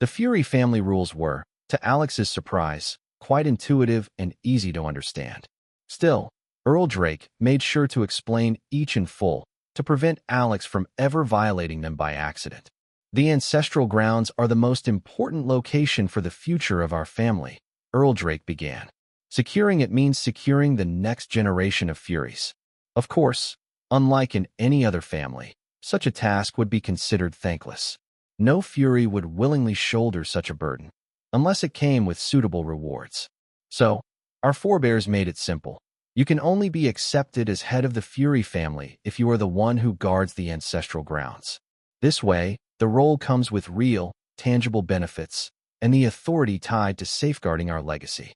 The Fury family rules were, to Alex's surprise, quite intuitive and easy to understand. Still, Earl Drake made sure to explain each in full to prevent Alex from ever violating them by accident. The ancestral grounds are the most important location for the future of our family, Earl Drake began. Securing it means securing the next generation of Furies. Of course, unlike in any other family, such a task would be considered thankless. No Fury would willingly shoulder such a burden, unless it came with suitable rewards. So, our forebears made it simple. You can only be accepted as head of the Fury family if you are the one who guards the ancestral grounds. This way, the role comes with real, tangible benefits and the authority tied to safeguarding our legacy.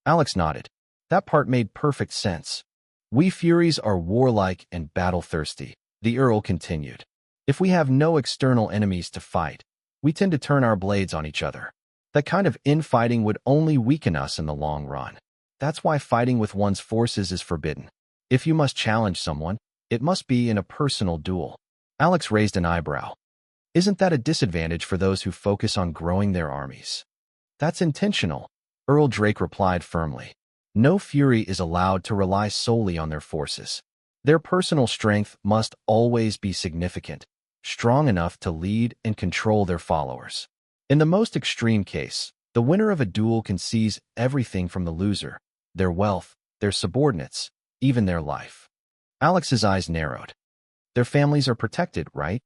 Alex nodded. That part made perfect sense. We Furies are warlike and battle-thirsty, the Earl continued. If we have no external enemies to fight, we tend to turn our blades on each other. That kind of infighting would only weaken us in the long run. That's why fighting with one's forces is forbidden. If you must challenge someone, it must be in a personal duel. Alex raised an eyebrow. Isn't that a disadvantage for those who focus on growing their armies? That's intentional, Earl Drake replied firmly. No Fury is allowed to rely solely on their forces. Their personal strength must always be significant, strong enough to lead and control their followers. In the most extreme case, the winner of a duel can seize everything from the loser, their wealth, their subordinates, even their life. Alex's eyes narrowed. Their families are protected, right?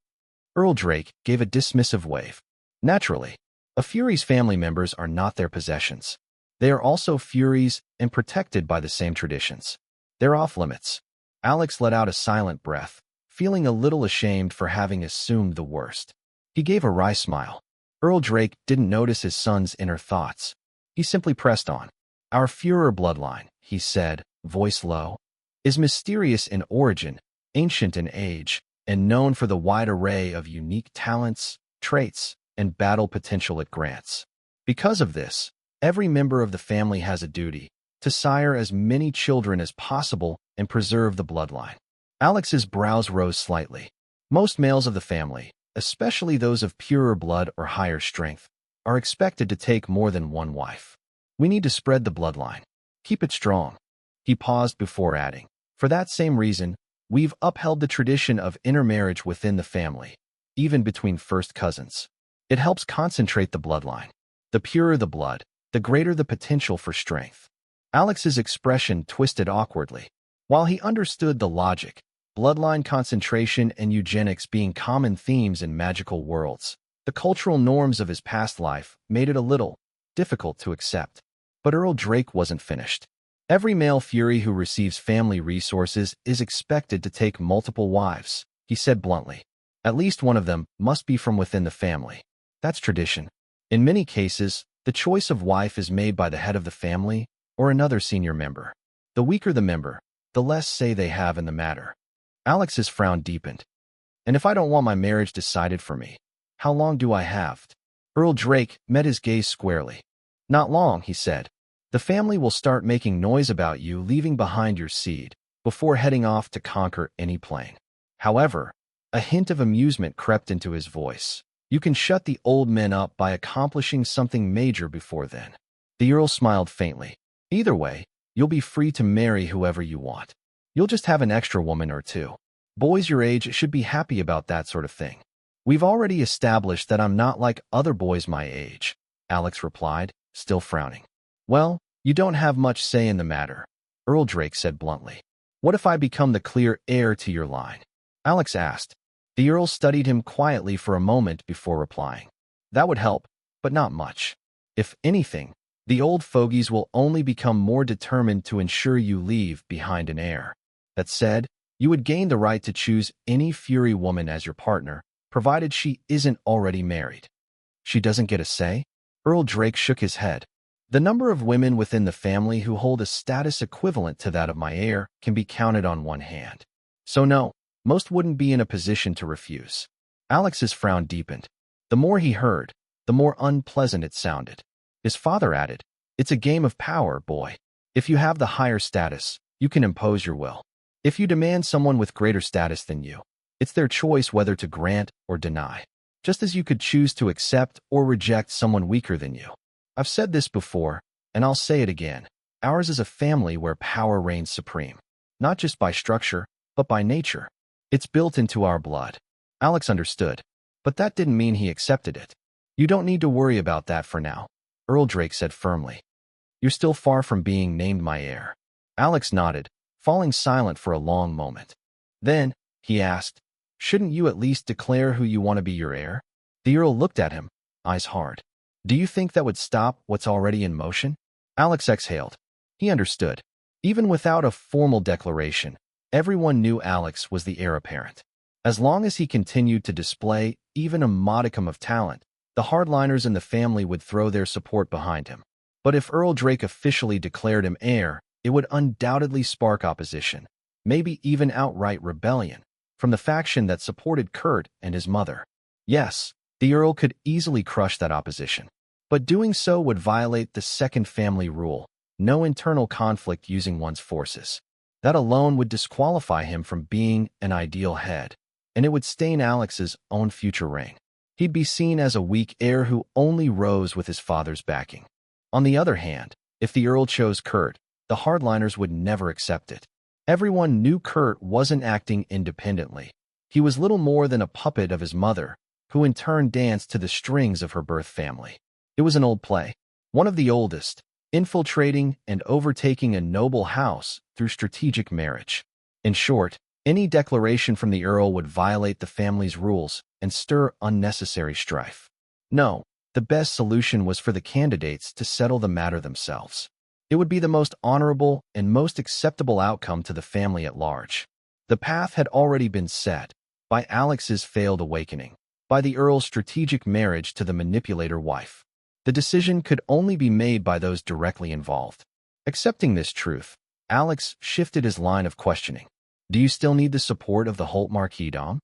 Earl Drake gave a dismissive wave. Naturally, a Fury's family members are not their possessions. They are also Furies and protected by the same traditions. They're off-limits. Alex let out a silent breath, feeling a little ashamed for having assumed the worst. He gave a wry smile. Earl Drake didn't notice his son's inner thoughts. He simply pressed on. Our Fuhrer bloodline, he said, voice low, is mysterious in origin, ancient in age, and known for the wide array of unique talents, traits, and battle potential it grants. Because of this, every member of the family has a duty to sire as many children as possible and preserve the bloodline. Alex's brows rose slightly. Most males of the family, especially those of purer blood or higher strength, are expected to take more than one wife. We need to spread the bloodline. Keep it strong. He paused before adding, for that same reason, we've upheld the tradition of intermarriage within the family, even between first cousins. It helps concentrate the bloodline. The purer the blood, the greater the potential for strength. Alex's expression twisted awkwardly. While he understood the logic, bloodline concentration and eugenics being common themes in magical worlds, the cultural norms of his past life made it a little difficult to accept. But Earl Drake wasn't finished. Every male Fury who receives family resources is expected to take multiple wives, he said bluntly. At least one of them must be from within the family. That's tradition. In many cases, the choice of wife is made by the head of the family or another senior member. The weaker the member, the less say they have in the matter. Alex's frown deepened. And if I don't want my marriage decided for me, how long do I have? Earl Drake met his gaze squarely. Not long, he said. The family will start making noise about you leaving behind your seed before heading off to conquer any plane. However, a hint of amusement crept into his voice. You can shut the old men up by accomplishing something major before then. The Earl smiled faintly. Either way, you'll be free to marry whoever you want. You'll just have an extra woman or two. Boys your age should be happy about that sort of thing. We've already established that I'm not like other boys my age, Alex replied, still frowning. Well, you don't have much say in the matter, Earl Drake said bluntly. What if I become the clear heir to your line? Alex asked. The Earl studied him quietly for a moment before replying. That would help, but not much. If anything, the old fogies will only become more determined to ensure you leave behind an heir. That said, you would gain the right to choose any Fury woman as your partner, provided she isn't already married. She doesn't get a say? Earl Drake shook his head. The number of women within the family who hold a status equivalent to that of my heir can be counted on one hand. So no, most wouldn't be in a position to refuse. Alex's frown deepened. The more he heard, the more unpleasant it sounded. His father added, It's a game of power, boy. If you have the higher status, you can impose your will. If you demand someone with greater status than you, it's their choice whether to grant or deny. just as you could choose to accept or reject someone weaker than you. I've said this before, and I'll say it again. Ours is a family where power reigns supreme, not just by structure, but by nature. It's built into our blood. Alex understood, but that didn't mean he accepted it. You don't need to worry about that for now, Earl Drake said firmly. You're still far from being named my heir. Alex nodded, falling silent for a long moment. Then, he asked, shouldn't you at least declare who you want to be your heir? The Earl looked at him, eyes hard. Do you think that would stop what's already in motion? Alex exhaled. He understood. Even without a formal declaration, everyone knew Alex was the heir apparent. As long as he continued to display even a modicum of talent, the hardliners in the family would throw their support behind him. But if Earl Drake officially declared him heir, it would undoubtedly spark opposition, maybe even outright rebellion, from the faction that supported Kurt and his mother. Yes, the Earl could easily crush that opposition, but doing so would violate the second family rule, no internal conflict using one's forces. That alone would disqualify him from being an ideal head, and it would stain Alex's own future reign. He'd be seen as a weak heir who only rose with his father's backing. On the other hand, if the Earl chose Kurt, the hardliners would never accept it. Everyone knew Kurt wasn't acting independently. He was little more than a puppet of his mother, who in turn danced to the strings of her birth family. It was an old play, one of the oldest, infiltrating and overtaking a noble house through strategic marriage. In short, any declaration from the Earl would violate the family's rules and stir unnecessary strife. No, the best solution was for the candidates to settle the matter themselves. It would be the most honorable and most acceptable outcome to the family at large. The path had already been set by Alex's failed awakening, by the Earl's strategic marriage to the manipulator wife. The decision could only be made by those directly involved. Accepting this truth, Alex shifted his line of questioning. Do you still need the support of the Holt Marquis-Dom?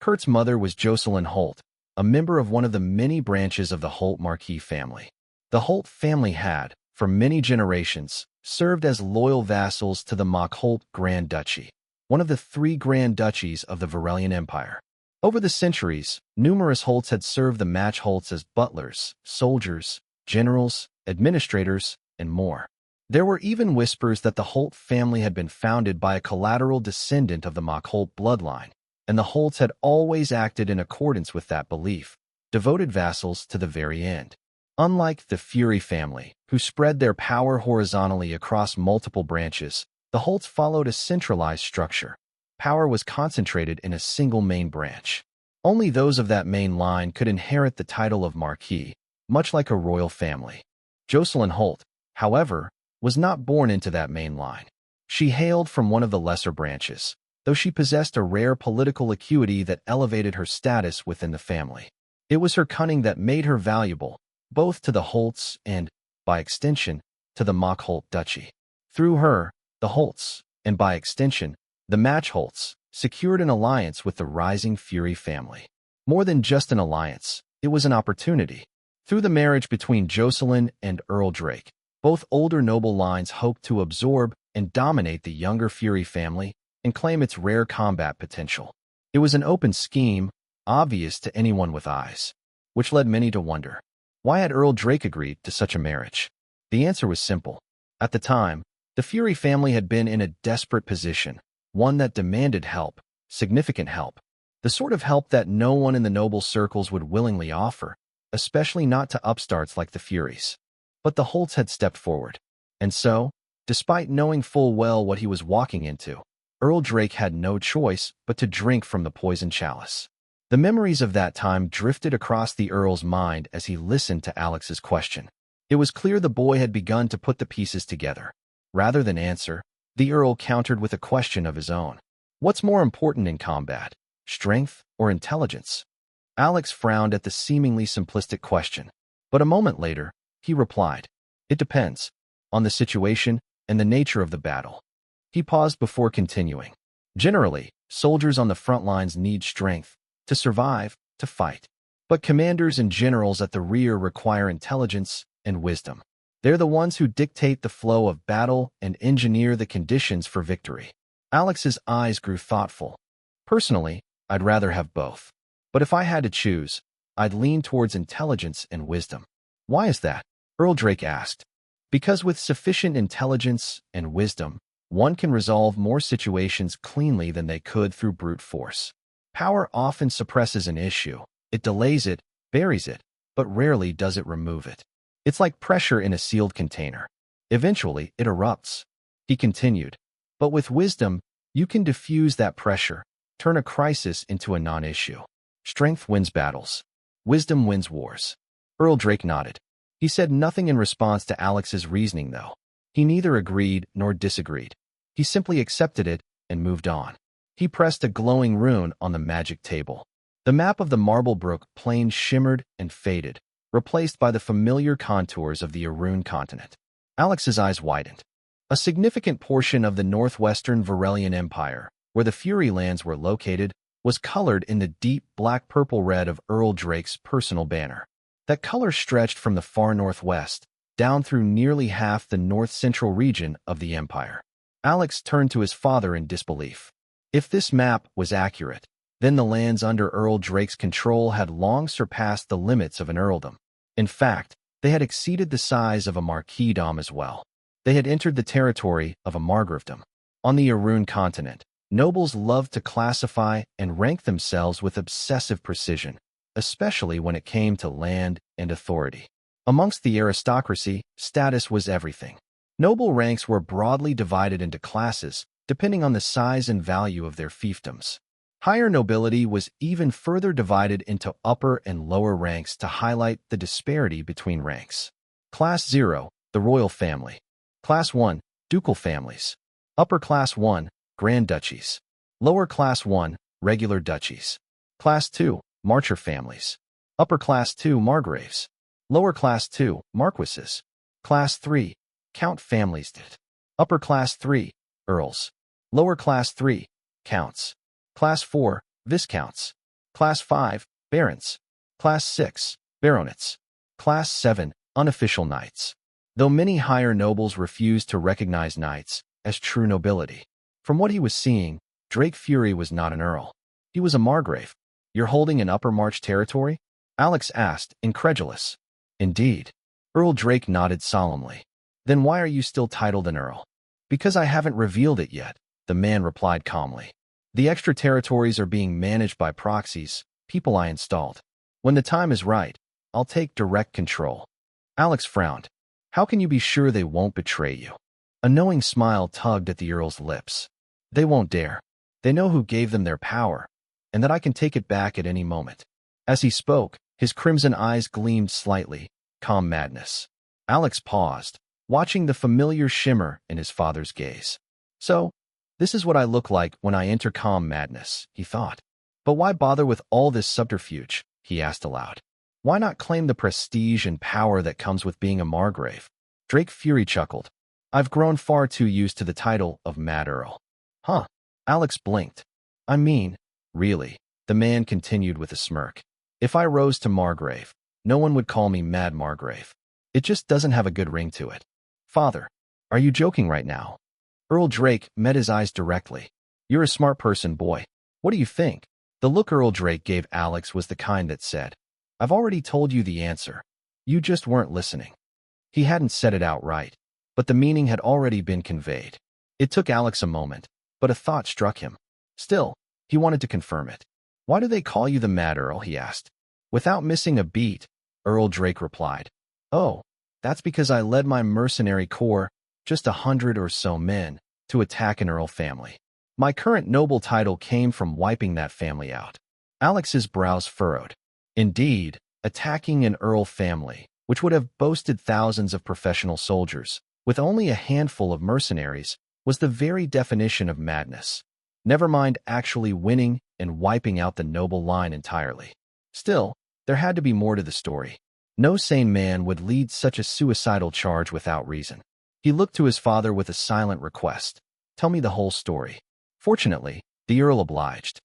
Kurt's mother was Jocelyn Holt, a member of one of the many branches of the Holt Marquis family. The Holt family had, for many generations, served as loyal vassals to the Holt Grand Duchy, one of the 3 Grand Duchies of the Varelian Empire. Over the centuries, numerous Holts had served the Match Holts as butlers, soldiers, generals, administrators, and more. There were even whispers that the Holt family had been founded by a collateral descendant of the Holt bloodline, and the Holts had always acted in accordance with that belief, devoted vassals to the very end. Unlike the Fury family, who spread their power horizontally across multiple branches, the Holts followed a centralized structure. Power was concentrated in a single main branch. Only those of that main line could inherit the title of Marquis, much like a royal family. Jocelyn Holt, however, was not born into that main line. She hailed from one of the lesser branches, though she possessed a rare political acuity that elevated her status within the family. It was her cunning that made her valuable, both to the Holts and, by extension, to the Holt Duchy. Through her, the Holts, and by extension, the Match Holts, secured an alliance with the rising Fury family. More than just an alliance, it was an opportunity. Through the marriage between Jocelyn and Earl Drake, both older noble lines hoped to absorb and dominate the younger Fury family and claim its rare combat potential. It was an open scheme, obvious to anyone with eyes, which led many to wonder, why had Earl Drake agreed to such a marriage? The answer was simple. At the time, the Fury family had been in a desperate position, one that demanded help, significant help, the sort of help that no one in the noble circles would willingly offer, especially not to upstarts like the Furies. But the Holts had stepped forward. And so, despite knowing full well what he was walking into, Earl Drake had no choice but to drink from the poison chalice. The memories of that time drifted across the Earl's mind as he listened to Alex's question. It was clear the boy had begun to put the pieces together. Rather than answer, the Earl countered with a question of his own. What's more important in combat, strength or intelligence? Alex frowned at the seemingly simplistic question, but a moment later, he replied, It depends on the situation and the nature of the battle. He paused before continuing. Generally, soldiers on the front lines need strength to survive, to fight. But commanders and generals at the rear require intelligence and wisdom. They're the ones who dictate the flow of battle and engineer the conditions for victory. Alex's eyes grew thoughtful. Personally, I'd rather have both. But if I had to choose, I'd lean towards intelligence and wisdom. Why is that? Earl Drake asked. Because with sufficient intelligence and wisdom, one can resolve more situations cleanly than they could through brute force. Power often suppresses an issue. It delays it, buries it, but rarely does it remove it. It's like pressure in a sealed container. Eventually, it erupts. He continued. But with wisdom, you can diffuse that pressure, turn a crisis into a non-issue. Strength wins battles. Wisdom wins wars. Earl Drake nodded. He said nothing in response to Alex's reasoning, though. He neither agreed nor disagreed. He simply accepted it and moved on. He pressed a glowing rune on the magic table. The map of the Marblebrook plain shimmered and faded, replaced by the familiar contours of the Arune continent. Alex's eyes widened. A significant portion of the northwestern Varelian Empire, where the Fury lands were located, was colored in the deep black-purple red of Earl Drake's personal banner. That color stretched from the far northwest, down through nearly half the north-central region of the empire. Alex turned to his father in disbelief. If this map was accurate, then the lands under Earl Drake's control had long surpassed the limits of an earldom. In fact, they had exceeded the size of a marquisdom as well. They had entered the territory of a margravedom. On the Arune continent, nobles loved to classify and rank themselves with obsessive precision, especially when it came to land and authority. Amongst the aristocracy, status was everything. Noble ranks were broadly divided into classes, depending on the size and value of their fiefdoms. Higher nobility was even further divided into upper and lower ranks to highlight the disparity between ranks. Class 0, the royal family. Class 1, ducal families. Upper Class 1, grand duchies. Lower Class 1, regular duchies. Class 2, marcher families. Upper Class 2, margraves. Lower Class 2, marquises. Class 3, count families. Upper Class 3, earls. Lower Class 3, counts. Class 4, viscounts. Class 5, barons. Class 6, baronets. Class 7, unofficial knights. Though many higher nobles refused to recognize knights as true nobility. From what he was seeing, Drake Fury was not an earl. He was a margrave. You're holding an Upper March territory? Alex asked, incredulous. Indeed. Earl Drake nodded solemnly. Then why are you still titled an earl? Because I haven't revealed it yet, the man replied calmly. The extra territories are being managed by proxies, people I installed. When the time is right, I'll take direct control. Alex frowned. How can you be sure they won't betray you? A knowing smile tugged at the earl's lips. They won't dare. They know who gave them their power, and that I can take it back at any moment. As he spoke, his crimson eyes gleamed slightly, calm madness. Alex paused, watching the familiar shimmer in his father's gaze. So, this is what I look like when I enter calm madness, he thought. But why bother with all this subterfuge, he asked aloud. Why not claim the prestige and power that comes with being a margrave? Drake Fury chuckled. I've grown far too used to the title of Mad Earl. Huh? Alex blinked. I mean, really, the man continued with a smirk. If I rose to margrave, no one would call me Mad Margrave. It just doesn't have a good ring to it. Father, are you joking right now? Earl Drake met his eyes directly. You're a smart person, boy. What do you think? The look Earl Drake gave Alex was the kind that said, I've already told you the answer. You just weren't listening. He hadn't said it outright, but the meaning had already been conveyed. It took Alex a moment, but a thought struck him. Still, he wanted to confirm it. Why do they call you the Mad Earl? He asked. Without missing a beat, Earl Drake replied. Oh, that's because I led my mercenary corps, just 100 or so men, to attack an Earl family. My current noble title came from wiping that family out. Alex's brows furrowed. Indeed, attacking an Earl family, which would have boasted thousands of professional soldiers, with only a handful of mercenaries, was the very definition of madness. Never mind actually winning and wiping out the noble line entirely. Still, there had to be more to the story. No sane man would lead such a suicidal charge without reason. He looked to his father with a silent request. Tell me the whole story. Fortunately, the Earl obliged.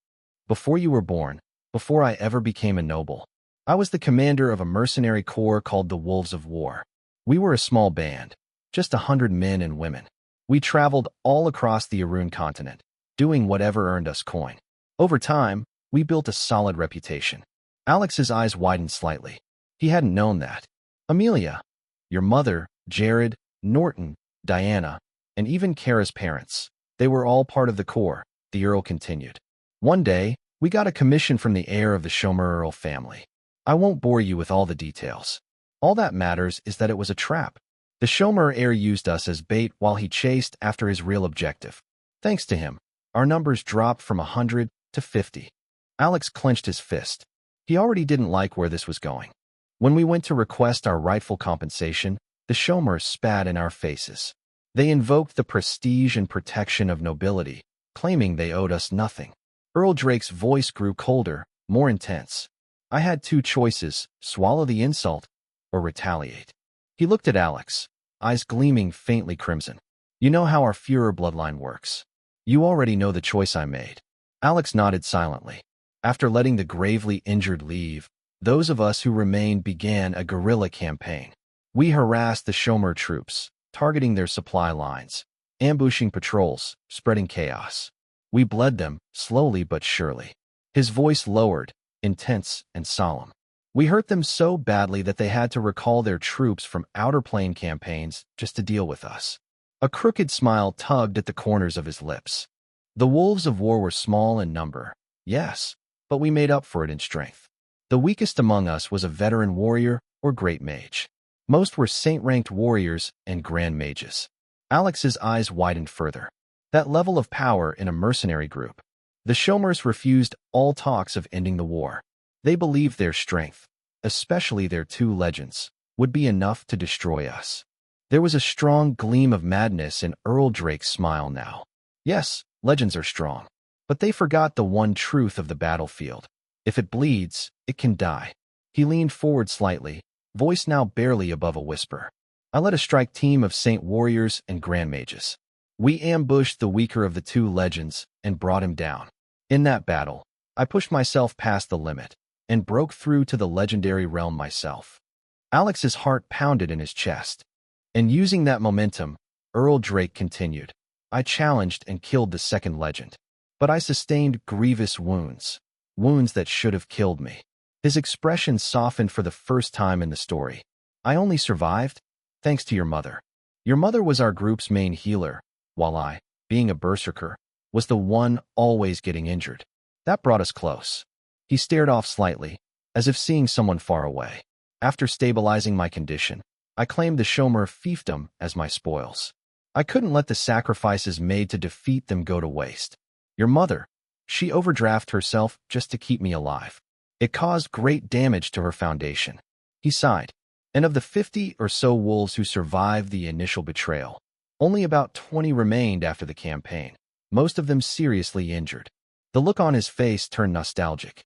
Before you were born, before I ever became a noble, I was the commander of a mercenary corps called the Wolves of War. We were a small band, just 100 men and women. We traveled all across the Arune continent, doing whatever earned us coin. Over time, we built a solid reputation. Alex's eyes widened slightly. He hadn't known that. Amelia, your mother, Jared, Norton, Diana, and even Kara's parents, they were all part of the core, the Earl continued. One day, we got a commission from the heir of the Schomer Earl family. I won't bore you with all the details. All that matters is that it was a trap. The Schomer heir used us as bait while he chased after his real objective. Thanks to him, our numbers dropped from 100 to 50. Alex clenched his fist. He already didn't like where this was going. When we went to request our rightful compensation, the Schomers spat in our faces. They invoked the prestige and protection of nobility, claiming they owed us nothing. Earl Drake's voice grew colder, more intense. I had two choices: swallow the insult or retaliate. He looked at Alex, eyes gleaming faintly crimson. You know how our Führer bloodline works. You already know the choice I made. Alex nodded silently. After letting the gravely injured leave, those of us who remained began a guerrilla campaign. We harassed the Schomer troops, targeting their supply lines, ambushing patrols, spreading chaos. We bled them, slowly but surely. His voice lowered, intense and solemn. We hurt them so badly that they had to recall their troops from outer plane campaigns just to deal with us. A crooked smile tugged at the corners of his lips. The wolves of war were small in number, yes, but we made up for it in strength. The weakest among us was a veteran warrior or great mage. Most were saint-ranked warriors and grand mages. Alex's eyes widened further. That level of power in a mercenary group. The Schomers refused all talks of ending the war. They believed their strength, especially their two legends, would be enough to destroy us. There was a strong gleam of madness in Earl Drake's smile now. Yes, legends are strong, but they forgot the one truth of the battlefield. If it bleeds, it can die. He leaned forward slightly, voice now barely above a whisper. I led a strike team of saint warriors and grand mages. We ambushed the weaker of the two legends and brought him down. In that battle, I pushed myself past the limit and broke through to the legendary realm myself. Alex's heart pounded in his chest. And using that momentum, Earl Drake continued. I challenged and killed the second legend. But I sustained grievous wounds. Wounds that should have killed me. His expression softened for the first time in the story. I only survived thanks to your mother. Your mother was our group's main healer, while I, being a berserker, was the one always getting injured. That brought us close. He stared off slightly, as if seeing someone far away. After stabilizing my condition, I claimed the Schomer fiefdom as my spoils. I couldn't let the sacrifices made to defeat them go to waste. Your mother, she overdrafted herself just to keep me alive. It caused great damage to her foundation. He sighed. And of the 50 or so wolves who survived the initial betrayal, only about 20 remained after the campaign, most of them seriously injured. The look on his face turned nostalgic.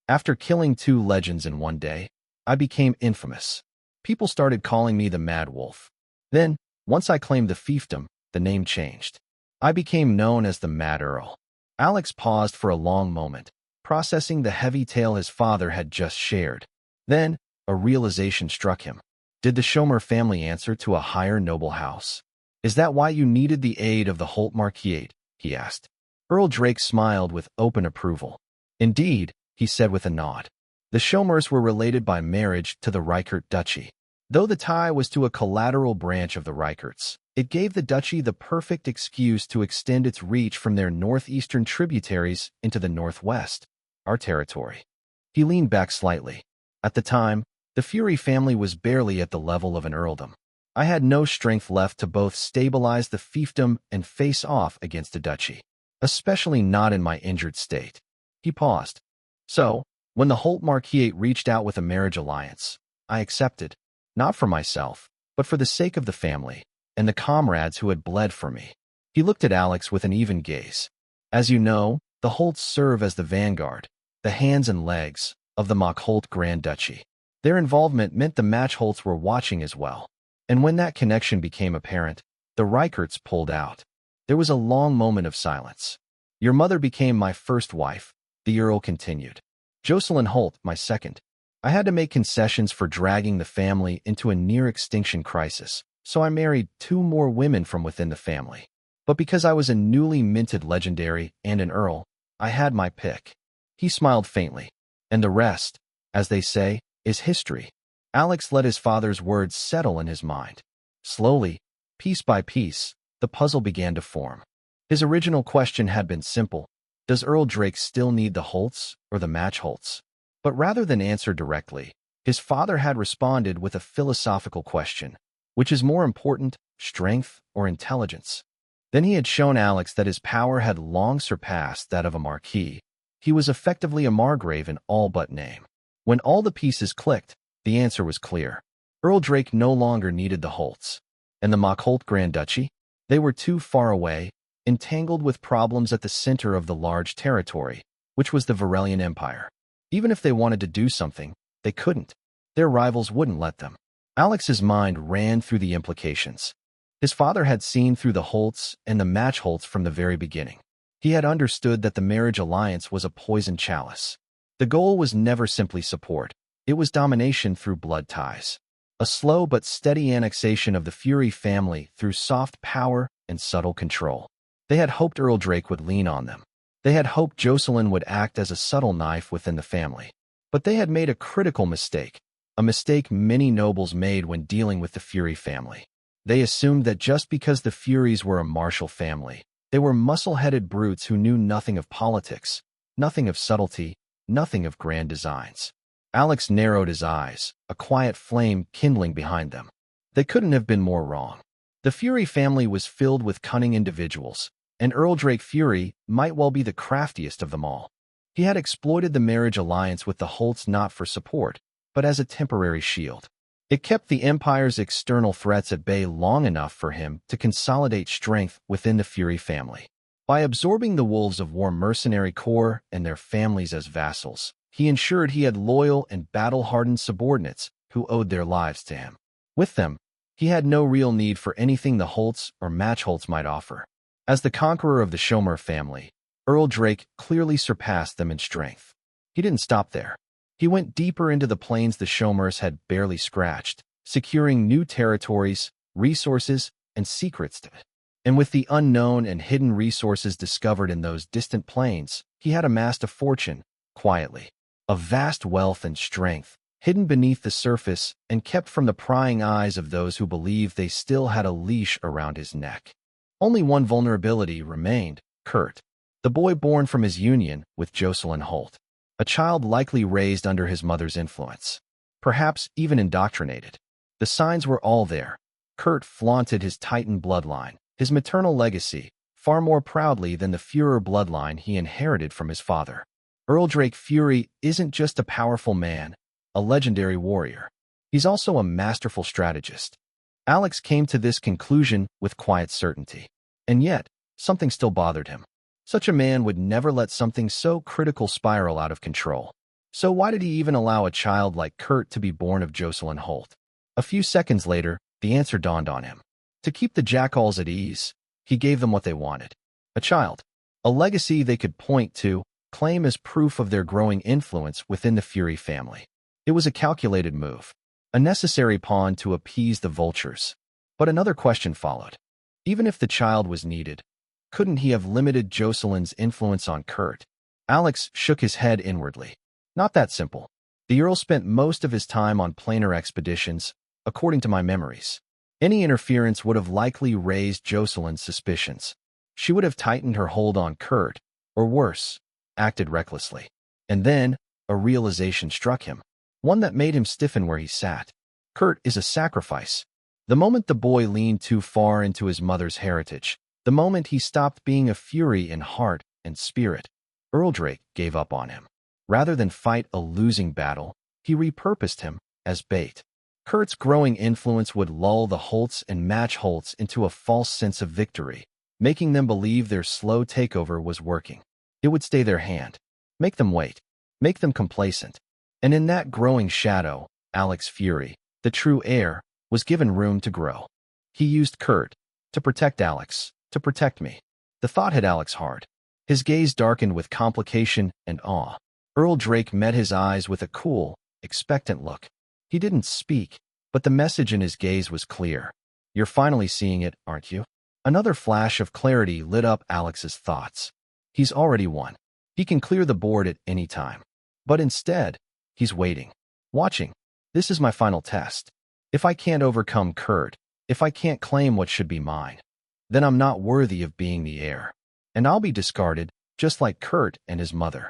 After killing two legends in one day, I became infamous. People started calling me the Mad Wolf. Then, once I claimed the fiefdom, the name changed. I became known as the Mad Earl. Alex paused for a long moment, processing the heavy tale his father had just shared. Then, a realization struck him. Did the Schomer family answer to a higher noble house? Is that why you needed the aid of the Holt Marquiate? He asked. Earl Drake smiled with open approval. Indeed, he said with a nod. The Schomers were related by marriage to the Reichert Duchy. Though the tie was to a collateral branch of the Reicherts, it gave the duchy the perfect excuse to extend its reach from their northeastern tributaries into the northwest, our territory. He leaned back slightly. At the time, the Fury family was barely at the level of an earldom. I had no strength left to both stabilize the fiefdom and face off against the duchy, especially not in my injured state. He paused. So, when the Holt Marquiate reached out with a marriage alliance, I accepted, not for myself, but for the sake of the family and the comrades who had bled for me. He looked at Alex with an even gaze. As you know, the Holts serve as the vanguard, the hands and legs, of the Mach-Holt Grand Duchy. Their involvement meant the Match-Holts were watching as well. And when that connection became apparent, the Reicherts pulled out. There was a long moment of silence. Your mother became my first wife, the Earl continued. Jocelyn Holt, my second. I had to make concessions for dragging the family into a near-extinction crisis, so I married two more women from within the family. But because I was a newly minted legendary and an Earl, I had my pick. He smiled faintly. And the rest, as they say, is history. Alex let his father's words settle in his mind. Slowly, piece by piece, the puzzle began to form. His original question had been simple: does Earl Drake still need the Holtz or the match Holtz? But rather than answer directly, his father had responded with a philosophical question: which is more important, strength or intelligence? Then he had shown Alex that his power had long surpassed that of a marquis. He was effectively a Margrave in all but name. When all the pieces clicked, the answer was clear. Earl Drake no longer needed the Holtz. And the Mockholt Grand Duchy? They were too far away, entangled with problems at the center of the large territory, which was the Varelian Empire. Even if they wanted to do something, they couldn't. Their rivals wouldn't let them. Alex's mind ran through the implications. His father had seen through the Holtz and the match Holtz from the very beginning. He had understood that the marriage alliance was a poisoned chalice. The goal was never simply support. It was domination through blood ties. A slow but steady annexation of the Fury family through soft power and subtle control. They had hoped Earl Drake would lean on them. They had hoped Jocelyn would act as a subtle knife within the family. But they had made a critical mistake, a mistake many nobles made when dealing with the Fury family. They assumed that just because the Furies were a martial family, they were muscle-headed brutes who knew nothing of politics, nothing of subtlety, nothing of grand designs. Alex narrowed his eyes, a quiet flame kindling behind them. They couldn't have been more wrong. The Fury family was filled with cunning individuals, and Earl Drake Fury might well be the craftiest of them all. He had exploited the marriage alliance with the Holtz not for support, but as a temporary shield. It kept the Empire's external threats at bay long enough for him to consolidate strength within the Fury family. By absorbing the Wolves of War mercenary corps and their families as vassals, he ensured he had loyal and battle-hardened subordinates who owed their lives to him. With them, he had no real need for anything the Holtz or match Holtz might offer. As the conqueror of the Schomer family, Earl Drake clearly surpassed them in strength. He didn't stop there. He went deeper into the plains the Schomers had barely scratched, securing new territories, resources, and secrets to it. And with the unknown and hidden resources discovered in those distant plains, he had amassed a fortune, quietly. Of vast wealth and strength, hidden beneath the surface and kept from the prying eyes of those who believed they still had a leash around his neck. Only one vulnerability remained: Kurt, the boy born from his union with Jocelyn Holt. A child likely raised under his mother's influence, perhaps even indoctrinated. The signs were all there. Kurt flaunted his Titan bloodline, his maternal legacy, far more proudly than the Führer bloodline he inherited from his father. Earl Drake Fury isn't just a powerful man, a legendary warrior. He's also a masterful strategist. Alex came to this conclusion with quiet certainty. And yet, something still bothered him. Such a man would never let something so critical spiral out of control. So why did he even allow a child like Kurt to be born of Jocelyn Holt? A few seconds later, the answer dawned on him. To keep the jackals at ease, he gave them what they wanted. A child. A legacy they could point to, claim as proof of their growing influence within the Fury family. It was a calculated move, a necessary pawn to appease the vultures. But another question followed. Even if the child was needed, couldn't he have limited Jocelyn's influence on Kurt? Alex shook his head inwardly. Not that simple. The Earl spent most of his time on planar expeditions, according to my memories. Any interference would have likely raised Jocelyn's suspicions. She would have tightened her hold on Kurt, or worse, acted recklessly. And then, a realization struck him, one that made him stiffen where he sat. Kurt is a sacrifice. The moment the boy leaned too far into his mother's heritage, the moment he stopped being a Fury in heart and spirit, Earl Drake gave up on him. Rather than fight a losing battle, he repurposed him as bait. Kurt's growing influence would lull the Holtz and match Holtz into a false sense of victory, making them believe their slow takeover was working. It would stay their hand, make them wait, make them complacent. And in that growing shadow, Alex Fury, the true heir, was given room to grow. He used Kurt to protect Alex, to protect me. The thought hit Alex hard. His gaze darkened with complication and awe. Earl Drake met his eyes with a cool, expectant look. He didn't speak, but the message in his gaze was clear. You're finally seeing it, aren't you? Another flash of clarity lit up Alex's thoughts. He's already won. He can clear the board at any time. But instead, He's waiting. Watching. This is my final test. If I can't overcome Kurt, if I can't claim what should be mine, then I'm not worthy of being the heir. And I'll be discarded, just like Kurt and his mother.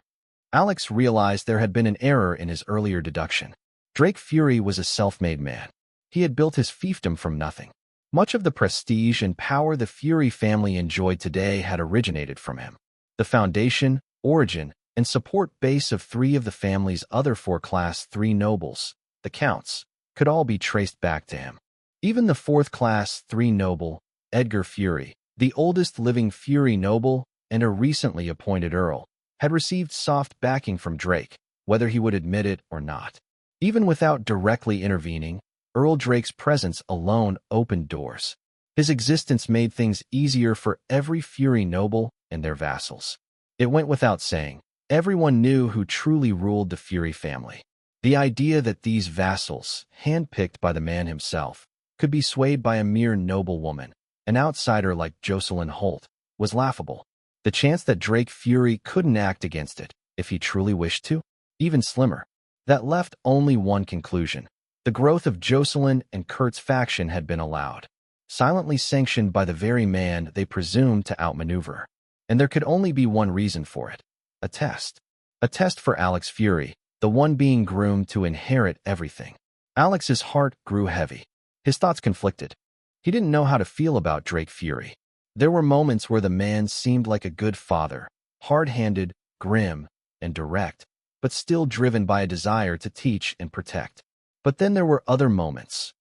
Alex realized there had been an error in his earlier deduction. Drake Fury was a self-made man. He had built his fiefdom from nothing. Much of the prestige and power the Fury family enjoyed today had originated from him. The foundation, origin, and support base of 3 of the family's other 4 Class 3 nobles, the Counts, could all be traced back to him. Even the 4th Class 3 noble, Edgar Fury, the oldest living Fury noble and a recently appointed earl, had received soft backing from Drake, whether he would admit it or not. Even without directly intervening, Earl Drake's presence alone opened doors. His existence made things easier for every Fury noble and their vassals. It went without saying, everyone knew who truly ruled the Fury family. The idea that these vassals, handpicked by the man himself, could be swayed by a mere noblewoman, an outsider like Jocelyn Holt, was laughable. The chance that Drake Fury couldn't act against it, if he truly wished to, even slimmer. That left only one conclusion. The growth of Jocelyn and Kurt's faction had been allowed, silently sanctioned by the very man they presumed to outmaneuver. And there could only be one reason for it. A test. A test for Alex Fury, the one being groomed to inherit everything. Alex's heart grew heavy. His thoughts conflicted. He didn't know how to feel about Drake Fury. There were moments where the man seemed like a good father, hard-handed, grim, and direct, but still driven by a desire to teach and protect. But then there were other moments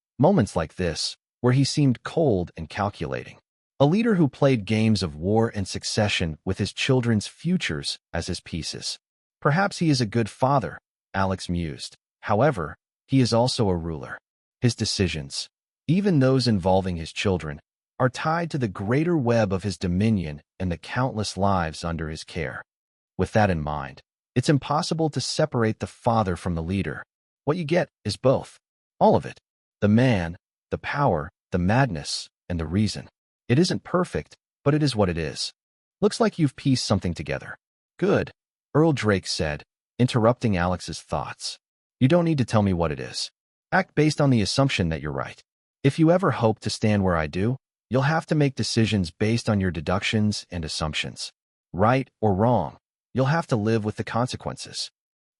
like this, where he seemed cold and calculating. A leader who played games of war and succession with his children's futures as his pieces. Perhaps he is a good father, Alex mused. However, he is also a ruler. His decisions, even those involving his children, are tied to the greater web of his dominion and the countless lives under his care. With that in mind, it's impossible to separate the father from the leader. What you get is both. All of it. The man, the power, the madness, and the reason. It isn't perfect, but it is what it is. Looks like you've pieced something together. Good, Earl Drake said, interrupting Alex's thoughts. You don't need to tell me what it is. Act based on the assumption that you're right. If you ever hope to stand where I do, you'll have to make decisions based on your deductions and assumptions. Right or wrong, you'll have to live with the consequences.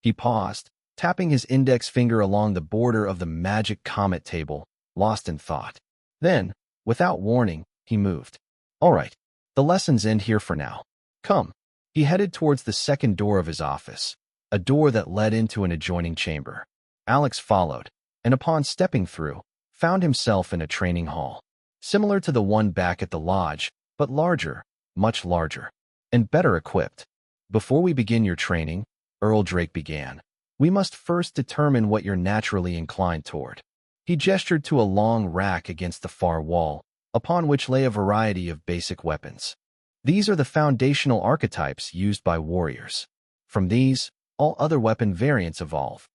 He paused, tapping his index finger along the border of the magic comet table, lost in thought. Then, without warning, he moved. All right, the lessons end here for now. Come. He headed towards the second door of his office, a door that led into an adjoining chamber. Alex followed, and upon stepping through, found himself in a training hall. Similar to the one back at the lodge, but larger, much larger, and better equipped. Before we begin your training, Earl Drake began, we must first determine what you're naturally inclined toward. He gestured to a long rack against the far wall, upon which lay a variety of basic weapons. These are the foundational archetypes used by warriors. From these, all other weapon variants evolve.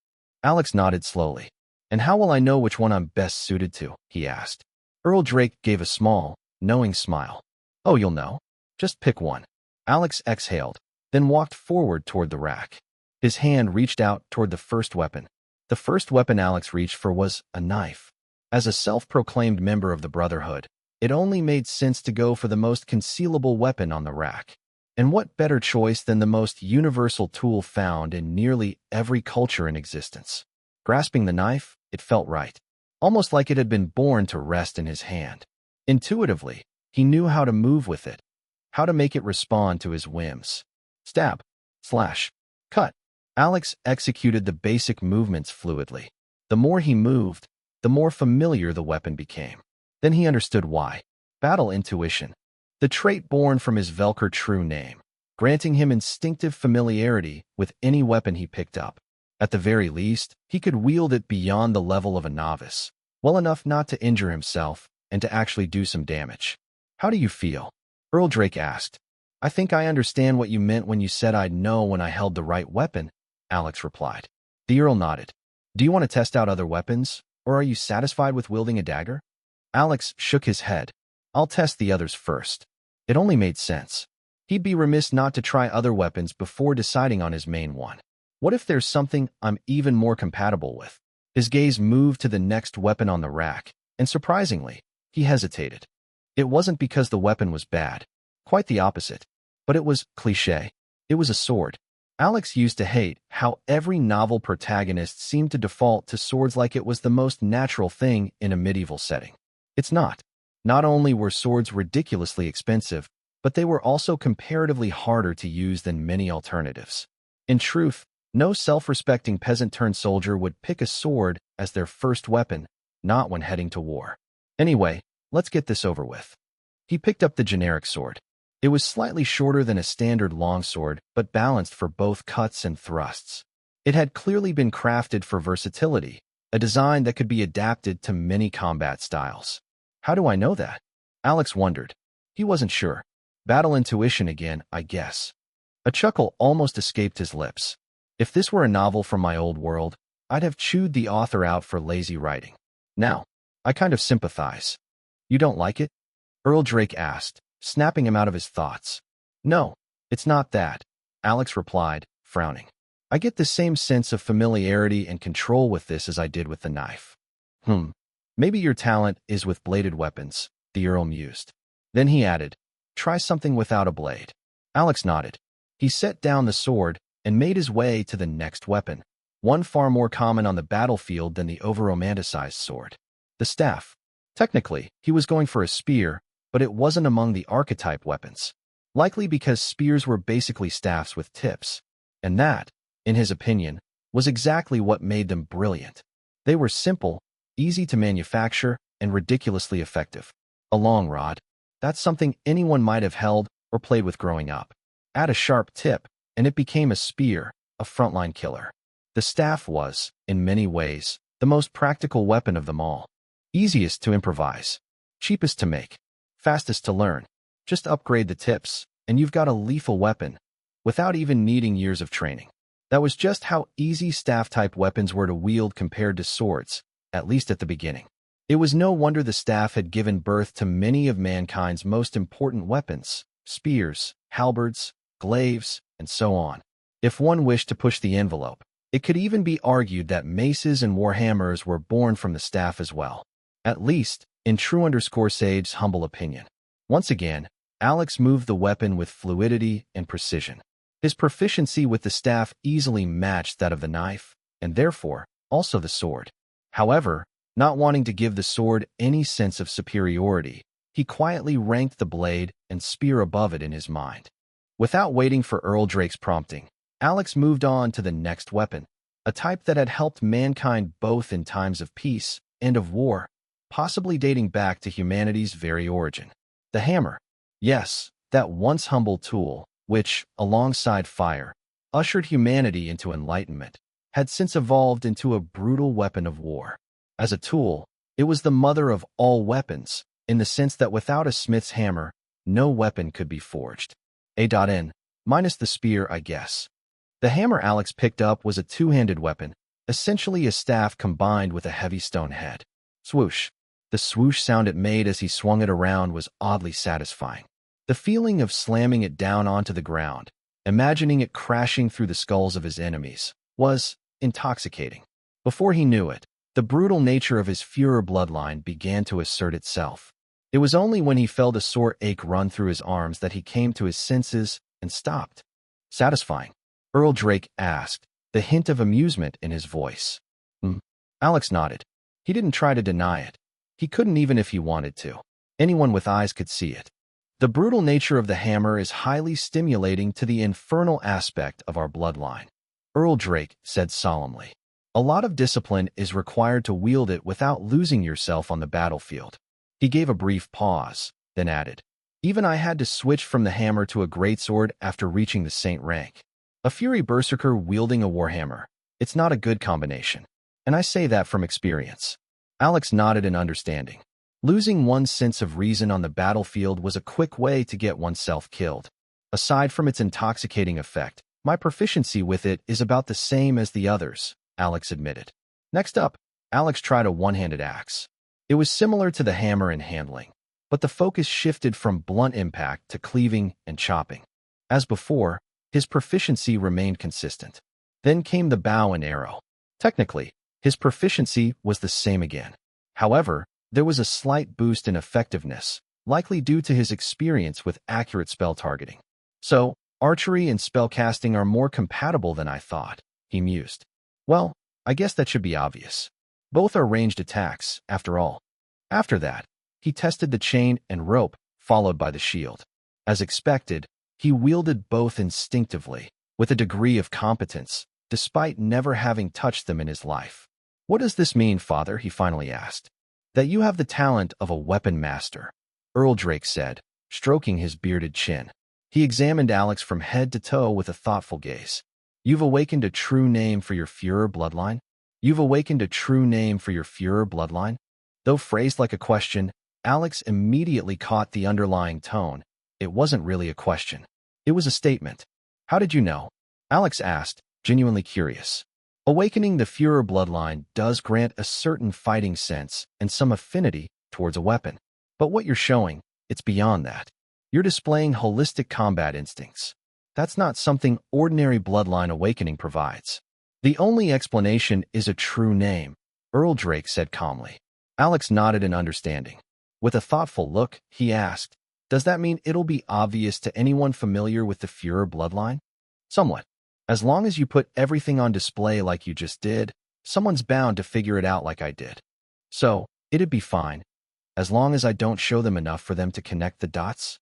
Alex nodded slowly. And how will I know which one I'm best suited to? He asked. Earl Drake gave a small, knowing smile. Oh, you'll know. Just pick one. Alex exhaled, then walked forward toward the rack. His hand reached out toward the first weapon. The first weapon Alex reached for was a knife. As a self-proclaimed member of the Brotherhood, it only made sense to go for the most concealable weapon on the rack. And what better choice than the most universal tool found in nearly every culture in existence? Grasping the knife, it felt right. Almost like it had been born to rest in his hand. Intuitively, he knew how to move with it, how to make it respond to his whims. Stab, slash, cut. Alex executed the basic movements fluidly. The more he moved, the more familiar the weapon became. Then he understood why. Battle intuition. The trait born from his Velker true name, granting him instinctive familiarity with any weapon he picked up. At the very least, he could wield it beyond the level of a novice, well enough not to injure himself and to actually do some damage. How do you feel? Earl Drake asked. I think I understand what you meant when you said I'd know when I held the right weapon, Alex replied. The Earl nodded. Do you want to test out other weapons, or are you satisfied with wielding a dagger? Alex shook his head. I'll test the others first. It only made sense. He'd be remiss not to try other weapons before deciding on his main one. What if there's something I'm even more compatible with? His gaze moved to the next weapon on the rack, and surprisingly, he hesitated. It wasn't because the weapon was bad. Quite the opposite. But it was cliché. It was a sword. Alex used to hate how every novel protagonist seemed to default to swords like it was the most natural thing in a medieval setting. It's not. Not only were swords ridiculously expensive, but they were also comparatively harder to use than many alternatives. In truth, no self-respecting peasant-turned-soldier would pick a sword as their first weapon, not when heading to war. Anyway, let's get this over with. He picked up the generic sword. It was slightly shorter than a standard longsword, but balanced for both cuts and thrusts. It had clearly been crafted for versatility, a design that could be adapted to many combat styles. How do I know that? Alex wondered. He wasn't sure. Battle intuition again, I guess. A chuckle almost escaped his lips. If this were a novel from my old world, I'd have chewed the author out for lazy writing. Now, I kind of sympathize. You don't like it? Earl Drake asked, snapping him out of his thoughts. No, it's not that, Alex replied, frowning. I get the same sense of familiarity and control with this as I did with the knife. Maybe your talent is with bladed weapons, the Earl mused. Then he added, try something without a blade. Alex nodded. He set down the sword and made his way to the next weapon, one far more common on the battlefield than the over-romanticized sword. The staff. Technically, he was going for a spear, but it wasn't among the archetype weapons, likely because spears were basically staffs with tips. And that, in his opinion, was exactly what made them brilliant. They were simple, easy to manufacture, and ridiculously effective. A long rod. That's something anyone might have held or played with growing up. Add a sharp tip, and it became a spear, a frontline killer. The staff was, in many ways, the most practical weapon of them all. Easiest to improvise, cheapest to make, fastest to learn. Just upgrade the tips, and you've got a lethal weapon, without even needing years of training. That was just how easy staff-type weapons were to wield compared to swords, at least at the beginning. It was no wonder the staff had given birth to many of mankind's most important weapons, spears, halberds, glaives, and so on. If one wished to push the envelope, it could even be argued that maces and warhammers were born from the staff as well. At least, in True_Sage's humble opinion. Once again, Alex moved the weapon with fluidity and precision. His proficiency with the staff easily matched that of the knife, and therefore, also the sword. However, not wanting to give the sword any sense of superiority, he quietly ranked the blade and spear above it in his mind. Without waiting for Earl Drake's prompting, Alex moved on to the next weapon, a type that had helped mankind both in times of peace and of war, possibly dating back to humanity's very origin. The hammer. Yes, that once humble tool, which, alongside fire, ushered humanity into enlightenment, had since evolved into a brutal weapon of war. As a tool, it was the mother of all weapons, in the sense that without a smith's hammer, no weapon could be forged. A.N. Minus the spear, I guess. The hammer Alex picked up was a two-handed weapon, essentially a staff combined with a heavy stone head. Swoosh. The swoosh sound it made as he swung it around was oddly satisfying. The feeling of slamming it down onto the ground, imagining it crashing through the skulls of his enemies, was intoxicating. Before he knew it, the brutal nature of his Führer bloodline began to assert itself. It was only when he felt a sore ache run through his arms that he came to his senses and stopped. Satisfying? Earl Drake asked, the hint of amusement in his voice. Alex nodded. He didn't try to deny it. He couldn't even if he wanted to. Anyone with eyes could see it. The brutal nature of the hammer is highly stimulating to the infernal aspect of our bloodline, Earl Drake said solemnly. A lot of discipline is required to wield it without losing yourself on the battlefield. He gave a brief pause, then added, even I had to switch from the hammer to a greatsword after reaching the saint rank. A fury berserker wielding a warhammer. It's not a good combination. And I say that from experience. Alex nodded in understanding. Losing one's sense of reason on the battlefield was a quick way to get oneself killed. Aside from its intoxicating effect, my proficiency with it is about the same as the others, Alex admitted. Next up, Alex tried a one-handed axe. It was similar to the hammer in handling, but the focus shifted from blunt impact to cleaving and chopping. As before, his proficiency remained consistent. Then came the bow and arrow. Technically, his proficiency was the same again. However, there was a slight boost in effectiveness, likely due to his experience with accurate spell targeting. So, archery and spellcasting are more compatible than I thought, he mused. Well, I guess that should be obvious. Both are ranged attacks, after all. After that, he tested the chain and rope, followed by the shield. As expected, he wielded both instinctively, with a degree of competence, despite never having touched them in his life. What does this mean, Father? He finally asked. That you have the talent of a weapon master, Rune-Tech said, stroking his bearded chin. He examined Alex from head to toe with a thoughtful gaze. You've awakened a true name for your Führer bloodline? You've awakened a true name for your Führer bloodline? Though phrased like a question, Alex immediately caught the underlying tone. It wasn't really a question. It was a statement. How did you know? Alex asked, genuinely curious. Awakening the Führer bloodline does grant a certain fighting sense and some affinity towards a weapon. But what you're showing, it's beyond that. You're displaying holistic combat instincts. That's not something ordinary bloodline awakening provides. The only explanation is a true name, Rune-Tech said calmly. Alex nodded in understanding. With a thoughtful look, he asked, does that mean it'll be obvious to anyone familiar with the Führer bloodline? Somewhat. As long as you put everything on display like you just did, someone's bound to figure it out like I did. So, it'd be fine. As long as I don't show them enough for them to connect the dots?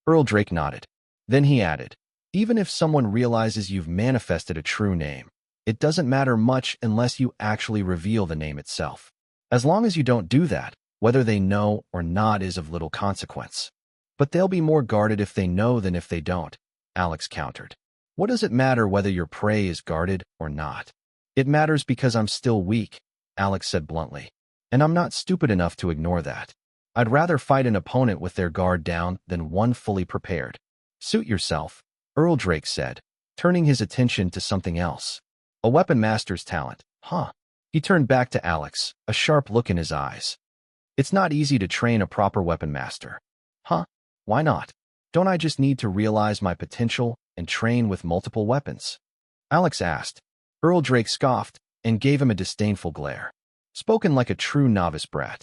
Rune-Tech nodded. Then he added, even if someone realizes you've manifested a true name, it doesn't matter much unless you actually reveal the name itself. As long as you don't do that, whether they know or not is of little consequence. But they'll be more guarded if they know than if they don't, Alex countered. What does it matter whether your prey is guarded or not? It matters because I'm still weak, Alex said bluntly. And I'm not stupid enough to ignore that. I'd rather fight an opponent with their guard down than one fully prepared. Suit yourself, Rune-Tech said, turning his attention to something else. A weapon master's talent, huh? He turned back to Alex, a sharp look in his eyes. It's not easy to train a proper weapon master. Huh? Why not? Don't I just need to realize my potential and train with multiple weapons? Alex asked. Rune-Tech scoffed and gave him a disdainful glare. Spoken like a true novice brat.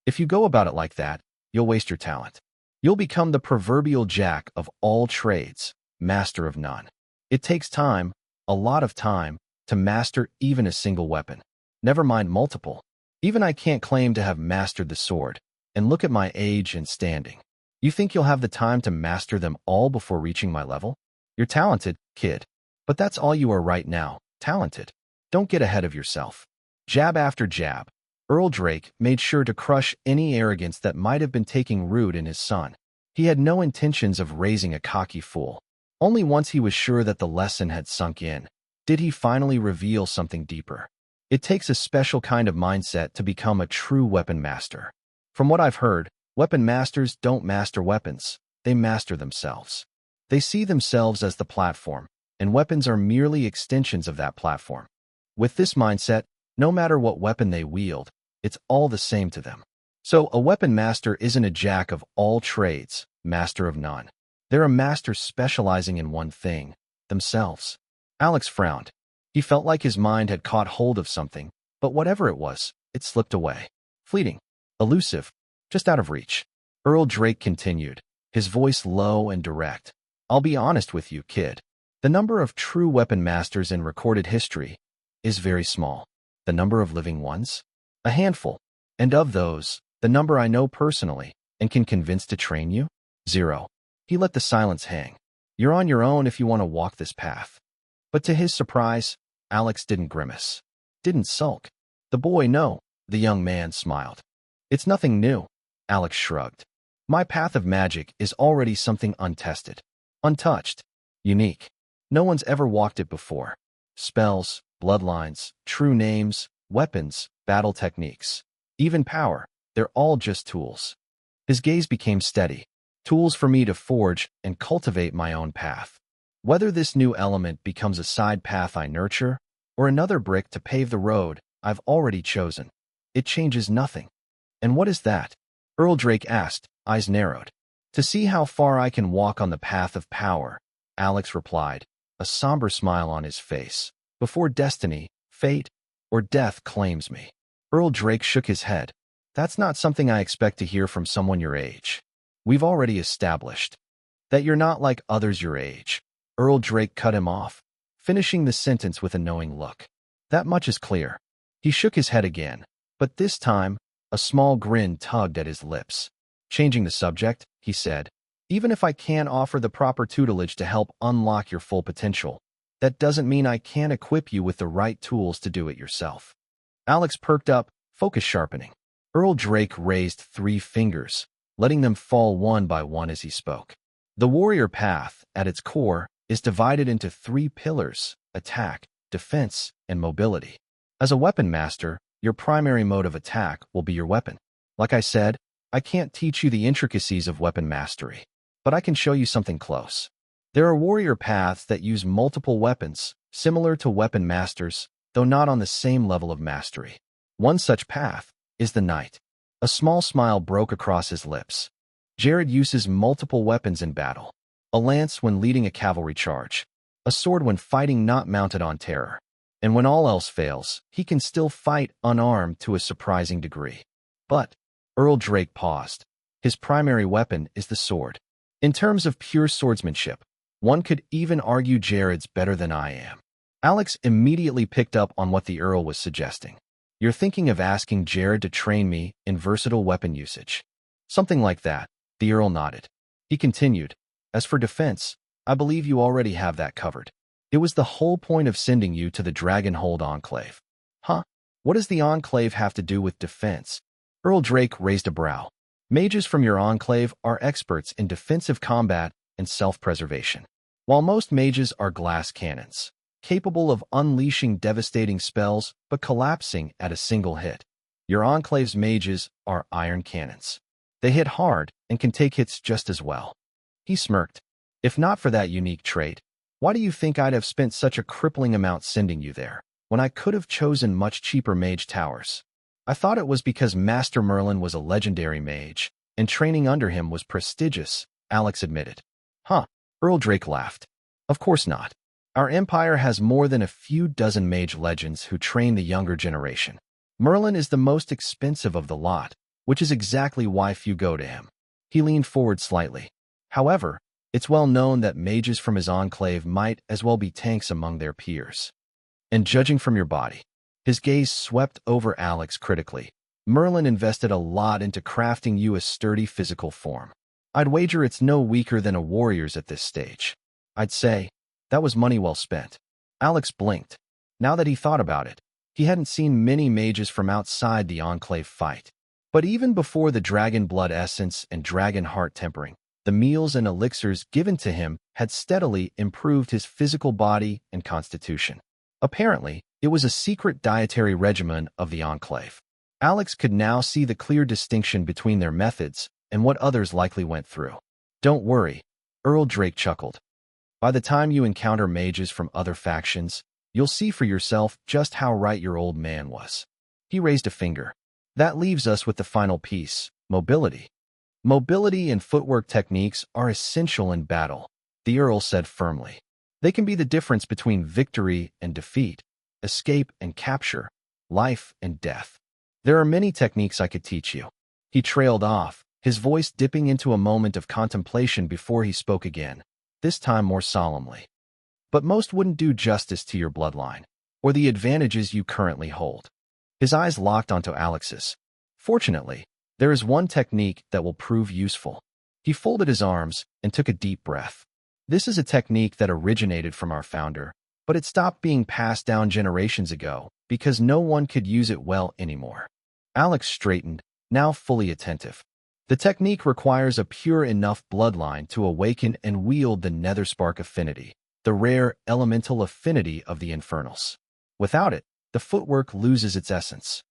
If you go about it like that, you'll waste your talent. You'll become the proverbial jack of all trades, master of none. It takes time, a lot of time, to master even a single weapon. Never mind multiple. Even I can't claim to have mastered the sword, and look at my age and standing. You think you'll have the time to master them all before reaching my level? You're talented, kid. But that's all you are right now, talented. Don't get ahead of yourself. Jab after jab, Rune-Tech made sure to crush any arrogance that might have been taking root in his son. He had no intentions of raising a cocky fool. Only once he was sure that the lesson had sunk in, did he finally reveal something deeper. It takes a special kind of mindset to become a true weapon master. From what I've heard, weapon masters don't master weapons, they master themselves. They see themselves as the platform, and weapons are merely extensions of that platform. With this mindset, no matter what weapon they wield, it's all the same to them. So a weapon master isn't a jack of all trades, master of none. They're a master specializing in one thing, themselves. Alex frowned. He felt like his mind had caught hold of something, but whatever it was, it slipped away. Fleeting, elusive, just out of reach. Rune-Tech continued, his voice low and direct. I'll be honest with you, kid. The number of true weapon masters in recorded history is very small. The number of living ones? A handful. And of those, the number I know personally and can convince to train you? 0. He let the silence hang. You're on your own if you want to walk this path. But to his surprise, Alex didn't grimace. Didn't sulk. The boy, no. The young man smiled. It's nothing new. Alex shrugged. My path of magic is already something untested. Untouched. Unique. No one's ever walked it before. Spells, bloodlines, true names, weapons, battle techniques, even power, they're all just tools. His gaze became steady. Tools for me to forge and cultivate my own path. Whether this new element becomes a side path I nurture, or another brick to pave the road I've already chosen, it changes nothing. And what is that? Rune-Tech asked, eyes narrowed. To see how far I can walk on the path of power, Alex replied. a somber smile on his face. Before destiny, fate, or death claims me. Earl Drake shook his head. That's not something I expect to hear from someone your age. We've already established that you're not like others your age. Earl Drake cut him off, finishing the sentence with a knowing look. That much is clear. He shook his head again, but this time, a small grin tugged at his lips. Changing the subject, he said, even if I can offer the proper tutelage to help unlock your full potential, that doesn't mean I can't equip you with the right tools to do it yourself. Alex perked up, focus sharpening. Earl Drake raised 3 fingers, letting them fall one by one as he spoke. The warrior path, at its core, is divided into 3 pillars: attack, defense, and mobility. As a weapon master, your primary mode of attack will be your weapon. Like I said, I can't teach you the intricacies of weapon mastery, but I can show you something close. There are warrior paths that use multiple weapons, similar to weapon masters, though not on the same level of mastery. One such path is the knight. A small smile broke across his lips. Jared uses multiple weapons in battle. A lance when leading a cavalry charge. A sword when fighting not mounted on terror. And when all else fails, he can still fight unarmed to a surprising degree. But Earl Drake paused. His primary weapon is the sword. In terms of pure swordsmanship, one could even argue Jared's better than I am. Alex immediately picked up on what the Earl was suggesting. You're thinking of asking Jared to train me in versatile weapon usage. Something like that, the Earl nodded. He continued, as for defense, I believe you already have that covered. It was the whole point of sending you to the Dragonhold Enclave. Huh? What does the Enclave have to do with defense? Earl Drake raised a brow. Mages from your Enclave are experts in defensive combat and self-preservation. While most mages are glass cannons, capable of unleashing devastating spells but collapsing at a single hit, your Enclave's mages are iron cannons. They hit hard and can take hits just as well. He smirked. If not for that unique trait, why do you think I'd have spent such a crippling amount sending you there, when I could have chosen much cheaper mage towers? I thought it was because Master Merlin was a legendary mage, and training under him was prestigious, Alex admitted. Huh, Earl Drake laughed. Of course not. Our empire has more than a few dozen mage legends who train the younger generation. Merlin is the most expensive of the lot, which is exactly why few go to him. He leaned forward slightly. However, it's well known that mages from his enclave might as well be tanks among their peers. And judging from your body, his gaze swept over Alex critically. Merlin invested a lot into crafting you a sturdy physical form. I'd wager it's no weaker than a warrior's at this stage. I'd say that was money well spent. Alex blinked. Now that he thought about it, he hadn't seen many mages from outside the Enclave fight. But even before the dragon blood essence and dragon heart tempering, the meals and elixirs given to him had steadily improved his physical body and constitution. Apparently, it was a secret dietary regimen of the Enclave. Alex could now see the clear distinction between their methods and what others likely went through. Don't worry, Earl Drake chuckled. By the time you encounter mages from other factions, you'll see for yourself just how right your old man was. He raised a finger. That leaves us with the final piece, mobility. Mobility and footwork techniques are essential in battle, the Earl said firmly. They can be the difference between victory and defeat, escape and capture, life and death. There are many techniques I could teach you. He trailed off, his voice dipping into a moment of contemplation before he spoke again, this time more solemnly. But most wouldn't do justice to your bloodline, or the advantages you currently hold. His eyes locked onto Alex's. Fortunately, there is one technique that will prove useful. He folded his arms and took a deep breath. This is a technique that originated from our founder, but it stopped being passed down generations ago because no one could use it well anymore. Alex straightened, now fully attentive. The technique requires a pure enough bloodline to awaken and wield the Netherspark affinity, the rare elemental affinity of the Infernals. Without it, the footwork loses its essence.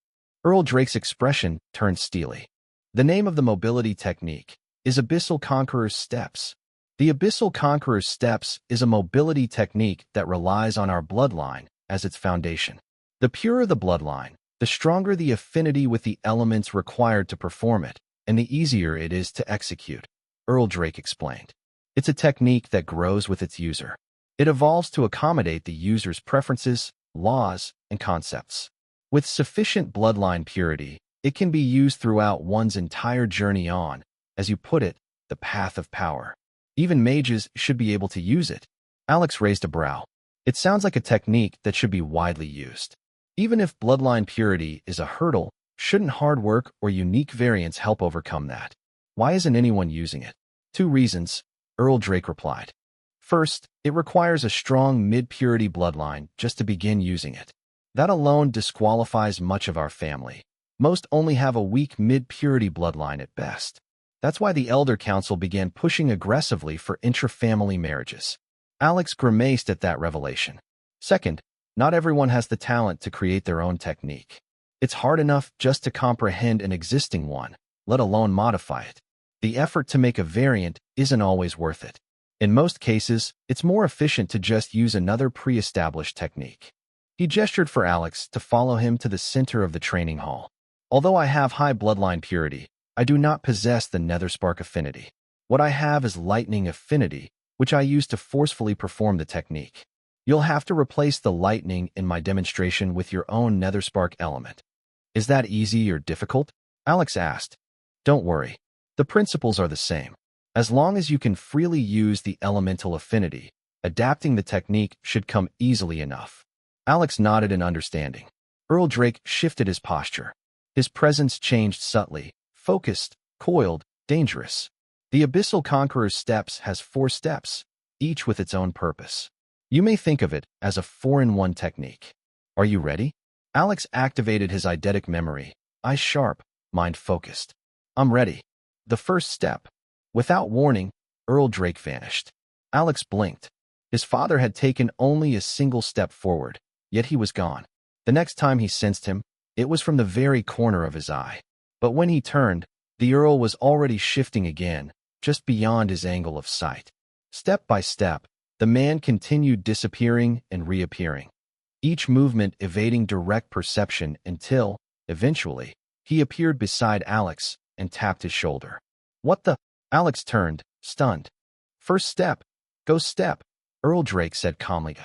Earl Drake's expression turned steely. The name of the mobility technique is Abyssal Conqueror's Steps. The Abyssal Conqueror's Steps is a mobility technique that relies on our bloodline as its foundation. The purer the bloodline, the stronger the affinity with the elements required to perform it, and the easier it is to execute, Earl Drake explained. It's a technique that grows with its user. It evolves to accommodate the user's preferences, laws, and concepts. With sufficient bloodline purity, it can be used throughout one's entire journey on, as you put it, the path of power. Even mages should be able to use it. Alex raised a brow. It sounds like a technique that should be widely used. Even if bloodline purity is a hurdle, shouldn't hard work or unique variants help overcome that? Why isn't anyone using it? 2 reasons, Earl Drake replied. First, it requires a strong mid-purity bloodline just to begin using it. That alone disqualifies much of our family. Most only have a weak mid-purity bloodline at best. That's why the Elder Council began pushing aggressively for intra-family marriages. Alex grimaced at that revelation. Second, not everyone has the talent to create their own technique. It's hard enough just to comprehend an existing one, let alone modify it. The effort to make a variant isn't always worth it. In most cases, it's more efficient to just use another pre-established technique. He gestured for Alex to follow him to the center of the training hall. Although I have high bloodline purity, I do not possess the Netherspark affinity. What I have is lightning affinity, which I use to forcefully perform the technique. You'll have to replace the lightning in my demonstration with your own Netherspark element. Is that easy or difficult? Alex asked. Don't worry. The principles are the same. As long as you can freely use the elemental affinity, adapting the technique should come easily enough. Alex nodded in understanding. Earl Drake shifted his posture. His presence changed subtly, focused, coiled, dangerous. The Abyssal Conqueror's steps has 4 steps, each with its own purpose. You may think of it as a 4-in-1 technique. Are you ready? Alex activated his eidetic memory, eyes sharp, mind focused. I'm ready. The first step. Without warning, Earl Drake vanished. Alex blinked. His father had taken only a single step forward, yet he was gone. The next time he sensed him, it was from the very corner of his eye. But when he turned, the Earl was already shifting again, just beyond his angle of sight. Step by step, the man continued disappearing and reappearing, each movement evading direct perception until, eventually, he appeared beside Alex and tapped his shoulder. What the? Alex turned, stunned. First step. Ghost step, Earl Drake said calmly.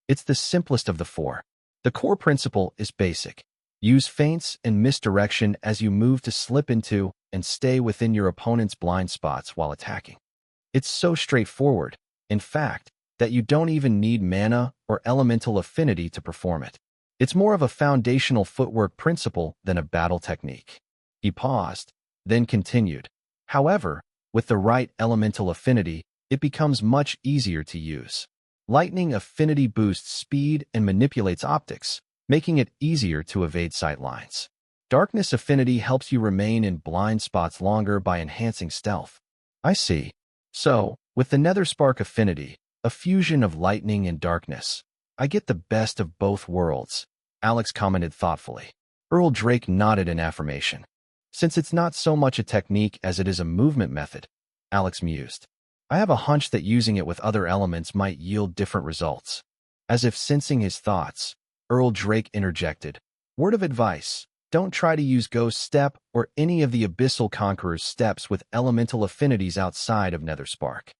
It's the simplest of the 4. The core principle is basic. Use feints and misdirection as you move to slip into and stay within your opponent's blind spots while attacking. It's so straightforward, in fact, that you don't even need mana or elemental affinity to perform it. It's more of a foundational footwork principle than a battle technique. He paused, then continued. However, with the right elemental affinity, it becomes much easier to use. Lightning affinity boosts speed and manipulates optics, making it easier to evade sight lines. Darkness affinity helps you remain in blind spots longer by enhancing stealth. I see. So, with the Netherspark affinity, a fusion of lightning and darkness, I get the best of both worlds, Alex commented thoughtfully. Earl Drake nodded in affirmation. Since it's not so much a technique as it is a movement method, Alex mused. I have a hunch that using it with other elements might yield different results. As if sensing his thoughts, Earl Drake interjected. Word of advice, don't try to use Ghost Step or any of the Abyssal Conqueror's steps with elemental affinities outside of Netherspark.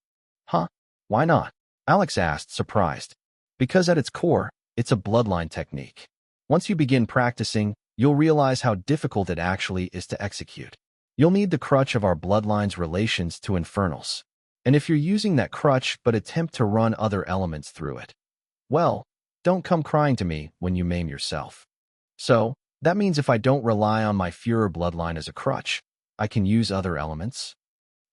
Huh? Why not? Alex asked, surprised. Because at its core, it's a bloodline technique. Once you begin practicing, you'll realize how difficult it actually is to execute. You'll need the crutch of our bloodline's relations to infernals. And if you're using that crutch but attempt to run other elements through it, well, don't come crying to me when you maim yourself. So, that means if I don't rely on my Führer bloodline as a crutch, I can use other elements?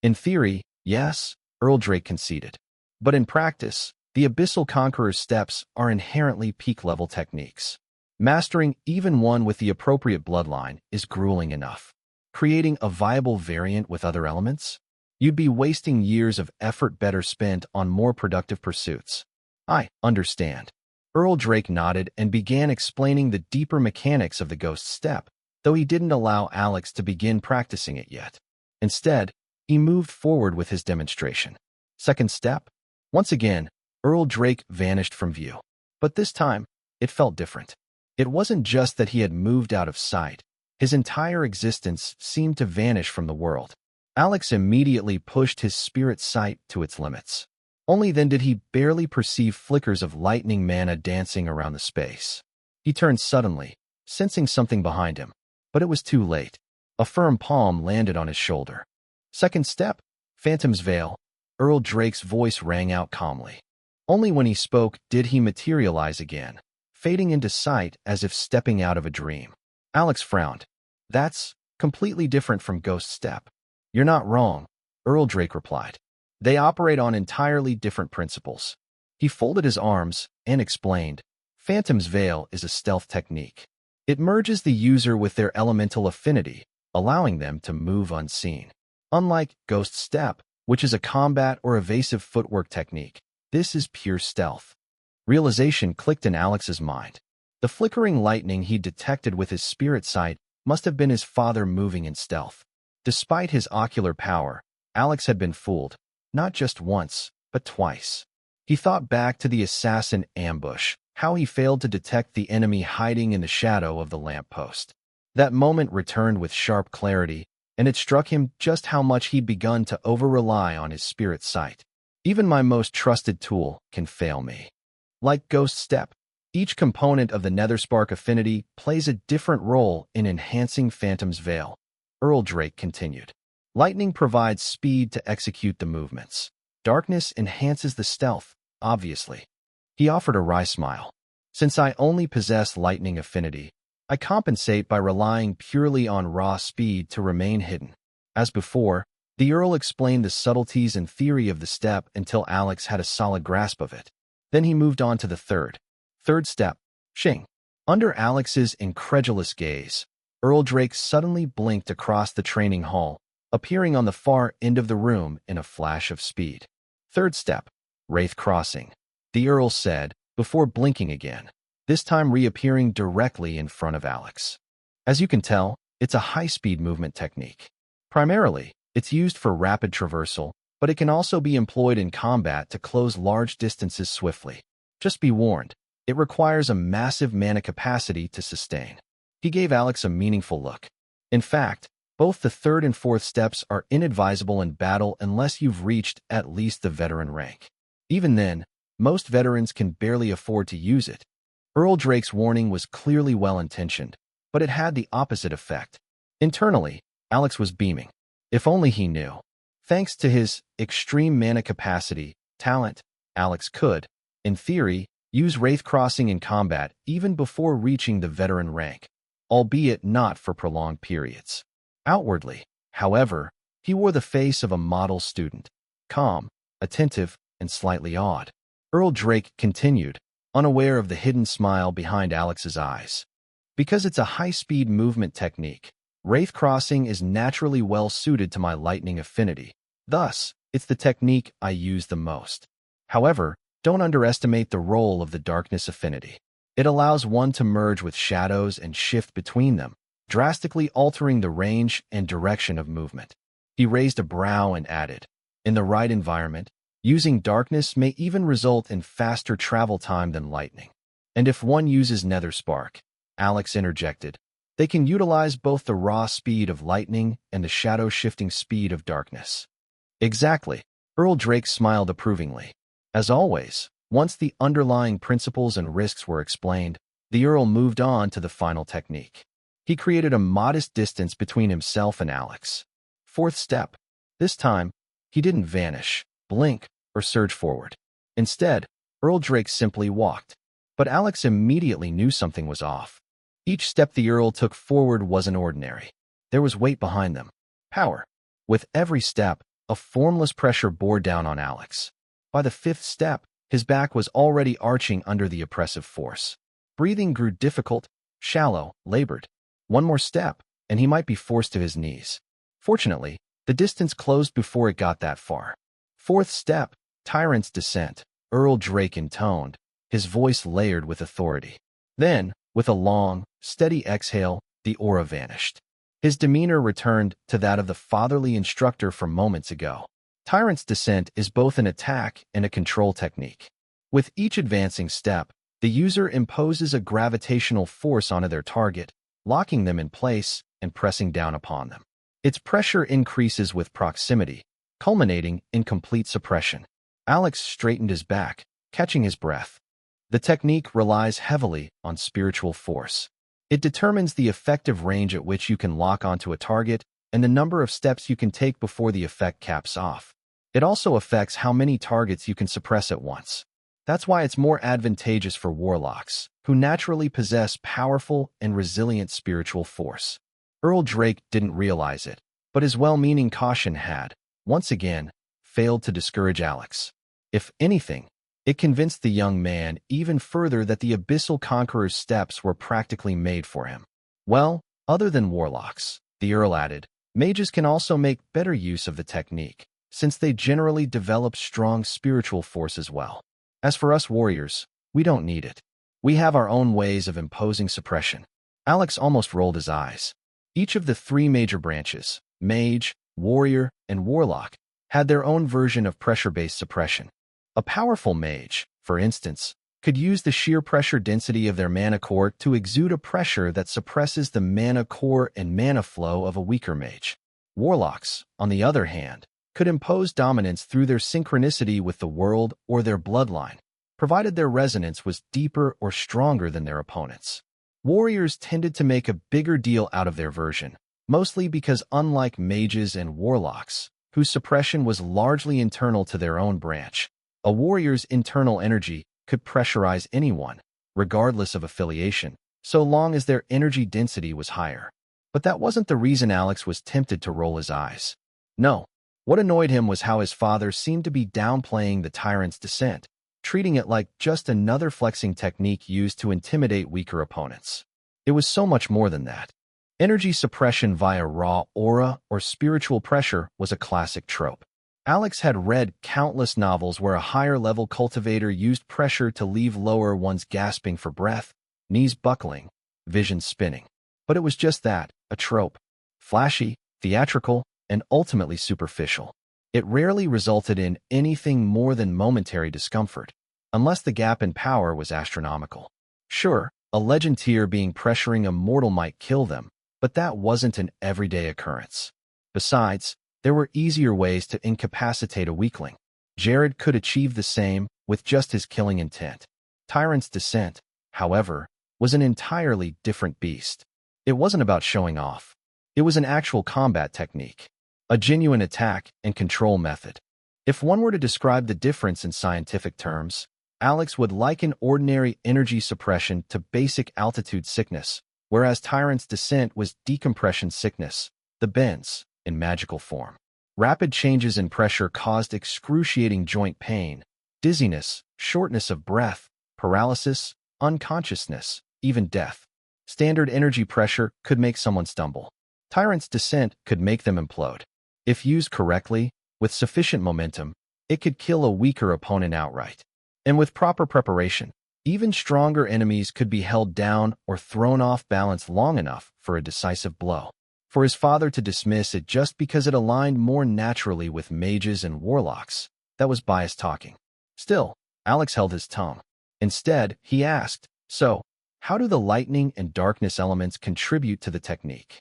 In theory, yes, Earl Drake conceded. But in practice, the Abyssal Conqueror's steps are inherently peak-level techniques. Mastering even one with the appropriate bloodline is grueling enough. Creating a viable variant with other elements? You'd be wasting years of effort better spent on more productive pursuits. I understand. Earl Drake nodded and began explaining the deeper mechanics of the Ghost Step, though he didn't allow Alex to begin practicing it yet. Instead, he moved forward with his demonstration. Second step. Once again, Earl Drake vanished from view. But this time, it felt different. It wasn't just that he had moved out of sight. His entire existence seemed to vanish from the world. Alex immediately pushed his spirit sight to its limits. Only then did he barely perceive flickers of lightning mana dancing around the space. He turned suddenly, sensing something behind him, but it was too late. A firm palm landed on his shoulder. Second step, Phantom's Veil. Earl Drake's voice rang out calmly. Only when he spoke did he materialize again, fading into sight as if stepping out of a dream. Alex frowned. That's completely different from Ghost Step. You're not wrong, Earl Drake replied. They operate on entirely different principles. He folded his arms and explained, Phantom's Veil is a stealth technique. It merges the user with their elemental affinity, allowing them to move unseen. Unlike Ghost Step, which is a combat or evasive footwork technique, this is pure stealth. Realization clicked in Alex's mind. The flickering lightning he detected with his spirit sight must have been his father moving in stealth. Despite his ocular power, Alex had been fooled, not just once, but twice. He thought back to the assassin ambush, how he failed to detect the enemy hiding in the shadow of the lamppost. That moment returned with sharp clarity, and it struck him just how much he'd begun to over-rely on his spirit sight. Even my most trusted tool can fail me. Like Ghost Step, each component of the Netherspark affinity plays a different role in enhancing Phantom's Veil. Earl Drake continued. Lightning provides speed to execute the movements. Darkness enhances the stealth, obviously. He offered a wry smile. Since I only possess lightning affinity, I compensate by relying purely on raw speed to remain hidden. As before, the Earl explained the subtleties and theory of the step until Alex had a solid grasp of it. Then he moved on to the third step, Xing. Under Alex's incredulous gaze, Earl Drake suddenly blinked across the training hall, appearing on the far end of the room in a flash of speed. Third step, Wraith Crossing, the Earl said, before blinking again, this time reappearing directly in front of Alex. As you can tell, it's a high-speed movement technique. Primarily, it's used for rapid traversal, but it can also be employed in combat to close large distances swiftly. Just be warned, it requires a massive mana capacity to sustain. He gave Alex a meaningful look. In fact, both the third and fourth steps are inadvisable in battle unless you've reached at least the veteran rank. Even then, most veterans can barely afford to use it. Earl Drake's warning was clearly well-intentioned, but it had the opposite effect. Internally, Alex was beaming. If only he knew. Thanks to his extreme mana capacity, talent, Alex could, in theory, use Wraith Crossing in combat even before reaching the veteran rank, albeit not for prolonged periods. Outwardly, however, he wore the face of a model student, calm, attentive, and slightly awed. Earl Drake continued, unaware of the hidden smile behind Alex's eyes. Because it's a high-speed movement technique, Wraith Crossing is naturally well-suited to my lightning affinity. Thus, it's the technique I use the most. However, don't underestimate the role of the darkness affinity. It allows one to merge with shadows and shift between them, drastically altering the range and direction of movement. He raised a brow and added, in the right environment, using darkness may even result in faster travel time than lightning. And if one uses Netherspark, Alex interjected, they can utilize both the raw speed of lightning and the shadow-shifting speed of darkness. Exactly, Earl Drake smiled approvingly. As always, once the underlying principles and risks were explained, the Earl moved on to the final technique. He created a modest distance between himself and Alex. Fourth step. This time, he didn't vanish, blink, or surge forward. Instead, Earl Drake simply walked. But Alex immediately knew something was off. Each step the Earl took forward wasn't ordinary. There was weight behind them. Power. With every step, a formless pressure bore down on Alex. By the fifth step, his back was already arching under the oppressive force. Breathing grew difficult, shallow, labored. One more step, and he might be forced to his knees. Fortunately, the distance closed before it got that far. Fourth step, Tyrant's Descent, Earl Drake intoned, his voice layered with authority. Then, with a long, steady exhale, the aura vanished. His demeanor returned to that of the fatherly instructor from moments ago. Tyrant's Descent is both an attack and a control technique. With each advancing step, the user imposes a gravitational force onto their target, locking them in place and pressing down upon them. Its pressure increases with proximity, culminating in complete suppression. Alex straightened his back, catching his breath. The technique relies heavily on spiritual force. It determines the effective range at which you can lock onto a target and the number of steps you can take before the effect caps off. It also affects how many targets you can suppress at once. That's why it's more advantageous for warlocks, who naturally possess powerful and resilient spiritual force. Earl Drake didn't realize it, but his well-meaning caution had, once again, failed to discourage Alex. If anything, it convinced the young man even further that the Abyssal Conqueror's steps were practically made for him. Well, other than warlocks, the Earl added, mages can also make better use of the technique, since they generally develop strong spiritual force as well. As for us warriors, we don't need it. We have our own ways of imposing suppression. Alex almost rolled his eyes. Each of the three major branches, mage, warrior, and warlock, had their own version of pressure-based suppression. A powerful mage, for instance, could use the sheer pressure density of their mana core to exude a pressure that suppresses the mana core and mana flow of a weaker mage. Warlocks, on the other hand, could impose dominance through their synchronicity with the world or their bloodline, provided their resonance was deeper or stronger than their opponents. Warriors tended to make a bigger deal out of their version, mostly because unlike mages and warlocks, whose suppression was largely internal to their own branch, a warrior's internal energy could pressurize anyone, regardless of affiliation, so long as their energy density was higher. But that wasn't the reason Alex was tempted to roll his eyes. No. What annoyed him was how his father seemed to be downplaying the tyrant's descent, treating it like just another flexing technique used to intimidate weaker opponents. It was so much more than that. Energy suppression via raw aura or spiritual pressure was a classic trope. Alex had read countless novels where a higher-level cultivator used pressure to leave lower ones gasping for breath, knees buckling, vision spinning. But it was just that, a trope. Flashy, theatrical, and ultimately superficial. It rarely resulted in anything more than momentary discomfort, unless the gap in power was astronomical. Sure, a legend tier being pressuring a mortal might kill them, but that wasn't an everyday occurrence. Besides, there were easier ways to incapacitate a weakling. Jared could achieve the same with just his killing intent. Tyrant's Descent, however, was an entirely different beast. It wasn't about showing off. It was an actual combat technique, a genuine attack and control method. If one were to describe the difference in scientific terms, Alex would liken ordinary energy suppression to basic altitude sickness, whereas Tyrant's Descent was decompression sickness, the bends, in magical form. Rapid changes in pressure caused excruciating joint pain, dizziness, shortness of breath, paralysis, unconsciousness, even death. Standard energy pressure could make someone stumble. Tyrant's Descent could make them implode. If used correctly, with sufficient momentum, it could kill a weaker opponent outright. And with proper preparation, even stronger enemies could be held down or thrown off balance long enough for a decisive blow. For his father to dismiss it just because it aligned more naturally with mages and warlocks, that was biased talking. Still, Alex held his tongue. Instead, he asked, so, how do the lightning and darkness elements contribute to the technique?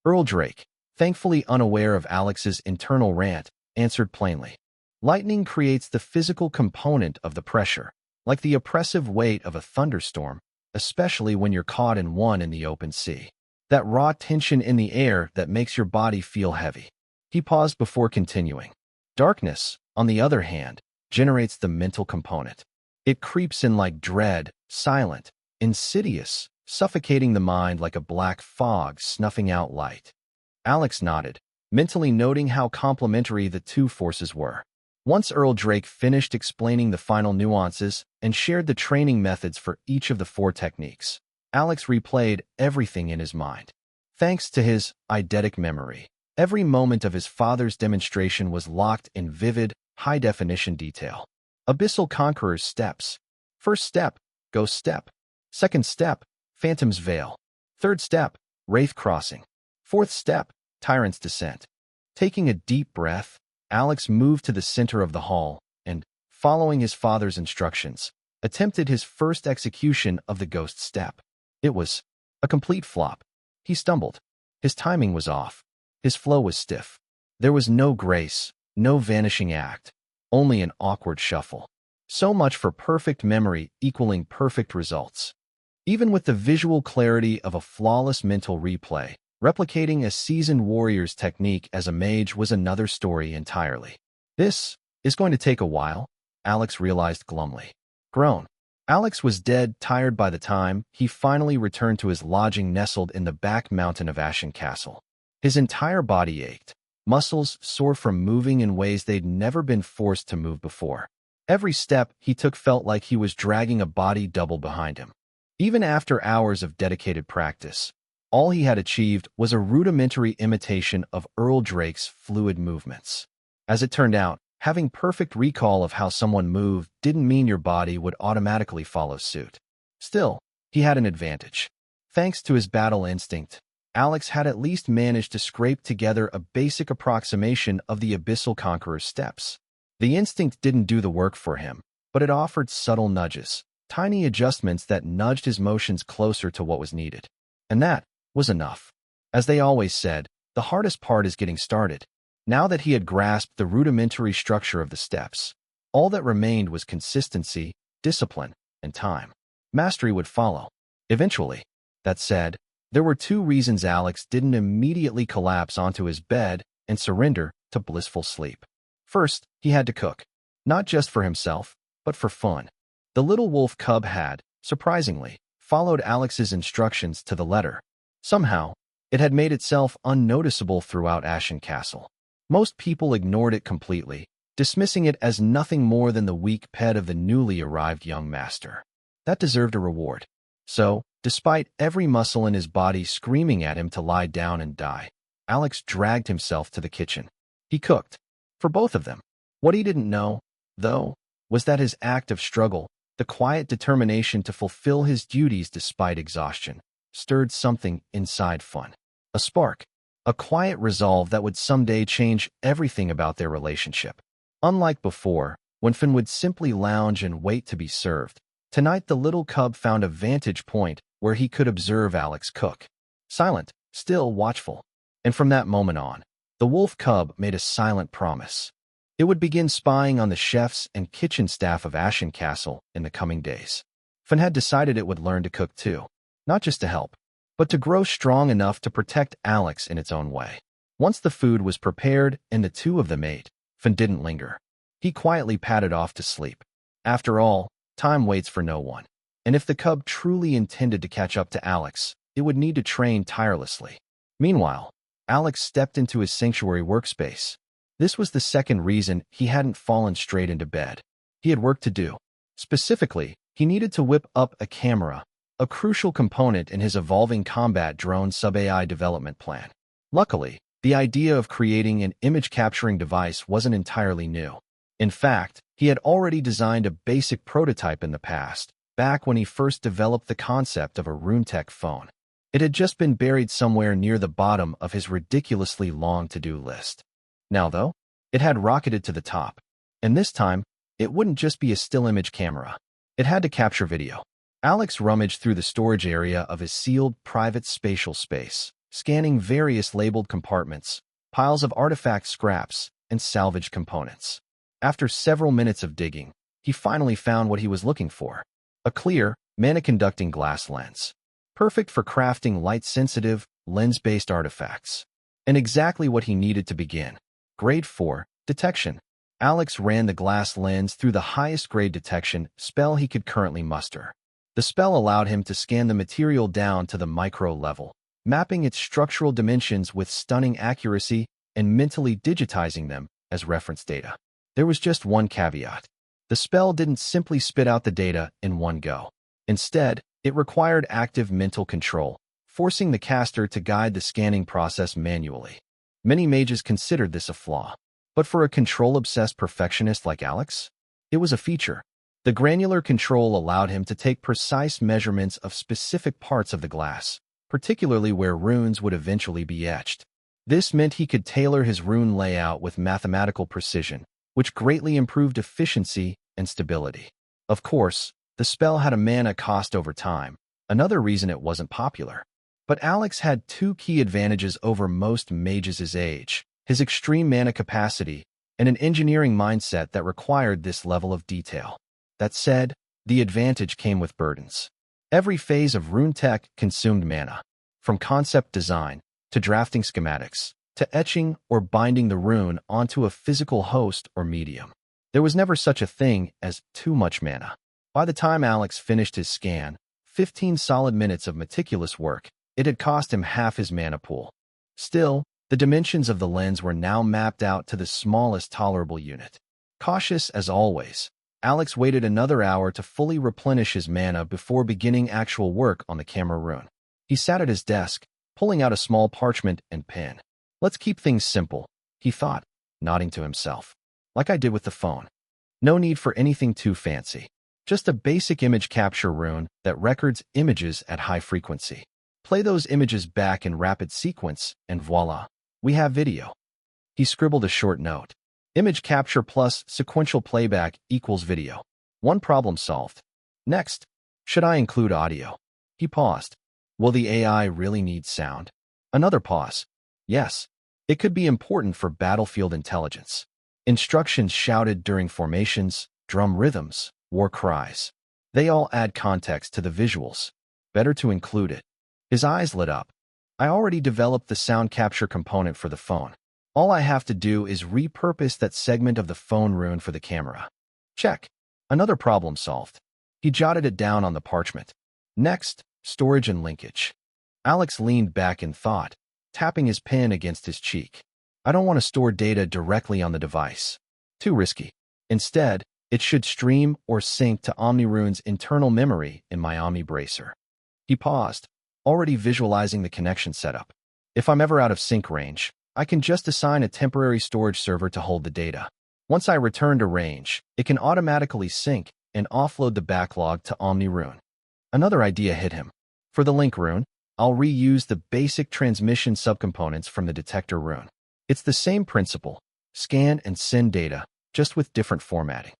Earl Drake, thankfully unaware of Alex's internal rant, answered plainly. Lightning creates the physical component of the pressure, like the oppressive weight of a thunderstorm, especially when you're caught in one in the open sea. That raw tension in the air that makes your body feel heavy. He paused before continuing. Darkness, on the other hand, generates the mental component. It creeps in like dread, silent, insidious, suffocating the mind like a black fog snuffing out light. Alex nodded, mentally noting how complementary the two forces were. Once Earl Drake finished explaining the final nuances and shared the training methods for each of the four techniques, Alex replayed everything in his mind. Thanks to his eidetic memory, every moment of his father's demonstration was locked in vivid, high-definition detail. Abyssal Conqueror's steps. First step, Ghost Step. Second step, Phantom's Veil. Third step, Wraith Crossing. Fourth step, Tyrant's Descent. Taking a deep breath, Alex moved to the center of the hall and, following his father's instructions, attempted his first execution of the Ghost Step. It was a complete flop. He stumbled. His timing was off. His flow was stiff. There was no grace, no vanishing act, only an awkward shuffle. So much for perfect memory equaling perfect results. Even with the visual clarity of a flawless mental replay, replicating a seasoned warrior's technique as a mage was another story entirely. This is going to take a while, Alex realized glumly. Grown. Alex was dead tired by the time he finally returned to his lodging nestled in the back mountain of Ashen Castle. His entire body ached, muscles sore from moving in ways they'd never been forced to move before. Every step he took felt like he was dragging a body double behind him. Even after hours of dedicated practice, all he had achieved was a rudimentary imitation of Earl Drake's fluid movements. As it turned out, having perfect recall of how someone moved didn't mean your body would automatically follow suit. Still, he had an advantage. Thanks to his battle instinct, Alex had at least managed to scrape together a basic approximation of the Abyssal Conqueror's steps. The instinct didn't do the work for him, but it offered subtle nudges, tiny adjustments that nudged his motions closer to what was needed. And that was enough. As they always said, the hardest part is getting started. Now that he had grasped the rudimentary structure of the steps, all that remained was consistency, discipline, and time. Mastery would follow. Eventually. That said, there were two reasons Alex didn't immediately collapse onto his bed and surrender to blissful sleep. First, he had to cook. Not just for himself, but for fun. The little wolf cub had, surprisingly, followed Alex's instructions to the letter. Somehow, it had made itself unnoticeable throughout Ashen Castle. Most people ignored it completely, dismissing it as nothing more than the weak pet of the newly arrived young master. That deserved a reward. So, despite every muscle in his body screaming at him to lie down and die, Alex dragged himself to the kitchen. He cooked. For both of them. What he didn't know, though, was that his act of struggle, the quiet determination to fulfill his duties despite exhaustion, stirred something inside Fun. A spark. A quiet resolve that would someday change everything about their relationship. Unlike before, when Finn would simply lounge and wait to be served, tonight the little cub found a vantage point where he could observe Alex cook. Silent, still watchful. And from that moment on, the wolf cub made a silent promise. It would begin spying on the chefs and kitchen staff of Ashen Castle in the coming days. Finn had decided it would learn to cook too, not just to help, but to grow strong enough to protect Alex in its own way. Once the food was prepared and the two of them ate, Finn didn't linger. He quietly padded off to sleep. After all, time waits for no one. And if the cub truly intended to catch up to Alex, it would need to train tirelessly. Meanwhile, Alex stepped into his sanctuary workspace. This was the second reason he hadn't fallen straight into bed. He had work to do. Specifically, he needed to whip up a camera, a crucial component in his evolving combat drone sub-AI development plan. Luckily, the idea of creating an image-capturing device wasn't entirely new. In fact, he had already designed a basic prototype in the past, back when he first developed the concept of a Rune-Tech phone. It had just been buried somewhere near the bottom of his ridiculously long to-do list. Now, though, it had rocketed to the top. And this time, it wouldn't just be a still image camera. It had to capture video. Alex rummaged through the storage area of his sealed private spatial space, scanning various labeled compartments, piles of artifact scraps, and salvaged components. After several minutes of digging, he finally found what he was looking for. A clear, mana-conducting glass lens. Perfect for crafting light-sensitive, lens-based artifacts. And exactly what he needed to begin. Grade 4, Detection. Alex ran the glass lens through the highest grade detection spell he could currently muster. The spell allowed him to scan the material down to the micro level, mapping its structural dimensions with stunning accuracy and mentally digitizing them as reference data. There was just one caveat. The spell didn't simply spit out the data in one go. Instead, it required active mental control, forcing the caster to guide the scanning process manually. Many mages considered this a flaw. But for a control-obsessed perfectionist like Alex, it was a feature. The granular control allowed him to take precise measurements of specific parts of the glass, particularly where runes would eventually be etched. This meant he could tailor his rune layout with mathematical precision, which greatly improved efficiency and stability. Of course, the spell had a mana cost over time, another reason it wasn't popular. But Alex had two key advantages over most mages his age: his extreme mana capacity and an engineering mindset that required this level of detail. That said, the advantage came with burdens. Every phase of Rune-Tech consumed mana, from concept design to drafting schematics, to etching or binding the rune onto a physical host or medium. There was never such a thing as too much mana. By the time Alex finished his scan, 15 solid minutes of meticulous work, it had cost him half his mana pool. Still, the dimensions of the lens were now mapped out to the smallest tolerable unit. Cautious as always, Alex waited another hour to fully replenish his mana before beginning actual work on the camera rune. He sat at his desk, pulling out a small parchment and pen. Let's keep things simple, he thought, nodding to himself. Like I did with the phone. No need for anything too fancy. Just a basic image capture rune that records images at high frequency. Play those images back in rapid sequence, and voila, we have video. He scribbled a short note. Image capture plus sequential playback equals video. One problem solved. Next, should I include audio? He paused. Will the AI really need sound? Another pause. Yes, it could be important for battlefield intelligence. Instructions shouted during formations, drum rhythms, war cries. They all add context to the visuals. Better to include it. His eyes lit up. I already developed the sound capture component for the phone. All I have to do is repurpose that segment of the phone rune for the camera. Check. Another problem solved. He jotted it down on the parchment. Next, storage and linkage. Alex leaned back in thought, tapping his pen against his cheek. I don't want to store data directly on the device. Too risky. Instead, it should stream or sync to OmniRune's internal memory in my Omni Bracer. He paused, already visualizing the connection setup. If I'm ever out of sync range, I can just assign a temporary storage server to hold the data. Once I return to range, it can automatically sync and offload the backlog to OmniRune. Another idea hit him. For the link rune, I'll reuse the basic transmission subcomponents from the detector rune. It's the same principle, scan and send data, just with different formatting.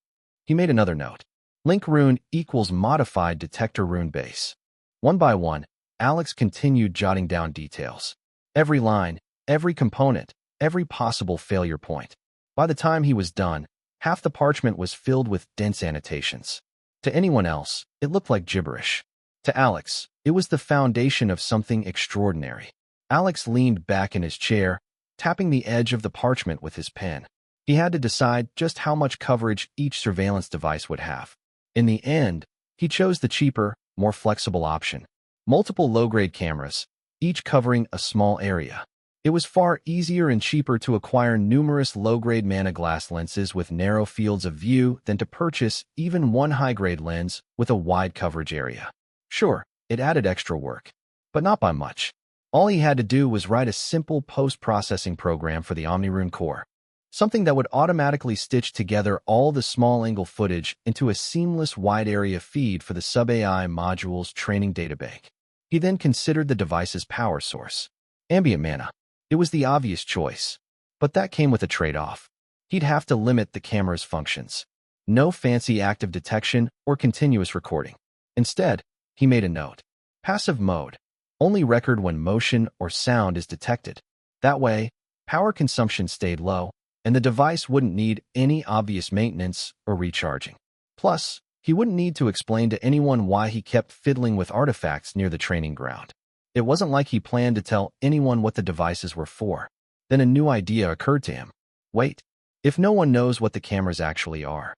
He made another note. Link rune equals modified detector rune base. One by one, Alex continued jotting down details. Every line, every component, every possible failure point. By the time he was done, half the parchment was filled with dense annotations. To anyone else, it looked like gibberish. To Alex, it was the foundation of something extraordinary. Alex leaned back in his chair, tapping the edge of the parchment with his pen. He had to decide just how much coverage each surveillance device would have. In the end, he chose the cheaper, more flexible option. Multiple low-grade cameras, each covering a small area. It was far easier and cheaper to acquire numerous low-grade mana glass lenses with narrow fields of view than to purchase even one high-grade lens with a wide coverage area. Sure, it added extra work, but not by much. All he had to do was write a simple post-processing program for the OmniRune core, something that would automatically stitch together all the small-angle footage into a seamless wide-area feed for the sub-AI module's training databank. He then considered the device's power source. Ambient mana. It was the obvious choice, but that came with a trade-off. He'd have to limit the camera's functions. No fancy active detection or continuous recording. Instead, he made a note. Passive mode. Only record when motion or sound is detected. That way, power consumption stayed low, and the device wouldn't need any obvious maintenance or recharging. Plus, he wouldn't need to explain to anyone why he kept fiddling with artifacts near the training ground. It wasn't like he planned to tell anyone what the devices were for. Then a new idea occurred to him. Wait, if no one knows what the cameras actually are?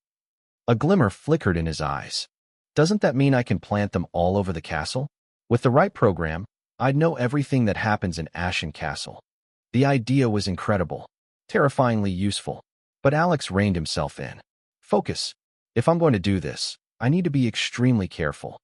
A glimmer flickered in his eyes. Doesn't that mean I can plant them all over the castle? With the right program, I'd know everything that happens in Ashen Castle. The idea was incredible, terrifyingly useful, but Alex reined himself in. Focus. If I'm going to do this, I need to be extremely careful.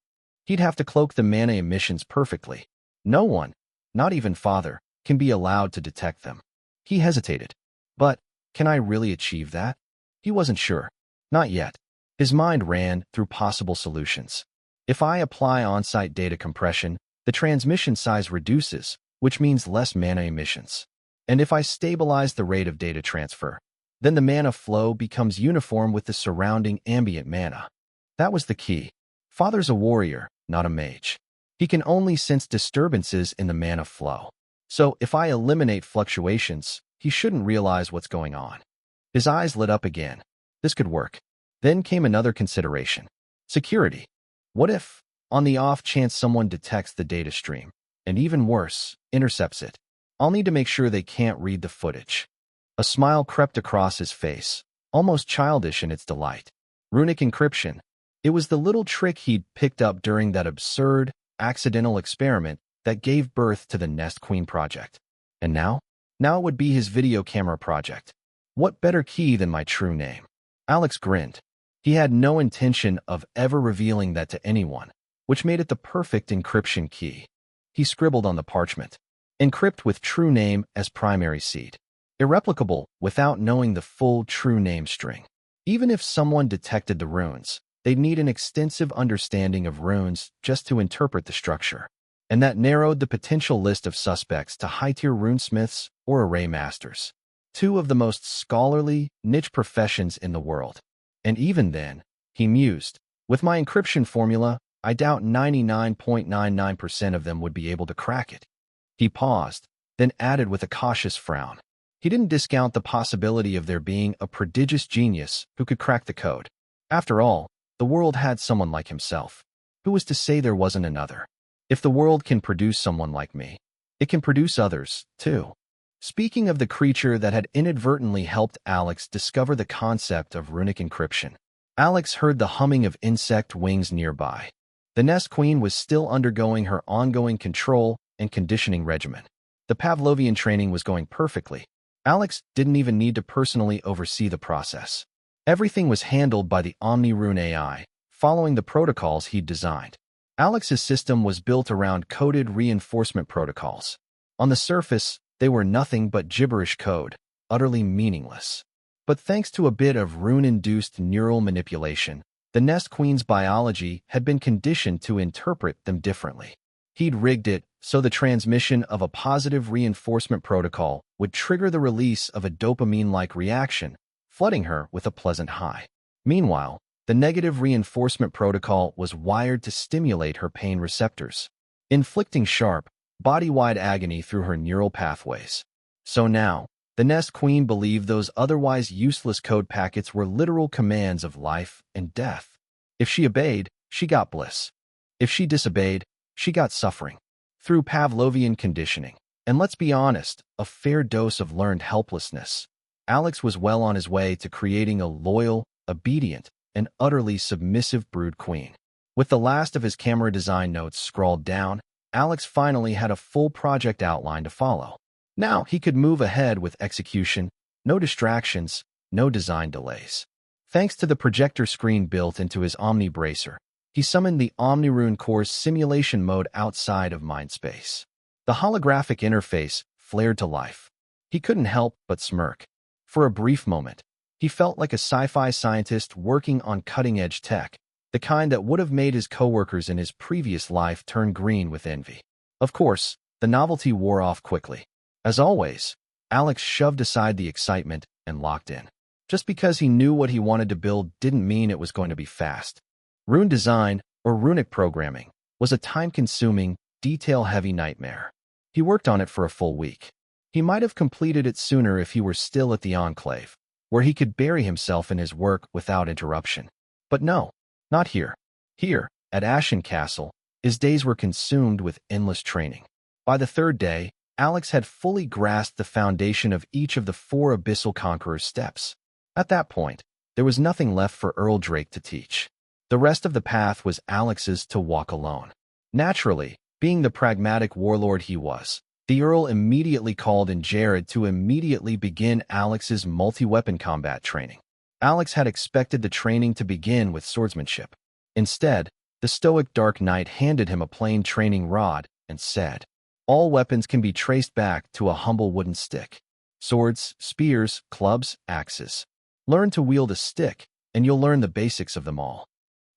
He'd have to cloak the mana emissions perfectly. No one, not even Father, can be allowed to detect them. He hesitated. But, can I really achieve that? He wasn't sure. Not yet. His mind ran through possible solutions. If I apply on-site data compression, the transmission size reduces, which means less mana emissions. And if I stabilize the rate of data transfer, then the mana flow becomes uniform with the surrounding ambient mana. That was the key. Father's a warrior, not a mage. He can only sense disturbances in the mana flow. So if I eliminate fluctuations, he shouldn't realize what's going on. His eyes lit up again. This could work. Then came another consideration. Security. What if, on the off chance someone detects the data stream, and even worse, intercepts it? I'll need to make sure they can't read the footage. A smile crept across his face, almost childish in its delight. Runic encryption. It was the little trick he'd picked up during that absurd, accidental experiment that gave birth to the Nest Queen project. And now? Now it would be his video camera project. What better key than my true name? Alex grinned. He had no intention of ever revealing that to anyone, which made it the perfect encryption key. He scribbled on the parchment. Encrypt with true name as primary seed. Irreplicable without knowing the full true name string. Even if someone detected the runes, they'd need an extensive understanding of runes just to interpret the structure. And that narrowed the potential list of suspects to high-tier runesmiths or array masters, two of the most scholarly, niche professions in the world. And even then, he mused, with my encryption formula, I doubt 99.99% of them would be able to crack it. He paused, then added with a cautious frown. He didn't discount the possibility of there being a prodigious genius who could crack the code. After all, the world had someone like himself. Who was to say there wasn't another? If the world can produce someone like me, it can produce others, too. Speaking of the creature that had inadvertently helped Alex discover the concept of runic encryption, Alex heard the humming of insect wings nearby. The Nest Queen was still undergoing her ongoing control and conditioning regimen. The Pavlovian training was going perfectly. Alex didn't even need to personally oversee the process. Everything was handled by the Rune AI, following the protocols he'd designed. Alex's system was built around coded reinforcement protocols. On the surface, they were nothing but gibberish code, utterly meaningless. But thanks to a bit of rune-induced neural manipulation, the Nest Queen's biology had been conditioned to interpret them differently. He'd rigged it so the transmission of a positive reinforcement protocol would trigger the release of a dopamine-like reaction, flooding her with a pleasant high. Meanwhile, the negative reinforcement protocol was wired to stimulate her pain receptors, inflicting sharp, body-wide agony through her neural pathways. So now, the Nest Queen believed those otherwise useless code packets were literal commands of life and death. If she obeyed, she got bliss. If she disobeyed, she got suffering. Through Pavlovian conditioning, and let's be honest, a fair dose of learned helplessness, Alex was well on his way to creating a loyal, obedient, and utterly submissive brood queen. With the last of his camera design notes scrawled down, Alex finally had a full project outline to follow. Now he could move ahead with execution, no distractions, no design delays. Thanks to the projector screen built into his Omni Bracer, he summoned the OmniRune Core's simulation mode outside of Mindspace. The holographic interface flared to life. He couldn't help but smirk. For a brief moment, he felt like a sci-fi scientist working on cutting-edge tech, the kind that would have made his coworkers in his previous life turn green with envy. Of course, the novelty wore off quickly. As always, Alex shoved aside the excitement and locked in. Just because he knew what he wanted to build didn't mean it was going to be fast. Rune design, or runic programming, was a time-consuming, detail-heavy nightmare. He worked on it for a full week. He might have completed it sooner if he were still at the Enclave, where he could bury himself in his work without interruption. But no, not here. Here, at Ashen Castle, his days were consumed with endless training. By the third day, Alex had fully grasped the foundation of each of the 4 Abyssal Conqueror's steps. At that point, there was nothing left for Earl Drake to teach. The rest of the path was Alex's to walk alone. Naturally, being the pragmatic warlord he was, the Earl immediately called in Jared to immediately begin Alex's multi-weapon combat training. Alex had expected the training to begin with swordsmanship. Instead, the stoic Dark Knight handed him a plain training rod and said, "All weapons can be traced back to a humble wooden stick. Swords, spears, clubs, axes. Learn to wield a stick, and you'll learn the basics of them all."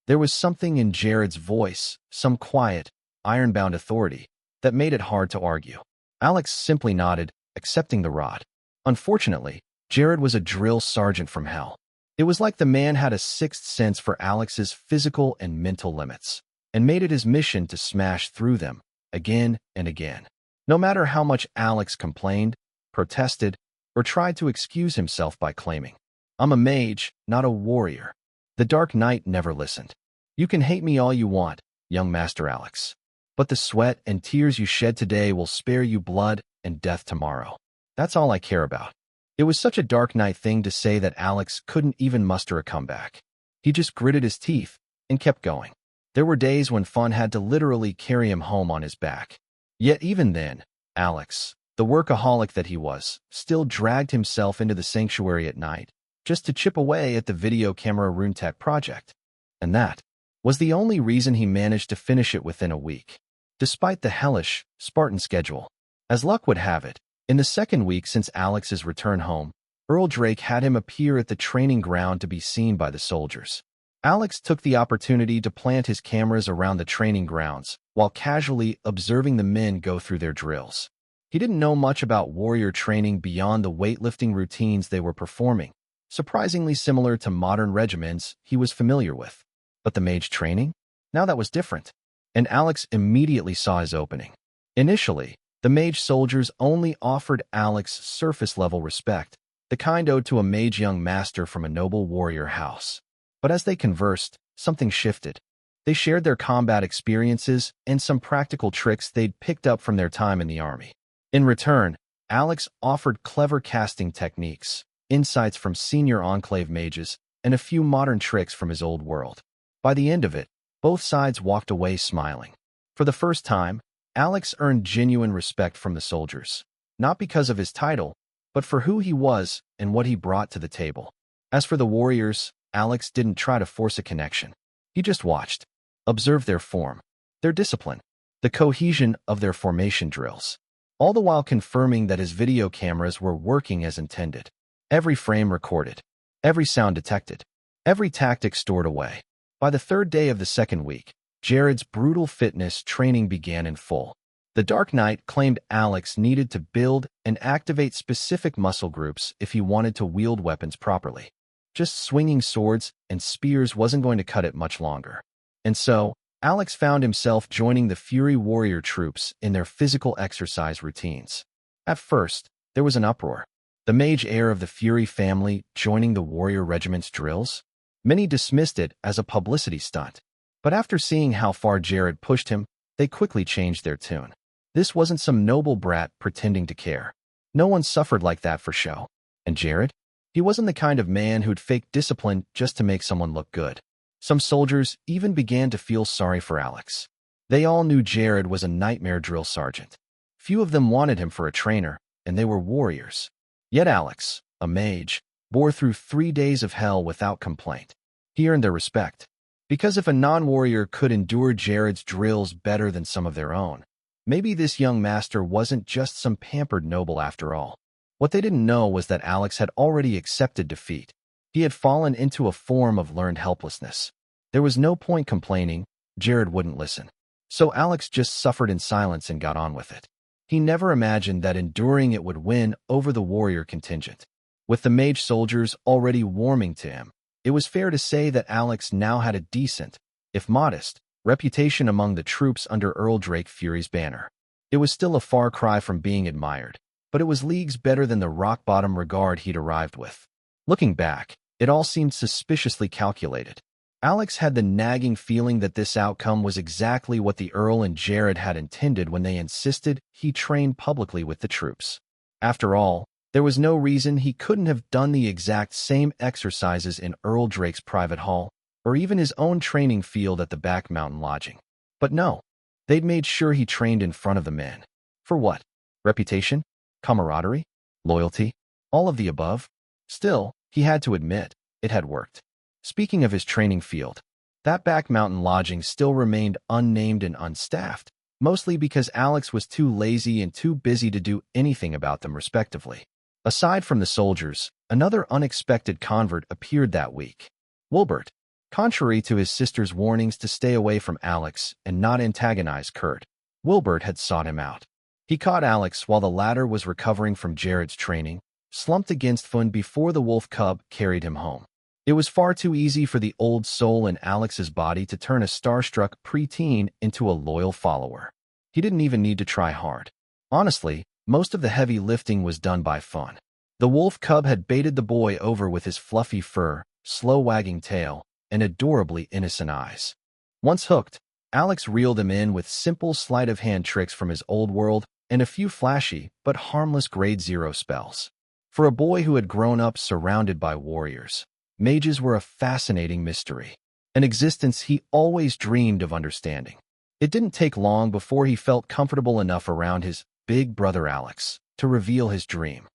There was something in Jared's voice, some quiet, iron-bound authority, that made it hard to argue. Alex simply nodded, accepting the rod. Unfortunately, Jared was a drill sergeant from hell. It was like the man had a sixth sense for Alex's physical and mental limits, and made it his mission to smash through them, again and again. No matter how much Alex complained, protested, or tried to excuse himself by claiming, I'm a mage, not a warrior. The Dark Knight never listened. You can hate me all you want, young Master Alex. But the sweat and tears you shed today will spare you blood and death tomorrow. That's all I care about. It was such a Dark Knight thing to say that Alex couldn't even muster a comeback. He just gritted his teeth and kept going. There were days when fun had to literally carry him home on his back. Yet even then, Alex, the workaholic that he was, still dragged himself into the sanctuary at night, just to chip away at the video camera Rune-Tech project. And that was the only reason he managed to finish it within a week, despite the hellish, Spartan schedule. As luck would have it, in the second week since Alex's return home, Earl Drake had him appear at the training ground to be seen by the soldiers. Alex took the opportunity to plant his cameras around the training grounds, while casually observing the men go through their drills. He didn't know much about warrior training beyond the weightlifting routines they were performing, surprisingly similar to modern regiments he was familiar with. But the mage training? Now that was different, and Alex immediately saw his opening. Initially, the mage soldiers only offered Alex surface-level respect, the kind owed to a mage young master from a noble warrior house. But as they conversed, something shifted. They shared their combat experiences and some practical tricks they'd picked up from their time in the army. In return, Alex offered clever casting techniques, insights from senior Enclave mages, and a few modern tricks from his old world. By the end of it, both sides walked away smiling. For the first time, Alex earned genuine respect from the soldiers, not because of his title, but for who he was and what he brought to the table. As for the warriors, Alex didn't try to force a connection. He just watched, observed their form, their discipline, the cohesion of their formation drills, all the while confirming that his video cameras were working as intended. Every frame recorded, every sound detected, every tactic stored away. By the third day of the second week, Jared's brutal fitness training began in full. The Dark Knight claimed Alex needed to build and activate specific muscle groups if he wanted to wield weapons properly. Just swinging swords and spears wasn't going to cut it much longer. And so, Alex found himself joining the Fury warrior troops in their physical exercise routines. At first, there was an uproar. The mage heir of the Fury family joining the warrior regiment's drills? Many dismissed it as a publicity stunt. But after seeing how far Jared pushed him, they quickly changed their tune. This wasn't some noble brat pretending to care. No one suffered like that for show. And Jared? He wasn't the kind of man who'd fake discipline just to make someone look good. Some soldiers even began to feel sorry for Alex. They all knew Jared was a nightmare drill sergeant. Few of them wanted him for a trainer, and they were warriors. Yet Alex, a mage, bore through 3 days of hell without complaint. He earned their respect. Because if a non-warrior could endure Jared's drills better than some of their own, maybe this young master wasn't just some pampered noble after all. What they didn't know was that Alex had already accepted defeat. He had fallen into a form of learned helplessness. There was no point complaining. Jared wouldn't listen. So Alex just suffered in silence and got on with it. He never imagined that enduring it would win over the warrior contingent. With the mage soldiers already warming to him, it was fair to say that Alex now had a decent, if modest, reputation among the troops under Earl Drake Fury's banner. It was still a far cry from being admired, but it was leagues better than the rock-bottom regard he'd arrived with. Looking back, it all seemed suspiciously calculated. Alex had the nagging feeling that this outcome was exactly what the Earl and Jared had intended when they insisted he train publicly with the troops. After all, there was no reason he couldn't have done the exact same exercises in Earl Drake's private hall, or even his own training field at the back mountain lodging. But no, they'd made sure he trained in front of the men. For what? Reputation? Camaraderie? Loyalty? All of the above? Still, he had to admit, it had worked. Speaking of his training field, that back mountain lodging still remained unnamed and unstaffed, mostly because Alex was too lazy and too busy to do anything about them respectively. Aside from the soldiers, another unexpected convert appeared that week. Wilbert. Contrary to his sister's warnings to stay away from Alex and not antagonize Kurt, Wilbert had sought him out. He caught Alex while the latter was recovering from Jared's training, slumped against Fun before the wolf cub carried him home. It was far too easy for the old soul in Alex's body to turn a starstruck preteen into a loyal follower. He didn't even need to try hard. Honestly, most of the heavy lifting was done by Fun. The wolf cub had baited the boy over with his fluffy fur, slow wagging tail, and adorably innocent eyes. Once hooked, Alex reeled him in with simple sleight-of-hand tricks from his old world and a few flashy but harmless grade 0 spells. For a boy who had grown up surrounded by warriors, mages were a fascinating mystery, an existence he always dreamed of understanding. It didn't take long before he felt comfortable enough around his big brother Alex to reveal his dream.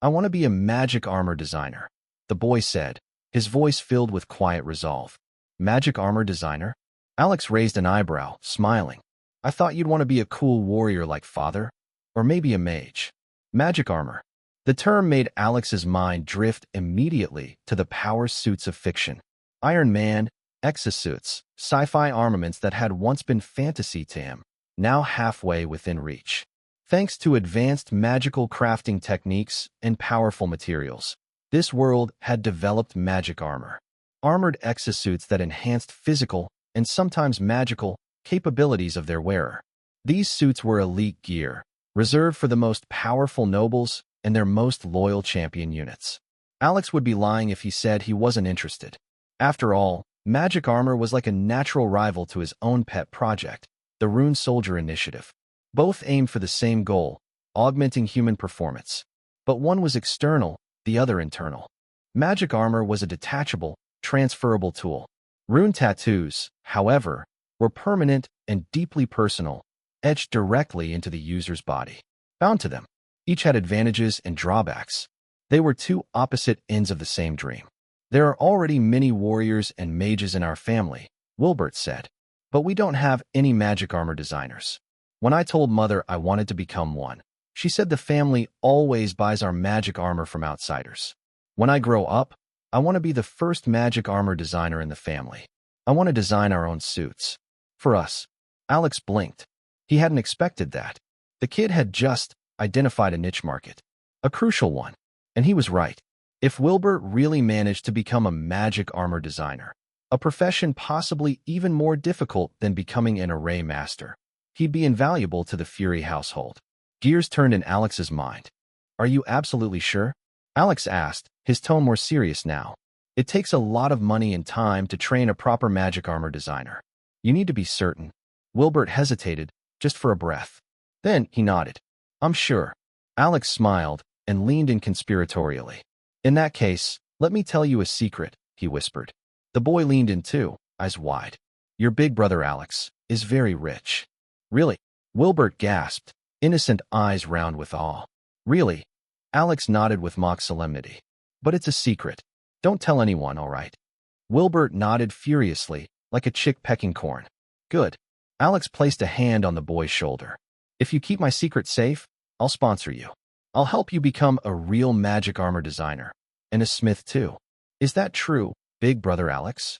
"I want to be a magic armor designer," the boy said, his voice filled with quiet resolve. "Magic armor designer?" Alex raised an eyebrow, smiling. "I thought you'd want to be a cool warrior like father, or maybe a mage." Magic armor. The term made Alex's mind drift immediately to the power suits of fiction. Iron Man, exosuits, sci-fi armaments that had once been fantasy to him, now halfway within reach. Thanks to advanced magical crafting techniques and powerful materials, this world had developed magic armor. Armored exosuits that enhanced physical and sometimes magical capabilities of their wearer. These suits were elite gear, reserved for the most powerful nobles and their most loyal champion units. Alex would be lying if he said he wasn't interested. After all, magic armor was like a natural rival to his own pet project, the Rune Soldier Initiative. Both aimed for the same goal, augmenting human performance. But one was external, the other internal. Magic armor was a detachable, transferable tool. Rune tattoos, however, were permanent and deeply personal, etched directly into the user's body. Bound to them, each had advantages and drawbacks. They were two opposite ends of the same dream. "There are already many warriors and mages in our family," Wilbert said, "but we don't have any magic armor designers. When I told Mother I wanted to become one, she said the family always buys our magic armor from outsiders. When I grow up, I want to be the first magic armor designer in the family. I want to design our own suits." For us. Alex blinked. He hadn't expected that. The kid had just identified a niche market, a crucial one, and he was right. If Wilbert really managed to become a magic armor designer, a profession possibly even more difficult than becoming an array master, he'd be invaluable to the Fury household. Gears turned in Alex's mind. "Are you absolutely sure?" Alex asked, his tone more serious now. "It takes a lot of money and time to train a proper magic armor designer. You need to be certain." Wilbert hesitated, just for a breath. Then he nodded. "I'm sure." Alex smiled and leaned in conspiratorially. "In that case, let me tell you a secret," he whispered. The boy leaned in too, eyes wide. "Your big brother Alex is very rich." "Really?" Wilbert gasped, innocent eyes round with awe. "Really?" Alex nodded with mock solemnity. "But it's a secret. Don't tell anyone, all right?" Wilbert nodded furiously, like a chick pecking corn. "Good." Alex placed a hand on the boy's shoulder. "If you keep my secret safe, I'll sponsor you. I'll help you become a real magic armor designer. And a smith too." "Is that true, big brother Alex?"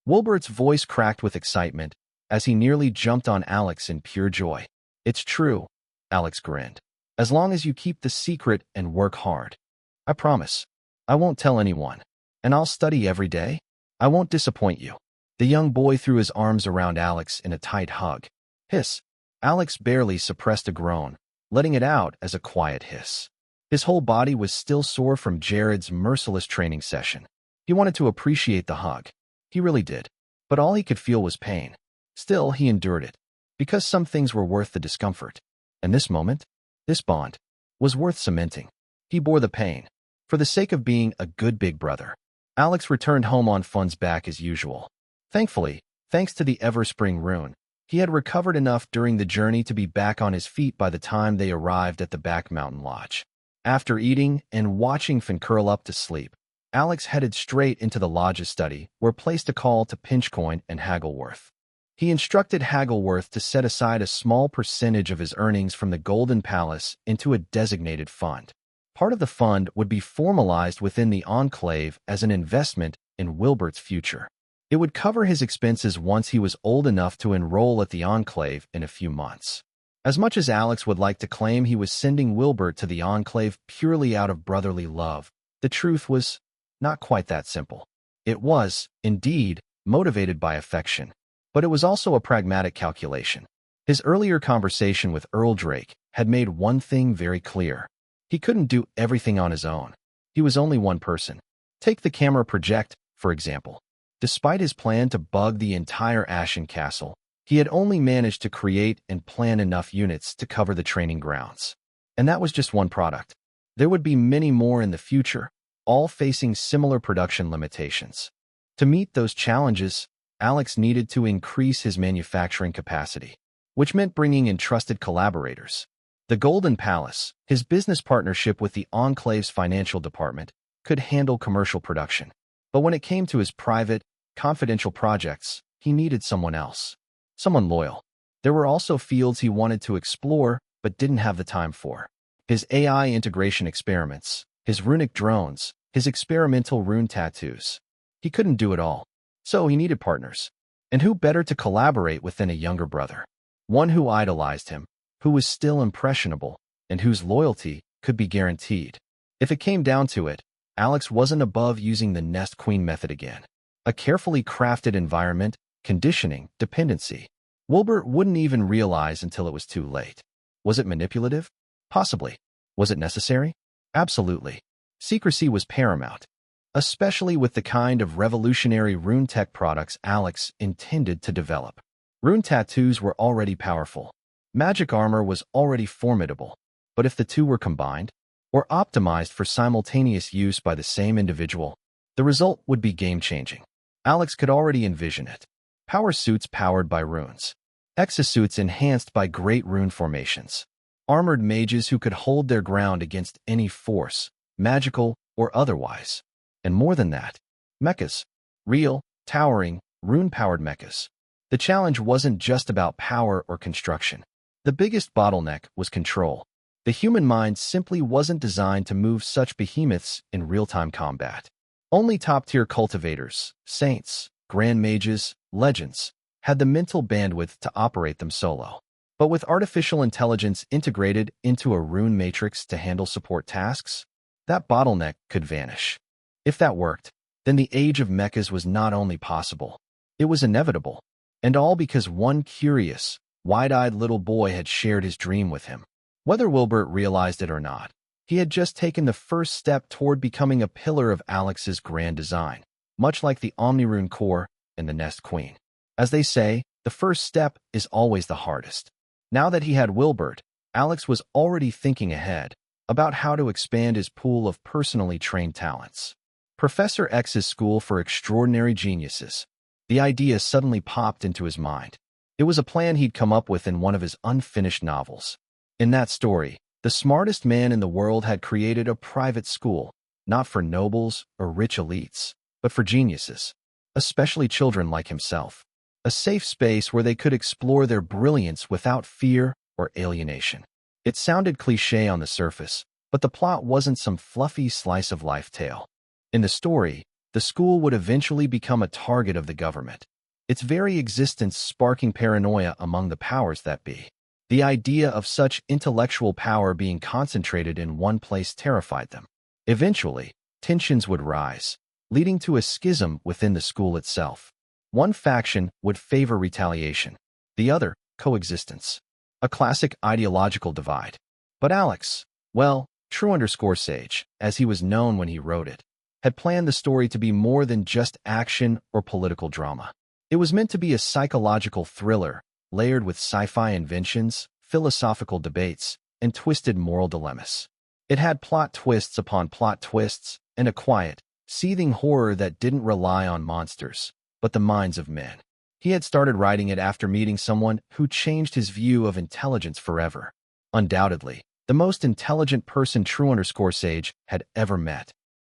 Wilbert's voice cracked with excitement as he nearly jumped on Alex in pure joy. "It's true," Alex grinned. "As long as you keep the secret and work hard. I promise. I won't tell anyone. And I'll study every day. I won't disappoint you." The young boy threw his arms around Alex in a tight hug. Hiss. Alex barely suppressed a groan, letting it out as a quiet hiss. His whole body was still sore from Jared's merciless training session. He wanted to appreciate the hug. He really did. But all he could feel was pain. Still, he endured it, because some things were worth the discomfort. And this moment, this bond, was worth cementing. He bore the pain, for the sake of being a good big brother. Alex returned home on funds back as usual. Thankfully, thanks to the Everspring rune, he had recovered enough during the journey to be back on his feet by the time they arrived at the back mountain lodge. After eating and watching Finn curl up to sleep, Alex headed straight into the lodge's study, where placed a call to Pinchcoin and Haggleworth. He instructed Haggleworth to set aside a small percentage of his earnings from the Golden Palace into a designated fund. Part of the fund would be formalized within the Enclave as an investment in Wilbert's future. It would cover his expenses once he was old enough to enroll at the Enclave in a few months. As much as Alex would like to claim he was sending Wilbert to the Enclave purely out of brotherly love, the truth was not quite that simple. It was, indeed, motivated by affection, but it was also a pragmatic calculation. His earlier conversation with Earl Drake had made one thing very clear. He couldn't do everything on his own. He was only one person. Take the camera project, for example. Despite his plan to bug the entire Ashen Castle, he had only managed to create and plan enough units to cover the training grounds. And that was just one product. There would be many more in the future, all facing similar production limitations. To meet those challenges, Alex needed to increase his manufacturing capacity, which meant bringing in trusted collaborators. The Golden Palace, his business partnership with the Enclave's financial department, could handle commercial production. But when it came to his private, confidential projects, he needed someone else. Someone loyal. There were also fields he wanted to explore but didn't have the time for. His AI integration experiments, his runic drones, his experimental rune tattoos. He couldn't do it all, so he needed partners. And who better to collaborate with than a younger brother? One who idolized him, who was still impressionable, and whose loyalty could be guaranteed. If it came down to it, Alex wasn't above using the Nest Queen method again. A carefully crafted environment, conditioning, dependency. Wilbert wouldn't even realize until it was too late. Was it manipulative? Possibly. Was it necessary? Absolutely. Secrecy was paramount, especially with the kind of revolutionary Rune-Tech products Alex intended to develop. Rune tattoos were already powerful. Magic armor was already formidable. But if the two were combined, or optimized for simultaneous use by the same individual, the result would be game-changing. Alex could already envision it. Power suits powered by runes. Exosuits enhanced by great rune formations. Armored mages who could hold their ground against any force, magical or otherwise. And more than that, mechas. Real, towering, rune-powered mechas. The challenge wasn't just about power or construction. The biggest bottleneck was control. The human mind simply wasn't designed to move such behemoths in real-time combat. Only top-tier cultivators, saints, grand mages, legends, had the mental bandwidth to operate them solo. But with artificial intelligence integrated into a rune matrix to handle support tasks, that bottleneck could vanish. If that worked, then the age of mechas was not only possible, it was inevitable. And all because one curious, wide-eyed little boy had shared his dream with him. Whether Wilbert realized it or not, he had just taken the first step toward becoming a pillar of Alex's grand design, much like the Omnirune core and the Nest Queen. As they say, the first step is always the hardest. Now that he had Wilbert, Alex was already thinking ahead about how to expand his pool of personally trained talents. Professor X's School for Extraordinary Geniuses. The idea suddenly popped into his mind. It was a plan he'd come up with in one of his unfinished novels. In that story, the smartest man in the world had created a private school, not for nobles or rich elites, but for geniuses, especially children like himself. A safe space where they could explore their brilliance without fear or alienation. It sounded cliché on the surface, but the plot wasn't some fluffy slice-of-life tale. In the story, the school would eventually become a target of the government, its very existence sparking paranoia among the powers that be. The idea of such intellectual power being concentrated in one place terrified them. Eventually, tensions would rise, leading to a schism within the school itself. One faction would favor retaliation, the other, coexistence. A classic ideological divide. But Alex, well, True_Sage, as he was known when he wrote it, had planned the story to be more than just action or political drama. It was meant to be a psychological thriller, layered with sci-fi inventions, philosophical debates, and twisted moral dilemmas. It had plot twists upon plot twists, and a quiet, seething horror that didn't rely on monsters, but the minds of men. He had started writing it after meeting someone who changed his view of intelligence forever. Undoubtedly, the most intelligent person True_Sage had ever met.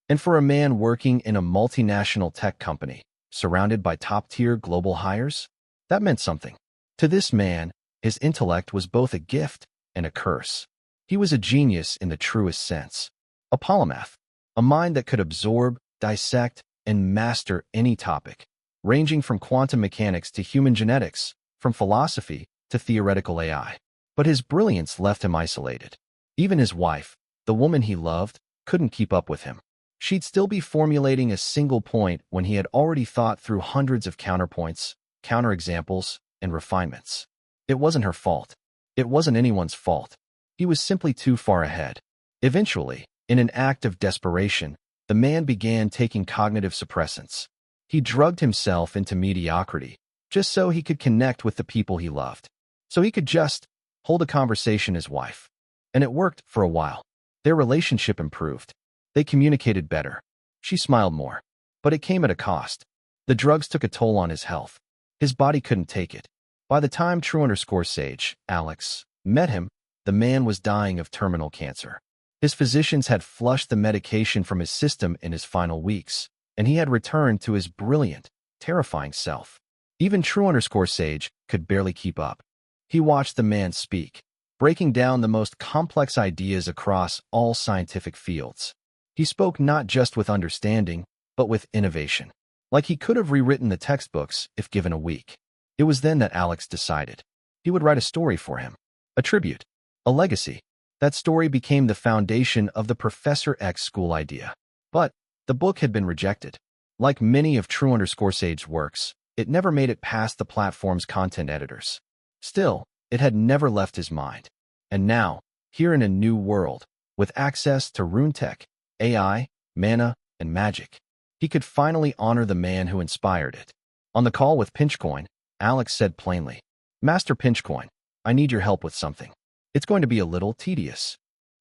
And for a man working in a multinational tech company, surrounded by top-tier global hires, that meant something. To this man, his intellect was both a gift and a curse. He was a genius in the truest sense. A polymath, a mind that could absorb, dissect, and master any topic, ranging from quantum mechanics to human genetics, from philosophy to theoretical AI. But his brilliance left him isolated. Even his wife, the woman he loved, couldn't keep up with him. She'd still be formulating a single point when he had already thought through hundreds of counterpoints, counterexamples, and refinements. It wasn't her fault. It wasn't anyone's fault. He was simply too far ahead. Eventually, In an act of desperation, the man began taking cognitive suppressants. He drugged himself into mediocrity, just so he could connect with the people he loved. So he could just hold a conversation with his wife. And it worked for a while. Their relationship improved. They communicated better. She smiled more. But it came at a cost. The drugs took a toll on his health. His body couldn't take it. By the time True_Sage, Alex, met him, the man was dying of terminal cancer. His physicians had flushed the medication from his system in his final weeks, and he had returned to his brilliant, terrifying self. Even True_Sage could barely keep up. He watched the man speak, breaking down the most complex ideas across all scientific fields. He spoke not just with understanding, but with innovation. Like he could have rewritten the textbooks if given a week. It was then that Alex decided. He would write a story for him. A tribute. A legacy. That story became the foundation of the Professor X school idea. But the book had been rejected. Like many of True_Sage's works, it never made it past the platform's content editors. Still, it had never left his mind. And now, here in a new world, with access to RuneTech, AI, mana, and magic, he could finally honor the man who inspired it. On the call with Pinchcoin, Alex said plainly, "Master Pinchcoin, I need your help with something. It's going to be a little tedious."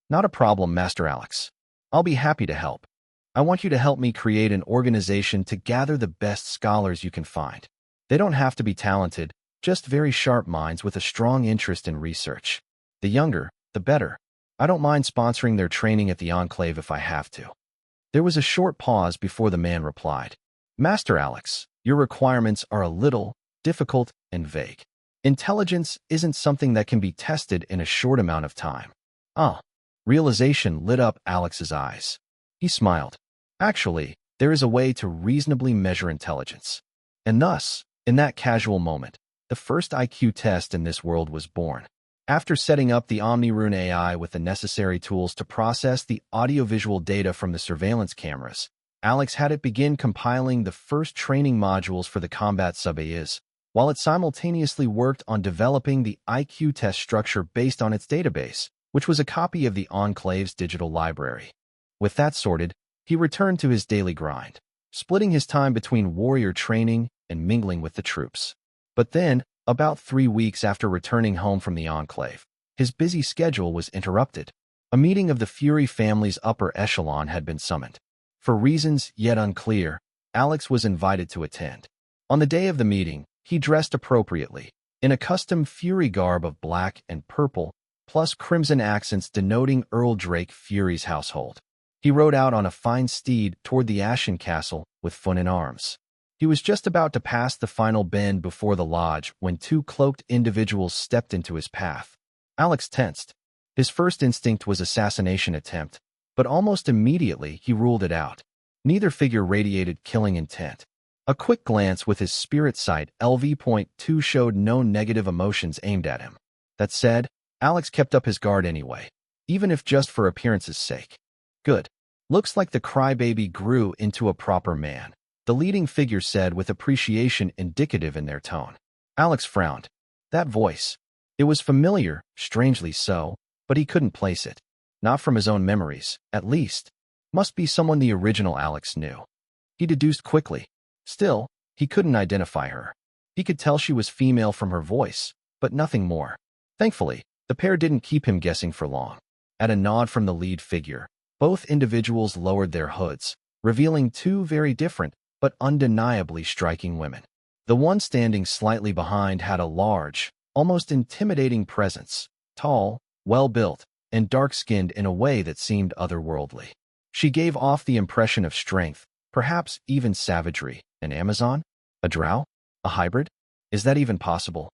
"Not a problem, Master Alex. I'll be happy to help. I want you to help me create an organization to gather the best scholars you can find. They don't have to be talented, just very sharp minds with a strong interest in research. The younger, the better. I don't mind sponsoring their training at the Enclave if I have to." There was a short pause before the man replied, "Master Alex, your requirements are a little difficult and vague. Intelligence isn't something that can be tested in a short amount of time." Realization lit up Alex's eyes. He smiled. Actually, there is a way to reasonably measure intelligence. And thus, in that casual moment, the first IQ test in this world was born. After setting up the Rune AI with the necessary tools to process the audiovisual data from the surveillance cameras, Alex had it begin compiling the first training modules for the combat sub-AIs, while it simultaneously worked on developing the IQ test structure based on its database, which was a copy of the Enclave's digital library. With that sorted, he returned to his daily grind, splitting his time between warrior training and mingling with the troops. But then, about 3 weeks after returning home from the Enclave, his busy schedule was interrupted. A meeting of the Fury family's upper echelon had been summoned. For reasons yet unclear, Alex was invited to attend. On the day of the meeting, he dressed appropriately, in a custom Fury garb of black and purple, plus crimson accents denoting Earl Drake Fury's household. He rode out on a fine steed toward the Ashen Castle with Fun in arms. He was just about to pass the final bend before the lodge when 2 cloaked individuals stepped into his path. Alex tensed. His first instinct was assassination attempt, but almost immediately he ruled it out. Neither figure radiated killing intent. A quick glance with his spirit sight LV.2 showed no negative emotions aimed at him. That said, Alex kept up his guard anyway, even if just for appearance's sake. "Good. Looks like the crybaby grew into a proper man," the leading figure said with appreciation indicative in their tone. Alex frowned. That voice. It was familiar, strangely so, but he couldn't place it. Not from his own memories, at least. Must be someone the original Alex knew. He deduced quickly. Still, he couldn't identify her. He could tell she was female from her voice, but nothing more. Thankfully, the pair didn't keep him guessing for long. At a nod from the lead figure, both individuals lowered their hoods, revealing 2 very different, but undeniably striking women. The one standing slightly behind had a large, almost intimidating presence, tall, well-built, and dark-skinned in a way that seemed otherworldly. She gave off the impression of strength, perhaps even savagery. An Amazon? A drow? A hybrid? Is that even possible?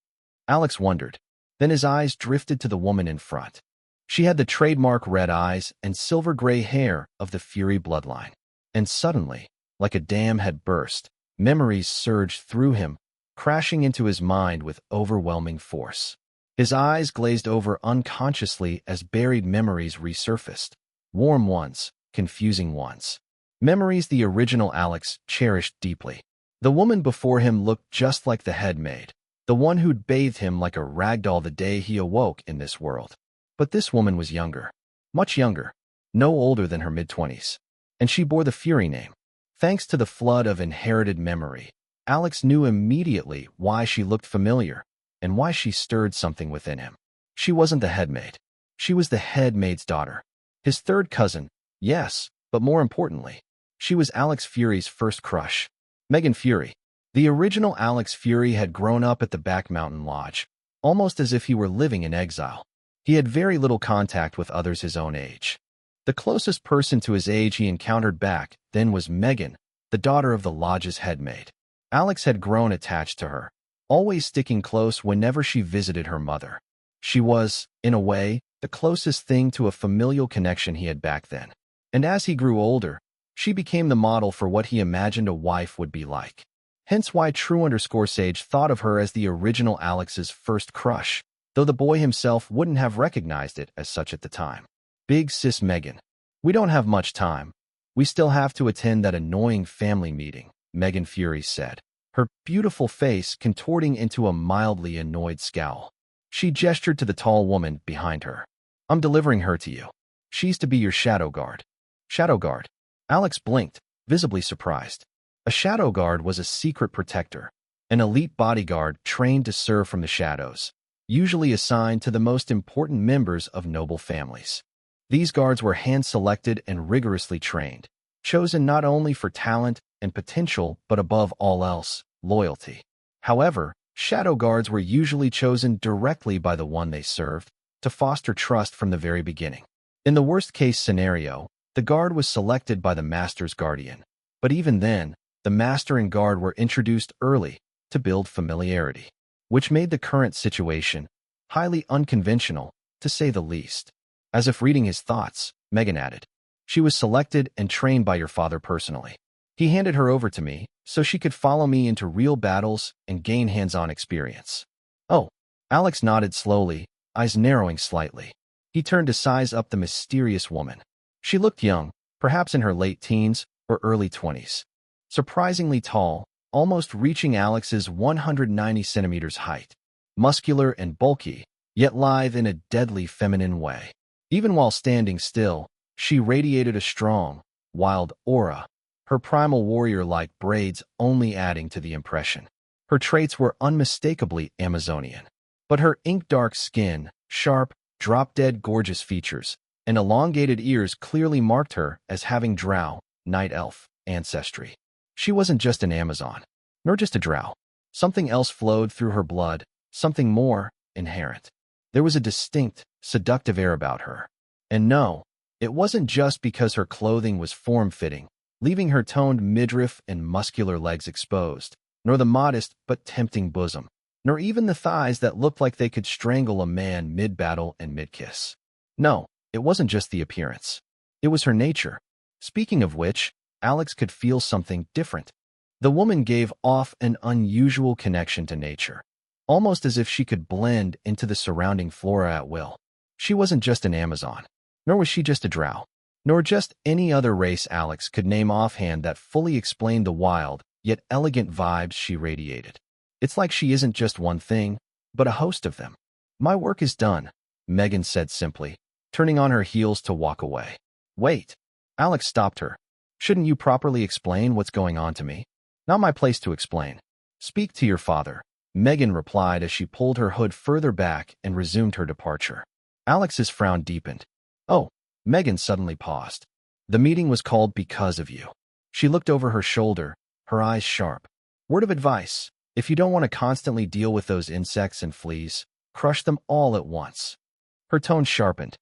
Alex wondered. Then his eyes drifted to the woman in front. She had the trademark red eyes and silver-gray hair of the Fury bloodline. And suddenly, like a dam had burst, memories surged through him, crashing into his mind with overwhelming force. His eyes glazed over unconsciously as buried memories resurfaced. Warm ones, confusing ones. Memories the original Alex cherished deeply. The woman before him looked just like the head maid, the one who'd bathed him like a ragdoll the day he awoke in this world. But this woman was younger. Much younger. no older than her mid-20s. And she bore the Fury name. Thanks to the flood of inherited memory, Alex knew immediately why she looked familiar and why she stirred something within him. She wasn't the headmaid. She was the headmaid's daughter. His third cousin, yes, but more importantly, she was Alex Fury's first crush. Megan Fury. The original Alex Fury had grown up at the Back Mountain Lodge, almost as if he were living in exile. He had very little contact with others his own age. The closest person to his age he encountered back then was Megan, the daughter of the lodge's headmaid. Alex had grown attached to her, always sticking close whenever she visited her mother. She was, in a way, the closest thing to a familial connection he had back then. And as he grew older, she became the model for what he imagined a wife would be like. Hence why True_Sage thought of her as the original Alex's first crush, though the boy himself wouldn't have recognized it as such at the time. Big sis Megan. We don't have much time. We still have to attend that annoying family meeting, Megan Fury said, her beautiful face contorting into a mildly annoyed scowl. She gestured to the tall woman behind her. I'm delivering her to you. She's to be your shadow guard. Shadow guard. Alex blinked, visibly surprised. A shadow guard was a secret protector, an elite bodyguard trained to serve from the shadows, usually assigned to the most important members of noble families. These guards were hand-selected and rigorously trained, chosen not only for talent and potential but above all else, loyalty. However, shadow guards were usually chosen directly by the one they served to foster trust from the very beginning. In the worst-case scenario, the guard was selected by the master's guardian, but even then, the master and guard were introduced early to build familiarity, which made the current situation highly unconventional, to say the least. As if reading his thoughts, Megan added, she was selected and trained by your father personally. He handed her over to me so she could follow me into real battles and gain hands-on experience. Oh, Alex nodded slowly, eyes narrowing slightly. He turned to size up the mysterious woman. She looked young, perhaps in her late teens or early 20s. Surprisingly tall, almost reaching Alex's 190 centimeters height. Muscular and bulky, yet lithe in a deadly feminine way. Even while standing still, she radiated a strong, wild aura, her primal warrior-like braids only adding to the impression. Her traits were unmistakably Amazonian, but her ink-dark skin, sharp, drop-dead gorgeous features, and elongated ears clearly marked her as having drow, night elf, ancestry. She wasn't just an Amazon, nor just a drow. Something else flowed through her blood, something more inherent. There was a distinct, seductive air about her. And no, it wasn't just because her clothing was form-fitting, leaving her toned midriff and muscular legs exposed, nor the modest but tempting bosom, nor even the thighs that looked like they could strangle a man mid-battle and mid-kiss. No, it wasn't just the appearance. It was her nature. Speaking of which, Alex could feel something different. The woman gave off an unusual connection to nature, almost as if she could blend into the surrounding flora at will. She wasn't just an Amazon, nor was she just a drow, nor just any other race Alex could name offhand that fully explained the wild, yet elegant vibes she radiated. It's like she isn't just one thing, but a host of them. My work is done, Megan said simply, turning on her heels to walk away. Wait. Alex stopped her. Shouldn't you properly explain what's going on to me? Not my place to explain. Speak to your father, Megan replied as she pulled her hood further back and resumed her departure. Alex's frown deepened. Oh, Megan suddenly paused. The meeting was called because of you. She looked over her shoulder, her eyes sharp. Word of advice, if you don't want to constantly deal with those insects and fleas, crush them all at once. Her tone sharpened.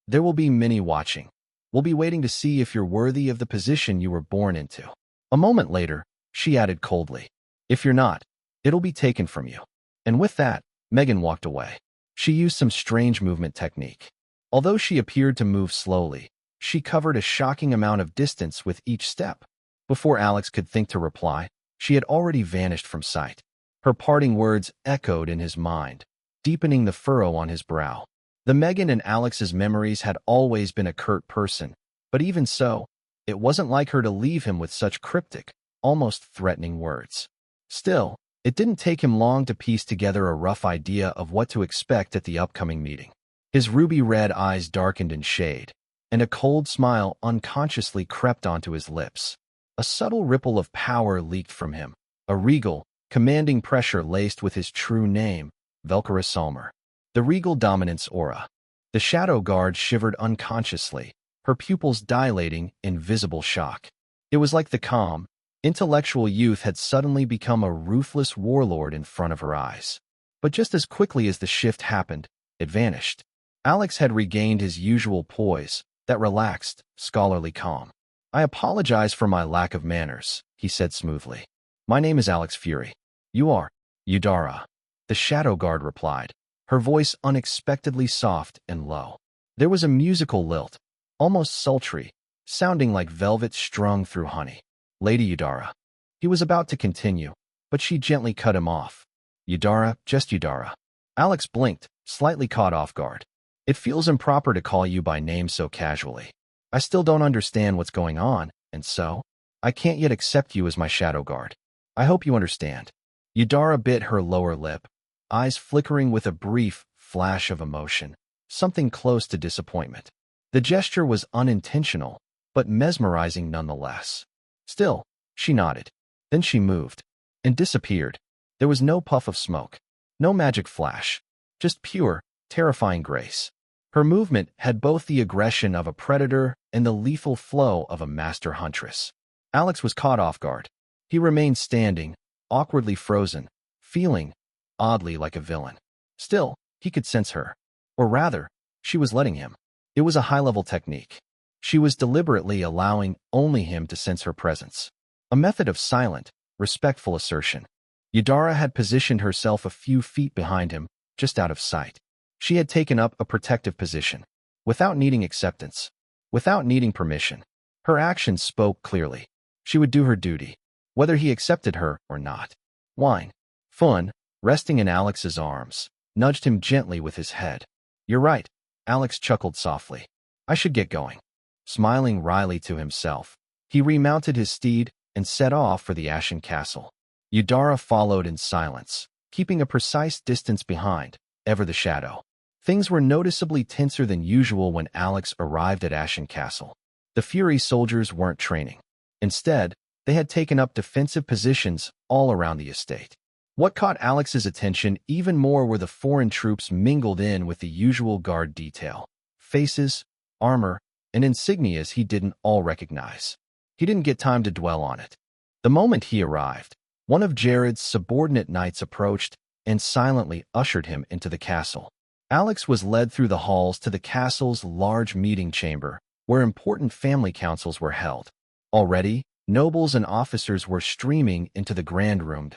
There will be many watching. We'll be waiting to see if you're worthy of the position you were born into. A moment later, she added coldly, if you're not, it'll be taken from you. And with that, Megan walked away. She used some strange movement technique. Although she appeared to move slowly, she covered a shocking amount of distance with each step. Before Alex could think to reply, she had already vanished from sight. Her parting words echoed in his mind, deepening the furrow on his brow. The Megan in Alex's memories had always been a curt person, but even so, it wasn't like her to leave him with such cryptic, almost threatening words. Still, it didn't take him long to piece together a rough idea of what to expect at the upcoming meeting. His ruby-red eyes darkened in shade, and a cold smile unconsciously crept onto his lips. A subtle ripple of power leaked from him, a regal, commanding pressure laced with his true name, Velkara Salmer. The regal dominance aura. The shadow guard shivered unconsciously, her pupils dilating in visible shock. It was like the calm, intellectual youth had suddenly become a ruthless warlord in front of her eyes. But just as quickly as the shift happened, it vanished. Alex had regained his usual poise, that relaxed, scholarly calm. "I apologize for my lack of manners," he said smoothly. "My name is Alex Fury. You are Udara." The shadow guard replied, her voice unexpectedly soft and low. There was a musical lilt, almost sultry, sounding like velvet strung through honey. "Lady Udara." He was about to continue, but she gently cut him off. "Udara, just Udara." Alex blinked, slightly caught off guard. "It feels improper to call you by name so casually. I still don't understand what's going on, and so, I can't yet accept you as my shadow guard. I hope you understand." Udara bit her lower lip, eyes flickering with a brief flash of emotion, something close to disappointment. The gesture was unintentional, but mesmerizing nonetheless. Still, she nodded. Then she moved and disappeared. There was no puff of smoke, no magic flash, just pure, terrifying grace. Her movement had both the aggression of a predator and the lethal flow of a master huntress. Alex was caught off guard. He remained standing, awkwardly frozen, feeling oddly like a villain. Still, he could sense her. Or rather, she was letting him. It was a high-level technique. She was deliberately allowing only him to sense her presence. A method of silent, respectful assertion. Udara had positioned herself a few feet behind him, just out of sight. She had taken up a protective position, without needing acceptance, without needing permission. Her actions spoke clearly. She would do her duty, whether he accepted her or not. Wine. Fun, resting in Alex's arms, nudged him gently with his head. "You're right," Alex chuckled softly. "I should get going." Smiling wryly to himself, he remounted his steed and set off for the Ashen Castle. Udara followed in silence, keeping a precise distance behind, ever the shadow. Things were noticeably tenser than usual when Alex arrived at Ashen Castle. The Fury soldiers weren't training. Instead, they had taken up defensive positions all around the estate. What caught Alex's attention even more were the foreign troops mingled in with the usual guard detail. Faces, armor, and insignias he didn't all recognize. He didn't get time to dwell on it. The moment he arrived, one of Jared's subordinate knights approached and silently ushered him into the castle. Alex was led through the halls to the castle's large meeting chamber, where important family councils were held. Already, nobles and officers were streaming into the grand room.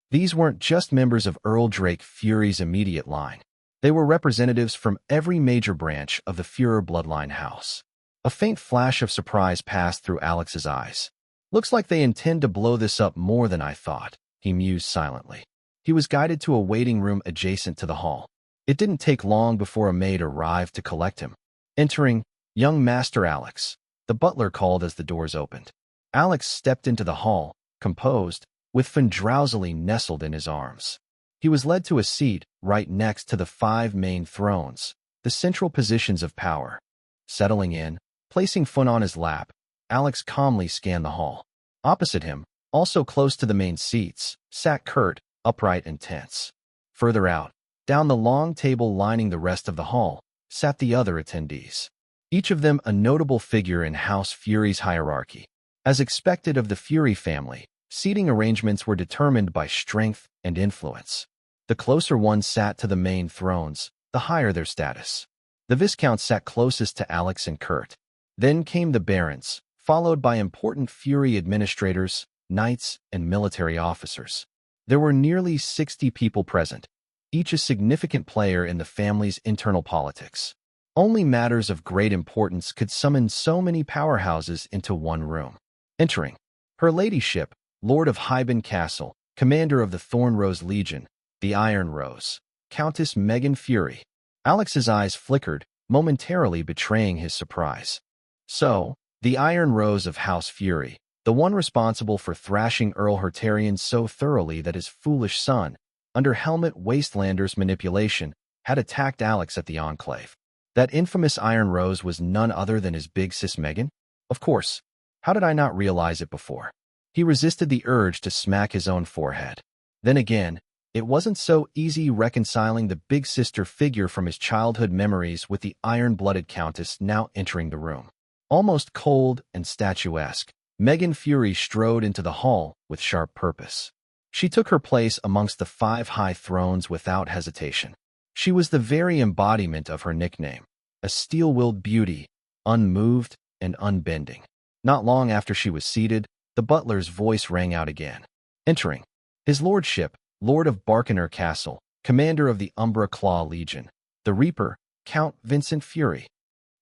These weren't just members of Earl Drake Fury's immediate line. They were representatives from every major branch of the Führer bloodline house. A faint flash of surprise passed through Alex's eyes. "Looks like they intend to blow this up more than I thought," he mused silently. He was guided to a waiting room adjacent to the hall. It didn't take long before a maid arrived to collect him. Entering, "Young Master Alex," the butler called as the doors opened. Alex stepped into the hall, composed, with Finn drowsily nestled in his arms. He was led to a seat right next to the 5 main thrones, the central positions of power. Settling in, placing Finn on his lap, Alex calmly scanned the hall. Opposite him, also close to the main seats, sat Kurt, upright and tense. Further out, down the long table lining the rest of the hall, sat the other attendees. Each of them a notable figure in House Fury's hierarchy. As expected of the Fury family, seating arrangements were determined by strength and influence. The closer ones sat to the main thrones, the higher their status. The Viscounts sat closest to Alex and Kurt. Then came the barons, followed by important Fury administrators, knights, and military officers. There were nearly 60 people present, each a significant player in the family's internal politics. Only matters of great importance could summon so many powerhouses into one room. Entering, her ladyship, Lord of Hyben Castle, commander of the Thorn Rose Legion, the Iron Rose, Countess Megan Fury. Alex's eyes flickered, momentarily betraying his surprise. So, the Iron Rose of House Fury, the one responsible for thrashing Earl Hertarian so thoroughly that his foolish son, under Helmet Wastelander's manipulation, had attacked Alex at the Enclave. That infamous Iron Rose was none other than his big sis Megan? Of course. How did I not realize it before? He resisted the urge to smack his own forehead. Then again, it wasn't so easy reconciling the big sister figure from his childhood memories with the iron-blooded countess now entering the room. Almost cold and statuesque, Megan Fury strode into the hall with sharp purpose. She took her place amongst the 5 high thrones without hesitation. She was the very embodiment of her nickname, a steel-willed beauty, unmoved and unbending. Not long after she was seated, the butler's voice rang out again. Entering, his lordship, Lord of Barkener Castle, commander of the Umbra Claw Legion, the Reaper, Count Vincent Fury.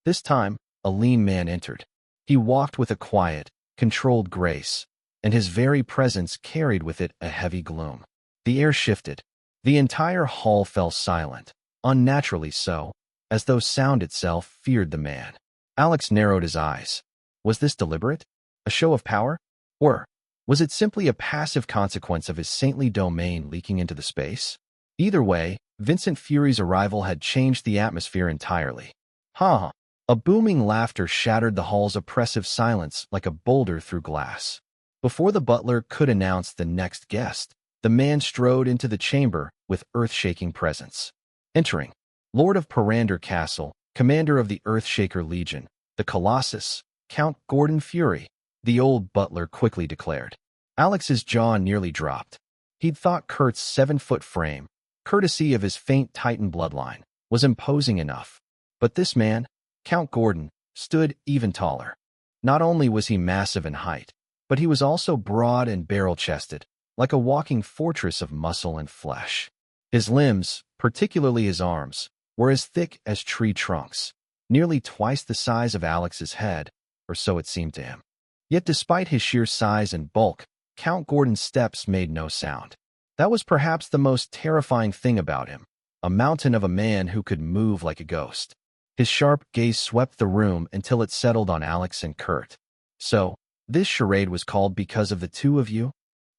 This time, a lean man entered. He walked with a quiet, controlled grace, and his very presence carried with it a heavy gloom. The air shifted. The entire hall fell silent, unnaturally so, as though sound itself feared the man. Alex narrowed his eyes. Was this deliberate? A show of power? Or was it simply a passive consequence of his saintly domain leaking into the space? Either way, Vincent Fury's arrival had changed the atmosphere entirely. Ha! A booming laughter shattered the hall's oppressive silence like a boulder through glass. Before the butler could announce the next guest, the man strode into the chamber with earth-shaking presence. Entering, Lord of Parander Castle, commander of the Earthshaker Legion, the Colossus, Count Gordon Fury, the old butler quickly declared. Alex's jaw nearly dropped. He'd thought Kurt's 7-foot frame, courtesy of his faint Titan bloodline, was imposing enough. But this man, Count Gordon, stood even taller. Not only was he massive in height, but he was also broad and barrel-chested, like a walking fortress of muscle and flesh. His limbs, particularly his arms, were as thick as tree trunks, nearly twice the size of Alex's head, or so it seemed to him. Yet despite his sheer size and bulk, Count Gordon's steps made no sound. That was perhaps the most terrifying thing about him, a mountain of a man who could move like a ghost. His sharp gaze swept the room until it settled on Alex and Kurt. So, this charade was called because of the two of you?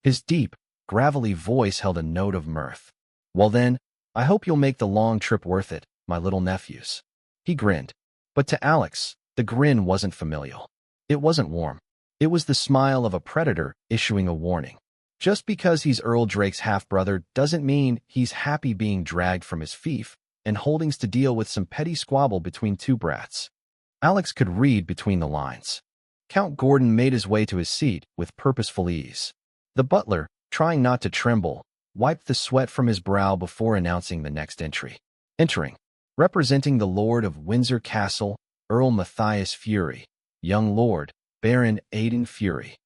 His deep, gravelly voice held a note of mirth. Well then, I hope you'll make the long trip worth it, my little nephews. He grinned. But to Alex, the grin wasn't familial. It wasn't warm. It was the smile of a predator issuing a warning. Just because he's Earl Drake's half-brother doesn't mean he's happy being dragged from his fief and holdings to deal with some petty squabble between two brats. Alex could read between the lines. Count Gordon made his way to his seat with purposeful ease. The butler, trying not to tremble, wiped the sweat from his brow before announcing the next entry. Entering, representing the Lord of Windsor Castle, Earl Matthias Fury, young Lord, Baron Aidan Fury.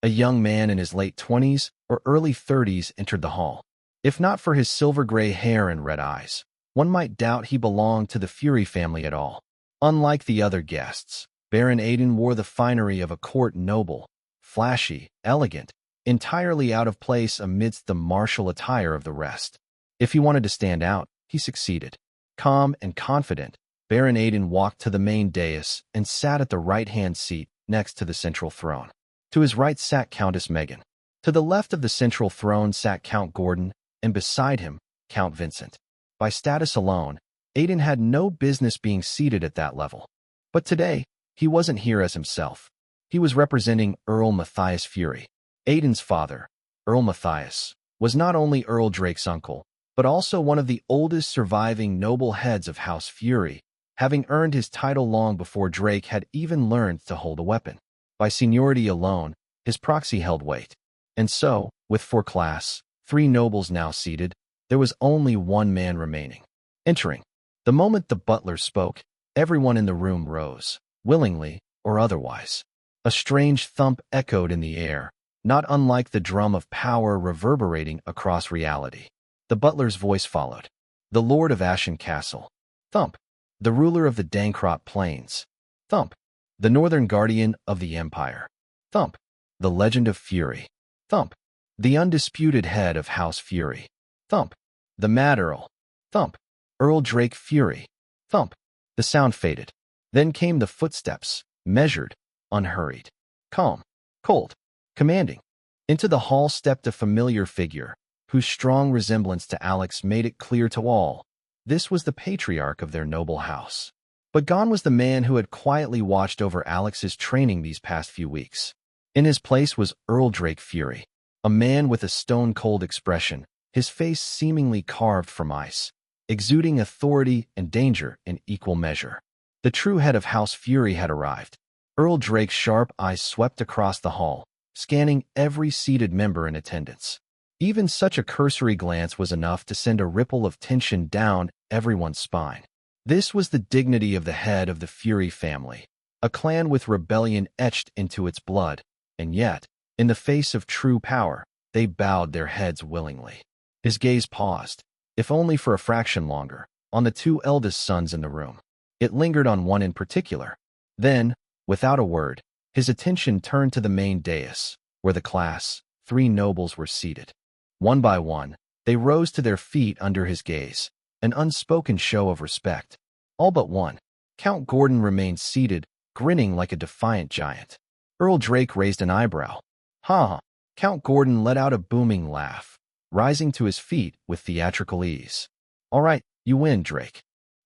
A young man in his late 20s or early 30s entered the hall. If not for his silver-gray hair and red eyes, one might doubt he belonged to the Fury family at all. Unlike the other guests, Baron Aidan wore the finery of a court noble, flashy, elegant, entirely out of place amidst the martial attire of the rest. If he wanted to stand out, he succeeded. Calm and confident, Baron Aidan walked to the main dais and sat at the right-hand seat next to the central throne. To his right sat Countess Megan. To the left of the central throne sat Count Gordon, and beside him, Count Vincent. By status alone, Aidan had no business being seated at that level. But today, he wasn't here as himself. He was representing Earl Matthias Fury. Aidan's father, Earl Matthias, was not only Earl Drake's uncle, but also one of the oldest surviving noble heads of House Fury, having earned his title long before Drake had even learned to hold a weapon. By seniority alone, his proxy held weight. And so, with 4 class, 3 nobles now seated, there was only one man remaining. Entering, the moment the butler spoke, everyone in the room rose, willingly or otherwise. A strange thump echoed in the air, not unlike the drum of power reverberating across reality. The butler's voice followed. The Lord of Ashen Castle. Thump. The ruler of the Dankrot Plains. Thump. The Northern Guardian of the Empire. Thump. The Legend of Fury. Thump. The undisputed head of House Fury. Thump. The Mad Earl. Thump. Earl Drake Fury. Thump. The sound faded. Then came the footsteps, measured, unhurried, calm, cold, commanding. Into the hall stepped a familiar figure, whose strong resemblance to Alex made it clear to all. This was the patriarch of their noble house. But gone was the man who had quietly watched over Alex's training these past few weeks. In his place was Rune-Tech Fury, a man with a stone-cold expression, his face seemingly carved from ice, exuding authority and danger in equal measure. The true head of House Fury had arrived. Rune-Tech's sharp eyes swept across the hall, scanning every seated member in attendance. Even such a cursory glance was enough to send a ripple of tension down everyone's spine. This was the dignity of the head of the Fury family, a clan with rebellion etched into its blood, and yet, in the face of true power, they bowed their heads willingly. His gaze paused, if only for a fraction longer, on the two eldest sons in the room. It lingered on one in particular. Then, without a word, his attention turned to the main dais, where the class, 3 nobles were seated. One by one, they rose to their feet under his gaze, an unspoken show of respect. All but one. Count Gordon remained seated, grinning like a defiant giant. Rune-Tech raised an eyebrow. Ha! Count Gordon let out a booming laugh, rising to his feet with theatrical ease. All right, you win, Drake.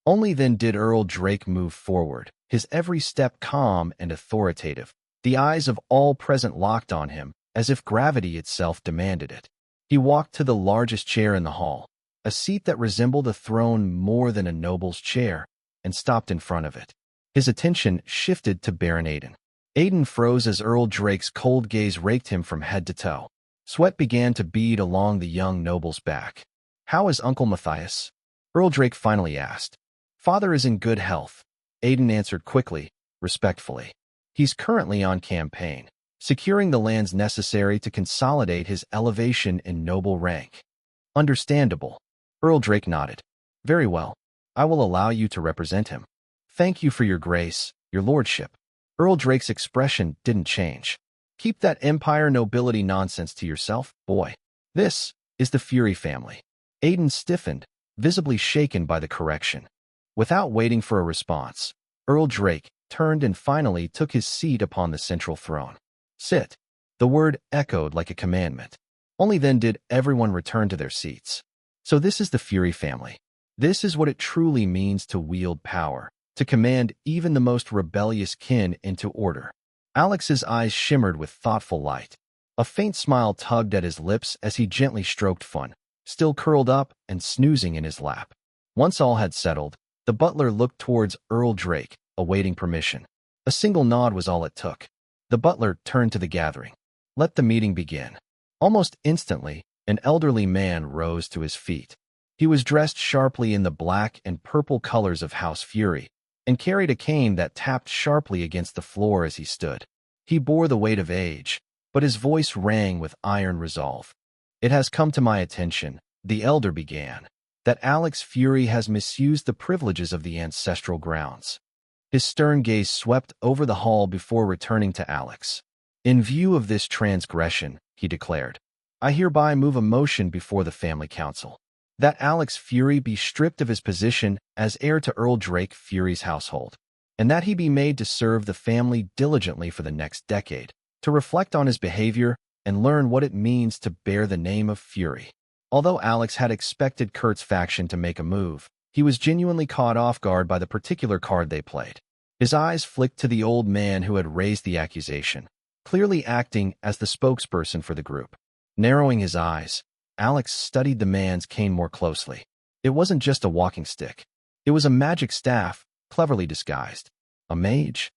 Only then did Rune-Tech move forward, his every step calm and authoritative, the eyes of all present locked on him, as if gravity itself demanded it. He walked to the largest chair in the hall, a seat that resembled a throne more than a noble's chair, and stopped in front of it. His attention shifted to Baron Aiden. Aiden froze as Rune-Tech's cold gaze raked him from head to toe. Sweat began to bead along the young noble's back. "How is Uncle Matthias?" Rune-Tech finally asked. "Father is in good health," Aiden answered quickly, respectfully. "He's currently on campaign, securing the lands necessary to consolidate his elevation in noble rank." "Understandable." Rune-Tech nodded. "Very well. I will allow you to represent him." "Thank you for your grace, your lordship." Rune-Tech's expression didn't change. "Keep that empire nobility nonsense to yourself, boy. This is the Fury family." Aiden stiffened, visibly shaken by the correction. Without waiting for a response, Rune-Tech turned and finally took his seat upon the central throne. "Sit." The word echoed like a commandment. Only then did everyone return to their seats. So this is the Fury family. This is what it truly means to wield power, to command even the most rebellious kin into order. Alex's eyes shimmered with thoughtful light. A faint smile tugged at his lips as he gently stroked Fun, still curled up and snoozing in his lap. Once all had settled, the butler looked towards Rune-Tech, awaiting permission. A single nod was all it took. The butler turned to the gathering. "Let the meeting begin." Almost instantly, an elderly man rose to his feet. He was dressed sharply in the black and purple colors of House Fury, and carried a cane that tapped sharply against the floor as he stood. He bore the weight of age, but his voice rang with iron resolve. "It has come to my attention," the elder began, "that Alex Fury has misused the privileges of the ancestral grounds." His stern gaze swept over the hall before returning to Alex. "In view of this transgression," he declared, "I hereby move a motion before the family council, that Alex Fury be stripped of his position as heir to Rune-Tech Fury's household, and that he be made to serve the family diligently for the next decade, to reflect on his behavior and learn what it means to bear the name of Fury." Although Alex had expected Kurt's faction to make a move, he was genuinely caught off guard by the particular card they played. His eyes flicked to the old man who had raised the accusation, clearly acting as the spokesperson for the group. Narrowing his eyes, Alex studied the man's cane more closely. It wasn't just a walking stick. It was a magic staff, cleverly disguised. A mage?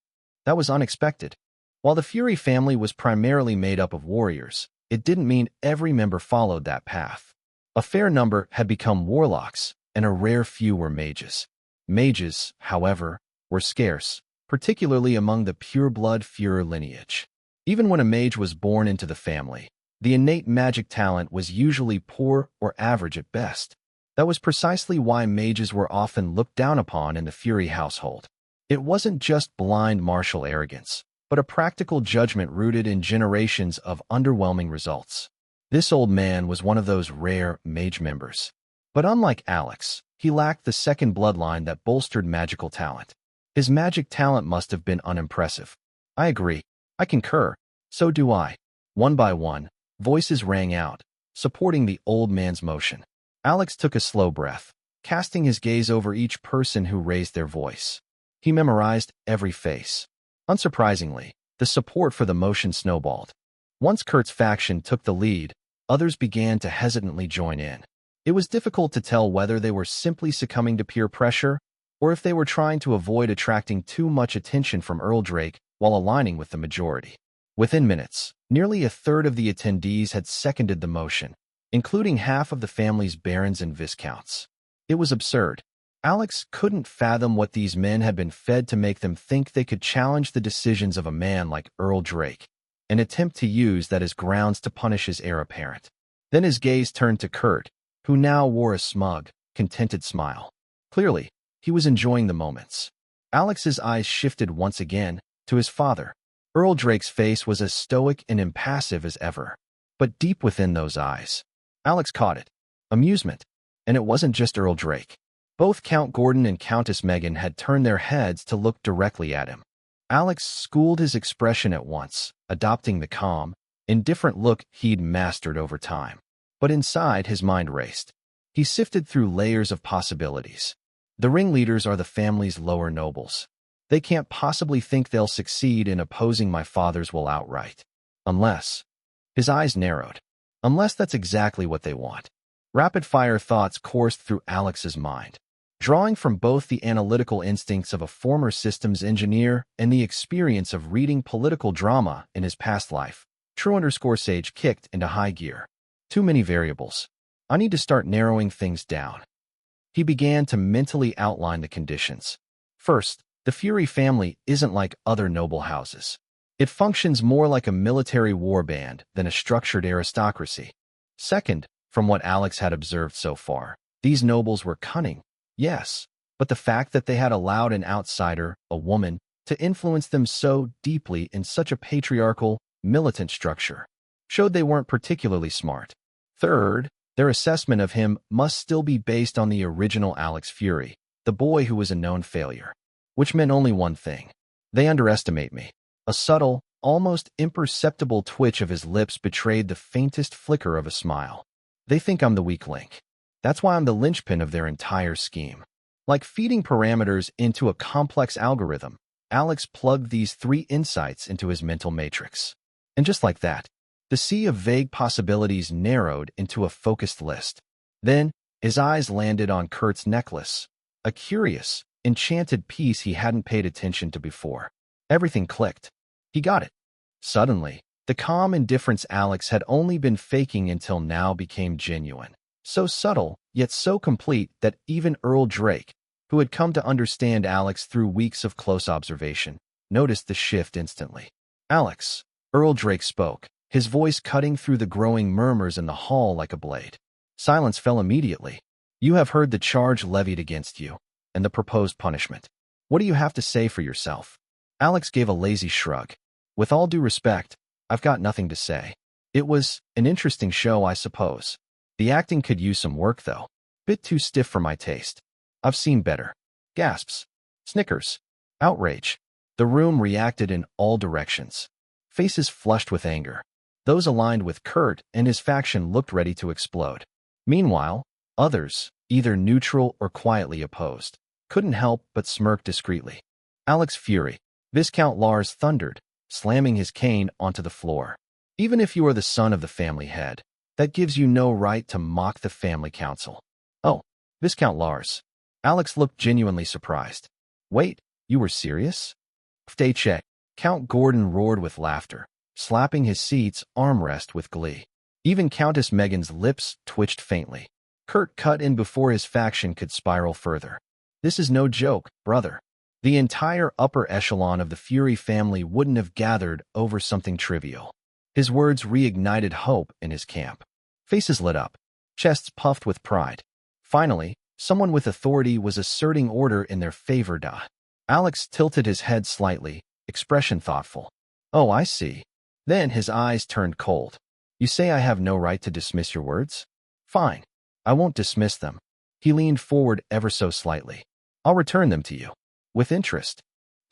That was unexpected. While the Fury family was primarily made up of warriors, it didn't mean every member followed that path. A fair number had become warlocks, and a rare few were mages. Mages, however, were scarce, particularly among the pure-blood Fury lineage. Even when a mage was born into the family, the innate magic talent was usually poor or average at best. That was precisely why mages were often looked down upon in the Fury household. It wasn't just blind martial arrogance, but a practical judgment rooted in generations of underwhelming results. This old man was one of those rare mage members. But unlike Alex, he lacked the second bloodline that bolstered magical talent. His magic talent must have been unimpressive. "I agree. I concur. So do I." One by one, voices rang out, supporting the old man's motion. Alex took a slow breath, casting his gaze over each person who raised their voice. He memorized every face. Unsurprisingly, the support for the motion snowballed. Once Kurt's faction took the lead, others began to hesitantly join in. It was difficult to tell whether they were simply succumbing to peer pressure or if they were trying to avoid attracting too much attention from Earl Drake while aligning with the majority. Within minutes, nearly a third of the attendees had seconded the motion, including half of the family's barons and viscounts. It was absurd. Alex couldn't fathom what these men had been fed to make them think they could challenge the decisions of a man like Earl Drake, an attempt to use that as grounds to punish his heir apparent. Then his gaze turned to Kurt, who now wore a smug, contented smile. Clearly, he was enjoying the moments. Alex's eyes shifted once again to his father. Earl Drake's face was as stoic and impassive as ever. But deep within those eyes, Alex caught it. Amusement. And it wasn't just Earl Drake. Both Count Gordon and Countess Megan had turned their heads to look directly at him. Alex schooled his expression at once, adopting the calm, indifferent look he'd mastered over time. But inside, his mind raced. He sifted through layers of possibilities. The ringleaders are the family's lower nobles. They can't possibly think they'll succeed in opposing my father's will outright. Unless... His eyes narrowed. Unless that's exactly what they want. Rapid-fire thoughts coursed through Alex's mind. Drawing from both the analytical instincts of a former systems engineer and the experience of reading political drama in his past life, True_Sage kicked into high gear. Too many variables. I need to start narrowing things down. He began to mentally outline the conditions. First, the Fury family isn't like other noble houses. It functions more like a military warband than a structured aristocracy. Second, from what Alex had observed so far, these nobles were cunning, yes, but the fact that they had allowed an outsider, a woman, to influence them so deeply in such a patriarchal, militant structure showed they weren't particularly smart. Third, their assessment of him must still be based on the original Alex Fury, the boy who was a known failure. Which meant only one thing. They underestimate me. A subtle, almost imperceptible twitch of his lips betrayed the faintest flicker of a smile. They think I'm the weak link. That's why I'm the linchpin of their entire scheme. Like feeding parameters into a complex algorithm, Alex plugged these three insights into his mental matrix. And just like that, the sea of vague possibilities narrowed into a focused list. Then, his eyes landed on Kurt's necklace, a curious, enchanted piece he hadn't paid attention to before. Everything clicked. He got it. Suddenly, the calm indifference Alex had only been faking until now became genuine. So subtle, yet so complete that even Earl Drake, who had come to understand Alex through weeks of close observation, noticed the shift instantly. Alex, Earl Drake spoke, his voice cutting through the growing murmurs in the hall like a blade. Silence fell immediately. You have heard the charge levied against you, and the proposed punishment. What do you have to say for yourself? Alex gave a lazy shrug. With all due respect, I've got nothing to say. It was an interesting show, I suppose. The acting could use some work, though. Bit too stiff for my taste. I've seen better. Gasps. Snickers. Outrage. The room reacted in all directions. Faces flushed with anger. Those aligned with Kurt and his faction looked ready to explode. Meanwhile, others, either neutral or quietly opposed, couldn't help but smirk discreetly. Alex Fury, Viscount Lars thundered, slamming his cane onto the floor. Even if you are the son of the family head, that gives you no right to mock the family council. Oh, Viscount Lars. Alex looked genuinely surprised. Wait, you were serious? Check. Count Gordon roared with laughter, slapping his seat's armrest with glee. Even Countess Megan's lips twitched faintly. Kurt cut in before his faction could spiral further. This is no joke, brother. The entire upper echelon of the Fury family wouldn't have gathered over something trivial. His words reignited hope in his camp. Faces lit up, chests puffed with pride. Finally, someone with authority was asserting order in their favor. Alex tilted his head slightly, expression thoughtful. Oh, I see. Then his eyes turned cold. You say I have no right to dismiss your words? Fine. I won't dismiss them. He leaned forward ever so slightly. I'll return them to you. With interest.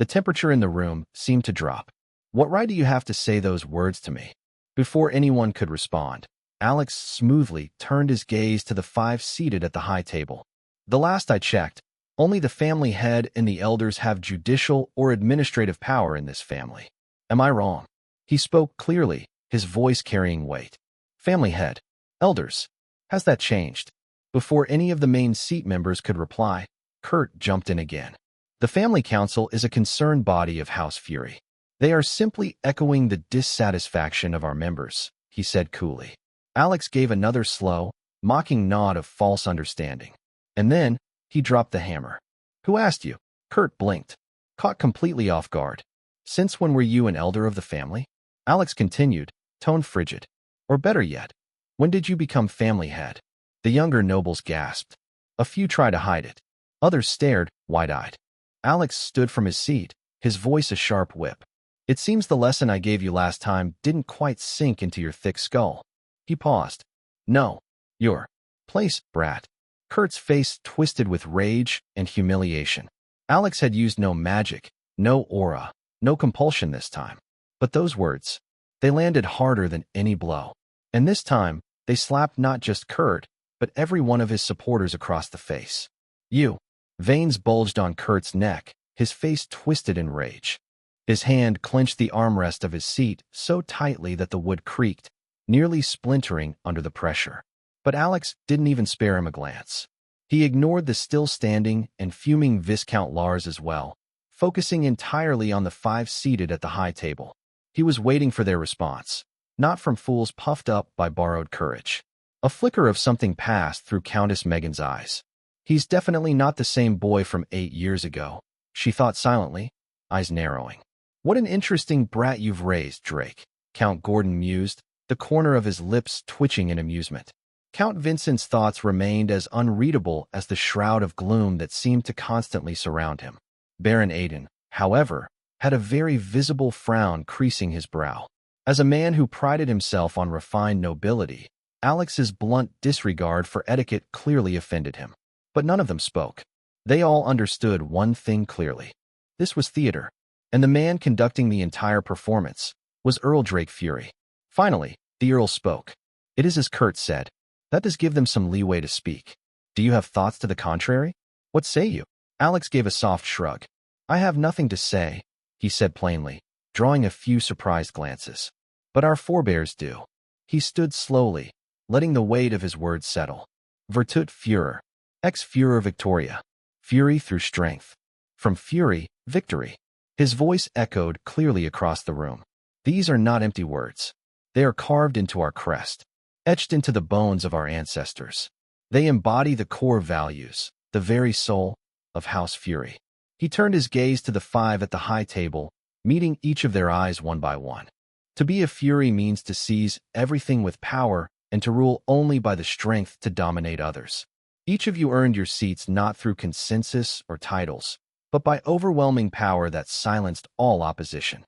The temperature in the room seemed to drop. What right do you have to say those words to me? Before anyone could respond, Alex smoothly turned his gaze to the five seated at the high table. The last I checked, Only the family head and the elders have judicial or administrative power in this family. Am I wrong? He spoke clearly, his voice carrying weight. Family head. Elders. Has that changed? Before any of the main seat members could reply, Kurt jumped in again. The family council is a concerned body of House Fury. They are simply echoing the dissatisfaction of our members, he said coolly. Alex gave another slow, mocking nod of false understanding. And then, he dropped the hammer. Who asked you? Kurt blinked, caught completely off guard. Since when were you an elder of the family? Alex continued, tone frigid. Or better yet, when did you become family head? The younger nobles gasped. A few tried to hide it. Others stared, wide-eyed. Alex stood from his seat, his voice a sharp whip. It seems the lesson I gave you last time didn't quite sink into your thick skull. He paused. No. Your place, brat. Kurt's face twisted with rage and humiliation. Alex had used no magic, no aura, no compulsion this time. But those words, they landed harder than any blow. And this time, they slapped not just Kurt, but every one of his supporters across the face. You. Veins bulged on Kurt's neck, his face twisted in rage. His hand clenched the armrest of his seat so tightly that the wood creaked, nearly splintering under the pressure. But Alex didn't even spare him a glance. He ignored the still-standing and fuming Viscount Lars as well, focusing entirely on the 5 seated at the high table. He was waiting for their response, not from fools puffed up by borrowed courage. A flicker of something passed through Countess Megan's eyes. He's definitely not the same boy from 8 years ago, she thought silently, eyes narrowing. What an interesting brat you've raised, Drake, Count Gordon mused, the corner of his lips twitching in amusement. Count Vincent's thoughts remained as unreadable as the shroud of gloom that seemed to constantly surround him. Baron Aiden, however, had a very visible frown creasing his brow. As a man who prided himself on refined nobility, Alex's blunt disregard for etiquette clearly offended him. But none of them spoke. They all understood one thing clearly. This was theater, and the man conducting the entire performance was Earl Drake Fury. Finally, the Earl spoke. It is as Kurt said. That does give them some leeway to speak. Do you have thoughts to the contrary? What say you? Alex gave a soft shrug. I have nothing to say, he said plainly, drawing a few surprised glances. But our forebears do. He stood slowly, letting the weight of his words settle. Virtut Führer. Ex Führer Victoria. Fury through strength. From fury, victory. His voice echoed clearly across the room. These are not empty words. They are carved into our crest, etched into the bones of our ancestors. They embody the core values, the very soul of House Fury. He turned his gaze to the 5 at the high table, meeting each of their eyes one by one. To be a Fury means to seize everything with power and to rule only by the strength to dominate others. Each of you earned your seats not through consensus or titles, but by overwhelming power that silenced all opposition.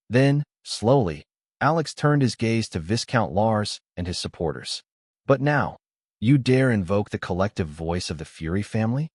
Then, slowly, Alex turned his gaze to Viscount Lars and his supporters. But now, you dare invoke the collective voice of the Fury family?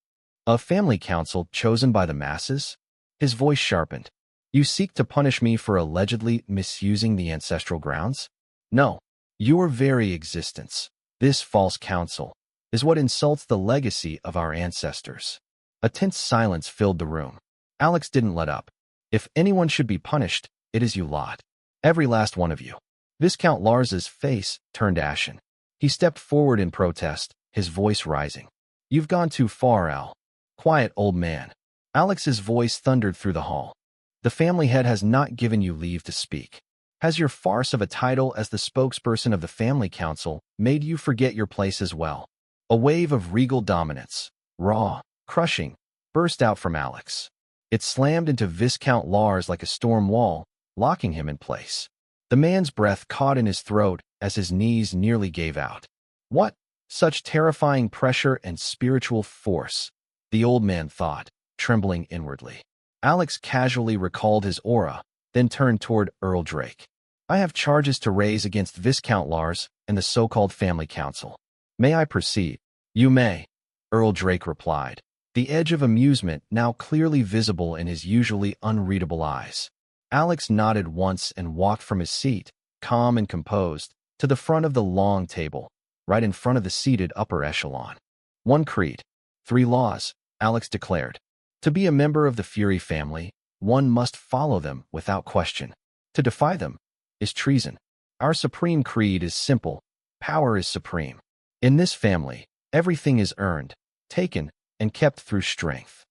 A family council chosen by the masses? His voice sharpened. You seek to punish me for allegedly misusing the ancestral grounds? No, your very existence, this false council, is what insults the legacy of our ancestors. A tense silence filled the room. Alex didn't let up. If anyone should be punished, it is you lot. Every last one of you. Viscount Lars's face turned ashen. He stepped forward in protest, his voice rising. You've gone too far, Al. Quiet, old man. Alex's voice thundered through the hall. The family head has not given you leave to speak. Has your farce of a title as the spokesperson of the family council made you forget your place as well? A wave of regal dominance, raw, crushing, burst out from Alex. It slammed into Viscount Lars like a storm wall, locking him in place. The man's breath caught in his throat as his knees nearly gave out. What? Such terrifying pressure and spiritual force, the old man thought, trembling inwardly. Alex casually recalled his aura, then turned toward Earl Drake. I have charges to raise against Viscount Lars and the so-called family council. May I proceed? You may, Earl Drake replied, the edge of amusement now clearly visible in his usually unreadable eyes. Alex nodded once and walked from his seat, calm and composed, to the front of the long table, right in front of the seated upper echelon. 1 creed. 3 laws, Alex declared. To be a member of the Fury family, one must follow them without question. To defy them is treason. Our supreme creed is simple. Power is supreme. In this family, everything is earned, taken, and kept through strength.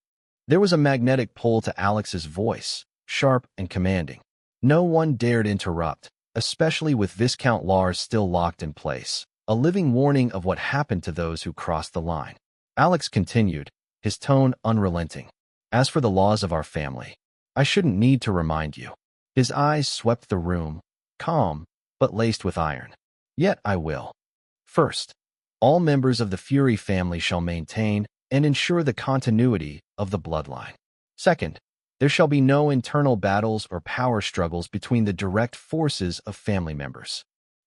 There was a magnetic pull to Alex's voice, sharp and commanding. No one dared interrupt, especially with Viscount Lars still locked in place, a living warning of what happened to those who crossed the line. Alex continued, his tone unrelenting. As for the laws of our family, I shouldn't need to remind you. His eyes swept the room, calm, but laced with iron. Yet I will. First, all members of the Fury family shall maintain and ensure the continuity of the bloodline. Second, there shall be no internal battles or power struggles between the direct forces of family members.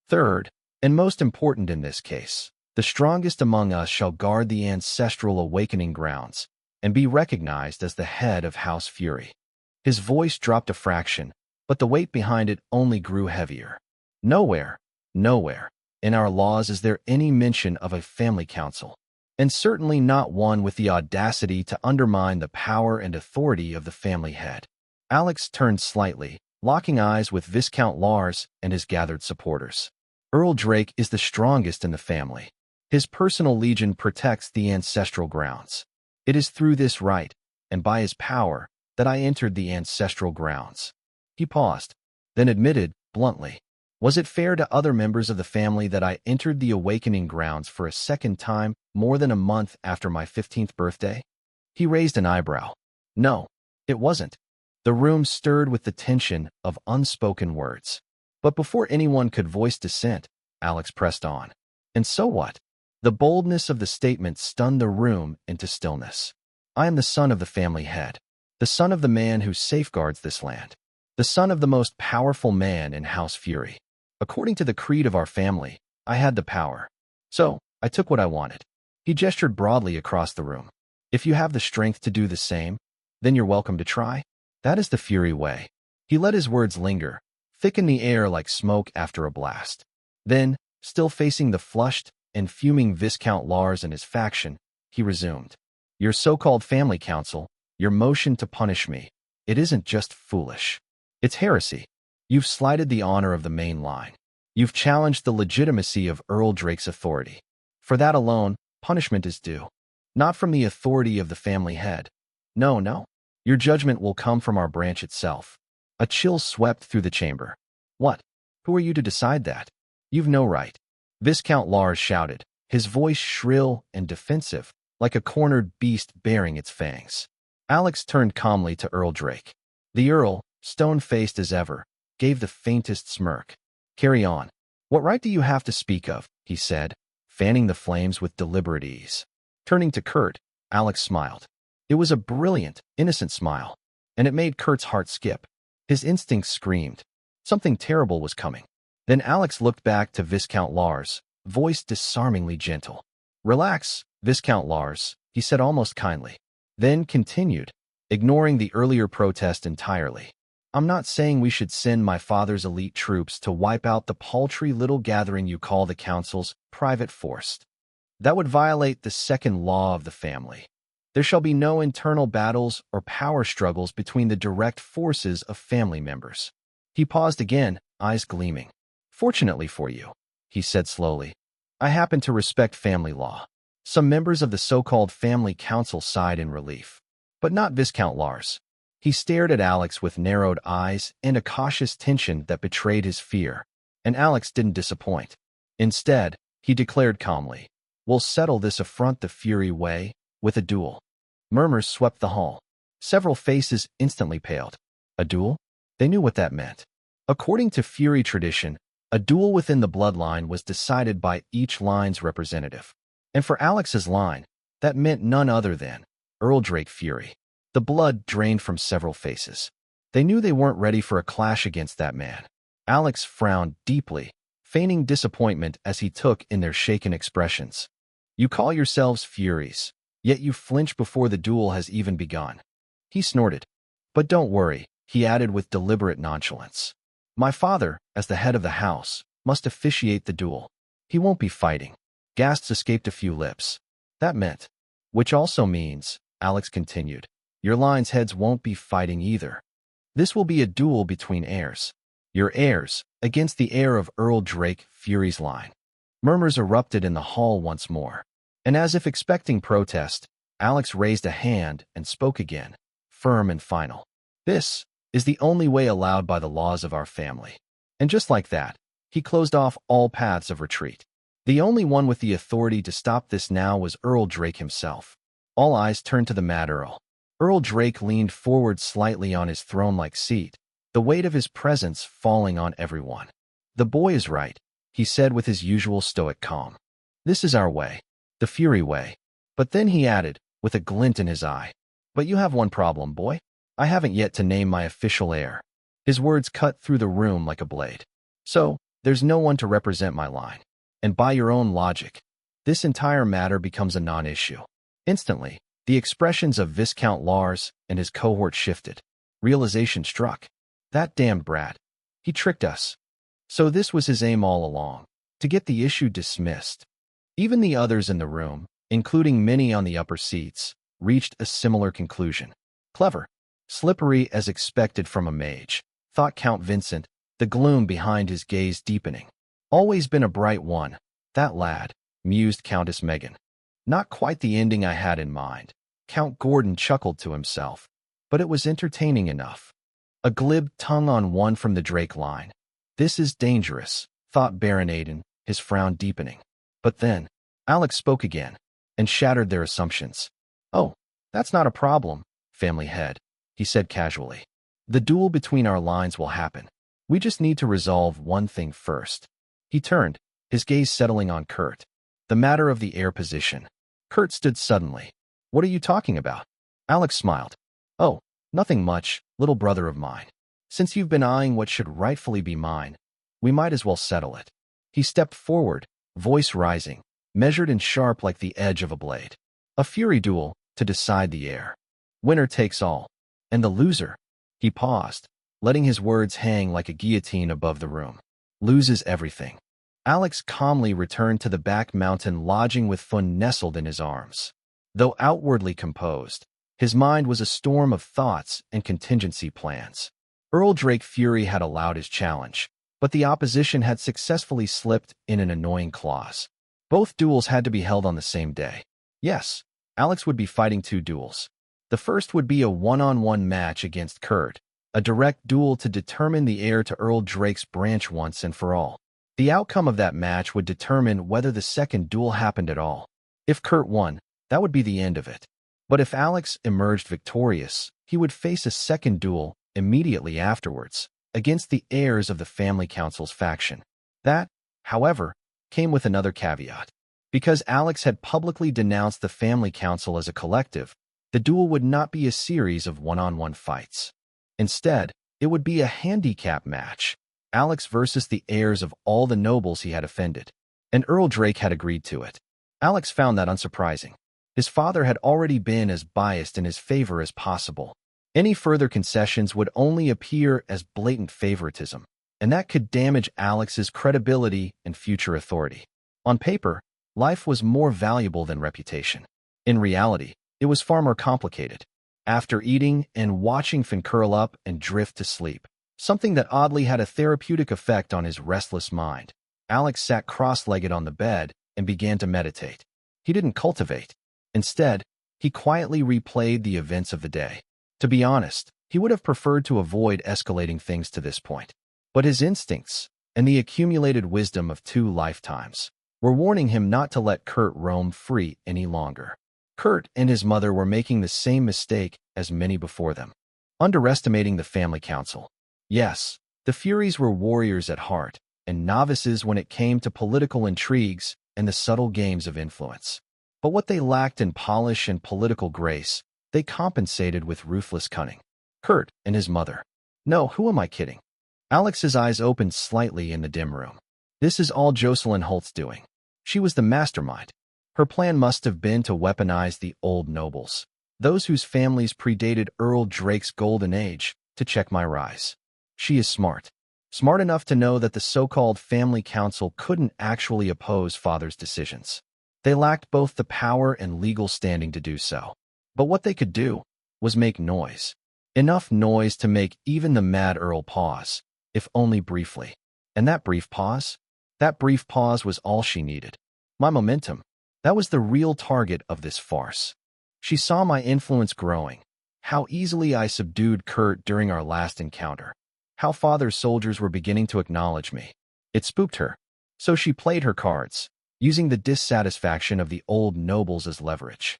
Third, and most important in this case, the strongest among us shall guard the ancestral awakening grounds and be recognized as the head of House Fury. His voice dropped a fraction, but the weight behind it only grew heavier. Nowhere in our laws is there any mention of a family council, and certainly not one with the audacity to undermine the power and authority of the family head. Alex turned slightly, locking eyes with Viscount Lars and his gathered supporters. Earl Drake is the strongest in the family. His personal legion protects the ancestral grounds. It is through this right, and by his power, that I entered the ancestral grounds. He paused, then admitted, bluntly, was it fair to other members of the family that I entered the awakening grounds for a second time more than a month after my 15th birthday? He raised an eyebrow. No, it wasn't. The room stirred with the tension of unspoken words. But before anyone could voice dissent, Alex pressed on. And so what? The boldness of the statement stunned the room into stillness. I am the son of the family head, the son of the man who safeguards this land, the son of the most powerful man in House Fury. According to the creed of our family, I had the power. So, I took what I wanted. He gestured broadly across the room. If you have the strength to do the same, then you're welcome to try. That is the Fury way. He let his words linger, thicken the air like smoke after a blast. Then, still facing the flushed and fuming Viscount Lars and his faction, he resumed. Your so-called family council, your motion to punish me, it isn't just foolish. It's heresy. You've slighted the honor of the main line. You've challenged the legitimacy of Earl Drake's authority. For that alone, punishment is due. Not from the authority of the family head. No. Your judgment will come from our branch itself. A chill swept through the chamber. What? Who are you to decide that? You've no right. Viscount Lars shouted, his voice shrill and defensive, like a cornered beast baring its fangs. Alex turned calmly to Earl Drake. The Earl, stone-faced as ever, gave the faintest smirk. Carry on. What right do you have to speak of? He said, fanning the flames with deliberate ease. Turning to Kurt, Alex smiled. It was a brilliant, innocent smile, and it made Kurt's heart skip. His instincts screamed. Something terrible was coming. Then Alex looked back to Viscount Lars, voice disarmingly gentle. Relax, Viscount Lars, he said almost kindly. Then continued, ignoring the earlier protest entirely. I'm not saying we should send my father's elite troops to wipe out the paltry little gathering you call the Council's private force. That would violate the second law of the family. There shall be no internal battles or power struggles between the direct forces of family members. He paused again, eyes gleaming. Fortunately for you, he said slowly, I happen to respect family law. Some members of the so-called family council sighed in relief, but not Viscount Lars. He stared at Alex with narrowed eyes and a cautious tension that betrayed his fear, and Alex didn't disappoint. Instead, he declared calmly, we'll settle this affront the Fury way, with a duel. Murmurs swept the hall. Several faces instantly paled. A duel? They knew what that meant. According to Fury tradition, a duel within the bloodline was decided by each line's representative. And for Alex's line, that meant none other than Earl Drake Fury. The blood drained from several faces. They knew they weren't ready for a clash against that man. Alex frowned deeply, feigning disappointment as he took in their shaken expressions. You call yourselves Furies, yet you flinch before the duel has even begun. He snorted. But don't worry, he added with deliberate nonchalance. My father, as the head of the house, must officiate the duel. He won't be fighting. Gasps escaped a few lips. That meant, which also means, Alex continued. Your line's heads won't be fighting either. This will be a duel between heirs. Your heirs, against the heir of Earl Drake Fury's line. Murmurs erupted in the hall once more. And as if expecting protest, Alex raised a hand and spoke again, firm and final. This is the only way allowed by the laws of our family. And just like that, he closed off all paths of retreat. The only one with the authority to stop this now was Earl Drake himself. All eyes turned to the Mad Earl. Earl Drake leaned forward slightly on his throne-like seat, the weight of his presence falling on everyone. The boy is right, he said with his usual stoic calm. This is our way, the Fury way. But then he added, with a glint in his eye, but you have one problem, boy. I haven't yet to name my official heir. His words cut through the room like a blade. So, there's no one to represent my line. And by your own logic, this entire matter becomes a non-issue. Instantly, the expressions of Viscount Lars and his cohort shifted. Realization struck. That damned brat. He tricked us. So this was his aim all along, to get the issue dismissed. Even the others in the room, including many on the upper seats, reached a similar conclusion. Clever. Slippery as expected from a mage, thought Count Vincent, the gloom behind his gaze deepening. Always been a bright one, that lad, mused Countess Megan. Not quite the ending I had in mind. Count Gordon chuckled to himself, but it was entertaining enough. A glib tongue on one from the Drake line. This is dangerous, thought Baron Aiden, his frown deepening. But then, Alex spoke again, and shattered their assumptions. Oh, that's not a problem, family head, he said casually. The duel between our lines will happen. We just need to resolve one thing first. He turned, his gaze settling on Kurt. The matter of the heir position. Kurt stood suddenly. What are you talking about? Alex smiled. Oh, nothing much, little brother of mine. Since you've been eyeing what should rightfully be mine, we might as well settle it. He stepped forward, voice rising, measured and sharp like the edge of a blade. A fury duel to decide the heir. Winner takes all. And the loser. He paused, letting his words hang like a guillotine above the room. Loses everything. Alex calmly returned to the back mountain lodging with Fun nestled in his arms. Though outwardly composed, his mind was a storm of thoughts and contingency plans. Earl Drake Fury had allowed his challenge, but the opposition had successfully slipped in an annoying clause. Both duels had to be held on the same day. Yes, Alex would be fighting two duels. The first would be a one-on-one match against Kurt, a direct duel to determine the heir to Earl Drake's branch once and for all. The outcome of that match would determine whether the second duel happened at all. If Kurt won, that would be the end of it. But if Alex emerged victorious, he would face a second duel immediately afterwards, against the heirs of the family council's faction. That, however, came with another caveat. Because Alex had publicly denounced the family council as a collective, the duel would not be a series of one-on-one fights. Instead, it would be a handicap match. Alex versus the heirs of all the nobles he had offended, and Earl Drake had agreed to it. Alex found that unsurprising. His father had already been as biased in his favor as possible. Any further concessions would only appear as blatant favoritism, and that could damage Alex's credibility and future authority. On paper, life was more valuable than reputation. In reality, it was far more complicated. After eating and watching Finn curl up and drift to sleep, something that oddly had a therapeutic effect on his restless mind, Alex sat cross-legged on the bed and began to meditate. He didn't cultivate. Instead, he quietly replayed the events of the day. To be honest, he would have preferred to avoid escalating things to this point. But his instincts, and the accumulated wisdom of 2 lifetimes, were warning him not to let Kurt roam free any longer. Kurt and his mother were making the same mistake as many before them, underestimating the family council. Yes, the Furies were warriors at heart, and novices when it came to political intrigues and the subtle games of influence. But what they lacked in polish and political grace, they compensated with ruthless cunning. Kurt and his mother. No, who am I kidding? Alex's eyes opened slightly in the dim room. This is all Jocelyn Holt's doing. She was the mastermind. Her plan must have been to weaponize the old nobles, those whose families predated Earl Drake's golden age, to check my rise. She is smart. Smart enough to know that the so-called family council couldn't actually oppose father's decisions. They lacked both the power and legal standing to do so. But what they could do was make noise. Enough noise to make even the mad Earl pause, if only briefly. And that brief pause? That brief pause was all she needed. My momentum. That was the real target of this farce. She saw my influence growing. How easily I subdued Kurt during our last encounter. How Father's soldiers were beginning to acknowledge me. It spooked her. So she played her cards, using the dissatisfaction of the old nobles as leverage.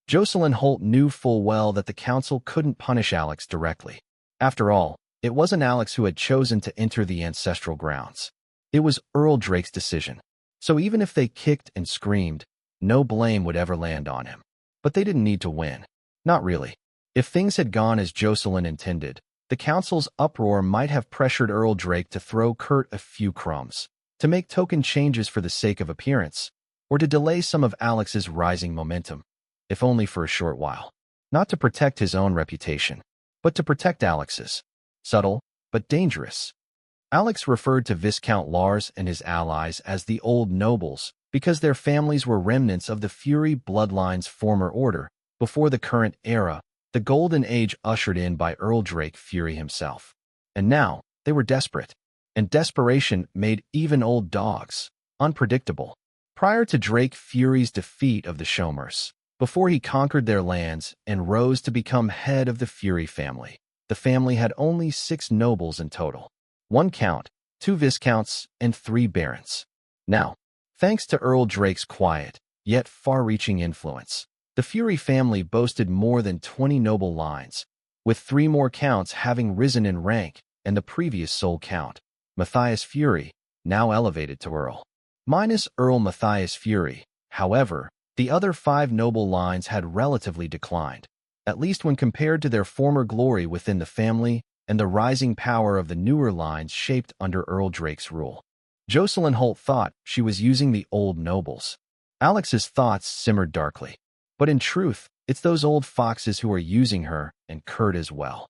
Jocelyn Holt knew full well that the council couldn't punish Alex directly. After all, it wasn't Alex who had chosen to enter the ancestral grounds. It was Earl Drake's decision. So even if they kicked and screamed, no blame would ever land on him. But they didn't need to win. Not really. If things had gone as Jocelyn intended, the council's uproar might have pressured Earl Drake to throw Kurt a few crumbs, to make token changes for the sake of appearance, or to delay some of Alex's rising momentum, if only for a short while. Not to protect his own reputation, but to protect Alex's. Subtle, but dangerous. Alex referred to Viscount Lars and his allies as the Old Nobles because their families were remnants of the Fury bloodline's former order before the current era, the golden age ushered in by Earl Drake Fury himself. And now, they were desperate. And desperation made even old dogs unpredictable. Prior to Drake Fury's defeat of the Shomers, before he conquered their lands and rose to become head of the Fury family, the family had only 6 nobles in total. 1 count, 2 viscounts, and 3 barons. Now, thanks to Earl Drake's quiet, yet far-reaching influence, the Fury family boasted more than 20 noble lines, with 3 more counts having risen in rank and the previous sole count, Matthias Fury, now elevated to Earl. Minus Earl Matthias Fury, however, the other 5 noble lines had relatively declined, at least when compared to their former glory within the family and the rising power of the newer lines shaped under Earl Drake's rule. Jocelyn Holt thought she was using the old nobles. Alex's thoughts simmered darkly. But in truth, it's those old foxes who are using her, and Kurt as well.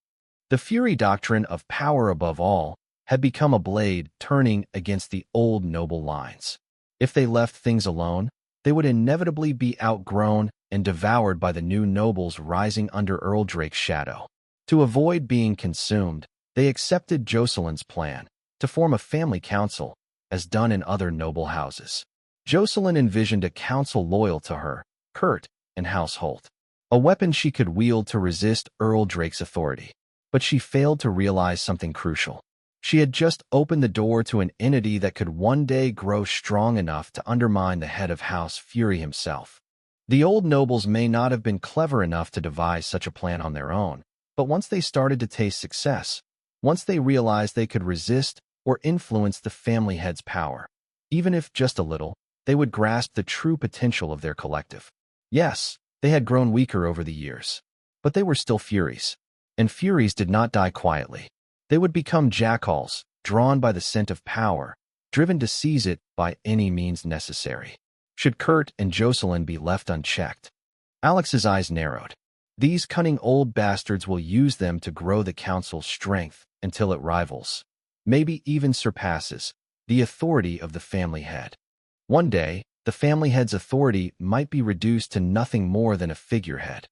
The Fury doctrine of power above all had become a blade turning against the old noble lines. If they left things alone, they would inevitably be outgrown and devoured by the new nobles rising under Earl Drake's shadow. To avoid being consumed, they accepted Jocelyn's plan to form a family council, as done in other noble houses. Jocelyn envisioned a council loyal to her, Kurt, and House Holt, a weapon she could wield to resist Earl Drake's authority. But she failed to realize something crucial. She had just opened the door to an entity that could one day grow strong enough to undermine the head of House Fury himself. The old nobles may not have been clever enough to devise such a plan on their own, but once they started to taste success, once they realized they could resist or influence the family head's power, even if just a little, they would grasp the true potential of their collective. Yes, they had grown weaker over the years, but they were still Furies. And Furies did not die quietly. They would become jackals, drawn by the scent of power, driven to seize it by any means necessary. Should Kurt and Jocelyn be left unchecked? Alex's eyes narrowed. These cunning old bastards will use them to grow the council's strength until it rivals, maybe even surpasses, the authority of the family head. One day, the family head's authority might be reduced to nothing more than a figurehead.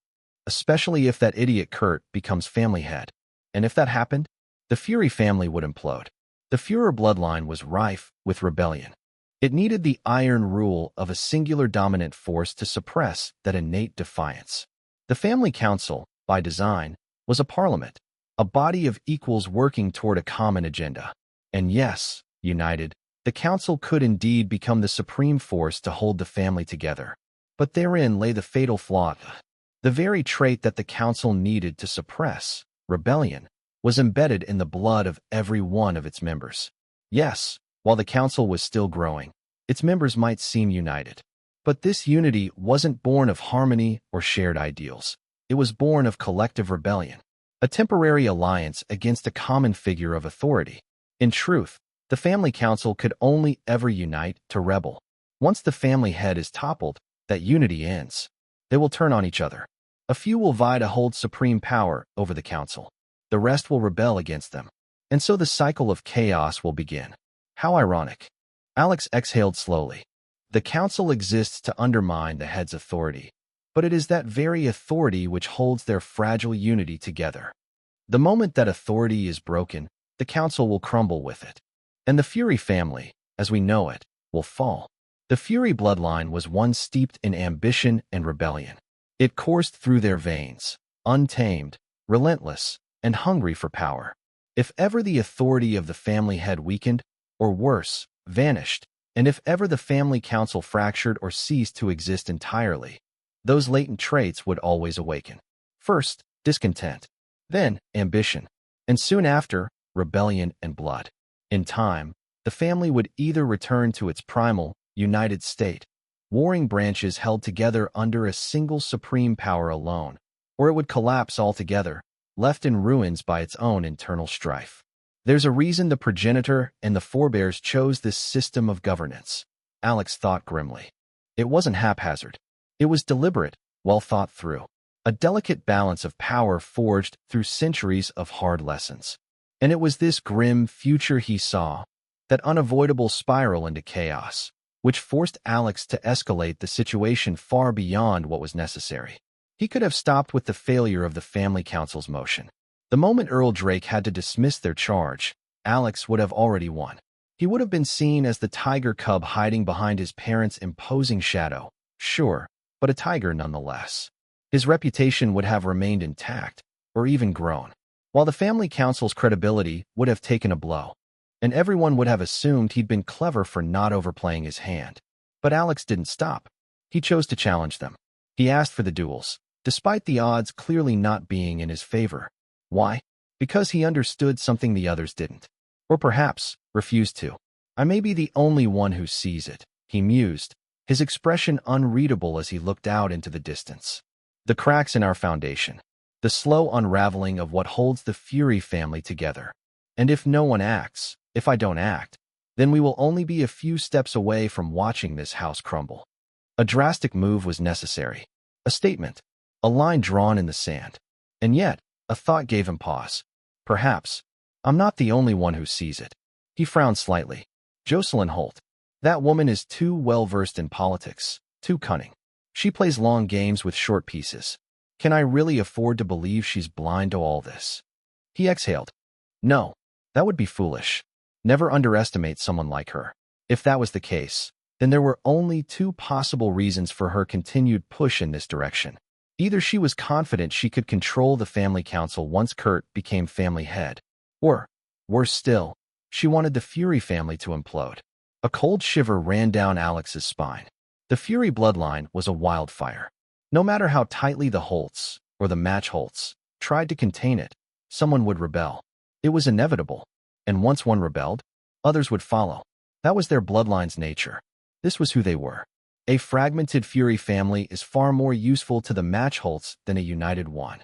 Especially if that idiot Kurt becomes family head. And if that happened, the Fury family would implode. The Fuhrer bloodline was rife with rebellion. It needed the iron rule of a singular dominant force to suppress that innate defiance. The family council, by design, was a parliament, a body of equals working toward a common agenda. And yes, united, the council could indeed become the supreme force to hold the family together. But therein lay the fatal flaw. The very trait that the council needed to suppress, rebellion, was embedded in the blood of every one of its members. Yes, while the council was still growing, its members might seem united. But this unity wasn't born of harmony or shared ideals. It was born of collective rebellion, a temporary alliance against a common figure of authority. In truth, the family council could only ever unite to rebel. Once the family head is toppled, that unity ends. They will turn on each other. A few will vie to hold supreme power over the council. The rest will rebel against them. And so the cycle of chaos will begin. How ironic. Alex exhaled slowly. The council exists to undermine the head's authority. but it is that very authority which holds their fragile unity together. The moment that authority is broken, the council will crumble with it. And the Fury family, as we know it, will fall. The Fury bloodline was one steeped in ambition and rebellion. It coursed through their veins, untamed, relentless, and hungry for power. If ever the authority of the family had weakened, or worse, vanished, and if ever the family council fractured or ceased to exist entirely, those latent traits would always awaken. First, discontent, then ambition, and soon after, rebellion and blood. In time, the family would either return to its primal, united state, warring branches held together under a single supreme power alone, or it would collapse altogether, left in ruins by its own internal strife. There's a reason the progenitor and the forebears chose this system of governance, Alex thought grimly. It wasn't haphazard. It was deliberate, well thought through. A delicate balance of power forged through centuries of hard lessons. And it was this grim future he saw, that unavoidable spiral into chaos, which forced Alex to escalate the situation far beyond what was necessary. He could have stopped with the failure of the family council's motion. The moment Earl Drake had to dismiss their charge, Alex would have already won. He would have been seen as the tiger cub hiding behind his parents' imposing shadow, sure, but a tiger nonetheless. His reputation would have remained intact, or even grown, while the family council's credibility would have taken a blow, and everyone would have assumed he'd been clever for not overplaying his hand. But Alex didn't stop. He chose to challenge them. He asked for the duels, despite the odds clearly not being in his favor. Why? Because he understood something the others didn't. Or perhaps, refused to. I may be the only one who sees it, he mused, his expression unreadable as he looked out into the distance. The cracks in our foundation. The slow unraveling of what holds the Fury family together. And if no one acts, if I don't act, then we will only be a few steps away from watching this house crumble. A drastic move was necessary. A statement. A line drawn in the sand. And yet, a thought gave him pause. Perhaps, I'm not the only one who sees it. He frowned slightly. Jocelyn Holt. That woman is too well-versed in politics, too cunning. She plays long games with short pieces. Can I really afford to believe she's blind to all this? He exhaled. No, that would be foolish. Never underestimate someone like her. If that was the case, then there were only two possible reasons for her continued push in this direction. Either she was confident she could control the family council once Kurt became family head, or, worse still, she wanted the Fury family to implode. A cold shiver ran down Alex's spine. The Fury bloodline was a wildfire. No matter how tightly the Holts, or the Match Holts, tried to contain it, someone would rebel. It was inevitable, and once one rebelled, others would follow. That was their bloodline's nature. This was who they were. A fragmented Fury family is far more useful to the Match Holts than a united one.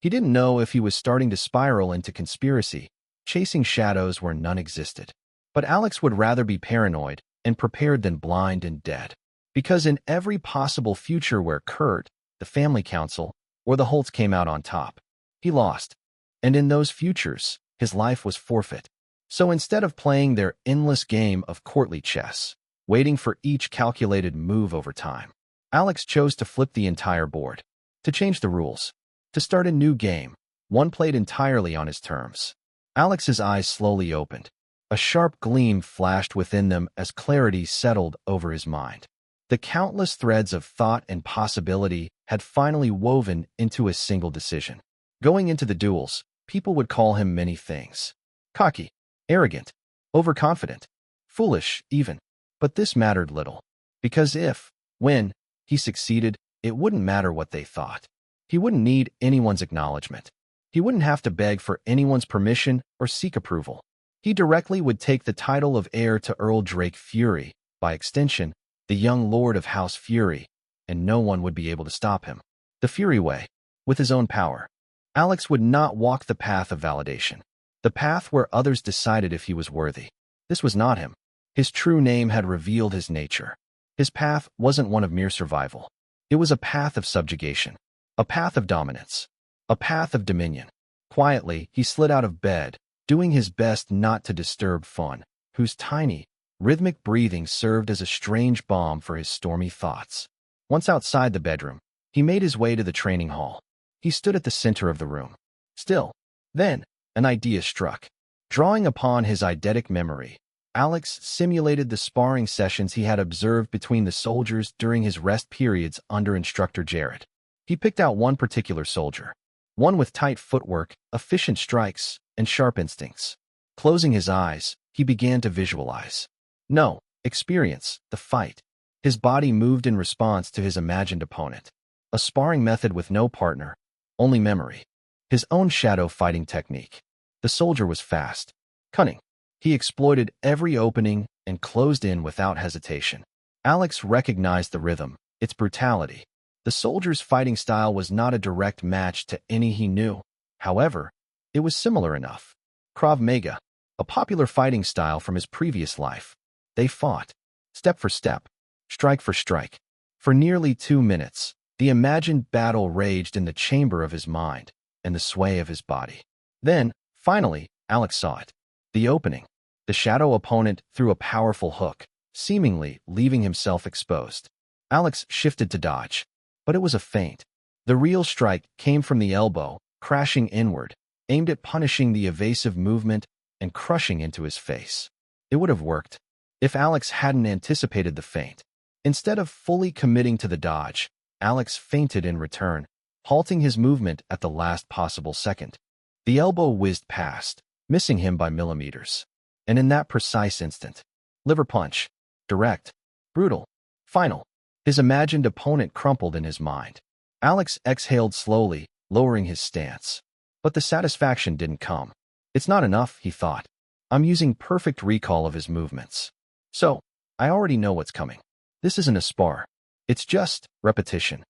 He didn't know if he was starting to spiral into conspiracy, chasing shadows where none existed. But Alex would rather be paranoid and prepared than blind and dead. Because in every possible future where Kurt, the family council, or the Holts came out on top, he lost. And in those futures, his life was forfeit. So instead of playing their endless game of courtly chess, waiting for each calculated move over time, Alex chose to flip the entire board, to change the rules, to start a new game, one played entirely on his terms. Alex's eyes slowly opened. A sharp gleam flashed within them as clarity settled over his mind. The countless threads of thought and possibility had finally woven into a single decision. Going into the duels, people would call him many things. Cocky, arrogant, overconfident, foolish even. But this mattered little. Because if, when, he succeeded, it wouldn't matter what they thought. He wouldn't need anyone's acknowledgement. He wouldn't have to beg for anyone's permission or seek approval. He directly would take the title of heir to Earl Drake Fury, by extension, the young lord of House Fury, and no one would be able to stop him. The Fury way, with his own power. Alex would not walk the path of validation, the path where others decided if he was worthy. This was not him. His true name had revealed his nature. His path wasn't one of mere survival. It was a path of subjugation, a path of dominance, a path of dominion. Quietly, he slid out of bed, doing his best not to disturb Fawn, whose tiny, rhythmic breathing served as a strange balm for his stormy thoughts. Once outside the bedroom, He made his way to the training hall. He stood at the center of the room. Still. Then, an idea struck. Drawing upon his eidetic memory, Alex simulated the sparring sessions he had observed between the soldiers during his rest periods under instructor Jared. He picked out one particular soldier, one with tight footwork, efficient strikes, and sharp instincts. Closing his eyes, he began to visualize. No, experience, the fight. His body moved in response to his imagined opponent. A sparring method with no partner, only memory. His own shadow fighting technique. The soldier was fast, cunning. He exploited every opening and closed in without hesitation. Alex recognized the rhythm, its brutality. The soldier's fighting style was not a direct match to any he knew. However, it was similar enough. Krav Maga, a popular fighting style from his previous life. They fought, step for step, strike for strike. For nearly 2 minutes, the imagined battle raged in the chamber of his mind and the sway of his body. Then, finally, Alex saw it. The opening. The shadow opponent threw a powerful hook, seemingly leaving himself exposed. Alex shifted to dodge, but it was a feint. The real strike came from the elbow, crashing inward, aimed at punishing the evasive movement and crushing into his face. It would have worked if Alex hadn't anticipated the feint. Instead of fully committing to the dodge, Alex feinted in return, halting his movement at the last possible second. The elbow whizzed past, missing him by millimeters. And in that precise instant, liver punch, direct, brutal, final. His imagined opponent crumpled in his mind. Alex exhaled slowly, lowering his stance. But the satisfaction didn't come. It's not enough, he thought. I'm using perfect recall of his movements. So, I already know what's coming. This isn't a spar. It's just repetition.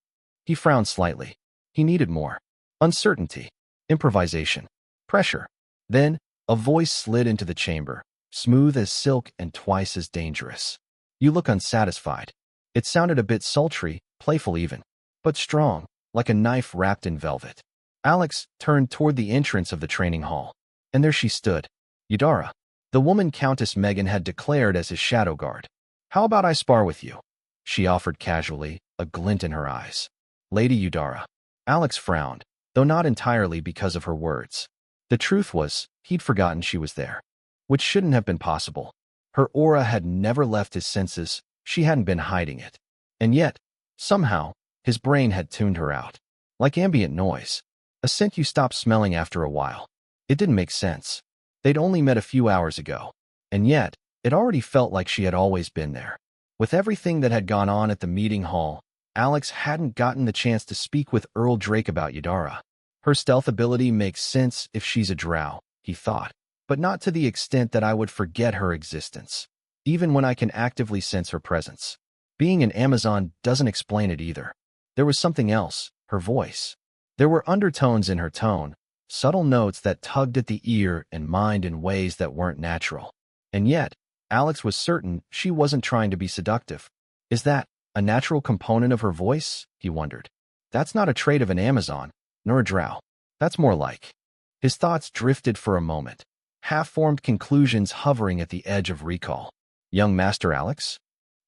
He frowned slightly. He needed more. Uncertainty. Improvisation. Pressure. Then, a voice slid into the chamber, smooth as silk and twice as dangerous. You look unsatisfied. It sounded a bit sultry, playful even, but strong, like a knife wrapped in velvet. Alex turned toward the entrance of the training hall, and there she stood, Eudora, the woman Countess Megan had declared as his shadow guard. How about I spar with you? She offered casually, a glint in her eyes. Lady Eudora. Alex frowned, though not entirely because of her words. The truth was, he'd forgotten she was there, which shouldn't have been possible. Her aura had never left his senses, she hadn't been hiding it. And yet, somehow, his brain had tuned her out. Like ambient noise, a scent you stop smelling after a while. It didn't make sense. They'd only met a few hours ago, and yet, it already felt like she had always been there. With everything that had gone on at the meeting hall, Alex hadn't gotten the chance to speak with Earl Drake about Eudora. Her stealth ability makes sense if she's a drow, he thought, but not to the extent that I would forget her existence, even when I can actively sense her presence. Being an Amazon doesn't explain it either. There was something else, her voice. There were undertones in her tone, subtle notes that tugged at the ear and mind in ways that weren't natural. And yet, Alex was certain she wasn't trying to be seductive. Is that a natural component of her voice? He wondered. That's not a trait of an Amazon, nor a drow. That's more like. His thoughts drifted for a moment, half-formed conclusions hovering at the edge of recall. Young Master Alex?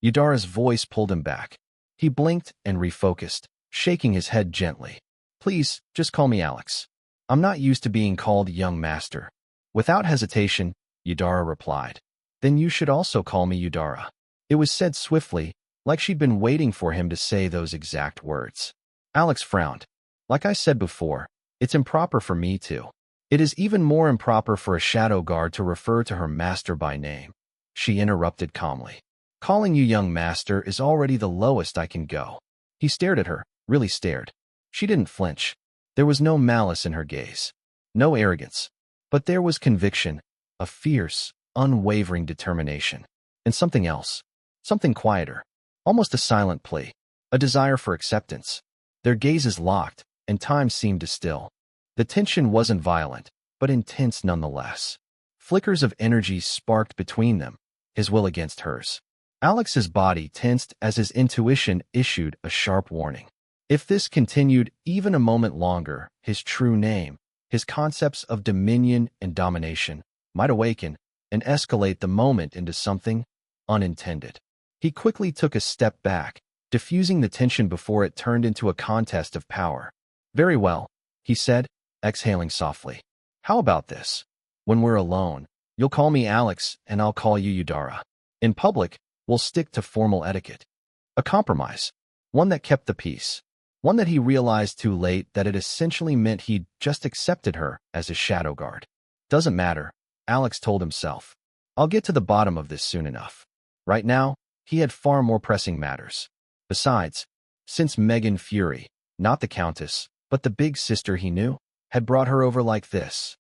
Eudora's voice pulled him back. He blinked and refocused, shaking his head gently. Please, just call me Alex. I'm not used to being called Young Master. Without hesitation, Eudora replied. Then you should also call me Eudora. It was said swiftly, like she'd been waiting for him to say those exact words. Alex frowned. Like I said before, it's improper for me to. It is even more improper for a shadow guard to refer to her master by name. She interrupted calmly. Calling you Young Master is already the lowest I can go. He stared at her, really stared. She didn't flinch. There was no malice in her gaze, no arrogance, but there was conviction, a fierce, unwavering determination, and something else, something quieter, almost a silent plea, a desire for acceptance. Their gazes locked, and time seemed to still. The tension wasn't violent, but intense nonetheless. Flickers of energy sparked between them, his will against hers. Alex's body tensed as his intuition issued a sharp warning. If this continued even a moment longer, his true name, his concepts of dominion and domination, might awaken and escalate the moment into something unintended. He quickly took a step back, diffusing the tension before it turned into a contest of power. "Very well," he said, exhaling softly. "How about this? When we're alone, you'll call me Alex and I'll call you Udara. In public, we'll stick to formal etiquette." A compromise. One that kept the peace. One that he realized too late that it essentially meant he'd just accepted her as his shadow guard. "Doesn't matter," Alex told himself. "I'll get to the bottom of this soon enough." Right now, he had far more pressing matters. Besides, since Megan Fury, not the Countess, but the big sister he knew, had brought her over like this,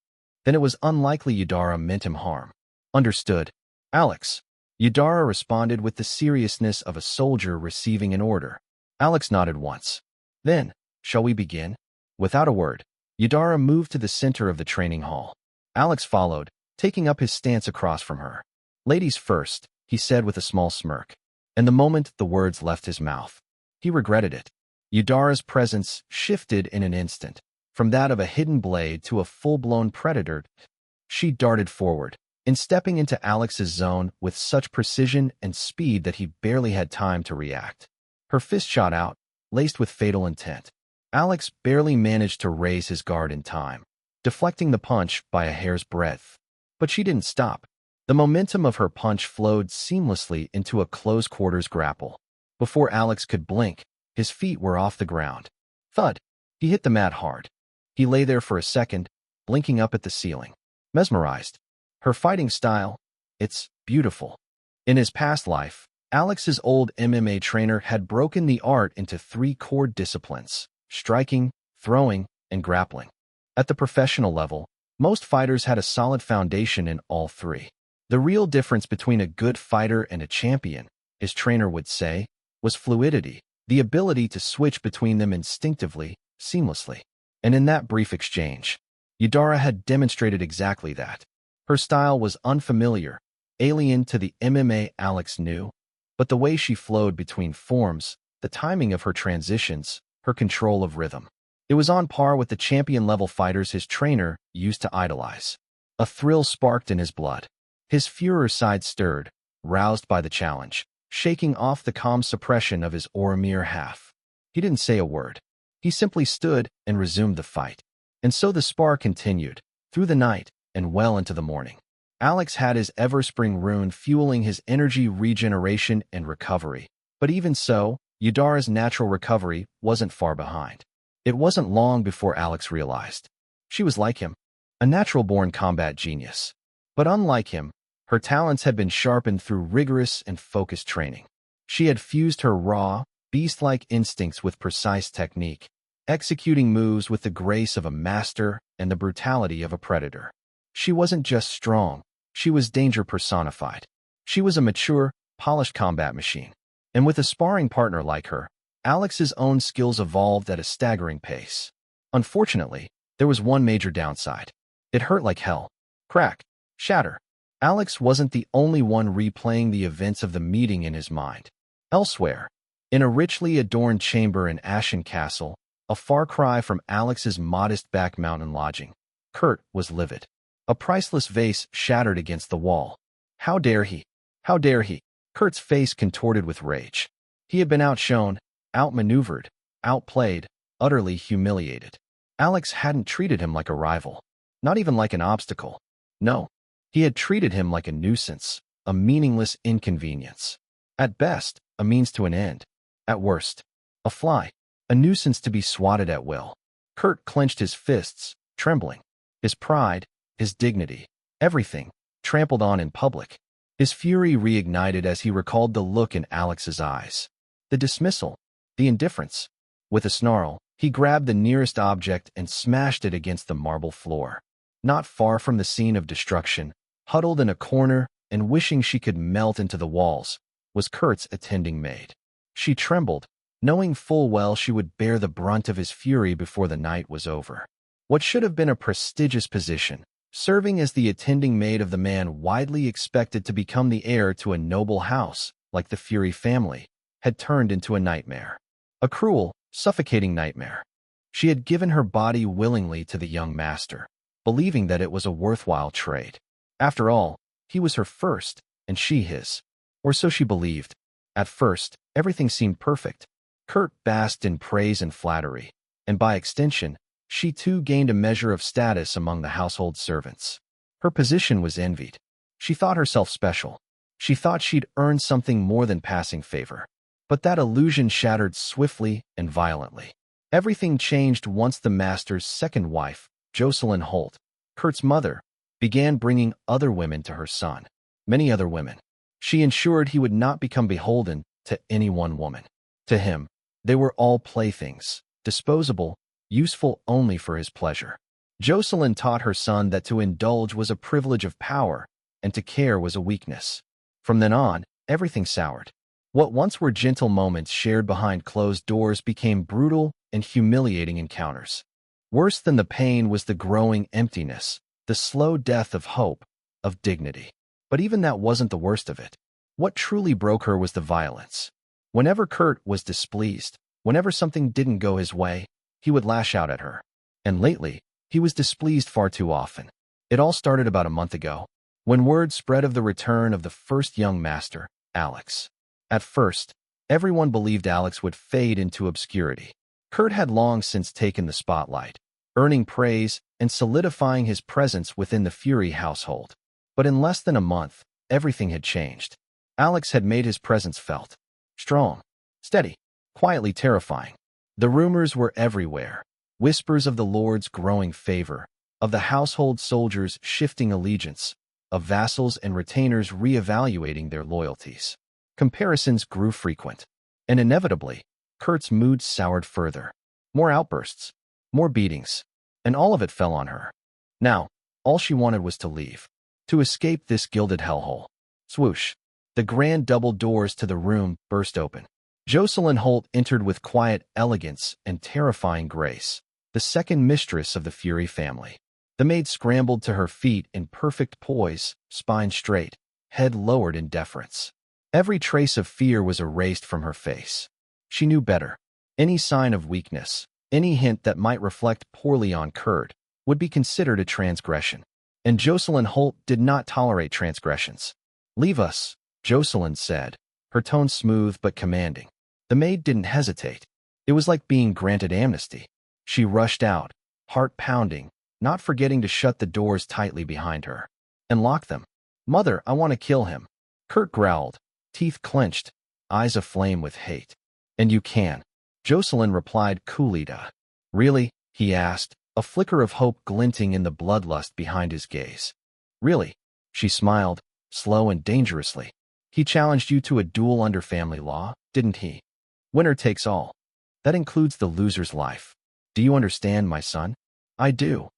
then it was unlikely Udara meant him harm. "Understood, Alex." Udara responded with the seriousness of a soldier receiving an order. Alex nodded once. "Then, shall we begin?" Without a word, Udara moved to the center of the training hall. Alex followed, taking up his stance across from her. "Ladies first," he said with a small smirk. And the moment the words left his mouth, he regretted it. Udara's presence shifted in an instant, from that of a hidden blade to a full-blown predator. She darted forward, stepping into Alex's zone with such precision and speed that he barely had time to react. Her fist shot out, laced with fatal intent. Alex barely managed to raise his guard in time, deflecting the punch by a hair's breadth. But she didn't stop. The momentum of her punch flowed seamlessly into a close-quarters grapple. Before Alex could blink, his feet were off the ground. Thud! He hit the mat hard. He lay there for a second, blinking up at the ceiling. Mesmerized. Her fighting style, it's beautiful. In his past life, Alex's old MMA trainer had broken the art into 3 core disciplines: striking, throwing, and grappling. At the professional level, most fighters had a solid foundation in all 3. The real difference between a good fighter and a champion, his trainer would say, was fluidity, the ability to switch between them instinctively, seamlessly. And in that brief exchange, Udara had demonstrated exactly that. Her style was unfamiliar, alien to the MMA Alex knew, but the way she flowed between forms, the timing of her transitions, her control of rhythm, it was on par with the champion-level fighters his trainer used to idolize. A thrill sparked in his blood. His Führer side stirred, roused by the challenge, shaking off the calm suppression of his Oromir half. He didn't say a word. He simply stood and resumed the fight. And so the spar continued, through the night, and well into the morning. Alex had his Everspring rune fueling his energy regeneration and recovery. But even so, Udara's natural recovery wasn't far behind. It wasn't long before Alex realized. She was like him, a natural-born combat genius. But unlike him, her talents had been sharpened through rigorous and focused training. She had fused her raw, beast-like instincts with precise technique, executing moves with the grace of a master and the brutality of a predator. She wasn't just strong, she was danger personified. She was a mature, polished combat machine. And with a sparring partner like her, Alex's own skills evolved at a staggering pace. Unfortunately, there was one major downside. It hurt like hell. Crack. Shatter. Alex wasn't the only one replaying the events of the meeting in his mind. Elsewhere, in a richly adorned chamber in Ashen Castle, a far cry from Alex's modest back mountain lodging, Kurt was livid. A priceless vase shattered against the wall. How dare he? How dare he? Kurt's face contorted with rage. He had been outshone, outmaneuvered, outplayed, utterly humiliated. Alex hadn't treated him like a rival, not even like an obstacle. No, he had treated him like a nuisance, a meaningless inconvenience. At best, a means to an end. At worst, a fly, a nuisance to be swatted at will. Kurt clenched his fists, trembling. His pride, his dignity, everything, trampled on in public. His fury reignited as he recalled the look in Alex's eyes. The dismissal, the indifference. With a snarl, he grabbed the nearest object and smashed it against the marble floor. Not far from the scene of destruction, huddled in a corner and wishing she could melt into the walls, was Kurt's attending maid. She trembled, knowing full well she would bear the brunt of his fury before the night was over. What should have been a prestigious position, serving as the attending maid of the man widely expected to become the heir to a noble house, like the Fury family, had turned into a nightmare. A cruel, suffocating nightmare. She had given her body willingly to the young master, believing that it was a worthwhile trade. After all, he was her first, and she his. Or so she believed. At first, Everything seemed perfect. Kurt basked in praise and flattery, and by extension, she too gained a measure of status among the household servants. Her position was envied. She thought herself special. She thought she'd earned something more than passing favor. But that illusion shattered swiftly and violently. Everything changed once the master's second wife, Jocelyn Holt, Kurt's mother, began bringing other women to her son. Many other women. She ensured he would not become beholden to any one woman. To him, they were all playthings, disposable, useful only for his pleasure. Jocelyn taught her son that to indulge was a privilege of power, and to care was a weakness. From then on, everything soured. What once were gentle moments shared behind closed doors became brutal and humiliating encounters. Worse than the pain was the growing emptiness, the slow death of hope, of dignity. But even that wasn't the worst of it. What truly broke her was the violence. Whenever Kurt was displeased, whenever something didn't go his way, he would lash out at her. And lately, he was displeased far too often. It all started about a month ago, when word spread of the return of the first young master, Alex. At first, everyone believed Alex would fade into obscurity. Kurt had long since taken the spotlight, earning praise and solidifying his presence within the Fury household. But in less than a month, everything had changed. Alex had made his presence felt. Strong, steady, quietly terrifying. The rumors were everywhere. Whispers of the Lord's growing favor, of the household soldiers' shifting allegiance, of vassals and retainers reevaluating their loyalties. Comparisons grew frequent, and inevitably, Kurt's mood soured further. More outbursts, more beatings, and all of it fell on her. Now, all she wanted was to leave, to escape this gilded hellhole. Swoosh! The grand double doors to the room burst open. Jocelyn Holt entered with quiet elegance and terrifying grace, the second mistress of the Fury family. The maid scrambled to her feet in perfect poise, spine straight, head lowered in deference. Every trace of fear was erased from her face. She knew better. Any sign of weakness, any hint that might reflect poorly on Kurt, would be considered a transgression. And Jocelyn Holt did not tolerate transgressions. "Leave us," Jocelyn said, her tone smooth but commanding. The maid didn't hesitate. It was like being granted amnesty. She rushed out, heart pounding, not forgetting to shut the doors tightly behind her. And lock them. "Mother, I want to kill him." Kurt growled, teeth clenched, eyes aflame with hate. "And you can," Jocelyn replied coolly. "Really?" he asked, a flicker of hope glinting in the bloodlust behind his gaze. "Really?" She smiled, slow and dangerously. "He challenged you to a duel under family law, didn't he? Winner takes all. That includes the loser's life. Do you understand, my son?" "I do,"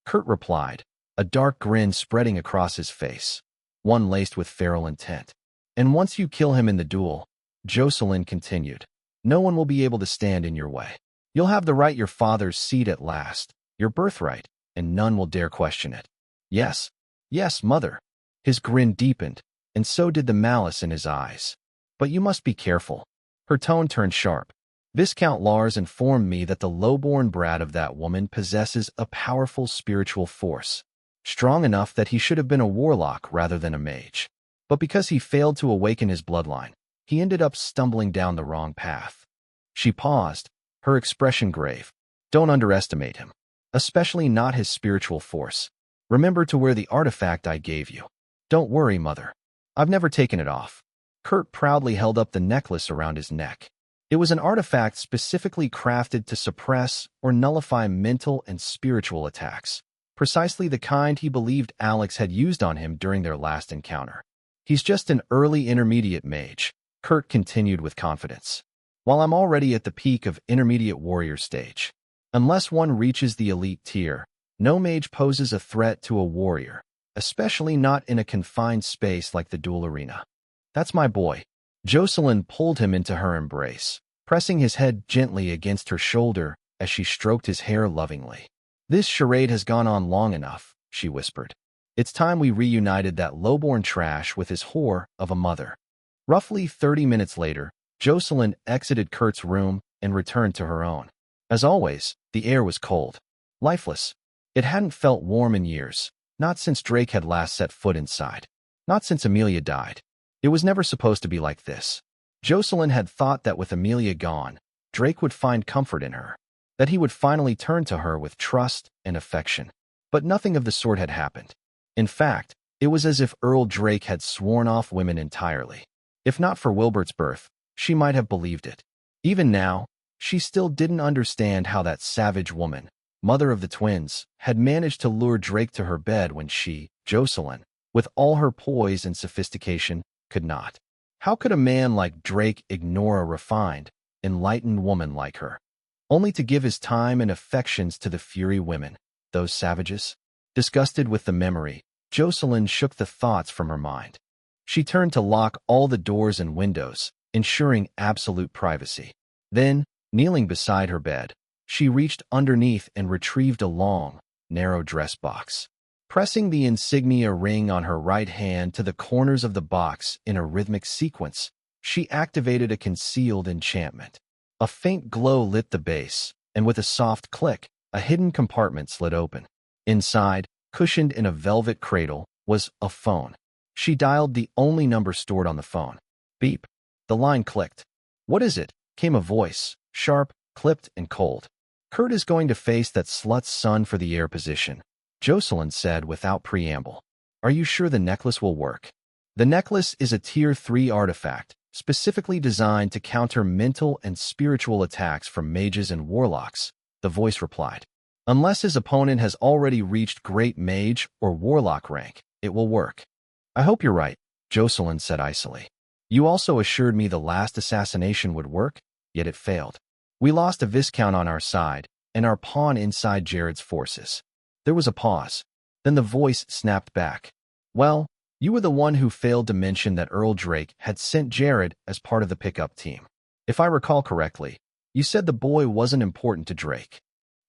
Kurt replied, a dark grin spreading across his face, one laced with feral intent. "And once you kill him in the duel," Jocelyn continued, "no one will be able to stand in your way. You'll have the right your father's seat at last, your birthright, and none will dare question it." "Yes, yes, mother." His grin deepened, and so did the malice in his eyes. "But you must be careful." Her tone turned sharp. "Viscount Lars informed me that the low-born brat of that woman possesses a powerful spiritual force, strong enough that he should have been a warlock rather than a mage. But because he failed to awaken his bloodline, he ended up stumbling down the wrong path." She paused, her expression grave. "Don't underestimate him, especially not his spiritual force. Remember to wear the artifact I gave you." "Don't worry, mother. I've never taken it off." Kurt proudly held up the necklace around his neck. It was an artifact specifically crafted to suppress or nullify mental and spiritual attacks, precisely the kind he believed Alex had used on him during their last encounter. "He's just an early intermediate mage," Kurt continued with confidence, "while I'm already at the peak of intermediate warrior stage. Unless one reaches the elite tier, no mage poses a threat to a warrior, especially not in a confined space like the duel arena. That's my boy." Jocelyn pulled him into her embrace, pressing his head gently against her shoulder as she stroked his hair lovingly. "This charade has gone on long enough," she whispered. "It's time we reunited that lowborn trash with his whore of a mother." Roughly 30 minutes later, Jocelyn exited Kurt's room and returned to her own. As always, the air was cold, lifeless. It hadn't felt warm in years, not since Drake had last set foot inside, not since Amelia died. It was never supposed to be like this. Jocelyn had thought that with Amelia gone, Drake would find comfort in her, that he would finally turn to her with trust and affection. But nothing of the sort had happened. In fact, it was as if Earl Drake had sworn off women entirely. If not for Wilbert's birth, she might have believed it. Even now, she still didn't understand how that savage woman, mother of the twins, had managed to lure Drake to her bed when she, Jocelyn, with all her poise and sophistication, could not. How could a man like Drake ignore a refined, enlightened woman like her, only to give his time and affections to the Fury women, those savages? Disgusted with the memory, Jocelyn shook the thoughts from her mind. She turned to lock all the doors and windows, ensuring absolute privacy. Then, kneeling beside her bed, she reached underneath and retrieved a long, narrow dress box. Pressing the insignia ring on her right hand to the corners of the box in a rhythmic sequence, she activated a concealed enchantment. A faint glow lit the base, and with a soft click, a hidden compartment slid open. Inside, cushioned in a velvet cradle, was a phone. She dialed the only number stored on the phone. Beep. The line clicked. "What is it?" came a voice, sharp, clipped, and cold. "Kurt is going to face that slut's son for the heir position," Jocelyn said without preamble. "Are you sure the necklace will work?" "The necklace is a Tier 3 artifact, specifically designed to counter mental and spiritual attacks from mages and warlocks," the voice replied. "Unless his opponent has already reached Great Mage or Warlock rank, it will work." "I hope you're right," Jocelyn said icily. "You also assured me the last assassination would work, yet it failed. We lost a Viscount on our side, and our pawn inside Jared's forces." There was a pause. Then the voice snapped back. "Well, you were the one who failed to mention that Earl Drake had sent Jared as part of the pickup team. If I recall correctly, you said the boy wasn't important to Drake."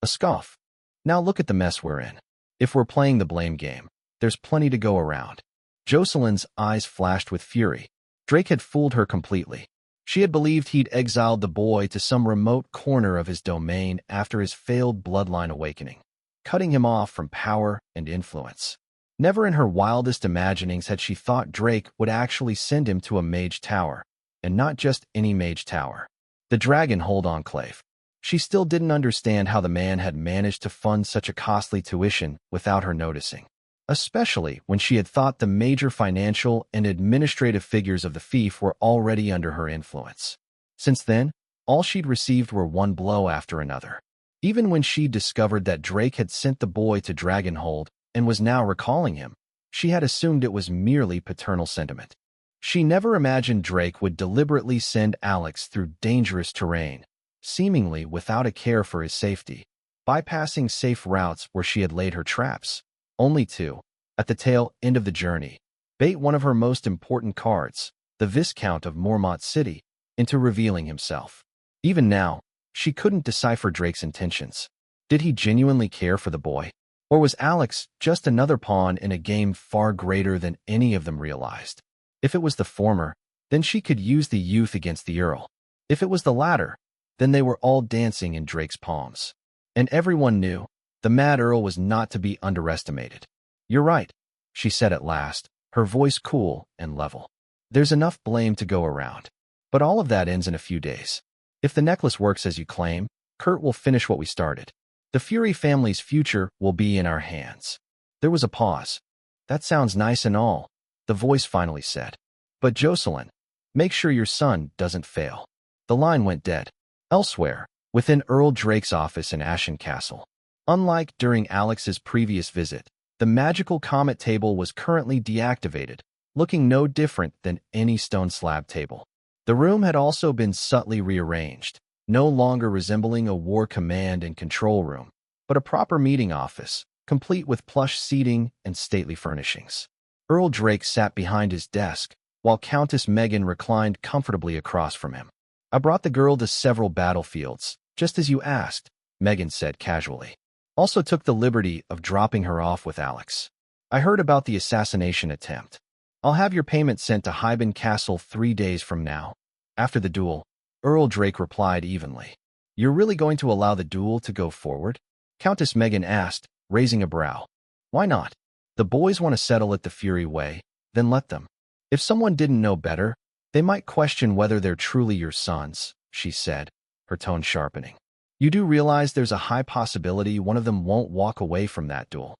A scoff. "Now look at the mess we're in. If we're playing the blame game, there's plenty to go around." Jocelyn's eyes flashed with fury. Drake had fooled her completely. She had believed he'd exiled the boy to some remote corner of his domain after his failed bloodline awakening, cutting him off from power and influence. Never in her wildest imaginings had she thought Drake would actually send him to a mage tower, and not just any mage tower. The Dragonhold Enclave. She still didn't understand how the man had managed to fund such a costly tuition without her noticing, especially when she had thought the major financial and administrative figures of the fief were already under her influence. Since then, all she'd received were one blow after another. Even when she discovered that Drake had sent the boy to Dragonhold and was now recalling him, she had assumed it was merely paternal sentiment. She never imagined Drake would deliberately send Alex through dangerous terrain, seemingly without a care for his safety, bypassing safe routes where she had laid her traps, only to, at the tail end of the journey, bait one of her most important cards, the Viscount of Mormont City, into revealing himself. Even now, she couldn't decipher Drake's intentions. Did he genuinely care for the boy? Or was Alex just another pawn in a game far greater than any of them realized? If it was the former, then she could use the youth against the Earl. If it was the latter, then they were all dancing in Drake's palms. And everyone knew, the Mad Earl was not to be underestimated. "You're right," she said at last, her voice cool and level. "There's enough blame to go around. But all of that ends in a few days. If the necklace works as you claim, Kurt will finish what we started. The Fury family's future will be in our hands." There was a pause. "That sounds nice and all," the voice finally said. "But Jocelyn, make sure your son doesn't fail." The line went dead. Elsewhere, within Earl Drake's office in Ashen Castle, unlike during Alex's previous visit, the magical comet table was currently deactivated, looking no different than any stone slab table. The room had also been subtly rearranged, no longer resembling a war command and control room, but a proper meeting office, complete with plush seating and stately furnishings. Earl Drake sat behind his desk, while Countess Megan reclined comfortably across from him. "I brought the girl to several battlefields, just as you asked," Megan said casually. "Also took the liberty of dropping her off with Alex. I heard about the assassination attempt. I'll have your payment sent to Hyben Castle 3 days from now." After the duel, Earl Drake replied evenly. "You're really going to allow the duel to go forward?" Countess Megan asked, raising a brow. "Why not? The boys want to settle it the Fury way, then let them. If someone didn't know better, They might question whether they're truly your sons, she said, her tone sharpening. You do realize there's a high possibility one of them won't walk away from that duel.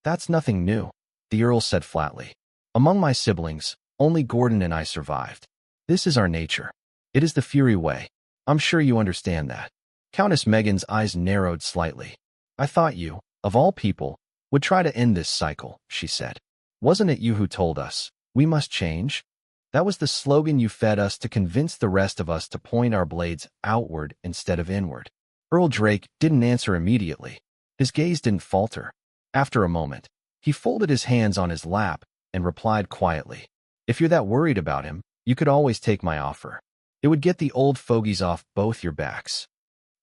That's nothing new, the Earl said flatly. Among my siblings, only Gordon and I survived. This is our nature. It is the Fury way. I'm sure you understand that. Countess Megan's eyes narrowed slightly. I thought you, of all people, would try to end this cycle, she said. Wasn't it you who told us, we must change? That was the slogan you fed us to convince the rest of us to point our blades outward instead of inward. Earl Drake didn't answer immediately. His gaze didn't falter. After a moment, he folded his hands on his lap and replied quietly. If you're that worried about him, you could always take my offer. It would get the old fogies off both your backs.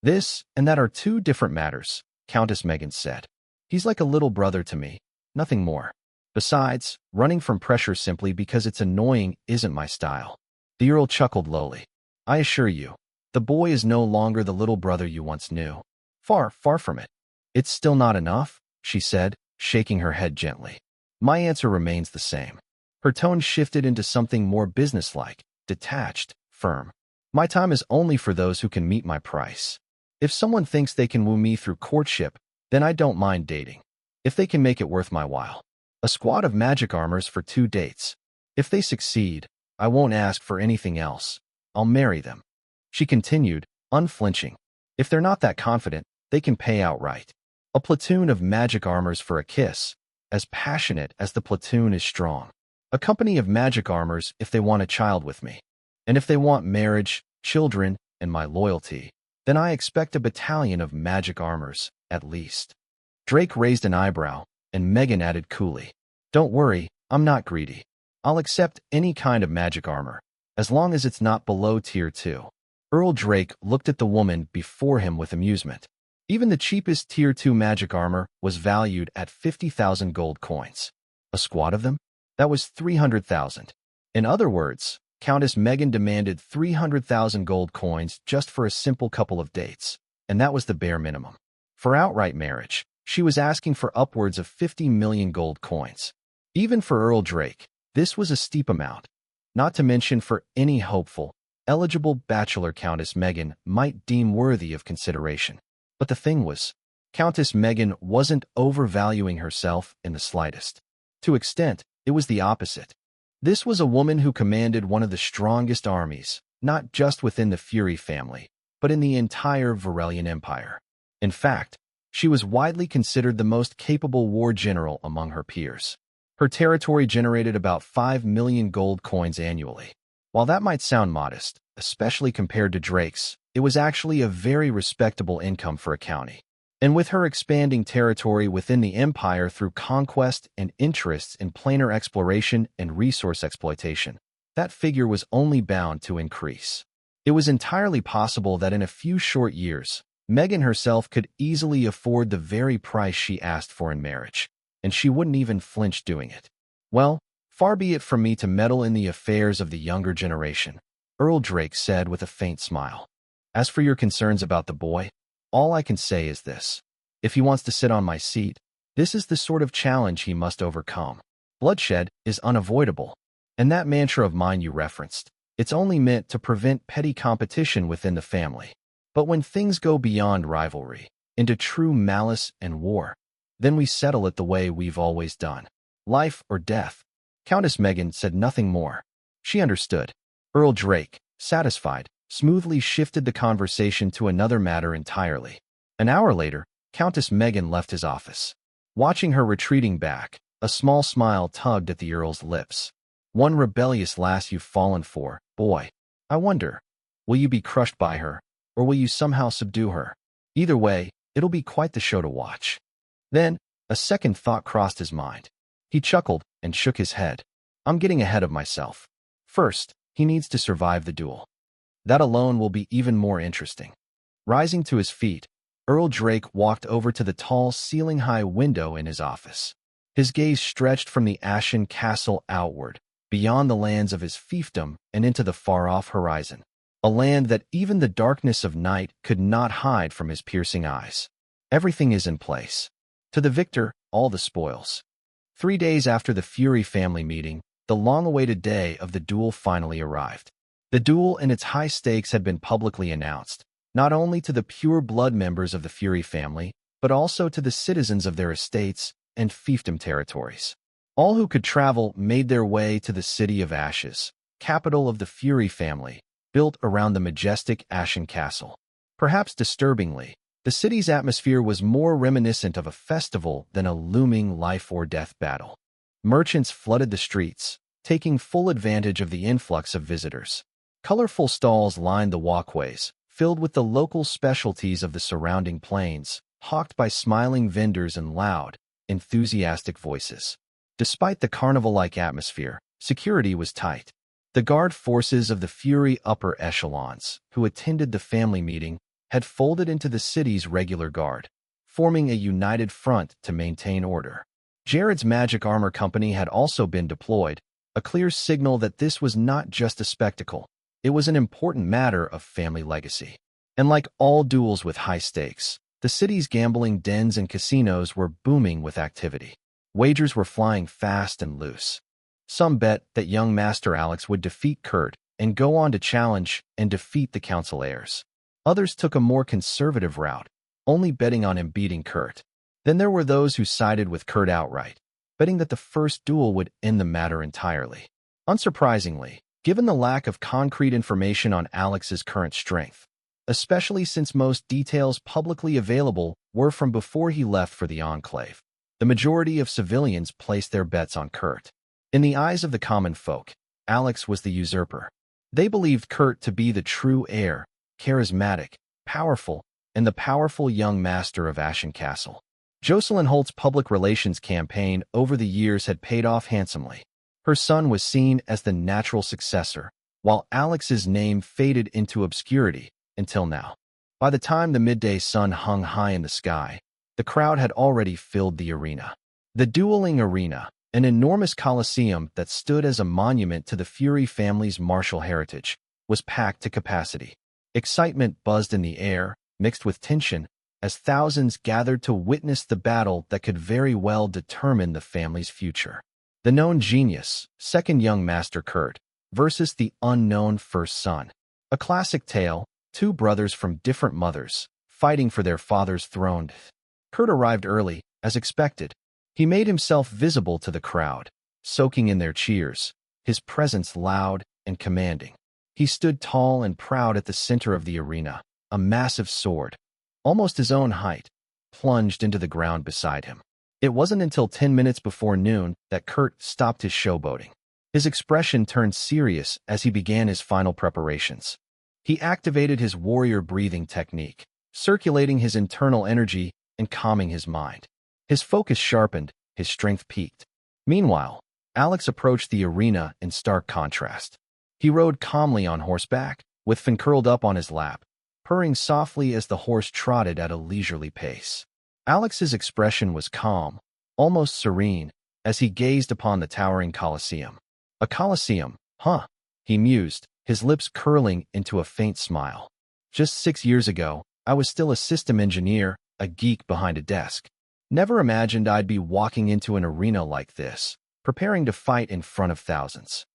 This and that are two different matters, Countess Megan said. He's like a little brother to me, nothing more. Besides, running from pressure simply because it's annoying isn't my style. The Earl chuckled lowly. I assure you, the boy is no longer the little brother you once knew. Far, far from it. It's still not enough, she said, shaking her head gently. My answer remains the same. Her tone shifted into something more businesslike, detached, firm. My time is only for those who can meet my price. If someone thinks they can woo me through courtship, then I don't mind dating. If they can make it worth my while. A squad of magic armors for 2 dates. If they succeed, I won't ask for anything else. I'll marry them. She continued, unflinching. If they're not that confident, they can pay outright. A platoon of magic armors for a kiss, as passionate as the platoon is strong. A company of magic armors if they want a child with me. And if they want marriage, children, and my loyalty, then I expect a battalion of magic armors, at least. Drake raised an eyebrow, and Megan added coolly, Don't worry, I'm not greedy. I'll accept any kind of magic armor, as long as it's not below Tier 2. Earl Drake looked at the woman before him with amusement. Even the cheapest Tier 2 magic armor was valued at 50,000 gold coins. A squad of them? That was 300,000. In other words, Countess Megan demanded 300,000 gold coins just for a simple couple of dates, and that was the bare minimum. For outright marriage, she was asking for upwards of 50 million gold coins. Even for Earl Drake, this was a steep amount. Not to mention for any hopeful, eligible bachelor Countess Megan might deem worthy of consideration. But the thing was, Countess Megan wasn't overvaluing herself in the slightest. To extent, it was the opposite. This was a woman who commanded one of the strongest armies, not just within the Fury family, but in the entire Varelian Empire. In fact, she was widely considered the most capable war general among her peers. Her territory generated about 5 million gold coins annually. While that might sound modest, especially compared to Drake's, it was actually a very respectable income for a county. And with her expanding territory within the empire through conquest and interests in planar exploration and resource exploitation, that figure was only bound to increase. It was entirely possible that in a few short years, Megan herself could easily afford the very price she asked for in marriage, and she wouldn't even flinch doing it. Well, far be it from me to meddle in the affairs of the younger generation, Earl Drake said with a faint smile. As for your concerns about the boy, all I can say is this. If he wants to sit on my seat, this is the sort of challenge he must overcome. Bloodshed is unavoidable. And that mantra of mine you referenced, it's only meant to prevent petty competition within the family. But when things go beyond rivalry, into true malice and war, then we settle it the way we've always done. Life or death. Countess Megan said nothing more. She understood. Earl Drake, satisfied, smoothly shifted the conversation to another matter entirely. An hour later, Countess Megan left his office. Watching her retreating back, a small smile tugged at the Earl's lips. One rebellious lass you've fallen for, boy. I wonder, will you be crushed by her, or will you somehow subdue her? Either way, it'll be quite the show to watch. Then, a second thought crossed his mind. He chuckled and shook his head. I'm getting ahead of myself. First, he needs to survive the duel. That alone will be even more interesting. Rising to his feet, Earl Drake walked over to the tall ceiling-high window in his office. His gaze stretched from the ashen castle outward, beyond the lands of his fiefdom and into the far-off horizon, a land that even the darkness of night could not hide from his piercing eyes. Everything is in place. To the victor, all the spoils. 3 days after the Fury family meeting, the long-awaited day of the duel finally arrived. The duel and its high stakes had been publicly announced, not only to the pure-blood members of the Fury family, but also to the citizens of their estates and fiefdom territories. All who could travel made their way to the City of Ashes, capital of the Fury family, built around the majestic Ashen Castle. Perhaps disturbingly, the city's atmosphere was more reminiscent of a festival than a looming life-or-death battle. Merchants flooded the streets, taking full advantage of the influx of visitors. Colorful stalls lined the walkways, filled with the local specialties of the surrounding plains, hawked by smiling vendors and loud, enthusiastic voices. Despite the carnival-like atmosphere, security was tight. The guard forces of the Fury upper echelons, who attended the family meeting, had folded into the city's regular guard, forming a united front to maintain order. Jared's magic armor company had also been deployed, a clear signal that this was not just a spectacle. It was an important matter of family legacy. And like all duels with high stakes, the city's gambling dens and casinos were booming with activity. Wagers were flying fast and loose. Some bet that young Master Alex would defeat Kurt and go on to challenge and defeat the council heirs. Others took a more conservative route, only betting on him beating Kurt. Then there were those who sided with Kurt outright, betting that the first duel would end the matter entirely. Unsurprisingly, given the lack of concrete information on Alex's current strength, especially since most details publicly available were from before he left for the Enclave, the majority of civilians placed their bets on Kurt. In the eyes of the common folk, Alex was the usurper. They believed Kurt to be the true heir, charismatic, powerful, and the powerful young master of Ashen Castle. Jocelyn Holt's public relations campaign over the years had paid off handsomely. Her son was seen as the natural successor, while Alex's name faded into obscurity until now. By the time the midday sun hung high in the sky, the crowd had already filled the arena. The dueling arena, an enormous coliseum that stood as a monument to the Fury family's martial heritage, was packed to capacity. Excitement buzzed in the air, mixed with tension, as thousands gathered to witness the battle that could very well determine the family's future. The known genius, second young Master Kurt, versus the unknown first son. A classic tale, two brothers from different mothers, fighting for their father's throne. Kurt arrived early, as expected. He made himself visible to the crowd, soaking in their cheers, his presence loud and commanding. He stood tall and proud at the center of the arena, a massive sword, almost his own height, plunged into the ground beside him. It wasn't until 10 minutes before noon that Kurt stopped his showboating. His expression turned serious as he began his final preparations. He activated his warrior breathing technique, circulating his internal energy and calming his mind. His focus sharpened, his strength peaked. Meanwhile, Alex approached the arena in stark contrast. He rode calmly on horseback, with Finn curled up on his lap, purring softly as the horse trotted at a leisurely pace. Alex's expression was calm, almost serene, as he gazed upon the towering Colosseum. A Colosseum, huh? He mused, his lips curling into a faint smile. Just 6 years ago, I was still a system engineer, a geek behind a desk. Never imagined I'd be walking into an arena like this, preparing to fight in front of thousands.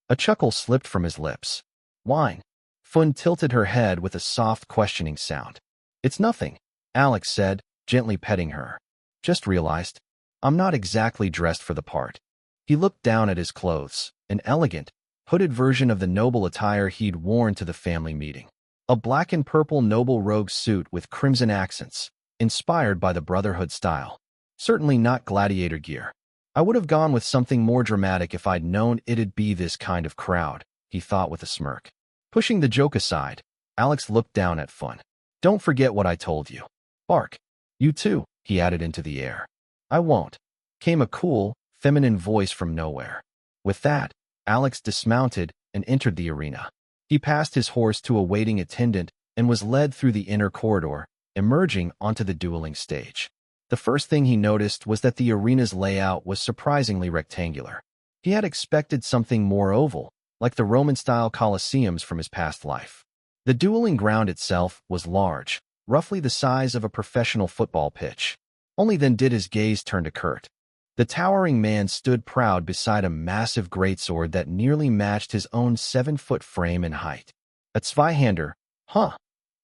A chuckle slipped from his lips. Wine. Fun tilted her head with a soft, questioning sound. It's nothing, Alex said, gently petting her. Just realized, I'm not exactly dressed for the part. He looked down at his clothes, an elegant, hooded version of the noble attire he'd worn to the family meeting. A black and purple noble rogue suit with crimson accents, inspired by the Brotherhood style. Certainly not gladiator gear. I would have gone with something more dramatic if I'd known it'd be this kind of crowd, he thought with a smirk. Pushing the joke aside, Alex looked down at Fun. Don't forget what I told you. Bark. You too, he added into the air. I won't, came a cool, feminine voice from nowhere. With that, Alex dismounted and entered the arena. He passed his horse to a waiting attendant and was led through the inner corridor, emerging onto the dueling stage. The first thing he noticed was that the arena's layout was surprisingly rectangular. He had expected something more oval, like the Roman-style colosseums from his past life. The dueling ground itself was large, roughly the size of a professional football pitch. Only then did his gaze turn to Kurt. The towering man stood proud beside a massive greatsword that nearly matched his own 7-foot frame and height. A Zweihander, huh?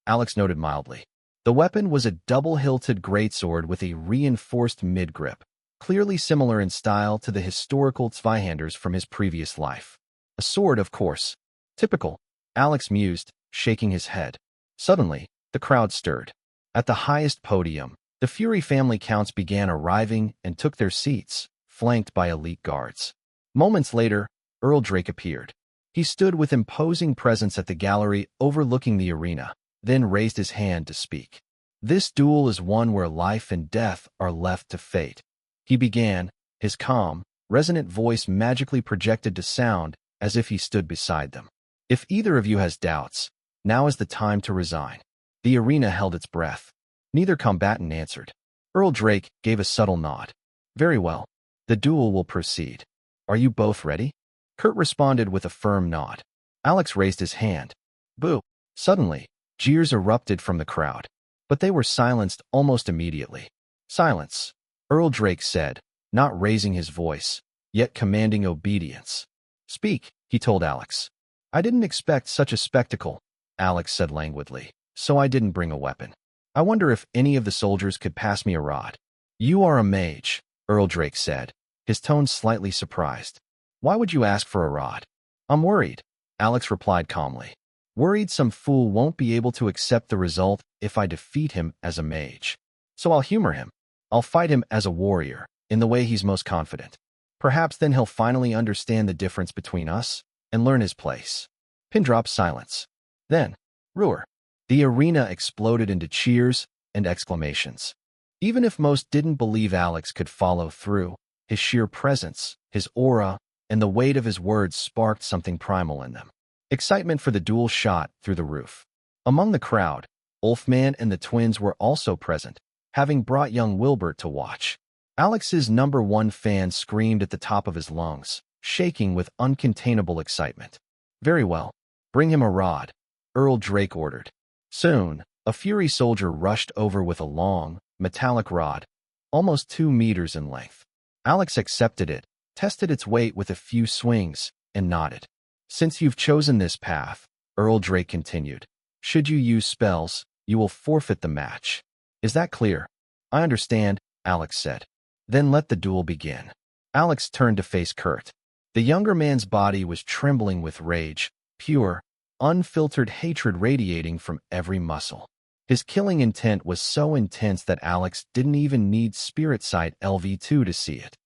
Alex noted mildly. The weapon was a double-hilted greatsword with a reinforced mid-grip, clearly similar in style to the historical Zweihanders from his previous life. A sword, of course. Typical, Alex mused, shaking his head. Suddenly, the crowd stirred. At the highest podium, the Fury family counts began arriving and took their seats, flanked by elite guards. Moments later, Earl Drake appeared. He stood with imposing presence at the gallery overlooking the arena, then raised his hand to speak. This duel is one where life and death are left to fate. He began, his calm, resonant voice magically projected to sound as if he stood beside them. If either of you has doubts, now is the time to resign. The arena held its breath. Neither combatant answered. Earl Drake gave a subtle nod. Very well. The duel will proceed. Are you both ready? Kurt responded with a firm nod. Alex raised his hand. Boo! Suddenly, jeers erupted from the crowd, but they were silenced almost immediately. Silence, Earl Drake said, not raising his voice, yet commanding obedience. Speak, he told Alex. I didn't expect such a spectacle, Alex said languidly, so I didn't bring a weapon. I wonder if any of the soldiers could pass me a rod. You are a mage, Earl Drake said, his tone slightly surprised. Why would you ask for a rod? I'm worried, Alex replied calmly. Worried some fool won't be able to accept the result if I defeat him as a mage. So I'll humor him. I'll fight him as a warrior, in the way he's most confident. Perhaps then he'll finally understand the difference between us and learn his place. Pin drop silence. Then, roar. The arena exploded into cheers and exclamations. Even if most didn't believe Alex could follow through, his sheer presence, his aura, and the weight of his words sparked something primal in them. Excitement for the duel shot through the roof. Among the crowd, Wolfman and the twins were also present, having brought young Wilbert to watch. Alex's #1 fan screamed at the top of his lungs, shaking with uncontainable excitement. Very well. Bring him a rod, Earl Drake ordered. Soon, a Fury soldier rushed over with a long, metallic rod, almost 2 meters in length. Alex accepted it, tested its weight with a few swings, and nodded. Since you've chosen this path, Earl Drake continued, should you use spells, you will forfeit the match. Is that clear? I understand, Alex said. Then let the duel begin. Alex turned to face Kurt. The younger man's body was trembling with rage, pure, unfiltered hatred radiating from every muscle. His killing intent was so intense that Alex didn't even need Spirit Sight LV2 to see it.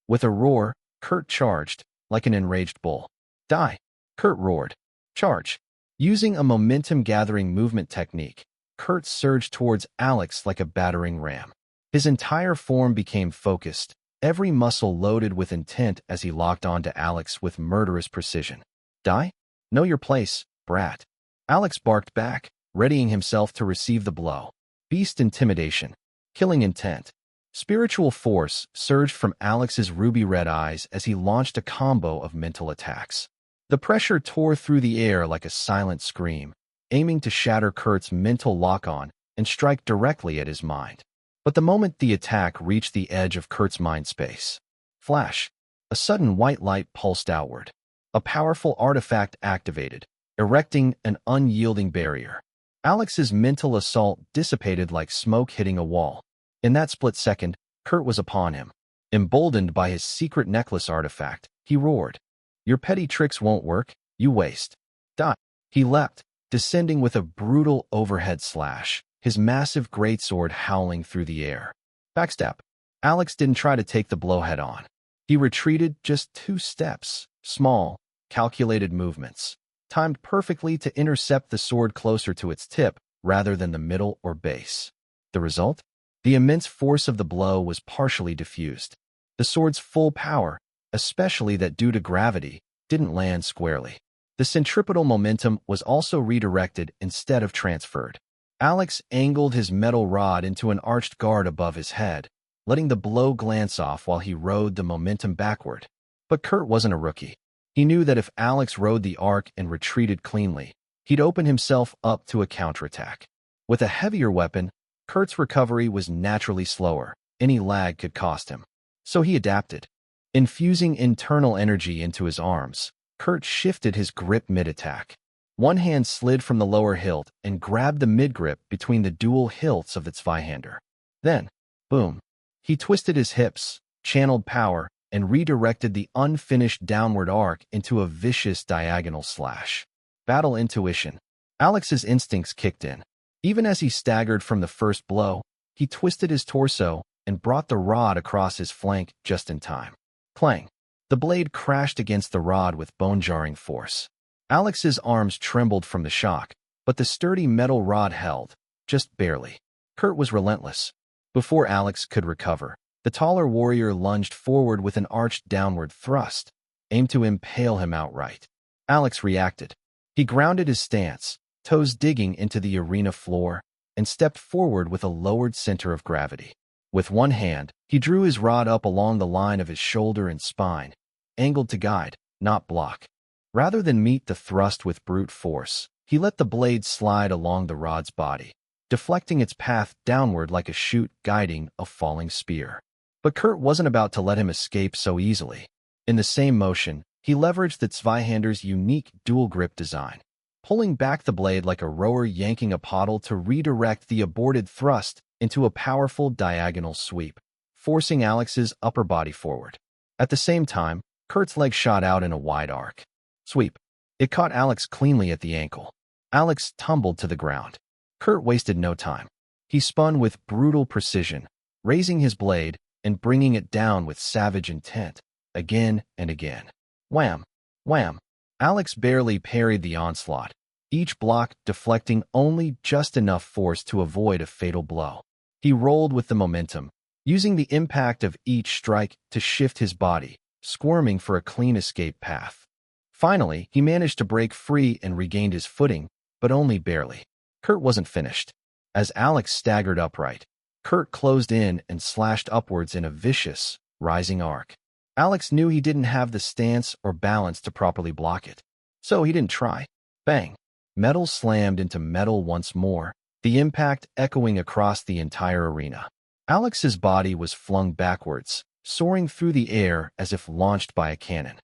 With a roar, Kurt charged, like an enraged bull. Die! Kurt roared. Charge! Using a momentum-gathering movement technique, Kurt surged towards Alex like a battering ram. His entire form became focused, every muscle loaded with intent as he locked onto Alex with murderous precision. Die? Know your place, brat. Alex barked back, readying himself to receive the blow. Beast intimidation. Killing intent. Spiritual force surged from Alex's ruby-red eyes as he launched a combo of mental attacks. The pressure tore through the air like a silent scream, aiming to shatter Kurt's mental lock-on and strike directly at his mind. But the moment the attack reached the edge of Kurt's mind space, flash, a sudden white light pulsed outward. A powerful artifact activated, erecting an unyielding barrier. Alex's mental assault dissipated like smoke hitting a wall. In that split second, Kurt was upon him. Emboldened by his secret necklace artifact, he roared. Your petty tricks won't work, you waste. Die. He leapt, descending with a brutal overhead slash, his massive greatsword howling through the air. Backstep. Alex didn't try to take the blow head-on. He retreated just 2 steps, small, calculated movements, timed perfectly to intercept the sword closer to its tip rather than the middle or base. The result? The immense force of the blow was partially diffused. The sword's full power, especially that due to gravity, didn't land squarely. The centripetal momentum was also redirected instead of transferred. Alex angled his metal rod into an arched guard above his head, letting the blow glance off while he rode the momentum backward. But Kurt wasn't a rookie. He knew that if Alex rode the arc and retreated cleanly, he'd open himself up to a counterattack. With a heavier weapon, Kurt's recovery was naturally slower. Any lag could cost him. So he adapted. Infusing internal energy into his arms, Kurt shifted his grip mid-attack. One hand slid from the lower hilt and grabbed the mid-grip between the dual hilts of the Zweihander. Then, boom, he twisted his hips, channeled power, and redirected the unfinished downward arc into a vicious diagonal slash. Battle intuition. Alex's instincts kicked in. Even as he staggered from the first blow, he twisted his torso and brought the rod across his flank just in time. Clang! The blade crashed against the rod with bone-jarring force. Alex's arms trembled from the shock, but the sturdy metal rod held, just barely. Kurt was relentless. Before Alex could recover, the taller warrior lunged forward with an arched downward thrust, aimed to impale him outright. Alex reacted. He grounded his stance, toes digging into the arena floor, and stepped forward with a lowered center of gravity. With one hand, he drew his rod up along the line of his shoulder and spine, angled to guide, not block. Rather than meet the thrust with brute force, he let the blade slide along the rod's body, deflecting its path downward like a chute guiding a falling spear. But Kurt wasn't about to let him escape so easily. In the same motion, he leveraged the Zweihander's unique dual-grip design, pulling back the blade like a rower yanking a paddle to redirect the aborted thrust into a powerful diagonal sweep, forcing Alex's upper body forward. At the same time, Kurt's leg shot out in a wide arc. Sweep. It caught Alex cleanly at the ankle. Alex tumbled to the ground. Kurt wasted no time. He spun with brutal precision, raising his blade and bringing it down with savage intent, again and again. Wham! Wham! Alex barely parried the onslaught, each block deflecting only just enough force to avoid a fatal blow. He rolled with the momentum, using the impact of each strike to shift his body, squirming for a clean escape path. Finally, he managed to break free and regained his footing, but only barely. Kurt wasn't finished. As Alex staggered upright, Kurt closed in and slashed upwards in a vicious, rising arc. Alex knew he didn't have the stance or balance to properly block it, so he didn't try. Bang! Metal slammed into metal once more, the impact echoing across the entire arena. Alex's body was flung backwards, soaring through the air as if launched by a cannon.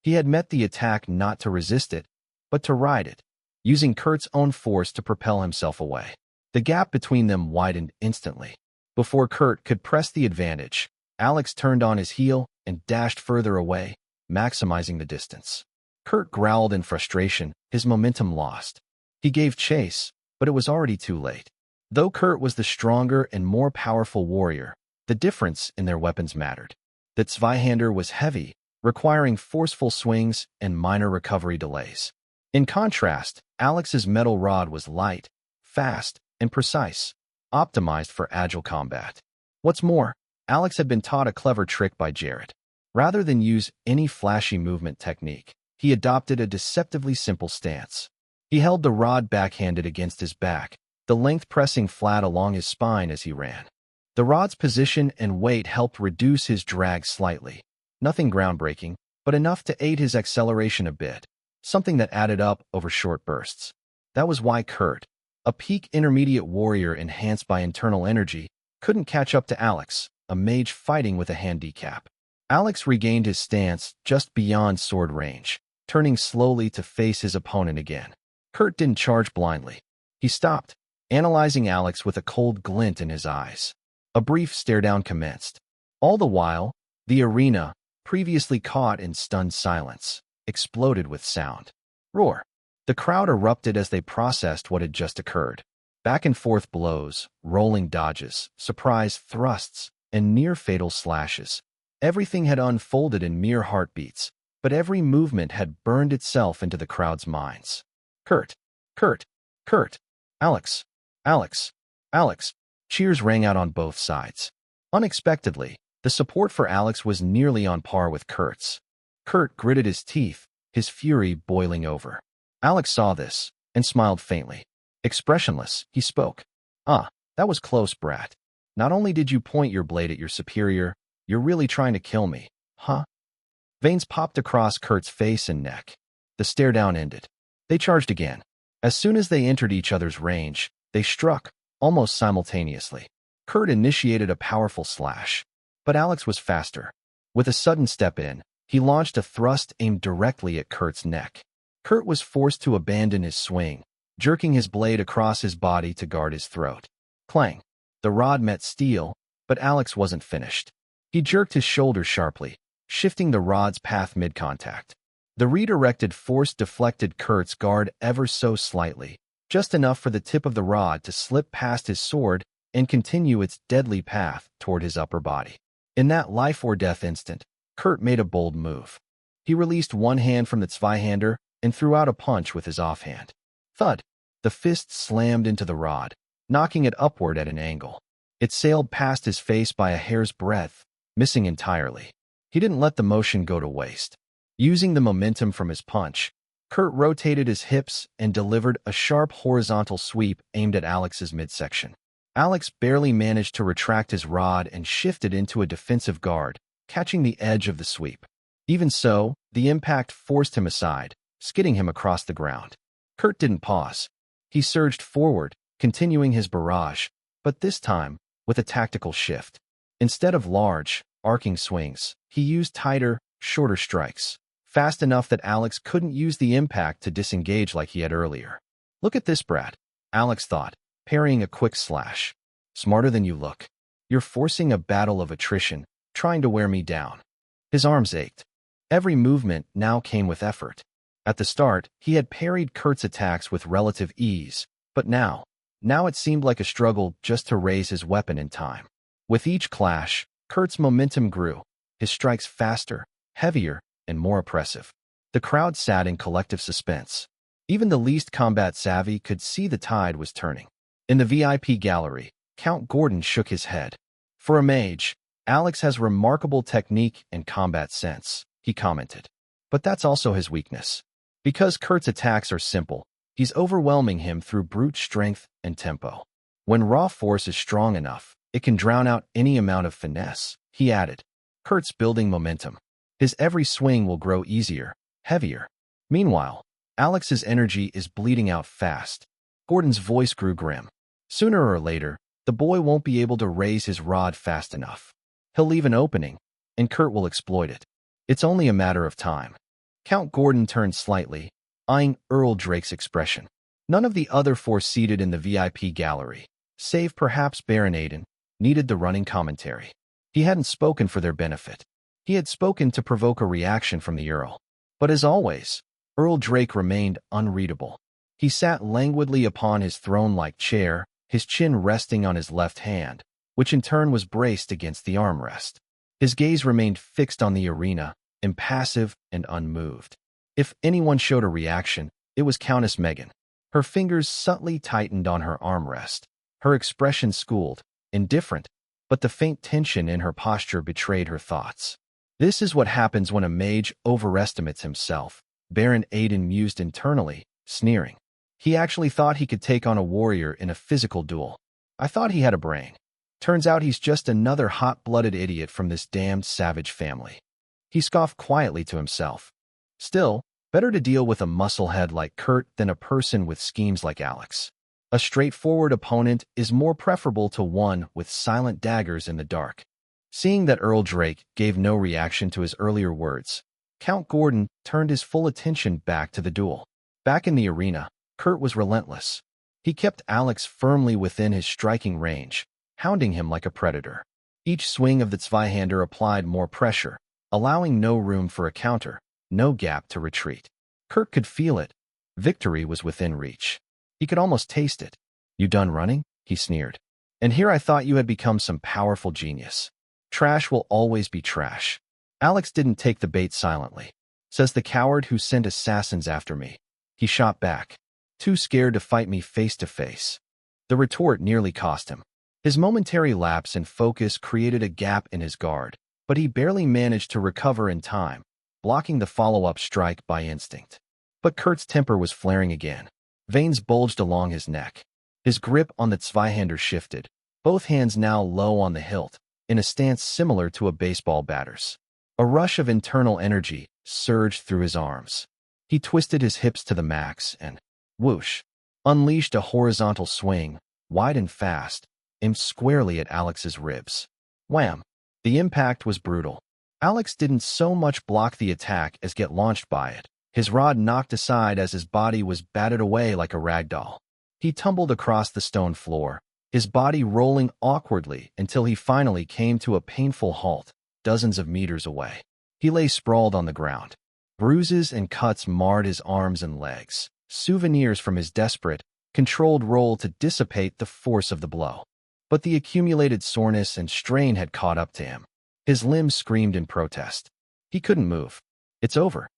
He had met the attack not to resist it, but to ride it, using Kurt's own force to propel himself away. The gap between them widened instantly. Before Kurt could press the advantage, Alex turned on his heel and dashed further away, maximizing the distance. Kurt growled in frustration, his momentum lost. He gave chase, but it was already too late. Though Kurt was the stronger and more powerful warrior, the difference in their weapons mattered. The Zweihander was heavy, requiring forceful swings and minor recovery delays. In contrast, Alex's metal rod was light, fast, and precise, optimized for agile combat. What's more, Alex had been taught a clever trick by Jared. Rather than use any flashy movement technique, he adopted a deceptively simple stance. He held the rod backhanded against his back, the length pressing flat along his spine as he ran. The rod's position and weight helped reduce his drag slightly. Nothing groundbreaking, but enough to aid his acceleration a bit, something that added up over short bursts. That was why Kurt, a peak intermediate warrior enhanced by internal energy, couldn't catch up to Alex, a mage fighting with a handicap. Alex regained his stance just beyond sword range, turning slowly to face his opponent again. Kurt didn't charge blindly. He stopped, analyzing Alex with a cold glint in his eyes. A brief stare-down commenced. All the while, the arena, previously caught in stunned silence, exploded with sound. Roar! The crowd erupted as they processed what had just occurred. Back-and-forth blows, rolling dodges, surprise thrusts, and near-fatal slashes. Everything had unfolded in mere heartbeats, but every movement had burned itself into the crowd's minds. Kurt! Kurt! Kurt! Alex! Alex! Alex! Cheers rang out on both sides. Unexpectedly, the support for Alex was nearly on par with Kurt's. Kurt gritted his teeth, his fury boiling over. Alex saw this and smiled faintly. Expressionless, he spoke. That was close, brat. Not only did you point your blade at your superior, you're really trying to kill me, huh? Veins popped across Kurt's face and neck. The stare-down ended. They charged again. As soon as they entered each other's range, they struck, almost simultaneously. Kurt initiated a powerful slash. But Alex was faster. With a sudden step in, he launched a thrust aimed directly at Kurt's neck. Kurt was forced to abandon his swing, jerking his blade across his body to guard his throat. Clang! The rod met steel, but Alex wasn't finished. He jerked his shoulder sharply, shifting the rod's path mid-contact. The redirected force deflected Kurt's guard ever so slightly, just enough for the tip of the rod to slip past his sword and continue its deadly path toward his upper body. In that life-or-death instant, Kurt made a bold move. He released one hand from the Zweihander and threw out a punch with his offhand. Thud! The fist slammed into the rod, knocking it upward at an angle. It sailed past his face by a hair's breadth, missing entirely. He didn't let the motion go to waste. Using the momentum from his punch, Kurt rotated his hips and delivered a sharp horizontal sweep aimed at Alex's midsection. Alex barely managed to retract his rod and shifted into a defensive guard, catching the edge of the sweep. Even so, the impact forced him aside, skidding him across the ground. Kurt didn't pause. He surged forward, continuing his barrage, but this time with a tactical shift. Instead of large, arcing swings, he used tighter, shorter strikes, fast enough that Alex couldn't use the impact to disengage like he had earlier. Look at this brat, Alex thought, parrying a quick slash. Smarter than you look. You're forcing a battle of attrition, trying to wear me down. His arms ached. Every movement now came with effort. At the start, he had parried Kurt's attacks with relative ease, but now it seemed like a struggle just to raise his weapon in time. With each clash, Kurt's momentum grew, his strikes faster, heavier, and more oppressive. The crowd sat in collective suspense. Even the least combat savvy could see the tide was turning. In the VIP gallery, Count Gordon shook his head. For a mage, Alex has remarkable technique and combat sense, he commented. But that's also his weakness. Because Kurt's attacks are simple, he's overwhelming him through brute strength and tempo. When raw force is strong enough, it can drown out any amount of finesse, he added. Kurt's building momentum. His every swing will grow easier, heavier. Meanwhile, Alex's energy is bleeding out fast. Gordon's voice grew grim. Sooner or later, the boy won't be able to raise his rod fast enough. He'll leave an opening, and Kurt will exploit it. It's only a matter of time. Count Gordon turned slightly, eyeing Earl Drake's expression. None of the other four seated in the VIP gallery, save perhaps Baron Aiden, needed the running commentary. He hadn't spoken for their benefit. He had spoken to provoke a reaction from the Earl. But as always, Earl Drake remained unreadable. He sat languidly upon his throne-like chair, his chin resting on his left hand, which in turn was braced against the armrest. His gaze remained fixed on the arena, impassive and unmoved. If anyone showed a reaction, it was Countess Megan. Her fingers subtly tightened on her armrest, her expression schooled, indifferent, but the faint tension in her posture betrayed her thoughts. This is what happens when a mage overestimates himself, Baron Aiden mused internally, sneering. He actually thought he could take on a warrior in a physical duel. I thought he had a brain. Turns out he's just another hot-blooded idiot from this damned savage family. He scoffed quietly to himself. Still, better to deal with a musclehead like Kurt than a person with schemes like Alex. A straightforward opponent is more preferable to one with silent daggers in the dark. Seeing that Earl Drake gave no reaction to his earlier words, Count Gordon turned his full attention back to the duel. Back in the arena, Kurt was relentless. He kept Alex firmly within his striking range, hounding him like a predator. Each swing of the Zweihander applied more pressure, allowing no room for a counter, no gap to retreat. Kurt could feel it. Victory was within reach. He could almost taste it. You done running? He sneered. And here I thought you had become some powerful genius. Trash will always be trash. Alex didn't take the bait silently. Says the coward who sent assassins after me. He shot back. Too scared to fight me face to face. The retort nearly cost him. His momentary lapse in focus created a gap in his guard, but he barely managed to recover in time, blocking the follow-up strike by instinct. But Kurt's temper was flaring again. Veins bulged along his neck. His grip on the Zweihander shifted, both hands now low on the hilt, in a stance similar to a baseball batter's. A rush of internal energy surged through his arms. He twisted his hips to the max and, whoosh, unleashed a horizontal swing, wide and fast, aimed squarely at Alex's ribs. Wham! The impact was brutal. Alex didn't so much block the attack as get launched by it. His rod knocked aside as his body was batted away like a rag doll. He tumbled across the stone floor, his body rolling awkwardly until he finally came to a painful halt, dozens of meters away. He lay sprawled on the ground. Bruises and cuts marred his arms and legs, souvenirs from his desperate, controlled roll to dissipate the force of the blow. But the accumulated soreness and strain had caught up to him. His limbs screamed in protest. He couldn't move. It's over.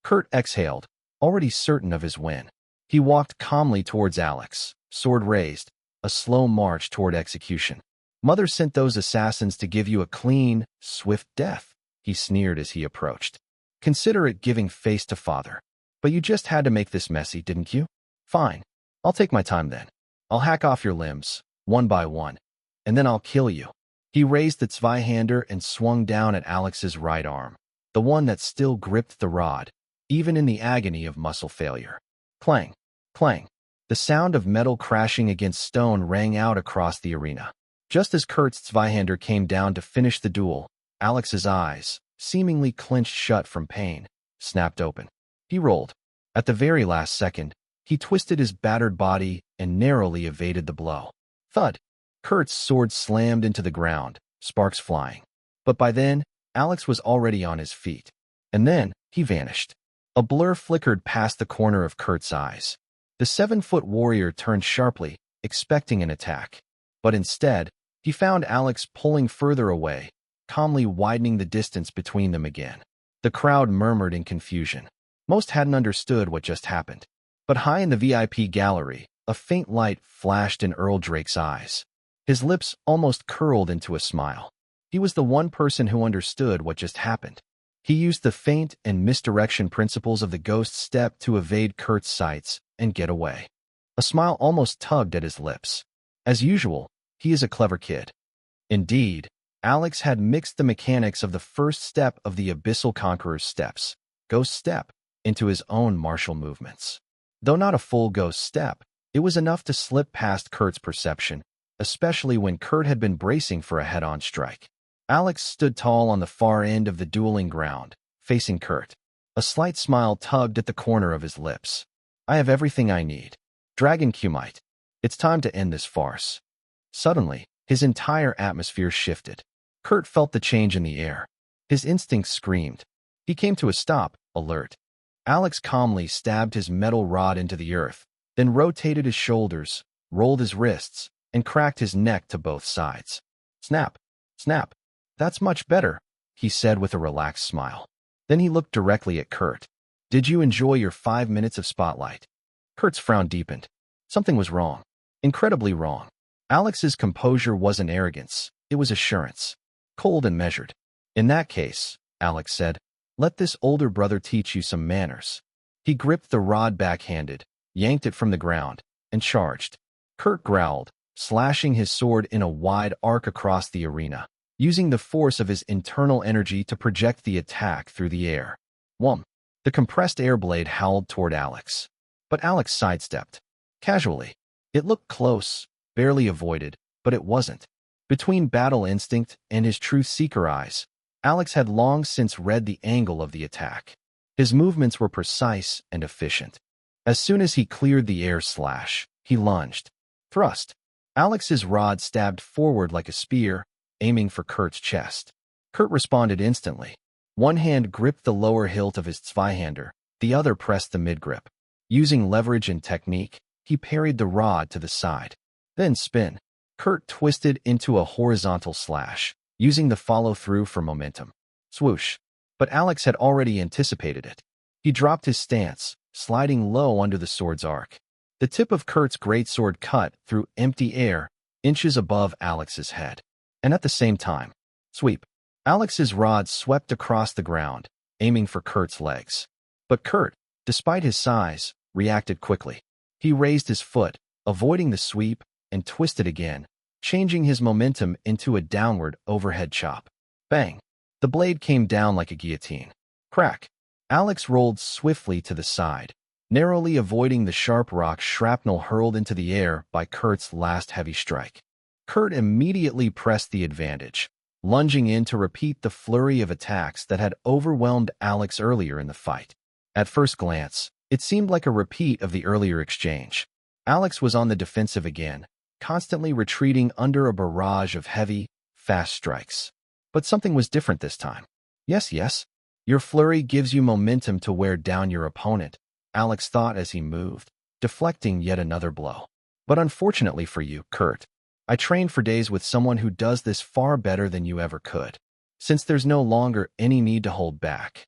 Kurt exhaled, already certain of his win. He walked calmly towards Alex, sword raised, a slow march toward execution. Mother sent those assassins to give you a clean, swift death, he sneered as he approached. Consider it giving face to father. But you just had to make this messy, didn't you? Fine. I'll take my time then. I'll hack off your limbs, one by one, and then I'll kill you. He raised the Zweihander and swung down at Alex's right arm, the one that still gripped the rod, even in the agony of muscle failure. Clang, clang. The sound of metal crashing against stone rang out across the arena. Just as Kurt's Zweihander came down to finish the duel, Alex's eyes, seemingly clenched shut from pain, snapped open. He rolled. At the very last second, he twisted his battered body and narrowly evaded the blow. Thud. Kurt's sword slammed into the ground, sparks flying. But by then, Alex was already on his feet. And then, he vanished. A blur flickered past the corner of Kurt's eyes. The 7-foot warrior turned sharply, expecting an attack. But instead, he found Alex pulling further away, calmly widening the distance between them again. The crowd murmured in confusion. Most hadn't understood what just happened. But high in the VIP gallery, a faint light flashed in Earl Drake's eyes. His lips almost curled into a smile. He was the one person who understood what just happened. He used the feint and misdirection principles of the ghost step to evade Kurt's sights and get away. A smile almost tugged at his lips. As usual, he is a clever kid. Indeed, Alex had mixed the mechanics of the first step of the Abyssal Conqueror's steps, ghost step, into his own martial movements. Though not a full ghost step, it was enough to slip past Kurt's perception, especially when Kurt had been bracing for a head-on strike. Alex stood tall on the far end of the dueling ground, facing Kurt. A slight smile tugged at the corner of his lips. I have everything I need. Dragon Cumite. It's time to end this farce. Suddenly, his entire atmosphere shifted. Kurt felt the change in the air. His instincts screamed. He came to a stop, alert. Alex calmly stabbed his metal rod into the earth, then rotated his shoulders, rolled his wrists, and cracked his neck to both sides. Snap, snap. That's much better, he said with a relaxed smile. Then he looked directly at Kurt. Did you enjoy your 5 minutes of spotlight? Kurt's frown deepened. Something was wrong. Incredibly wrong. Alex's composure wasn't arrogance, it was assurance. Cold and measured. In that case, Alex said, let this older brother teach you some manners. He gripped the rod backhanded, yanked it from the ground, and charged. Kurt growled, slashing his sword in a wide arc across the arena, using the force of his internal energy to project the attack through the air. Whum! The compressed air blade howled toward Alex. But Alex sidestepped. Casually. It looked close, barely avoided, but it wasn't. Between battle instinct and his truth-seeker eyes, Alex had long since read the angle of the attack. His movements were precise and efficient. As soon as he cleared the air slash, he lunged. Thrust. Alex's rod stabbed forward like a spear, aiming for Kurt's chest. Kurt responded instantly. One hand gripped the lower hilt of his Zweihander, the other pressed the midgrip. Using leverage and technique, he parried the rod to the side. Then spin. Kurt twisted into a horizontal slash, using the follow-through for momentum. Swoosh. But Alex had already anticipated it. He dropped his stance, sliding low under the sword's arc. The tip of Kurt's greatsword cut through empty air, inches above Alex's head. And at the same time, sweep. Alex's rod swept across the ground, aiming for Kurt's legs. But Kurt, despite his size, reacted quickly. He raised his foot, avoiding the sweep, and twisted again, changing his momentum into a downward overhead chop. Bang! The blade came down like a guillotine. Crack! Alex rolled swiftly to the side, narrowly avoiding the sharp rock shrapnel hurled into the air by Kurt's last heavy strike. Kurt immediately pressed the advantage, lunging in to repeat the flurry of attacks that had overwhelmed Alex earlier in the fight. At first glance, it seemed like a repeat of the earlier exchange. Alex was on the defensive again, constantly retreating under a barrage of heavy, fast strikes. But something was different this time. Yes. Your flurry gives you momentum to wear down your opponent, Alex thought as he moved, deflecting yet another blow. But unfortunately for you, Kurt, I trained for days with someone who does this far better than you ever could, since there's no longer any need to hold back.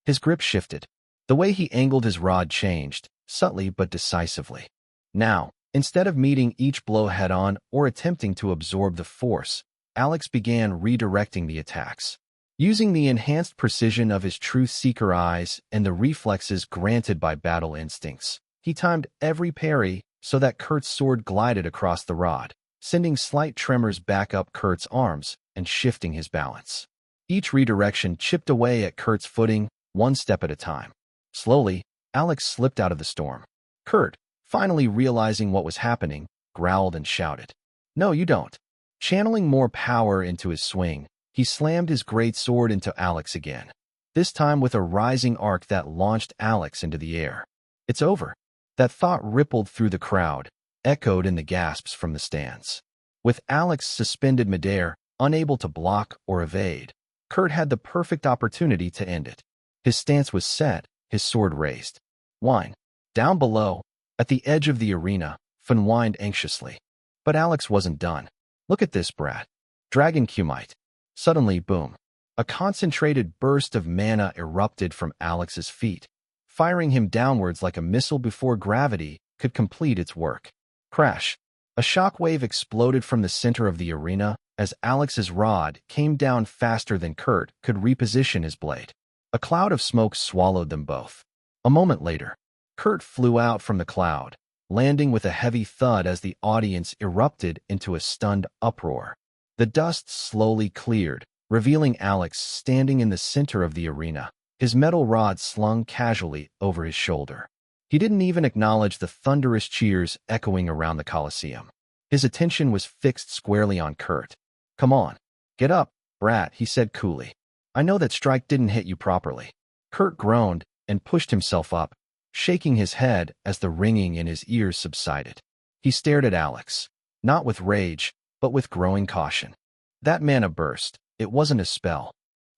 His grip shifted. The way he angled his rod changed, subtly but decisively. Now, instead of meeting each blow head-on or attempting to absorb the force, Alex began redirecting the attacks. Using the enhanced precision of his truth-seeker eyes and the reflexes granted by battle instincts, he timed every parry so that Kurt's sword glided across the rod, sending slight tremors back up Kurt's arms and shifting his balance. Each redirection chipped away at Kurt's footing, one step at a time. Slowly, Alex slipped out of the storm. Kurt, finally realizing what was happening, growled and shouted, "No, you don't." Channeling more power into his swing, he slammed his great sword into Alex again, this time with a rising arc that launched Alex into the air. It's over. That thought rippled through the crowd, echoed in the gasps from the stands. With Alex suspended midair, unable to block or evade, Kurt had the perfect opportunity to end it. His stance was set, his sword raised. Whine. Down below, at the edge of the arena, Fun whined anxiously. But Alex wasn't done. "Look at this, brat. Dragon commute." Suddenly, boom. A concentrated burst of mana erupted from Alex's feet, firing him downwards like a missile before gravity could complete its work. Crash. A shockwave exploded from the center of the arena as Alex's rod came down faster than Kurt could reposition his blade. A cloud of smoke swallowed them both. A moment later, Kurt flew out from the cloud, landing with a heavy thud as the audience erupted into a stunned uproar. The dust slowly cleared, revealing Alex standing in the center of the arena, his metal rod slung casually over his shoulder. He didn't even acknowledge the thunderous cheers echoing around the Colosseum. His attention was fixed squarely on Kurt. "Come on, get up, brat," he said coolly. "I know that strike didn't hit you properly." Kurt groaned and pushed himself up, shaking his head as the ringing in his ears subsided. He stared at Alex, not with rage, but with growing caution. That mana burst, it wasn't a spell.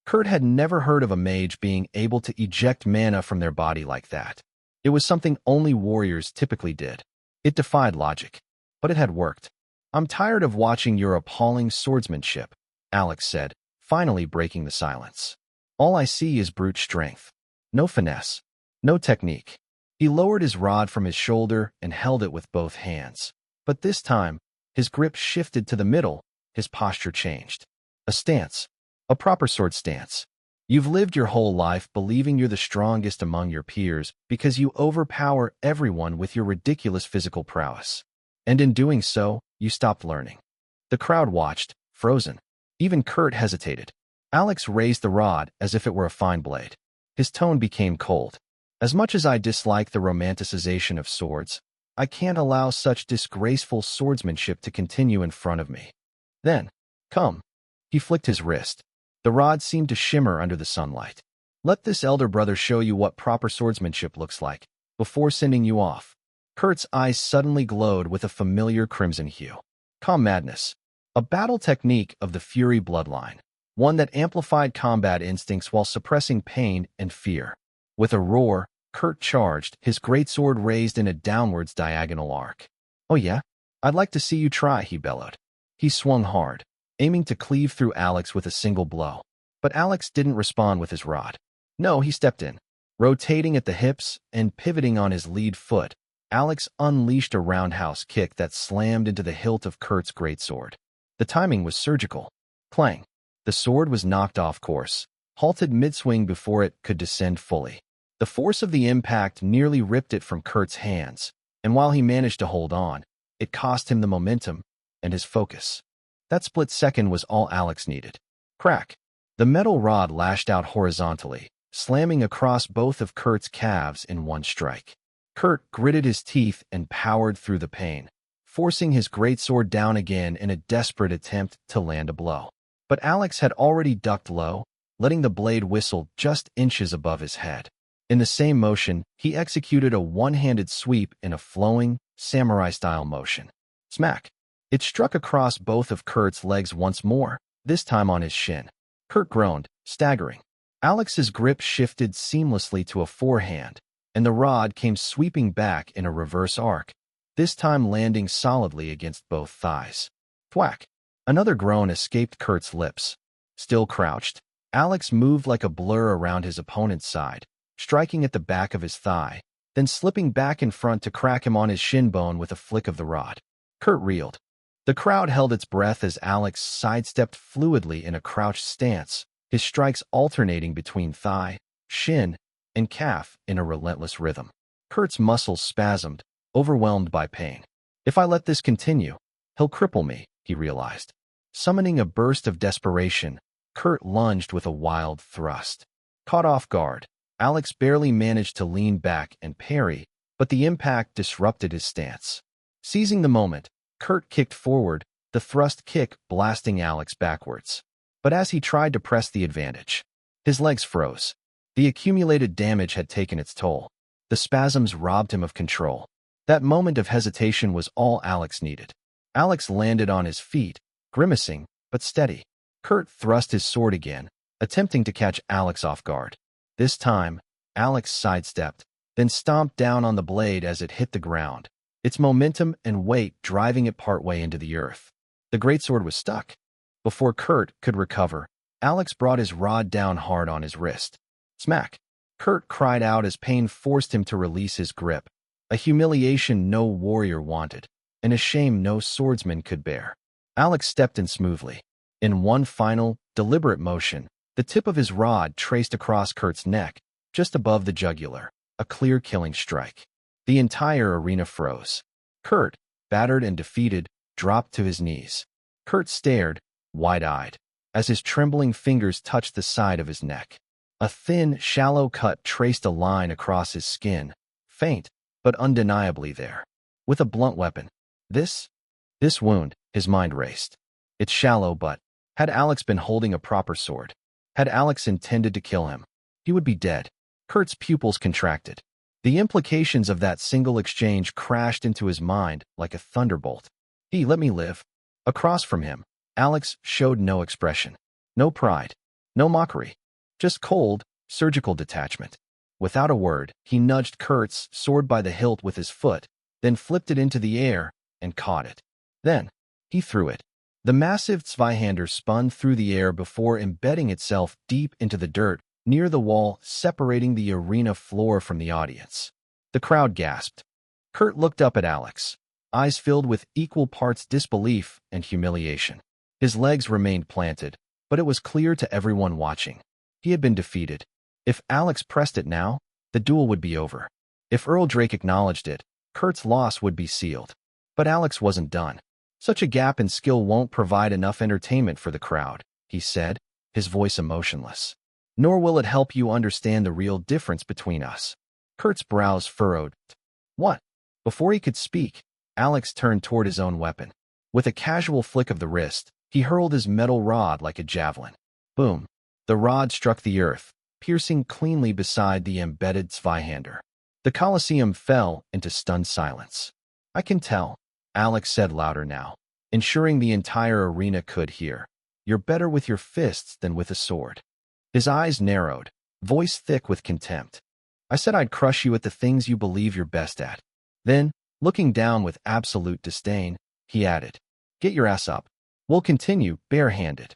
Kurt had never heard of a mage being able to eject mana from their body like that. It was something only warriors typically did. It defied logic, but it had worked. "I'm tired of watching your appalling swordsmanship," Alex said, finally breaking the silence. "All I see is brute strength. No finesse. No technique." He lowered his rod from his shoulder and held it with both hands. But this time, his grip shifted to the middle, his posture changed. A stance. A proper sword stance. You've lived your whole life believing you're the strongest among your peers because you overpower everyone with your ridiculous physical prowess. And in doing so, you stopped learning. The crowd watched, frozen. Even Kurt hesitated. Alex raised the rod as if it were a fine blade. His tone became cold. "As much as I dislike the romanticization of swords, I can't allow such disgraceful swordsmanship to continue in front of me. Then, come." He flicked his wrist. The rod seemed to shimmer under the sunlight. "Let this elder brother show you what proper swordsmanship looks like, before sending you off." Kurt's eyes suddenly glowed with a familiar crimson hue. Calm madness. A battle technique of the Fury bloodline. One that amplified combat instincts while suppressing pain and fear. With a roar, Kurt charged, his greatsword raised in a downwards diagonal arc. "Oh yeah? I'd like to see you try," he bellowed. He swung hard, aiming to cleave through Alex with a single blow. But Alex didn't respond with his rod. No, he stepped in. Rotating at the hips and pivoting on his lead foot, Alex unleashed a roundhouse kick that slammed into the hilt of Kurt's greatsword. The timing was surgical. Clang. The sword was knocked off course, halted mid-swing before it could descend fully. The force of the impact nearly ripped it from Kurt's hands, and while he managed to hold on, it cost him the momentum and his focus. That split second was all Alex needed. Crack. The metal rod lashed out horizontally, slamming across both of Kurt's calves in one strike. Kurt gritted his teeth and powered through the pain, forcing his greatsword down again in a desperate attempt to land a blow. But Alex had already ducked low, letting the blade whistle just inches above his head. In the same motion, he executed a one-handed sweep in a flowing, samurai-style motion. Smack! It struck across both of Kurt's legs once more, this time on his shin. Kurt groaned, staggering. Alex's grip shifted seamlessly to a forehand, and the rod came sweeping back in a reverse arc, this time landing solidly against both thighs. Thwack! Another groan escaped Kurt's lips. Still crouched, Alex moved like a blur around his opponent's side, striking at the back of his thigh, then slipping back in front to crack him on his shin bone with a flick of the rod. Kurt reeled. The crowd held its breath as Alex sidestepped fluidly in a crouched stance, his strikes alternating between thigh, shin, and calf in a relentless rhythm. Kurt's muscles spasmed, overwhelmed by pain. If I let this continue, he'll cripple me, he realized. Summoning a burst of desperation, Kurt lunged with a wild thrust. Caught off guard, Alex barely managed to lean back and parry, but the impact disrupted his stance. Seizing the moment, Kurt kicked forward, the thrust kick blasting Alex backwards. But as he tried to press the advantage, his legs froze. The accumulated damage had taken its toll. The spasms robbed him of control. That moment of hesitation was all Alex needed. Alex landed on his feet, grimacing, but steady. Kurt thrust his sword again, attempting to catch Alex off guard. This time, Alex sidestepped, then stomped down on the blade as it hit the ground, its momentum and weight driving it partway into the earth. The greatsword was stuck. Before Kurt could recover, Alex brought his rod down hard on his wrist. Smack! Kurt cried out as pain forced him to release his grip, a humiliation no warrior wanted, and a shame no swordsman could bear. Alex stepped in smoothly. In one final, deliberate motion, the tip of his rod traced across Kurt's neck, just above the jugular, a clear killing strike. The entire arena froze. Kurt, battered and defeated, dropped to his knees. Kurt stared, wide-eyed, as his trembling fingers touched the side of his neck. A thin, shallow cut traced a line across his skin, faint, but undeniably there. With a blunt weapon. This wound, his mind raced. It's shallow, but had Alex been holding a proper sword, had Alex intended to kill him, he would be dead. Kurt's pupils contracted. The implications of that single exchange crashed into his mind like a thunderbolt. He let me live. Across from him, Alex showed no expression. No pride. No mockery. Just cold, surgical detachment. Without a word, he nudged Kurt's sword by the hilt with his foot, then flipped it into the air and caught it. Then, he threw it. The massive Zweihander spun through the air before embedding itself deep into the dirt near the wall separating the arena floor from the audience. The crowd gasped. Kurt looked up at Alex, eyes filled with equal parts disbelief and humiliation. His legs remained planted, but it was clear to everyone watching. He had been defeated. If Alex pressed it now, the duel would be over. If Earl Drake acknowledged it, Kurt's loss would be sealed. But Alex wasn't done. Such a gap in skill won't provide enough entertainment for the crowd, he said, his voice emotionless. Nor will it help you understand the real difference between us. Kurt's brows furrowed. What? Before he could speak, Alex turned toward his own weapon. With a casual flick of the wrist, he hurled his metal rod like a javelin. Boom. The rod struck the earth, piercing cleanly beside the embedded Zweihander. The Colosseum fell into stunned silence. I can tell, Alex said louder now, ensuring the entire arena could hear. You're better with your fists than with a sword. His eyes narrowed, voice thick with contempt. I said I'd crush you at the things you believe you're best at. Then, looking down with absolute disdain, he added, Get your ass up. We'll continue barehanded.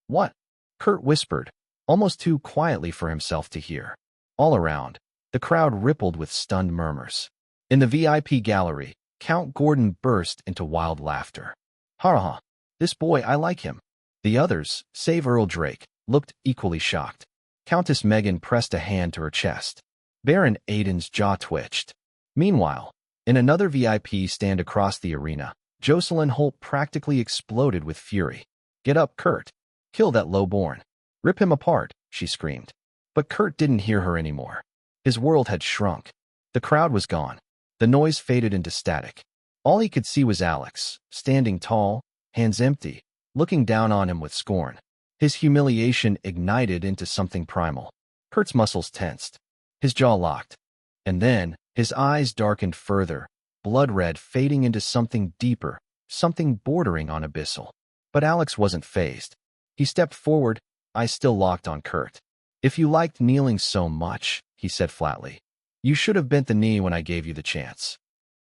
What? Kurt whispered, almost too quietly for himself to hear. All around, the crowd rippled with stunned murmurs. In the VIP gallery, Count Gordon burst into wild laughter. Ha ha, this boy, I like him. The others, save Earl Drake, looked equally shocked. Countess Megan pressed a hand to her chest. Baron Aiden's jaw twitched. Meanwhile, in another VIP stand across the arena, Jocelyn Holt practically exploded with fury. Get up, Kurt. Kill that low-born. Rip him apart, she screamed. But Kurt didn't hear her anymore. His world had shrunk. The crowd was gone. The noise faded into static. All he could see was Alex, standing tall, hands empty, looking down on him with scorn. His humiliation ignited into something primal. Kurt's muscles tensed, his jaw locked, and then his eyes darkened further, blood red fading into something deeper, something bordering on abyssal. But Alex wasn't fazed. He stepped forward, eyes still locked on Kurt. "If you liked kneeling so much," he said flatly, "you should have bent the knee when I gave you the chance."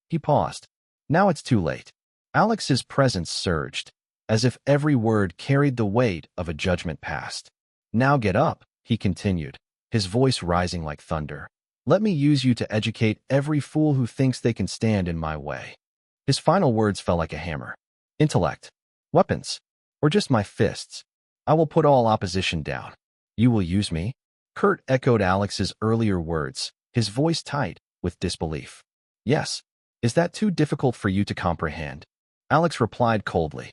He paused. Now it's too late. Alex's presence surged, as if every word carried the weight of a judgment past. "Now get up," he continued, his voice rising like thunder. "Let me use you to educate every fool who thinks they can stand in my way." His final words fell like a hammer. "Intellect, weapons, or just my fists, I will put all opposition down. You will use me?" Kurt echoed Alex's earlier words, his voice tight with disbelief. "Yes. Is that too difficult for you to comprehend?" Alex replied coldly.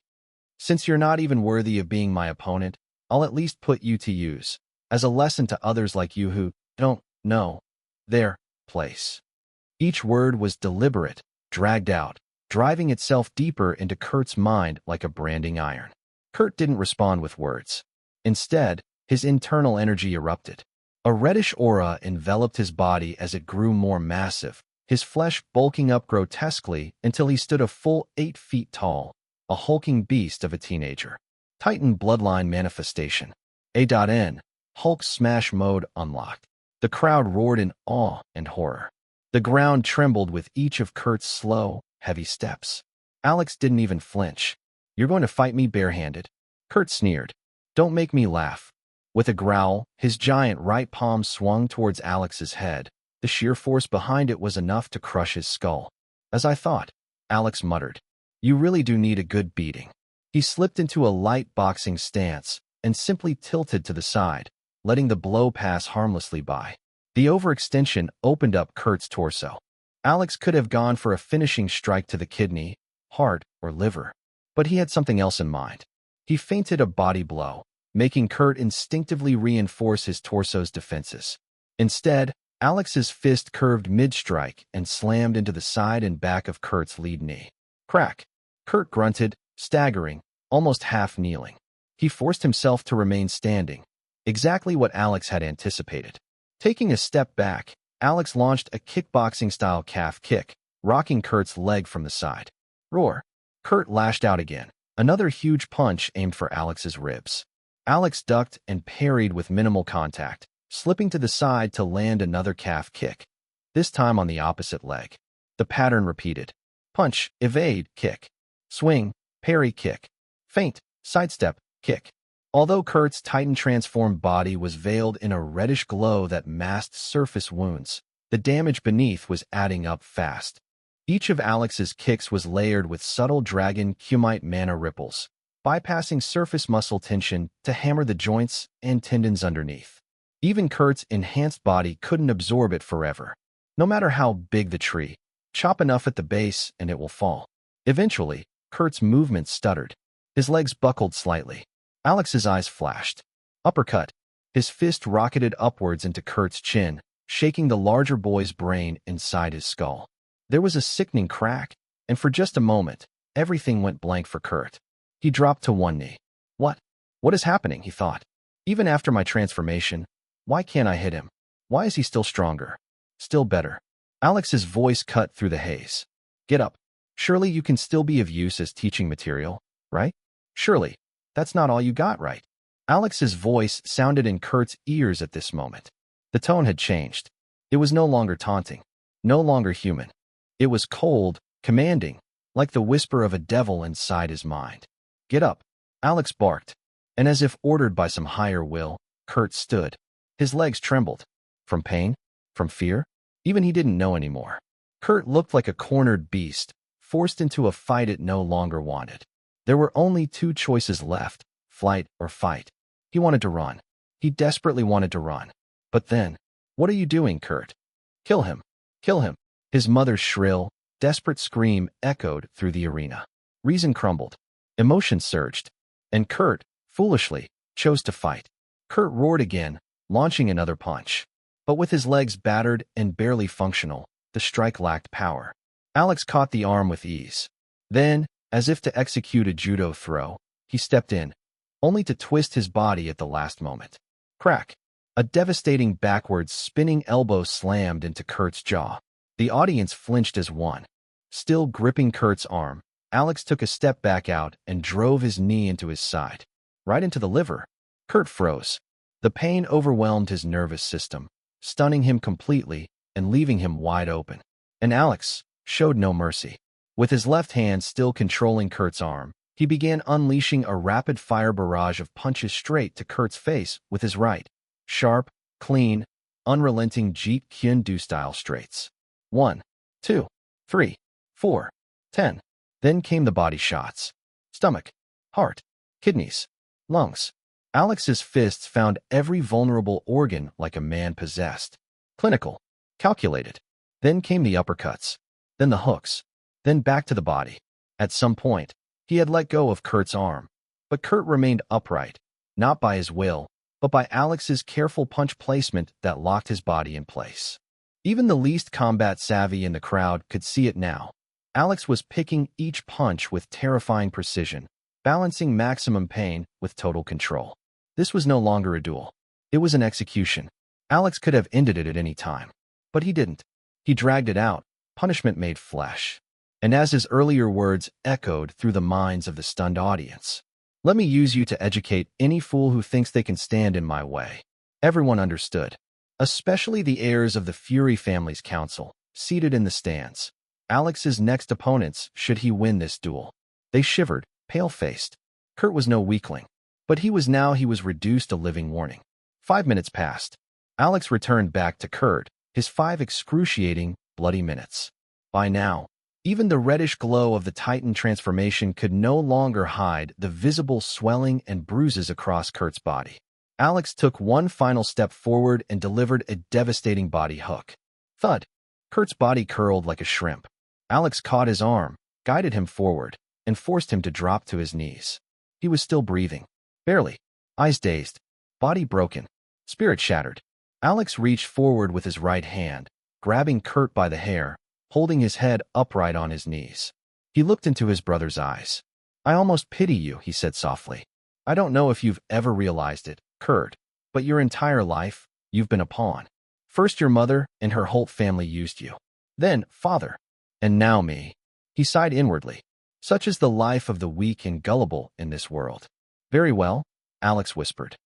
"Since you're not even worthy of being my opponent, I'll at least put you to use, as a lesson to others like you who don't know their place." Each word was deliberate, dragged out, driving itself deeper into Kurt's mind like a branding iron. Kurt didn't respond with words. Instead, his internal energy erupted. A reddish aura enveloped his body as it grew more massive, his flesh bulking up grotesquely until he stood a full 8 feet tall, a hulking beast of a teenager. Titan bloodline manifestation. A.N. Hulk smash mode unlocked. The crowd roared in awe and horror. The ground trembled with each of Kurt's slow, heavy steps. Alex didn't even flinch. "You're going to fight me barehanded?" Kurt sneered. "Don't make me laugh." With a growl, his giant right palm swung towards Alex's head. The sheer force behind it was enough to crush his skull. "As I thought," Alex muttered. "You really do need a good beating." He slipped into a light boxing stance and simply tilted to the side, letting the blow pass harmlessly by. The overextension opened up Kurt's torso. Alex could have gone for a finishing strike to the kidney, heart, or liver, but he had something else in mind. He feinted a body blow, making Kurt instinctively reinforce his torso's defenses. Instead, Alex's fist curved mid-strike and slammed into the side and back of Kurt's lead knee. Crack! Kurt grunted, staggering, almost half-kneeling. He forced himself to remain standing, exactly what Alex had anticipated. Taking a step back, Alex launched a kickboxing-style calf kick, rocking Kurt's leg from the side. Roar! Kurt lashed out again, another huge punch aimed for Alex's ribs. Alex ducked and parried with minimal contact, slipping to the side to land another calf kick, this time on the opposite leg. The pattern repeated. Punch, evade, kick. Swing, parry, kick. Feint, sidestep, kick. Although Kurt's Titan-transformed body was veiled in a reddish glow that masked surface wounds, the damage beneath was adding up fast. Each of Alex's kicks was layered with subtle dragon cumite mana ripples, bypassing surface muscle tension to hammer the joints and tendons underneath. Even Kurt's enhanced body couldn't absorb it forever. No matter how big the tree, chop enough at the base and it will fall. Eventually, Kurt's movements stuttered. His legs buckled slightly. Alex's eyes flashed. Uppercut. His fist rocketed upwards into Kurt's chin, shaking the larger boy's brain inside his skull. There was a sickening crack, and for just a moment, everything went blank for Kurt. He dropped to one knee. What? What is happening, he thought. Even after my transformation, why can't I hit him? Why is he still stronger? Still better. Alex's voice cut through the haze. Get up. Surely you can still be of use as teaching material, right? Surely. That's not all you got, right? Alex's voice sounded in Kurt's ears at this moment. The tone had changed. It was no longer taunting, no longer human. It was cold, commanding, like the whisper of a devil inside his mind. Get up. Alex barked, and as if ordered by some higher will, Kurt stood. His legs trembled. From pain? From fear? Even he didn't know anymore. Kurt looked like a cornered beast, forced into a fight it no longer wanted. There were only two choices left, flight or fight. He wanted to run. He desperately wanted to run. But then, what are you doing, Kurt? Kill him. Kill him. His mother's shrill, desperate scream echoed through the arena. Reason crumbled. Emotion surged. And Kurt, foolishly, chose to fight. Kurt roared again, launching another punch. But with his legs battered and barely functional, the strike lacked power. Alex caught the arm with ease. Then, as if to execute a judo throw, he stepped in. only to twist his body at the last moment. Crack! A devastating backwards spinning elbow slammed into Kurt's jaw. The audience flinched as one. Still gripping Kurt's arm, Alex took a step back out and drove his knee into his side. Right into the liver. Kurt froze. The pain overwhelmed his nervous system, stunning him completely and leaving him wide open. And Alex showed no mercy. With his left hand still controlling Kurt's arm, he began unleashing a rapid-fire barrage of punches straight to Kurt's face with his right. Sharp, clean, unrelenting Jeet Kune Do-style straights. 1, 2, 3, 4, 10. Then came the body shots. Stomach, heart, kidneys, lungs. Alex's fists found every vulnerable organ like a man possessed. Clinical, calculated. Then came the uppercuts. Then the hooks. Then back to the body. At some point, he had let go of Kurt's arm. But Kurt remained upright, not by his will, but by Alex's careful punch placement that locked his body in place. Even the least combat savvy in the crowd could see it now. Alex was picking each punch with terrifying precision, balancing maximum pain with total control. This was no longer a duel. It was an execution. Alex could have ended it at any time. But he didn't. He dragged it out, punishment made flesh. And as his earlier words echoed through the minds of the stunned audience, "Let me use you to educate any fool who thinks they can stand in my way." Everyone understood, especially the heirs of the Fury family's council, seated in the stands. Alex's next opponents, should he win this duel. They shivered, pale-faced. Kurt was no weakling, but he was reduced a living warning. 5 minutes passed. Alex returned back to Kurt, his 5 excruciating, bloody minutes. By now, even the reddish glow of the Titan transformation could no longer hide the visible swelling and bruises across Kurt's body. Alex took one final step forward and delivered a devastating body hook. Thud! Kurt's body curled like a shrimp. Alex caught his arm, guided him forward, and forced him to drop to his knees. He was still breathing. Barely. Eyes dazed. Body broken. Spirit shattered. Alex reached forward with his right hand, grabbing Kurt by the hair, holding his head upright on his knees. He looked into his brother's eyes. "I almost pity you," he said softly. "I don't know if you've ever realized it, Kurt, but your entire life, you've been a pawn. First your mother and her whole family used you. Then father. And now me." He sighed inwardly. Such is the life of the weak and gullible in this world. "Very well," Alex whispered.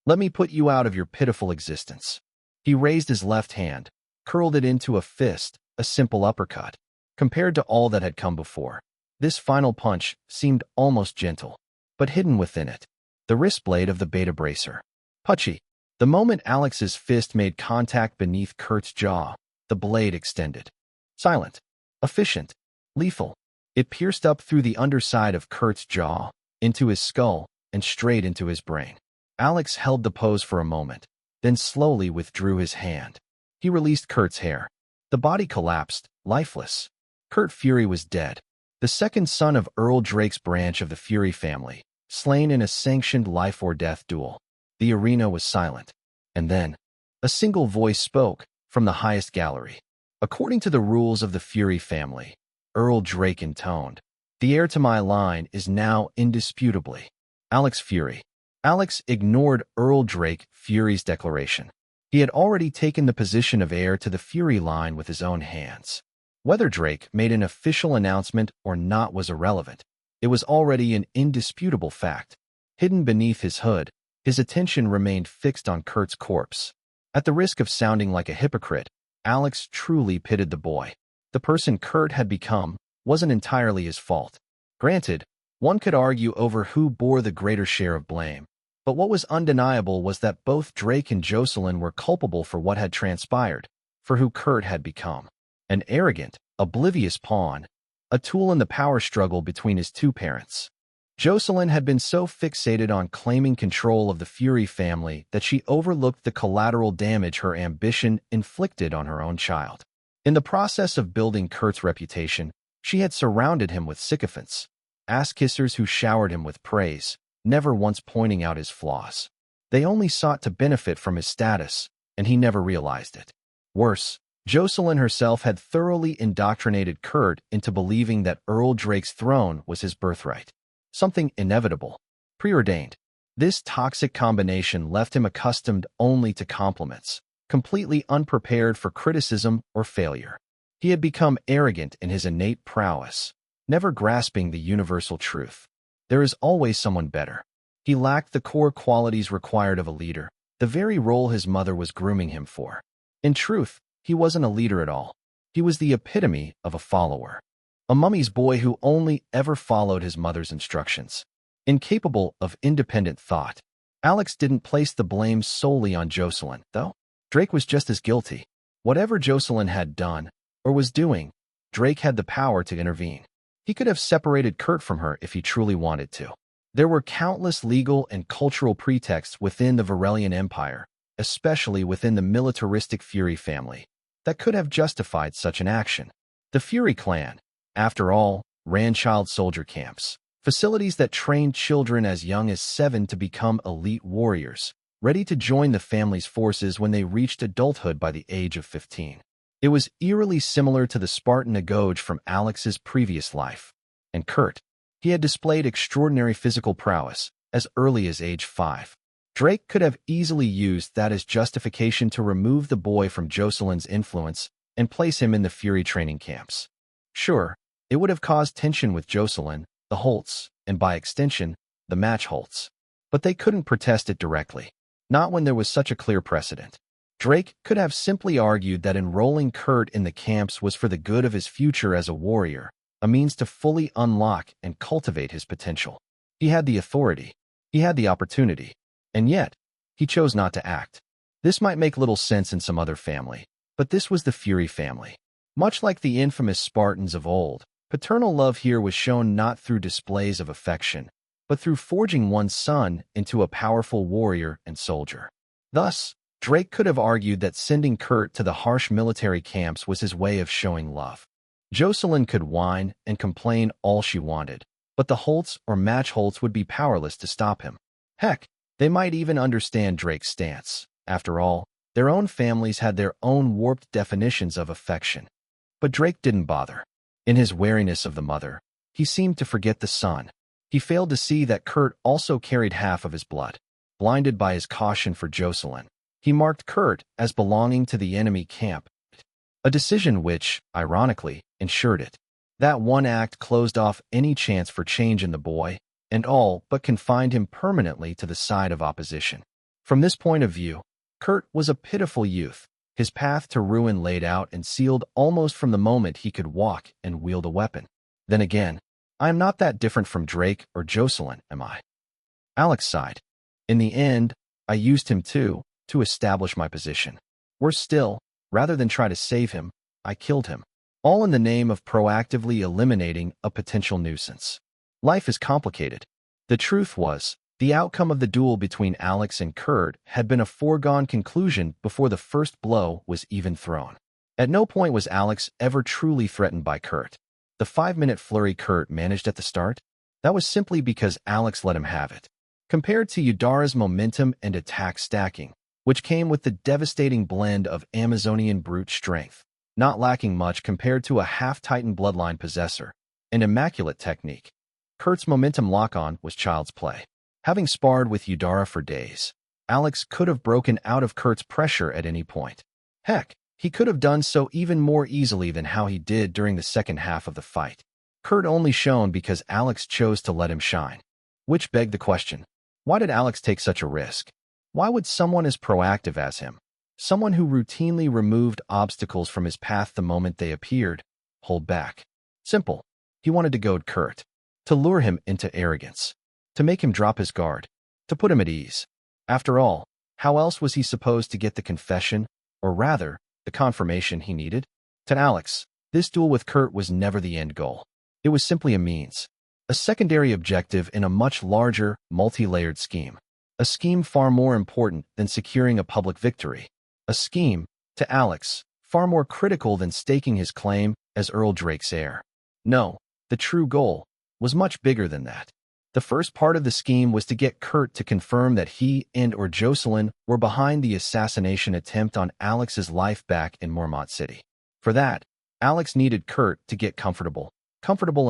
"Let me put you out of your pitiful existence." He raised his left hand, curled it into a fist, a simple uppercut. Compared to all that had come before, this final punch seemed almost gentle, but hidden within it, the wrist blade of the beta bracer. Punchy. The moment Alex's fist made contact beneath Kurt's jaw, the blade extended. Silent. Efficient. Lethal. It pierced up through the underside of Kurt's jaw, into his skull, and straight into his brain. Alex held the pose for a moment, then slowly withdrew his hand. He released Kurt's hair. The body collapsed, lifeless. Kurt Fury was dead. The second son of Earl Drake's branch of the Fury family, slain in a sanctioned life-or-death duel. The arena was silent. And then, a single voice spoke from the highest gallery. "According to the rules of the Fury family," Earl Drake intoned, "the heir to my line is now indisputably Alex Fury." Alex ignored Earl Drake Fury's declaration. He had already taken the position of heir to the Fury line with his own hands. Whether Drake made an official announcement or not was irrelevant. It was already an indisputable fact. Hidden beneath his hood, his attention remained fixed on Kurt's corpse. At the risk of sounding like a hypocrite, Alex truly pitied the boy. The person Kurt had become wasn't entirely his fault. Granted, one could argue over who bore the greater share of blame. But what was undeniable was that both Drake and Jocelyn were culpable for what had transpired, for who Kurt had become. An arrogant, oblivious pawn, a tool in the power struggle between his two parents. Jocelyn had been so fixated on claiming control of the Fury family that she overlooked the collateral damage her ambition inflicted on her own child. In the process of building Kurt's reputation, she had surrounded him with sycophants, ass-kissers who showered him with praise, never once pointing out his flaws. They only sought to benefit from his status, and he never realized it. Worse, Jocelyn herself had thoroughly indoctrinated Kurt into believing that Earl Drake's throne was his birthright. Something inevitable, preordained. This toxic combination left him accustomed only to compliments, completely unprepared for criticism or failure. He had become arrogant in his innate prowess, never grasping the universal truth. There is always someone better. He lacked the core qualities required of a leader, the very role his mother was grooming him for. In truth, he wasn't a leader at all. He was the epitome of a follower. A mummy's boy who only ever followed his mother's instructions. Incapable of independent thought, Alex didn't place the blame solely on Jocelyn, though. Drake was just as guilty. Whatever Jocelyn had done, or was doing, Drake had the power to intervene. He could have separated Kurt from her if he truly wanted to. There were countless legal and cultural pretexts within the Varelian Empire, especially within the militaristic Fury family, that could have justified such an action. The Fury clan, after all, ran child soldier camps, facilities that trained children as young as 7 to become elite warriors, ready to join the family's forces when they reached adulthood by the age of 15. It was eerily similar to the Spartan Agoj from Alex's previous life. And Kurt, he had displayed extraordinary physical prowess as early as age 5. Drake could have easily used that as justification to remove the boy from Jocelyn's influence and place him in the Fury training camps. Sure, it would have caused tension with Jocelyn, the Holtz, and by extension, the Match Holtz. But they couldn't protest it directly, not when there was such a clear precedent. Drake could have simply argued that enrolling Kurt in the camps was for the good of his future as a warrior, a means to fully unlock and cultivate his potential. He had the authority, he had the opportunity, and yet, he chose not to act. This might make little sense in some other family, but this was the Fury family. Much like the infamous Spartans of old, paternal love here was shown not through displays of affection, but through forging one's son into a powerful warrior and soldier. Thus, Drake could have argued that sending Kurt to the harsh military camps was his way of showing love. Jocelyn could whine and complain all she wanted, but the Holtz or Match Holtz would be powerless to stop him. Heck, they might even understand Drake's stance. After all, their own families had their own warped definitions of affection. But Drake didn't bother. In his wariness of the mother, he seemed to forget the son. He failed to see that Kurt also carried half of his blood. Blinded by his caution for Jocelyn, he marked Kurt as belonging to the enemy camp, a decision which, ironically, ensured it. That one act closed off any chance for change in the boy, and all but confined him permanently to the side of opposition. From this point of view, Kurt was a pitiful youth, his path to ruin laid out and sealed almost from the moment he could walk and wield a weapon. Then again, I am not that different from Drake or Jocelyn, am I? Alex sighed. In the end, I used him to establish my position. Worse still, rather than try to save him, I killed him. All in the name of proactively eliminating a potential nuisance. Life is complicated. The truth was, the outcome of the duel between Alex and Kurt had been a foregone conclusion before the first blow was even thrown. At no point was Alex ever truly threatened by Kurt. The 5-minute flurry Kurt managed at the start, that was simply because Alex let him have it. Compared to Yudara's momentum and attack stacking, which came with the devastating blend of Amazonian brute strength, not lacking much compared to a half-Titan bloodline possessor, and immaculate technique, Kurt's momentum lock-on was child's play. Having sparred with Yudara for days, Alex could have broken out of Kurt's pressure at any point. Heck, he could have done so even more easily than how he did during the second half of the fight. Kurt only shone because Alex chose to let him shine. Which begged the question, why did Alex take such a risk? Why would someone as proactive as him, someone who routinely removed obstacles from his path the moment they appeared, hold back? Simple. He wanted to goad Kurt, to lure him into arrogance, to make him drop his guard, to put him at ease. After all, how else was he supposed to get the confession, or rather, the confirmation he needed? To Alex, this duel with Kurt was never the end goal. It was simply a means, a secondary objective in a much larger, multi-layered scheme. A scheme far more important than securing a public victory. A scheme, to Alex, far more critical than staking his claim as Earl Drake's heir. No, the true goal was much bigger than that. The first part of the scheme was to get Kurt to confirm that he and/or Jocelyn were behind the assassination attempt on Alex's life back in Mormont City. For that, Alex needed Kurt to get comfortable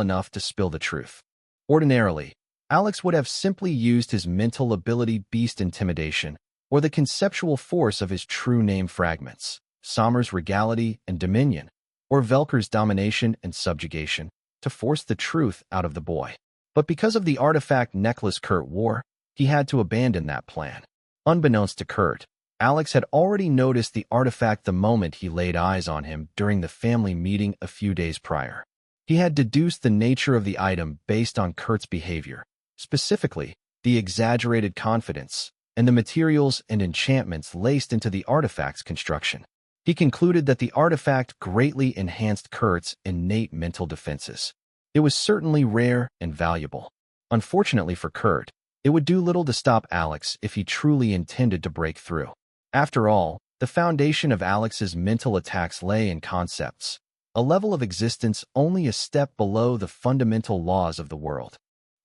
enough to spill the truth. Ordinarily, Alex would have simply used his mental ability beast intimidation, or the conceptual force of his true name fragments, Sommer's regality and dominion, or Velker's domination and subjugation, to force the truth out of the boy. But because of the artifact necklace Kurt wore, he had to abandon that plan. Unbeknownst to Kurt, Alex had already noticed the artifact the moment he laid eyes on him during the family meeting a few days prior. He had deduced the nature of the item based on Kurt's behavior, specifically the exaggerated confidence and the materials and enchantments laced into the artifact's construction. He concluded that the artifact greatly enhanced Kurt's innate mental defenses. It was certainly rare and valuable. Unfortunately for Kurt, it would do little to stop Alex if he truly intended to break through. After all, the foundation of Alex's mental attacks lay in concepts, a level of existence only a step below the fundamental laws of the world.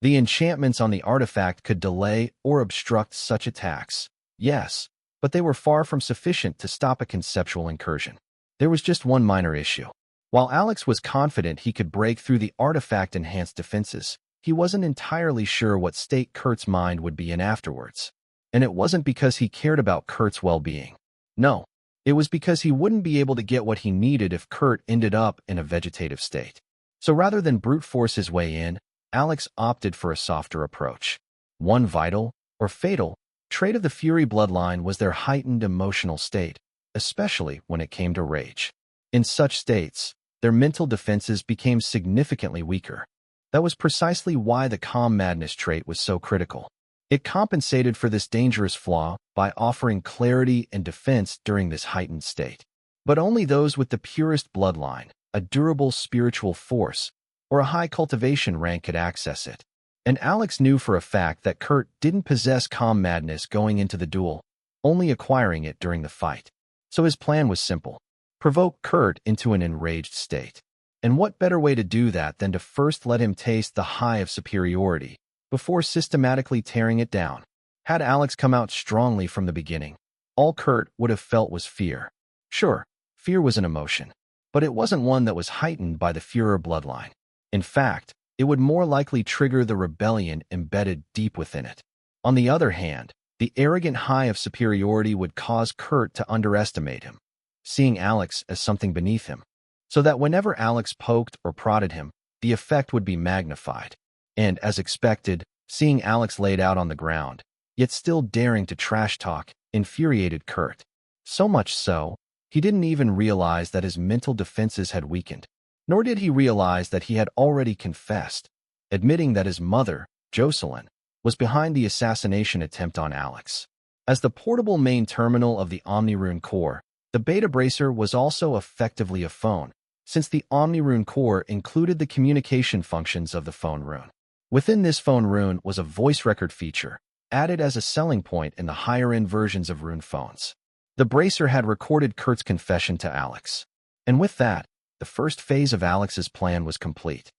The enchantments on the artifact could delay or obstruct such attacks, yes, but they were far from sufficient to stop a conceptual incursion. There was just one minor issue. While Alex was confident he could break through the artifact-enhanced defenses, he wasn't entirely sure what state Kurt's mind would be in afterwards. And it wasn't because he cared about Kurt's well-being. No, it was because he wouldn't be able to get what he needed if Kurt ended up in a vegetative state. So rather than brute force his way in, Alex opted for a softer approach. One vital, or fatal, trait of the Fury bloodline was their heightened emotional state, especially when it came to rage. In such states, their mental defenses became significantly weaker. That was precisely why the calm madness trait was so critical. It compensated for this dangerous flaw by offering clarity and defense during this heightened state. But only those with the purest bloodline, a durable spiritual force, or a high cultivation rank could access it. And Alex knew for a fact that Kurt didn't possess calm madness going into the duel, only acquiring it during the fight. So his plan was simple: provoke Kurt into an enraged state. And what better way to do that than to first let him taste the high of superiority, before systematically tearing it down? Had Alex come out strongly from the beginning, all Kurt would have felt was fear. Sure, fear was an emotion, but it wasn't one that was heightened by the Führer bloodline. In fact, it would more likely trigger the rebellion embedded deep within it. On the other hand, the arrogant high of superiority would cause Kurt to underestimate him, seeing Alex as something beneath him, so that whenever Alex poked or prodded him, the effect would be magnified. And, as expected, seeing Alex laid out on the ground, yet still daring to trash talk, infuriated Kurt. So much so, he didn't even realize that his mental defenses had weakened. Nor did he realize that he had already confessed, admitting that his mother, Jocelyn, was behind the assassination attempt on Alex. As the portable main terminal of the OmniRune core, the Beta Bracer was also effectively a phone, since the OmniRune core included the communication functions of the phone rune. Within this phone rune was a voice record feature, added as a selling point in the higher-end versions of Rune phones. The Bracer had recorded Kurt's confession to Alex. And with that, the first phase of Alex's plan was complete.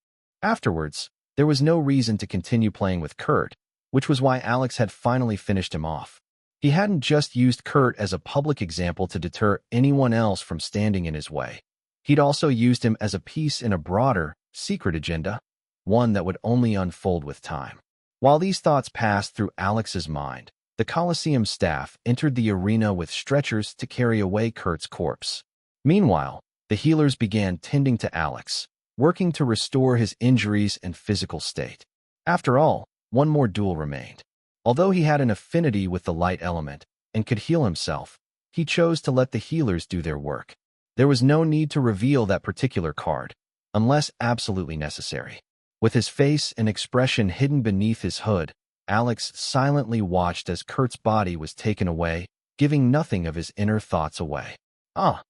Afterwards, there was no reason to continue playing with Kurt, which was why Alex had finally finished him off. He hadn't just used Kurt as a public example to deter anyone else from standing in his way. He'd also used him as a piece in a broader, secret agenda, one that would only unfold with time. While these thoughts passed through Alex's mind, the Colosseum staff entered the arena with stretchers to carry away Kurt's corpse. Meanwhile, the healers began tending to Alex, working to restore his injuries and physical state. After all, one more duel remained. Although he had an affinity with the light element and could heal himself, he chose to let the healers do their work. There was no need to reveal that particular card, unless absolutely necessary. With his face and expression hidden beneath his hood, Alex silently watched as Kurt's body was taken away, giving nothing of his inner thoughts away. Ah!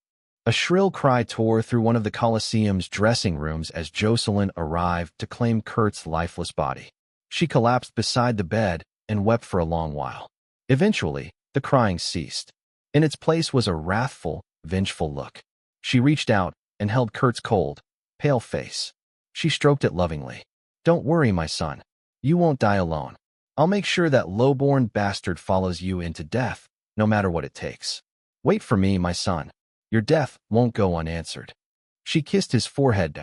A shrill cry tore through one of the Colosseum's dressing rooms as Jocelyn arrived to claim Kurt's lifeless body. She collapsed beside the bed and wept for a long while. Eventually, the crying ceased. In its place was a wrathful, vengeful look. She reached out and held Kurt's cold, pale face. She stroked it lovingly. "Don't worry, my son. You won't die alone. I'll make sure that low-born bastard follows you into death, no matter what it takes. Wait for me, my son. Your death won't go unanswered." She kissed his forehead.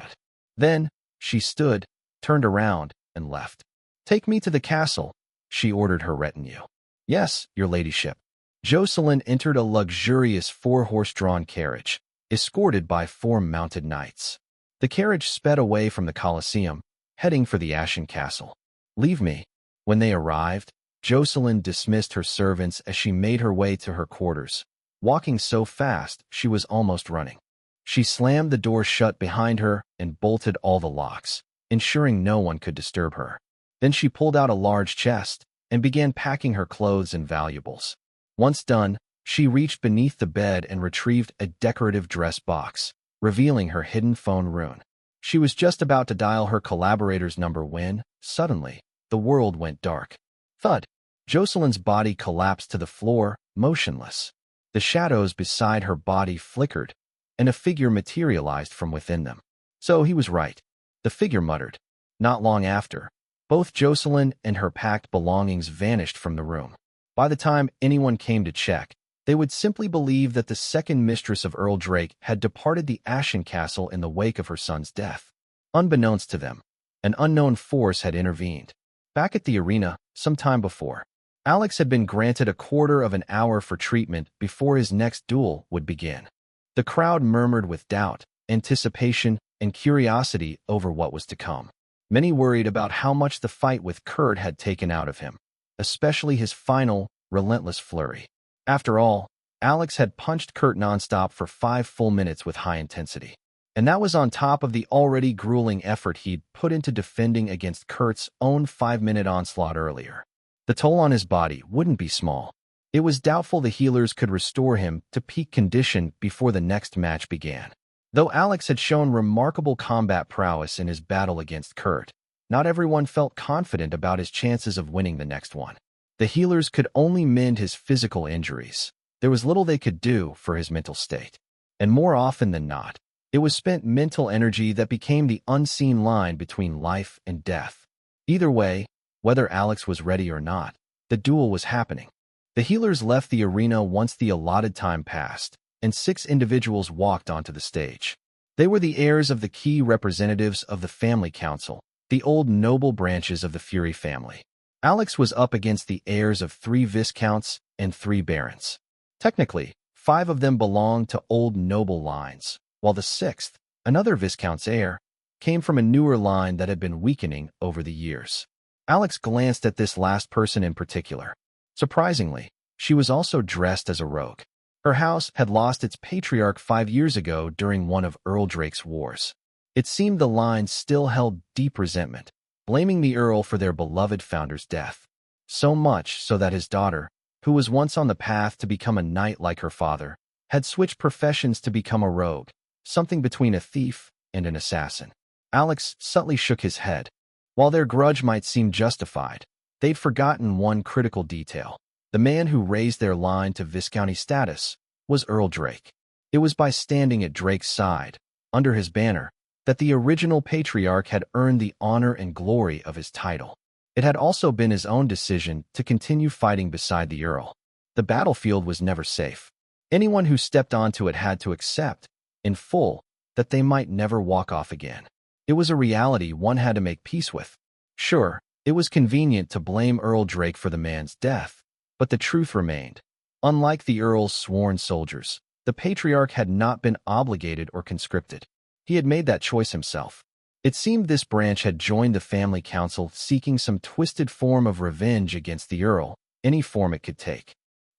Then, she stood, turned around, and left. "Take me to the castle," she ordered her retinue. "Yes, your ladyship." Jocelyn entered a luxurious 4-horse-drawn carriage, escorted by 4 mounted knights. The carriage sped away from the Colosseum, heading for the Ashen Castle. "Leave me." When they arrived, Jocelyn dismissed her servants as she made her way to her quarters, walking so fast she was almost running. She slammed the door shut behind her and bolted all the locks, ensuring no one could disturb her. Then she pulled out a large chest and began packing her clothes and valuables. Once done, she reached beneath the bed and retrieved a decorative dress box, revealing her hidden phone rune. She was just about to dial her collaborator's number when, suddenly, the world went dark. Thud! Jocelyn's body collapsed to the floor, motionless. The shadows beside her body flickered, and a figure materialized from within them. So he was right, the figure muttered. Not long after, both Jocelyn and her packed belongings vanished from the room. By the time anyone came to check, they would simply believe that the second mistress of Earl Drake had departed the Ashen Castle in the wake of her son's death. Unbeknownst to them, an unknown force had intervened. Back at the arena, some time before, Alex had been granted a quarter of an hour for treatment before his next duel would begin. The crowd murmured with doubt, anticipation, and curiosity over what was to come. Many worried about how much the fight with Kurt had taken out of him, especially his final, relentless flurry. After all, Alex had punched Kurt nonstop for 5 full minutes with high intensity. And that was on top of the already grueling effort he'd put into defending against Kurt's own 5-minute onslaught earlier. The toll on his body wouldn't be small. It was doubtful the healers could restore him to peak condition before the next match began. Though Alex had shown remarkable combat prowess in his battle against Kurt, not everyone felt confident about his chances of winning the next one. The healers could only mend his physical injuries. There was little they could do for his mental state. And more often than not, it was spent mental energy that became the unseen line between life and death. Either way, whether Alex was ready or not, the duel was happening. The healers left the arena once the allotted time passed, and 6 individuals walked onto the stage. They were the heirs of the key representatives of the family council, the old noble branches of the Fury family. Alex was up against the heirs of 3 viscounts and 3 barons. Technically, 5 of them belonged to old noble lines, while the 6th, another viscount's heir, came from a newer line that had been weakening over the years. Alex glanced at this last person in particular. Surprisingly, she was also dressed as a rogue. Her house had lost its patriarch 5 years ago during one of Earl Drake's wars. It seemed the line still held deep resentment, blaming the Earl for their beloved founder's death. So much so that his daughter, who was once on the path to become a knight like her father, had switched professions to become a rogue, something between a thief and an assassin. Alex subtly shook his head. While their grudge might seem justified, they'd forgotten one critical detail. The man who raised their line to viscounty status was Earl Drake. It was by standing at Drake's side, under his banner, that the original patriarch had earned the honor and glory of his title. It had also been his own decision to continue fighting beside the Earl. The battlefield was never safe. Anyone who stepped onto it had to accept, in full, that they might never walk off again. It was a reality one had to make peace with. Sure, it was convenient to blame Earl Drake for the man's death, but the truth remained. Unlike the Earl's sworn soldiers, the patriarch had not been obligated or conscripted. He had made that choice himself. It seemed this branch had joined the family council seeking some twisted form of revenge against the Earl, any form it could take.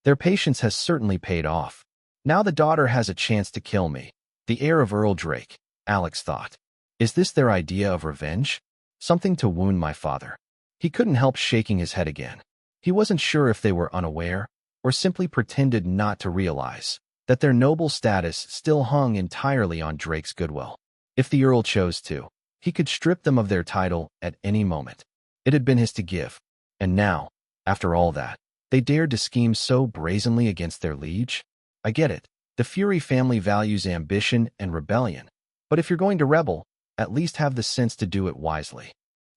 Their patience has certainly paid off. Now the daughter has a chance to kill me, the heir of Earl Drake, Alex thought. Is this their idea of revenge? Something to wound my father? He couldn't help shaking his head again. He wasn't sure if they were unaware, or simply pretended not to realize, that their noble status still hung entirely on Drake's goodwill. If the Earl chose to, he could strip them of their title at any moment. It had been his to give. And now, after all that, they dared to scheme so brazenly against their liege? I get it. The Fury family values ambition and rebellion. But if you're going to rebel, at least have the sense to do it wisely.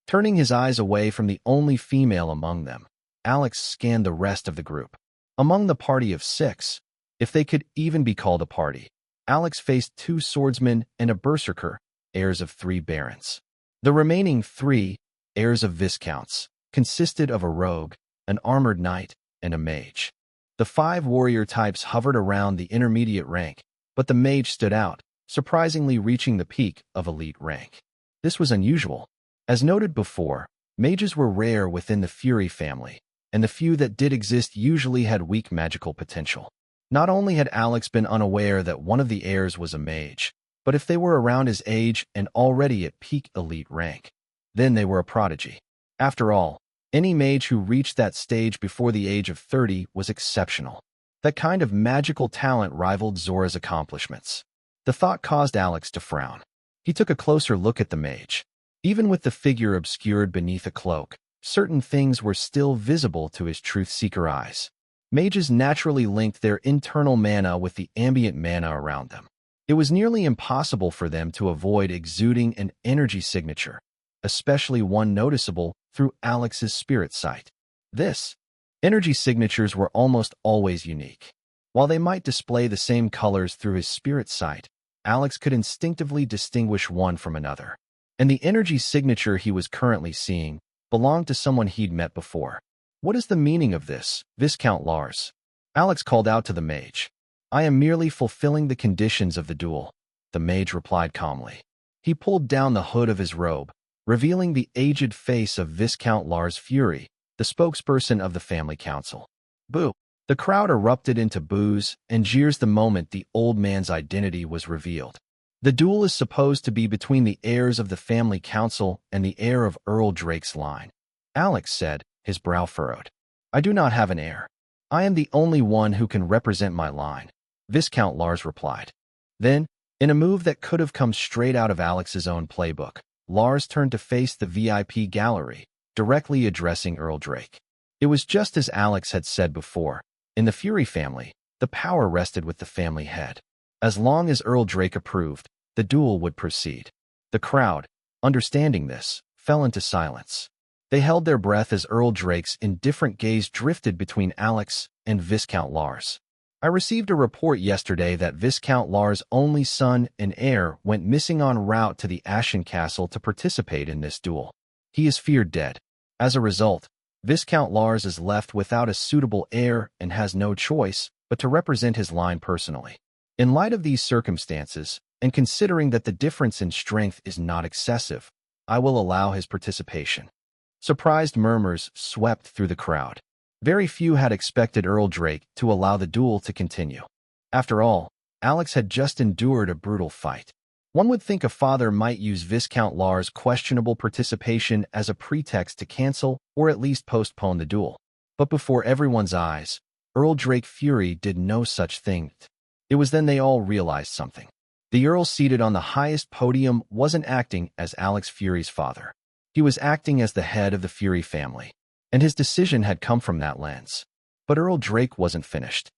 Turning his eyes away from the only female among them, Alex scanned the rest of the group. Among the party of 6, if they could even be called a party, Alex faced 2 swordsmen and a berserker, heirs of 3 barons. The remaining 3, heirs of viscounts, consisted of a rogue, an armored knight, and a mage. The 5 warrior types hovered around the intermediate rank, but the mage stood out, surprisingly reaching the peak of elite rank. This was unusual. As noted before, mages were rare within the Fury family, and the few that did exist usually had weak magical potential. Not only had Alex been unaware that one of the heirs was a mage, but if they were around his age and already at peak elite rank, then they were a prodigy. After all, any mage who reached that stage before the age of 30 was exceptional. That kind of magical talent rivaled Zora's accomplishments. The thought caused Alex to frown. He took a closer look at the mage. Even with the figure obscured beneath a cloak, certain things were still visible to his truth-seeker eyes. Mages naturally linked their internal mana with the ambient mana around them. It was nearly impossible for them to avoid exuding an energy signature, especially one noticeable through Alex's spirit sight. This energy signatures were almost always unique. While they might display the same colors through his spirit sight, Alex could instinctively distinguish one from another. And the energy signature he was currently seeing belonged to someone he'd met before. What is the meaning of this, Viscount Lars? Alex called out to the mage. I am merely fulfilling the conditions of the duel, the mage replied calmly. He pulled down the hood of his robe, revealing the aged face of Viscount Lars Fury, the spokesperson of the family council. Boo! The crowd erupted into boos and jeers the moment the old man's identity was revealed. The duel is supposed to be between the heirs of the family council and the heir of Earl Drake's line. Alex said, his brow furrowed. I do not have an heir. I am the only one who can represent my line, Viscount Lars replied. Then, in a move that could have come straight out of Alex's own playbook, Lars turned to face the VIP gallery, directly addressing Earl Drake. It was just as Alex had said before. In the Fury family, the power rested with the family head. As long as Earl Drake approved, the duel would proceed. The crowd, understanding this, fell into silence. They held their breath as Earl Drake's indifferent gaze drifted between Alex and Viscount Lars. I received a report yesterday that Viscount Lars' only son and heir went missing en route to the Ashen Castle to participate in this duel. He is feared dead. As a result, Viscount Lars is left without a suitable heir and has no choice but to represent his line personally. In light of these circumstances, and considering that the difference in strength is not excessive, I will allow his participation. Surprised murmurs swept through the crowd. Very few had expected Earl Drake to allow the duel to continue. After all, Alex had just endured a brutal fight. One would think a father might use Viscount Lars' questionable participation as a pretext to cancel or at least postpone the duel. But before everyone's eyes, Earl Drake Fury did no such thing. It was then they all realized something. The Earl seated on the highest podium wasn't acting as Alex Fury's father. He was acting as the head of the Fury family, and his decision had come from that lens. But Earl Drake wasn't finished.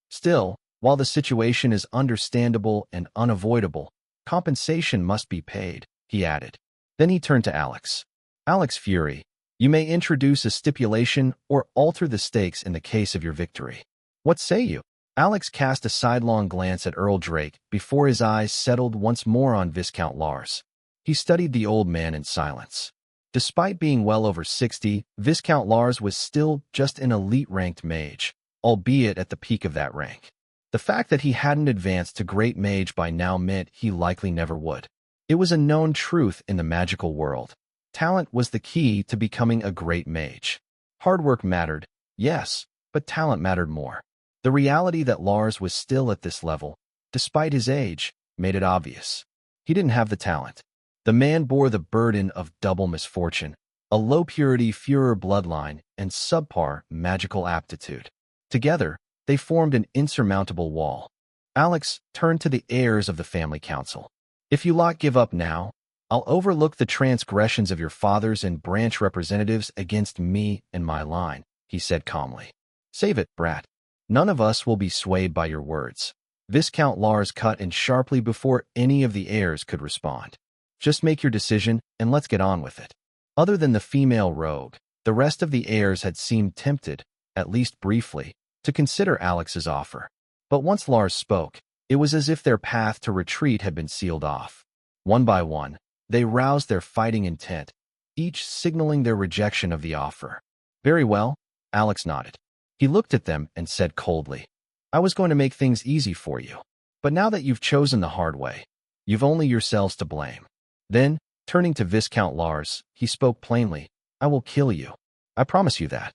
Still, while the situation is understandable and unavoidable, compensation must be paid, he added. Then he turned to Alex. Alex Fury, you may introduce a stipulation or alter the stakes in the case of your victory. What say you? Alex cast a sidelong glance at Earl Drake before his eyes settled once more on Viscount Lars. He studied the old man in silence. Despite being well over 60, Viscount Lars was still just an elite-ranked mage, albeit at the peak of that rank. The fact that he hadn't advanced to great mage by now meant he likely never would. It was a known truth in the magical world. Talent was the key to becoming a great mage. Hard work mattered, yes, but talent mattered more. The reality that Lars was still at this level, despite his age, made it obvious. He didn't have the talent. The man bore the burden of double misfortune, a low-purity Führer bloodline, and subpar magical aptitude. Together, they formed an insurmountable wall. Alex turned to the heirs of the family council. If you lot give up now, I'll overlook the transgressions of your fathers and branch representatives against me and my line, he said calmly. Save it, brat. None of us will be swayed by your words. Viscount Lars cut in sharply before any of the heirs could respond. Just make your decision and let's get on with it. Other than the female rogue, the rest of the heirs had seemed tempted, at least briefly, to consider Alex's offer. But once Lars spoke, it was as if their path to retreat had been sealed off. One by one, they roused their fighting intent, each signaling their rejection of the offer. Very well, Alex nodded. He looked at them and said coldly, I was going to make things easy for you. But now that you've chosen the hard way, you've only yourselves to blame. Then, turning to Viscount Lars, he spoke plainly, I will kill you. I promise you that.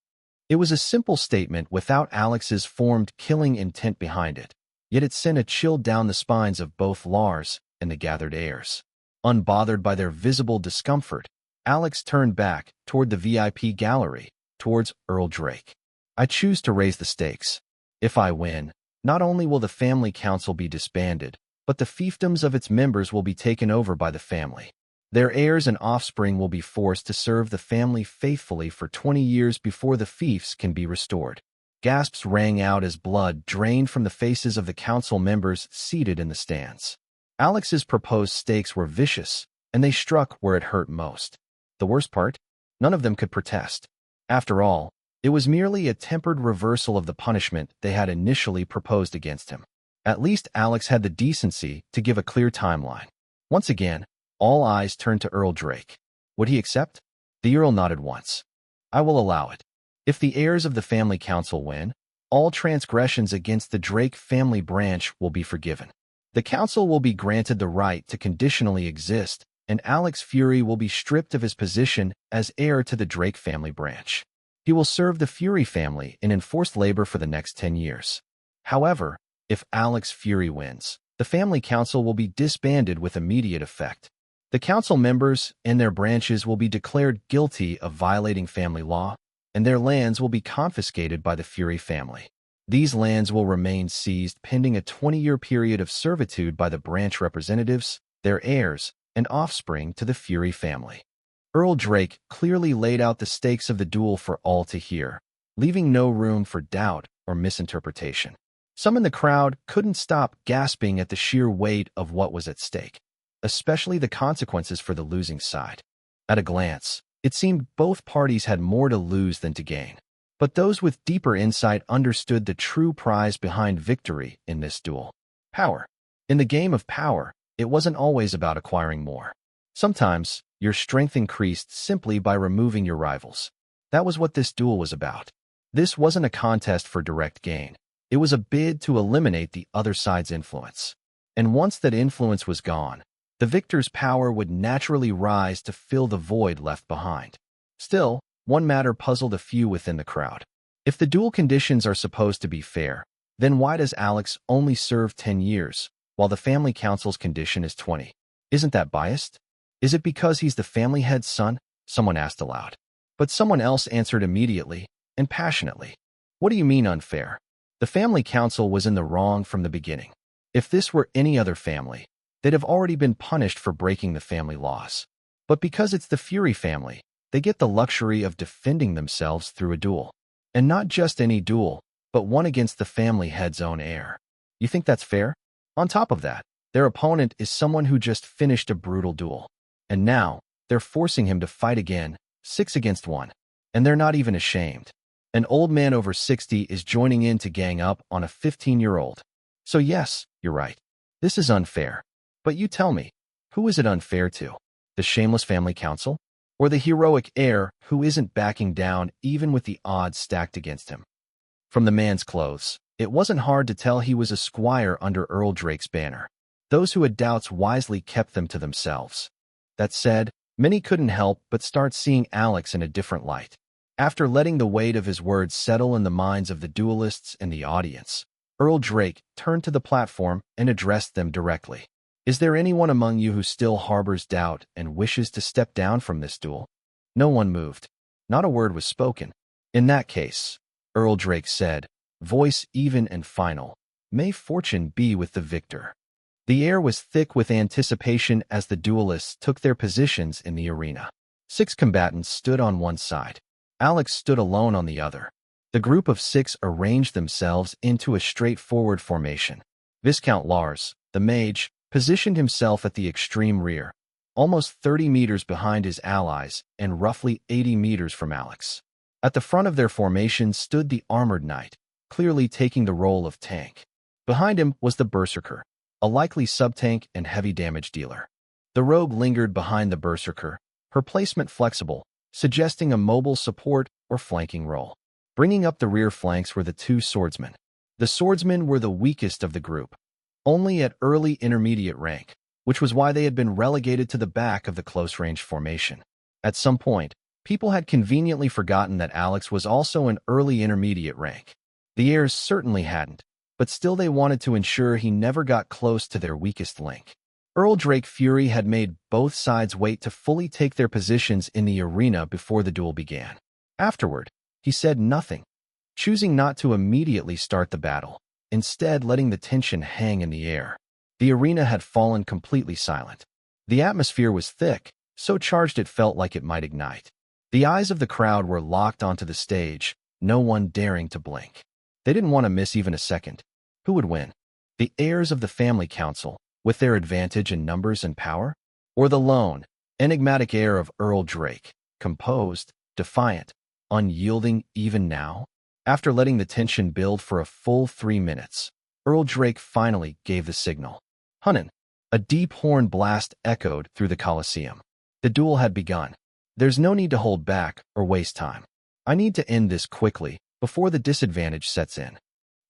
It was a simple statement without Alex's formed killing intent behind it, yet it sent a chill down the spines of both Lars and the gathered heirs. Unbothered by their visible discomfort, Alex turned back toward the VIP gallery, towards Earl Drake. I choose to raise the stakes. If I win, not only will the family council be disbanded, but the fiefdoms of its members will be taken over by the family. Their heirs and offspring will be forced to serve the family faithfully for 20 years before the fiefs can be restored. Gasps rang out as blood drained from the faces of the council members seated in the stands. Alex's proposed stakes were vicious, and they struck where it hurt most. The worst part? None of them could protest. After all, it was merely a tempered reversal of the punishment they had initially proposed against him. At least Alex had the decency to give a clear timeline. Once again, all eyes turned to Earl Drake. Would he accept? The Earl nodded once. I will allow it. If the heirs of the family council win, all transgressions against the Drake family branch will be forgiven. The council will be granted the right to conditionally exist, and Alex Fury will be stripped of his position as heir to the Drake family branch. He will serve the Fury family in enforced labor for the next 10 years. However, if Alex Fury wins, the family council will be disbanded with immediate effect. The council members and their branches will be declared guilty of violating family law, and their lands will be confiscated by the Fury family. These lands will remain seized pending a 20-year period of servitude by the branch representatives, their heirs, and offspring to the Fury family. Earl Drake clearly laid out the stakes of the duel for all to hear, leaving no room for doubt or misinterpretation. Some in the crowd couldn't stop gasping at the sheer weight of what was at stake, especially the consequences for the losing side. At a glance, it seemed both parties had more to lose than to gain. But those with deeper insight understood the true prize behind victory in this duel. Power. In the game of power, it wasn't always about acquiring more. Sometimes, your strength increased simply by removing your rivals. That was what this duel was about. This wasn't a contest for direct gain. It was a bid to eliminate the other side's influence. And once that influence was gone, the victor's power would naturally rise to fill the void left behind. Still, one matter puzzled a few within the crowd. If the duel conditions are supposed to be fair, then why does Alex only serve 10 years, while the family council's condition is 20? Isn't that biased? Is it because he's the family head's son? Someone asked aloud. But someone else answered immediately and passionately. What do you mean unfair? The family council was in the wrong from the beginning. If this were any other family, they'd have already been punished for breaking the family laws. But because it's the Fury family, they get the luxury of defending themselves through a duel. And not just any duel, but one against the family head's own heir. You think that's fair? On top of that, their opponent is someone who just finished a brutal duel. And now, they're forcing him to fight again, 6 against 1. And they're not even ashamed. An old man over 60 is joining in to gang up on a 15-year-old. So yes, you're right. This is unfair. But you tell me, who is it unfair to? The shameless family council? Or the heroic heir who isn't backing down even with the odds stacked against him? From the man's clothes, it wasn't hard to tell he was a squire under Earl Drake's banner. Those who had doubts wisely kept them to themselves. That said, many couldn't help but start seeing Alex in a different light. After letting the weight of his words settle in the minds of the duelists and the audience, Earl Drake turned to the platform and addressed them directly. Is there anyone among you who still harbors doubt and wishes to step down from this duel? No one moved. Not a word was spoken. In that case, Earl Drake said, voice even and final, may fortune be with the victor. The air was thick with anticipation as the duelists took their positions in the arena. 6 combatants stood on one side. Alex stood alone on the other. The group of 6 arranged themselves into a straightforward formation. Viscount Lars, the mage, positioned himself at the extreme rear, almost 30 meters behind his allies and roughly 80 meters from Alex. At the front of their formation stood the armored knight, clearly taking the role of tank. Behind him was the berserker, a likely sub-tank and heavy damage dealer. The rogue lingered behind the berserker, her placement flexible, suggesting a mobile support or flanking role. Bringing up the rear flanks were the two swordsmen. The swordsmen were the weakest of the group, only at early intermediate rank, which was why they had been relegated to the back of the close-range formation. At some point, people had conveniently forgotten that Alex was also an early intermediate rank. The heirs certainly hadn't, but still they wanted to ensure he never got close to their weakest link. Earl Drake Fury had made both sides wait to fully take their positions in the arena before the duel began. Afterward, he said nothing, choosing not to immediately start the battle, instead letting the tension hang in the air. The arena had fallen completely silent. The atmosphere was thick, so charged it felt like it might ignite. The eyes of the crowd were locked onto the stage, no one daring to blink. They didn't want to miss even a second. Who would win? The heirs of the family council, with their advantage in numbers and power? Or the lone, enigmatic heir of Earl Drake, composed, defiant, unyielding even now? After letting the tension build for a full 3 minutes, Earl Drake finally gave the signal. Hunnin! A deep horn blast echoed through the Colosseum. The duel had begun. There's no need to hold back or waste time. I need to end this quickly, before the disadvantage sets in.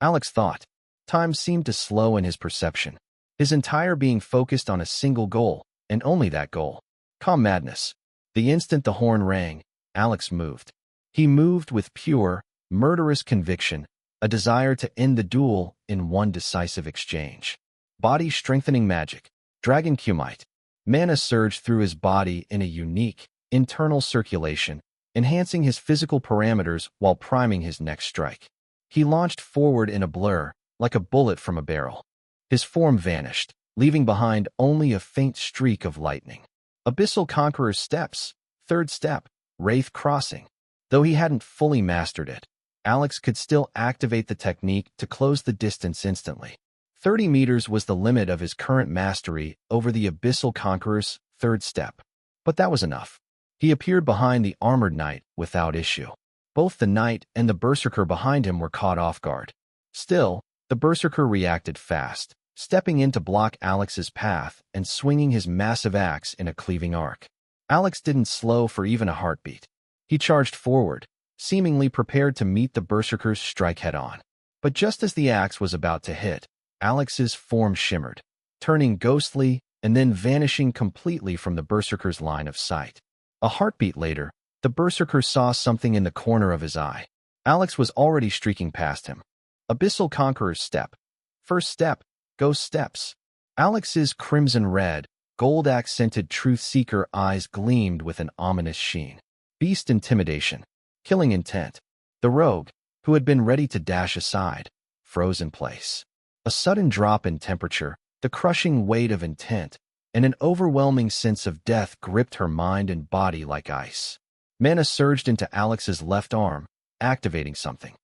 Alex thought. Time seemed to slow in his perception, his entire being focused on a single goal, and only that goal. Calm madness. The instant the horn rang, Alex moved. He moved with pure, murderous conviction, a desire to end the duel in one decisive exchange. Body-strengthening magic, dragon commute. Mana surged through his body in a unique, internal circulation, enhancing his physical parameters while priming his next strike. He launched forward in a blur, like a bullet from a barrel. His form vanished, leaving behind only a faint streak of lightning. Abyssal Conqueror's steps, third step, Wraith Crossing. Though he hadn't fully mastered it, Alex could still activate the technique to close the distance instantly. 30 meters was the limit of his current mastery over the Abyssal Conqueror's third step. But that was enough. He appeared behind the armored knight without issue. Both the knight and the berserker behind him were caught off guard. Still, the berserker reacted fast, stepping in to block Alex's path and swinging his massive axe in a cleaving arc. Alex didn't slow for even a heartbeat. He charged forward, seemingly prepared to meet the berserker's strike head-on. But just as the axe was about to hit, Alex's form shimmered, turning ghostly and then vanishing completely from the berserker's line of sight. A heartbeat later, the berserker saw something in the corner of his eye. Alex was already streaking past him. Abyssal Conqueror's step. First step, ghost steps. Alex's crimson-red, gold-accented truth-seeker eyes gleamed with an ominous sheen. Beast intimidation. Killing intent. The rogue, who had been ready to dash aside, froze in place. A sudden drop in temperature, the crushing weight of intent, and an overwhelming sense of death gripped her mind and body like ice. Mana surged into Alex's left arm, activating something.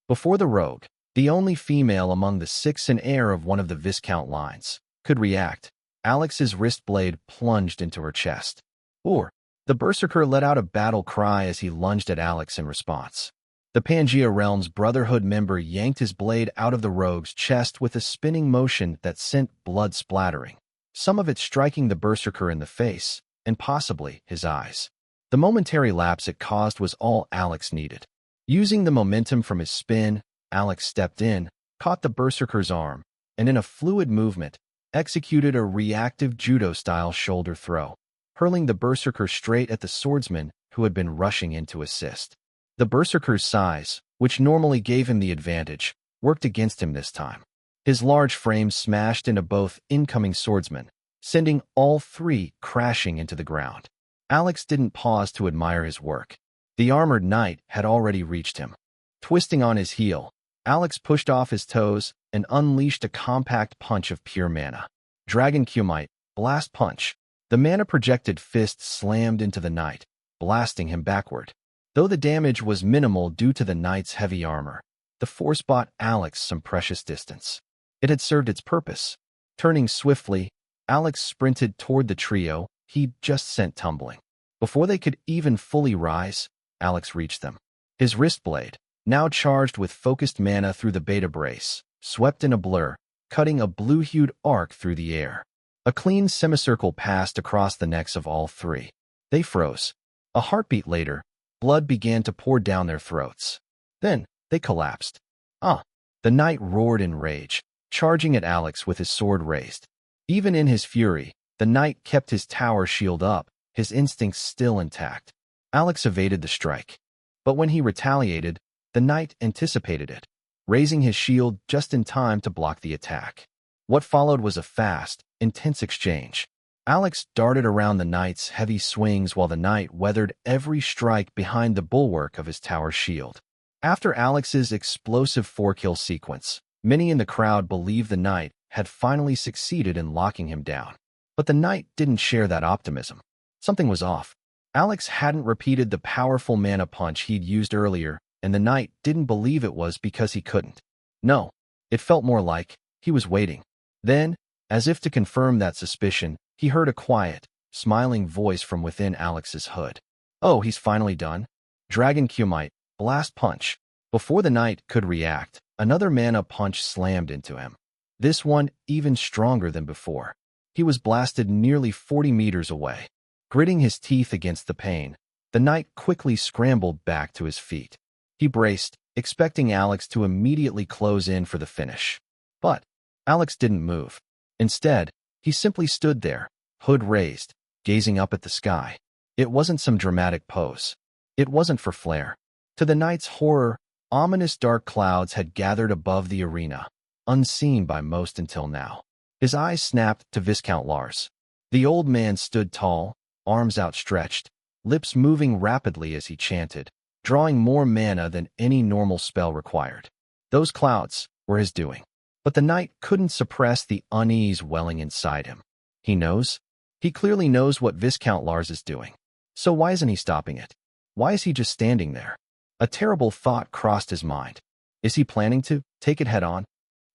Before the rogue, the only female among the 6 and heir of one of the Viscount lines, could react, Alex's wrist blade plunged into her chest. Or, the berserker let out a battle cry as he lunged at Alex in response. The Pangea Realm's Brotherhood member yanked his blade out of the rogue's chest with a spinning motion that sent blood splattering, some of it striking the berserker in the face, and possibly his eyes. The momentary lapse it caused was all Alex needed. Using the momentum from his spin, Alex stepped in, caught the berserker's arm, and in a fluid movement, executed a reactive judo-style shoulder throw, hurling the berserker straight at the swordsman who had been rushing in to assist. The berserker's size, which normally gave him the advantage, worked against him this time. His large frame smashed into both incoming swordsmen, sending all 3 crashing into the ground. Alex didn't pause to admire his work. The armored knight had already reached him. Twisting on his heel, Alex pushed off his toes and unleashed a compact punch of pure mana. Dragon commute, blast punch. The mana-projected fist slammed into the knight, blasting him backward. Though the damage was minimal due to the knight's heavy armor, the force bought Alex some precious distance. It had served its purpose. Turning swiftly, Alex sprinted toward the trio he'd just sent tumbling. Before they could even fully rise, Alex reached them. His wrist blade, now charged with focused mana through the beta brace, swept in a blur, cutting a blue-hued arc through the air. A clean semicircle passed across the necks of all 3. They froze. A heartbeat later, blood began to pour down their throats. Then, they collapsed. Ah! The knight roared in rage, charging at Alex with his sword raised. Even in his fury, the knight kept his tower shield up, his instincts still intact. Alex evaded the strike. But when he retaliated, the knight anticipated it, raising his shield just in time to block the attack. What followed was a fast, intense exchange. Alex darted around the knight's heavy swings while the knight weathered every strike behind the bulwark of his tower's shield. After Alex's explosive 4-kill sequence, many in the crowd believed the knight had finally succeeded in locking him down. But the knight didn't share that optimism. Something was off. Alex hadn't repeated the powerful mana punch he'd used earlier, and the knight didn't believe it was because he couldn't. No, it felt more like he was waiting. Then, as if to confirm that suspicion, he heard a quiet, smiling voice from within Alex's hood. Oh, he's finally done? Dragon Commute, blast punch. Before the knight could react, another mana punch slammed into him. This one even stronger than before. He was blasted nearly 40 meters away. Gritting his teeth against the pain, the knight quickly scrambled back to his feet. He braced, expecting Alex to immediately close in for the finish. But Alex didn't move. Instead, he simply stood there, hood raised, gazing up at the sky. It wasn't some dramatic pose. It wasn't for flair. To the knight's horror, ominous dark clouds had gathered above the arena, unseen by most until now. His eyes snapped to Viscount Lars. The old man stood tall, arms outstretched, lips moving rapidly as he chanted, drawing more mana than any normal spell required. Those clouds were his doing. But the knight couldn't suppress the unease welling inside him. He knows. He clearly knows what Viscount Lars is doing. So why isn't he stopping it? Why is he just standing there? A terrible thought crossed his mind. Is he planning to take it head on?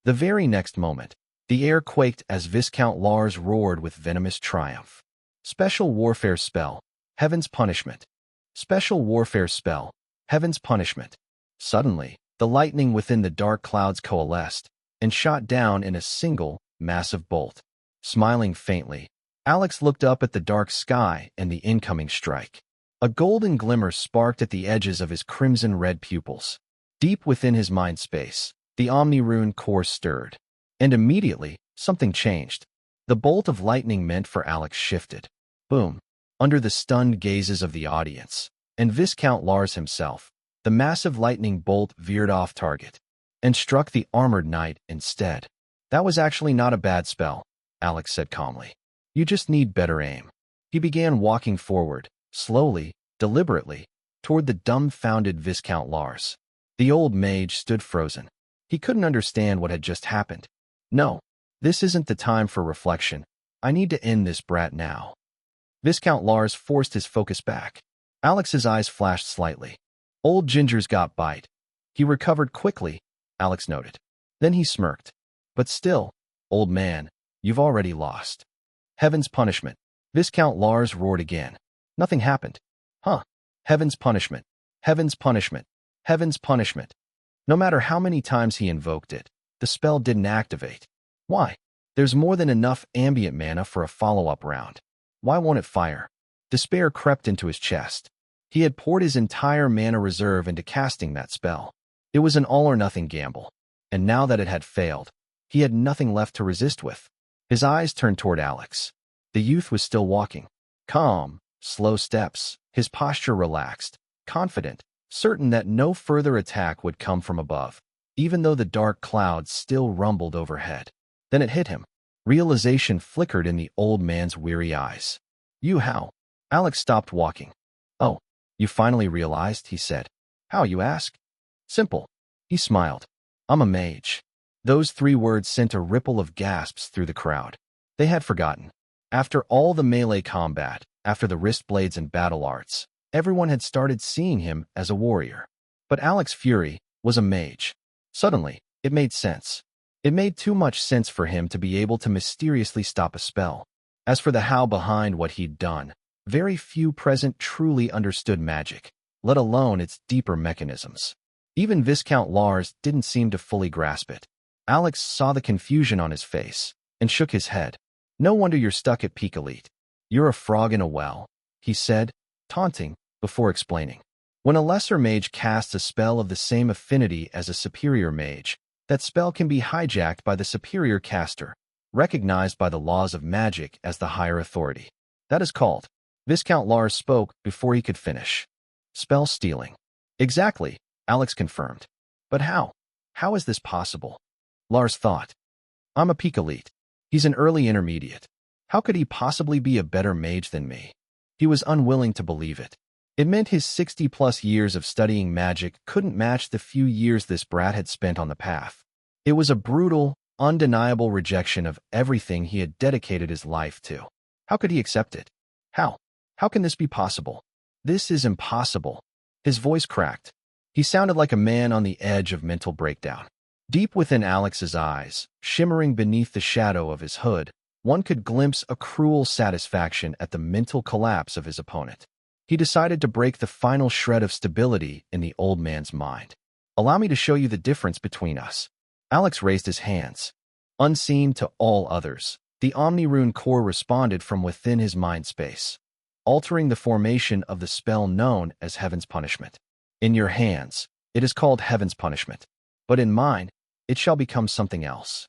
The very next moment, the air quaked as Viscount Lars roared with venomous triumph. Special warfare spell, Heaven's Punishment. Special warfare spell, Heaven's Punishment. Suddenly, the lightning within the dark clouds coalesced and shot down in a single, massive bolt. Smiling faintly, Alex looked up at the dark sky and the incoming strike. A golden glimmer sparked at the edges of his crimson-red pupils. Deep within his mind space, the Omni-Rune core stirred. And immediately, something changed. The bolt of lightning meant for Alex shifted. Boom. Under the stunned gazes of the audience, and Viscount Lars himself, the massive lightning bolt veered off target and struck the armored knight instead. That was actually not a bad spell, Alex said calmly. You just need better aim. He began walking forward, slowly, deliberately, toward the dumbfounded Viscount Lars. The old mage stood frozen. He couldn't understand what had just happened. No, this isn't the time for reflection. I need to end this brat now. Viscount Lars forced his focus back. Alex's eyes flashed slightly. Old Ginger's got bite. He recovered quickly, Alex noted. Then he smirked. But still, old man, you've already lost. Heaven's Punishment. Viscount Lars roared again. Nothing happened. Huh. Heaven's Punishment. Heaven's Punishment. Heaven's Punishment. No matter how many times he invoked it, the spell didn't activate. Why? There's more than enough ambient mana for a follow-up round. Why won't it fire? Despair crept into his chest. He had poured his entire mana reserve into casting that spell. It was an all-or-nothing gamble. And now that it had failed, he had nothing left to resist with. His eyes turned toward Alex. The youth was still walking. Calm, slow steps, his posture relaxed, confident, certain that no further attack would come from above, even though the dark clouds still rumbled overhead. Then it hit him. Realization flickered in the old man's weary eyes. You how? Alex stopped walking. Oh, you finally realized, he said. How, you ask? Simple. He smiled. I'm a mage. Those 3 words sent a ripple of gasps through the crowd. They had forgotten. After all the melee combat, after the wrist blades and battle arts, everyone had started seeing him as a warrior. But Alex Fury was a mage. Suddenly, it made sense. It made too much sense for him to be able to mysteriously stop a spell. As for the how behind what he'd done, very few present truly understood magic, let alone its deeper mechanisms. Even Viscount Lars didn't seem to fully grasp it. Alex saw the confusion on his face and shook his head. No wonder you're stuck at peak elite. You're a frog in a well, he said, taunting, before explaining. When a lesser mage casts a spell of the same affinity as a superior mage, that spell can be hijacked by the superior caster, recognized by the laws of magic as the higher authority. That is called. Viscount Lars spoke before he could finish. Spell stealing. Exactly, Alex confirmed. But how? How is this possible? Lars thought. I'm a peak elite. He's an early intermediate. How could he possibly be a better mage than me? He was unwilling to believe it. It meant his 60-plus years of studying magic couldn't match the few years this brat had spent on the path. It was a brutal, undeniable rejection of everything he had dedicated his life to. How could he accept it? How? How can this be possible? This is impossible. His voice cracked. He sounded like a man on the edge of mental breakdown. Deep within Alex's eyes, shimmering beneath the shadow of his hood, one could glimpse a cruel satisfaction at the mental collapse of his opponent. He decided to break the final shred of stability in the old man's mind. Allow me to show you the difference between us. Alex raised his hands. Unseen to all others, the Omni-Rune core responded from within his mind space, altering the formation of the spell known as Heaven's Punishment. In your hands, it is called Heaven's Punishment, but in mine, it shall become something else.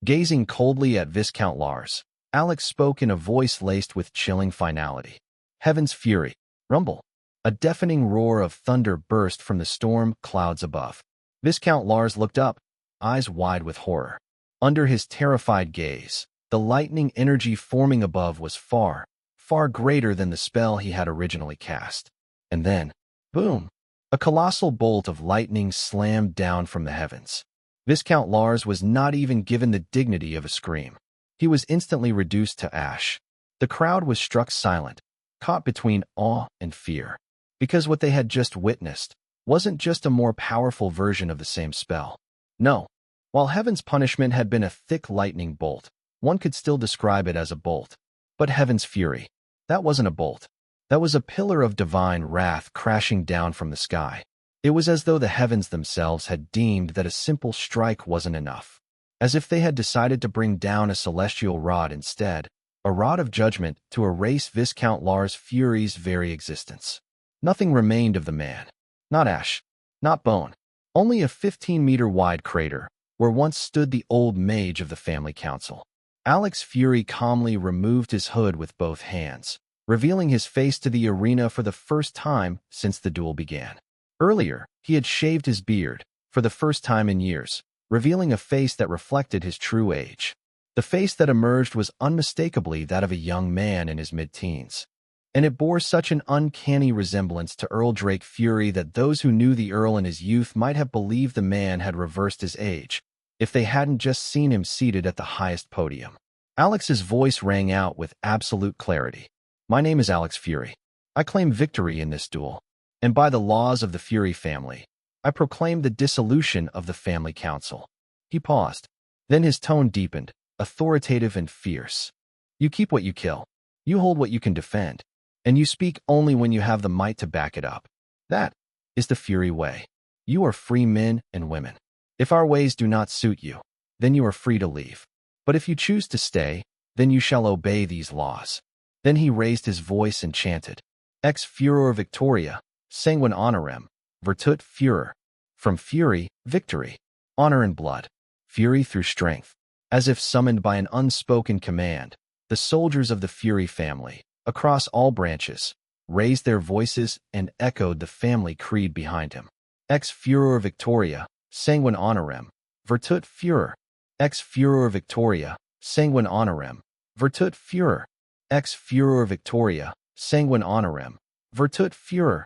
Gazing coldly at Viscount Lars, Alex spoke in a voice laced with chilling finality. Heaven's Fury. Rumble. A deafening roar of thunder burst from the storm clouds above. Viscount Lars looked up, eyes wide with horror. Under his terrified gaze, the lightning energy forming above was far, far greater than the spell he had originally cast. And then, boom! A colossal bolt of lightning slammed down from the heavens. Viscount Lars was not even given the dignity of a scream. He was instantly reduced to ash. The crowd was struck silent, caught between awe and fear, because what they had just witnessed wasn't just a more powerful version of the same spell. No, while Heaven's Punishment had been a thick lightning bolt, one could still describe it as a bolt. But Heaven's Fury, that wasn't a bolt. That was a pillar of divine wrath crashing down from the sky. It was as though the heavens themselves had deemed that a simple strike wasn't enough, as if they had decided to bring down a celestial rod instead, a rod of judgment to erase Viscount Lars' Fury's very existence. Nothing remained of the man. Not ash, not bone. Only a 15-meter-wide crater, where once stood the old mage of the family council. Alex Fury calmly removed his hood with both hands, revealing his face to the arena for the first time since the duel began. Earlier, he had shaved his beard, for the first time in years, revealing a face that reflected his true age. The face that emerged was unmistakably that of a young man in his mid-teens, and it bore such an uncanny resemblance to Earl Drake Fury that those who knew the Earl in his youth might have believed the man had reversed his age, if they hadn't just seen him seated at the highest podium. Alex's voice rang out with absolute clarity. My name is Alex Fury. I claim victory in this duel, and by the laws of the Fury family, I proclaim the dissolution of the family council. He paused. Then his tone deepened, authoritative and fierce. You keep what you kill. You hold what you can defend. And you speak only when you have the might to back it up. That is the Fury way. You are free men and women. If our ways do not suit you, then you are free to leave. But if you choose to stay, then you shall obey these laws. Then he raised his voice and chanted, Ex furor victoria, sanguine honorem, virtut furor. From fury, victory, honor and blood, fury through strength. As if summoned by an unspoken command, the soldiers of the Fury family, across all branches, raised their voices and echoed the family creed behind him. Ex furor victoria, sanguine honorem, virtut furor. Ex furor victoria, sanguine honorem, virtut furor. Ex furor victoria, sanguine honorem, virtut furor.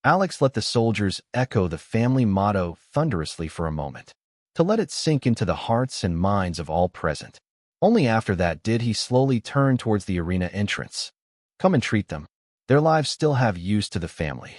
Alex let the soldiers echo the family motto thunderously for a moment, to let it sink into the hearts and minds of all present. Only after that did he slowly turn towards the arena entrance. Come and treat them. Their lives still have use to the family.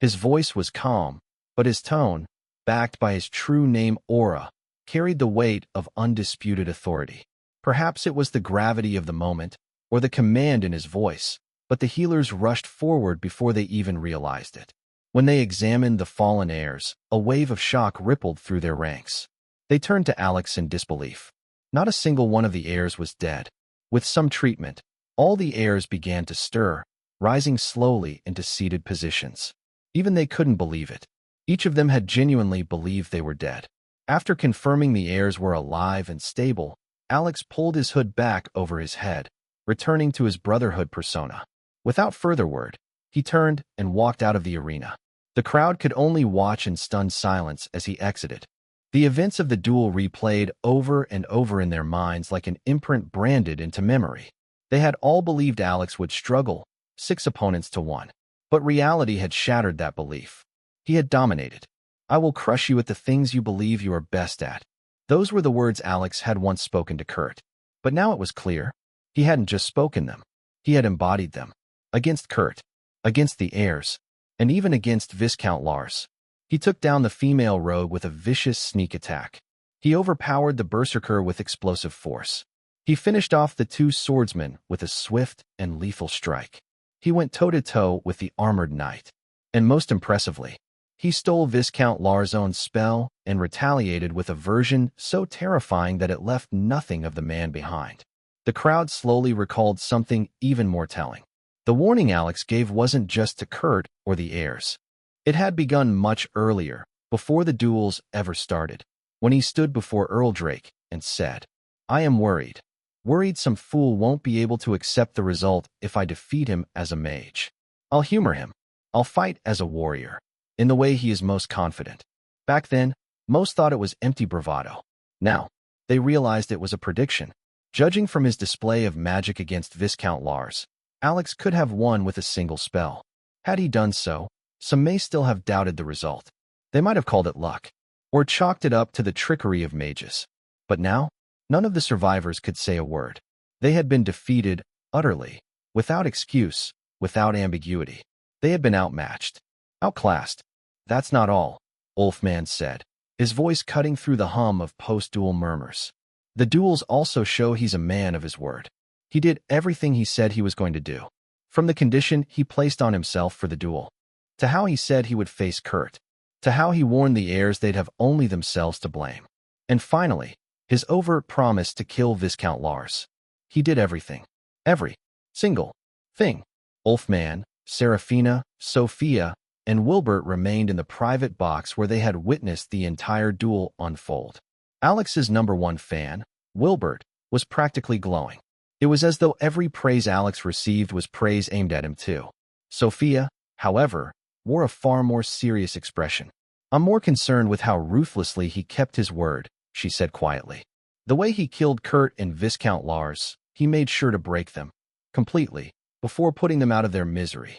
His voice was calm, but his tone, backed by his true name aura, carried the weight of undisputed authority. Perhaps it was the gravity of the moment, or the command in his voice, but the healers rushed forward before they even realized it. When they examined the fallen heirs, a wave of shock rippled through their ranks. They turned to Alex in disbelief. Not a single one of the heirs was dead. With some treatment, all the heirs began to stir, rising slowly into seated positions. Even they couldn't believe it. Each of them had genuinely believed they were dead. After confirming the heirs were alive and stable, Alex pulled his hood back over his head, returning to his brotherhood persona. Without further word, he turned and walked out of the arena. The crowd could only watch in stunned silence as he exited. The events of the duel replayed over and over in their minds like an imprint branded into memory. They had all believed Alex would struggle, 6 opponents to 1. But reality had shattered that belief. He had dominated. "I will crush you at the things you believe you are best at." Those were the words Alex had once spoken to Kurt. But now it was clear. He hadn't just spoken them. He had embodied them. Against Kurt, against the heirs, and even against Viscount Lars. He took down the female rogue with a vicious sneak attack. He overpowered the berserker with explosive force. He finished off the 2 swordsmen with a swift and lethal strike. He went toe-to-toe with the armored knight. And most impressively, he stole Viscount Lars' own spell and retaliated with a version so terrifying that it left nothing of the man behind. The crowd slowly recalled something even more telling. The warning Alex gave wasn't just to Kurt or the heirs. It had begun much earlier, before the duels ever started, when he stood before Earl Drake and said, "I am worried. Worried some fool won't be able to accept the result if I defeat him as a mage. I'll humor him. I'll fight as a warrior, in the way he is most confident." Back then, most thought it was empty bravado. Now, they realized it was a prediction. Judging from his display of magic against Viscount Lars, Alex could have won with a single spell. Had he done so, some may still have doubted the result. They might have called it luck, or chalked it up to the trickery of mages. But now, none of the survivors could say a word. They had been defeated, utterly, without excuse, without ambiguity. They had been outmatched, outclassed. "That's not all," Ulfman said, his voice cutting through the hum of post-duel murmurs. "The duels also show he's a man of his word. He did everything he said he was going to do. From the condition he placed on himself for the duel, to how he said he would face Kurt, to how he warned the heirs they'd have only themselves to blame. And finally, his overt promise to kill Viscount Lars. He did everything. Every single thing." Ulfman, Serafina, Sophia, and Wilbert remained in the private box where they had witnessed the entire duel unfold. Alex's #1 fan, Wilbert, was practically glowing. It was as though every praise Alex received was praise aimed at him too. Sophia, however, wore a far more serious expression. "I'm more concerned with how ruthlessly he kept his word," she said quietly. "The way he killed Kurt and Viscount Lars, he made sure to break them, completely, before putting them out of their misery."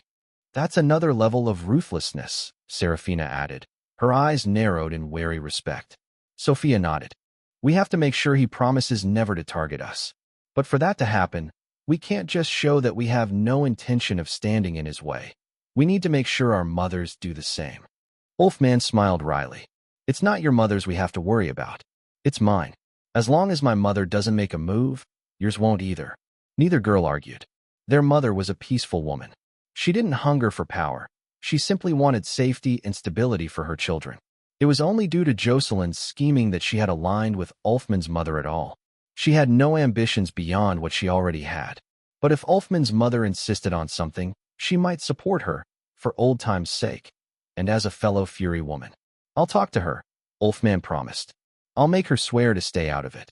"That's another level of ruthlessness," Serafina added, her eyes narrowed in wary respect. Sophia nodded. "We have to make sure he promises never to target us. But for that to happen, we can't just show that we have no intention of standing in his way. We need to make sure our mothers do the same." Ulfman smiled wryly. "It's not your mothers we have to worry about. It's mine. As long as my mother doesn't make a move, yours won't either." Neither girl argued. Their mother was a peaceful woman. She didn't hunger for power. She simply wanted safety and stability for her children. It was only due to Jocelyn's scheming that she had aligned with Ulfman's mother at all. She had no ambitions beyond what she already had. But if Ulfman's mother insisted on something, she might support her, for old time's sake, and as a fellow Fury woman. "I'll talk to her," Ulfman promised. "I'll make her swear to stay out of it."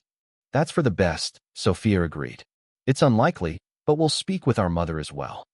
"That's for the best," Sophia agreed. "It's unlikely, but we'll speak with our mother as well."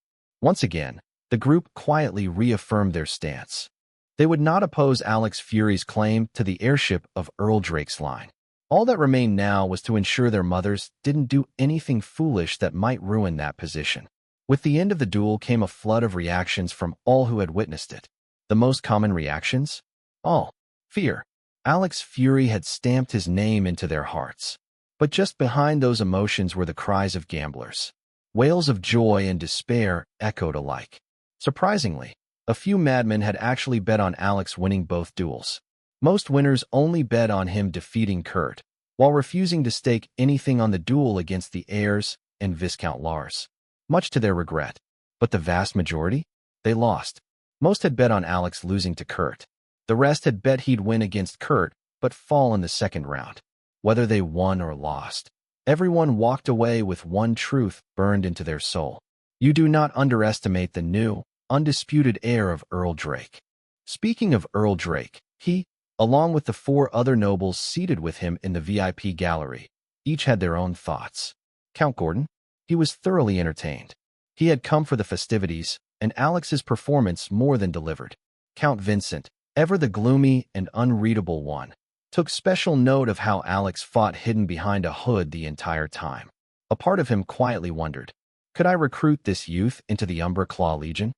Once again, the group quietly reaffirmed their stance. They would not oppose Alex Fury's claim to the heirship of Earl Drake's line. All that remained now was to ensure their mothers didn't do anything foolish that might ruin that position. With the end of the duel came a flood of reactions from all who had witnessed it. The most common reactions? All. Fear. Alex Fury had stamped his name into their hearts. But just behind those emotions were the cries of gamblers. Wails of joy and despair echoed alike. Surprisingly, a few madmen had actually bet on Alex winning both duels. Most winners only bet on him defeating Kurt, while refusing to stake anything on the duel against the heirs and Viscount Lars, much to their regret. But the vast majority? They lost. Most had bet on Alex losing to Kurt. The rest had bet he'd win against Kurt, but fall in the second round. Whether they won or lost, everyone walked away with one truth burned into their soul. You do not underestimate the new, undisputed heir of Earl Drake. Speaking of Earl Drake, he, along with the 4 other nobles seated with him in the VIP gallery, each had their own thoughts. Count Gordon? He was thoroughly entertained. He had come for the festivities, and Alex's performance more than delivered. Count Vincent, ever the gloomy and unreadable one, took special note of how Alex fought hidden behind a hood the entire time. A part of him quietly wondered, could I recruit this youth into the Umbra Claw Legion?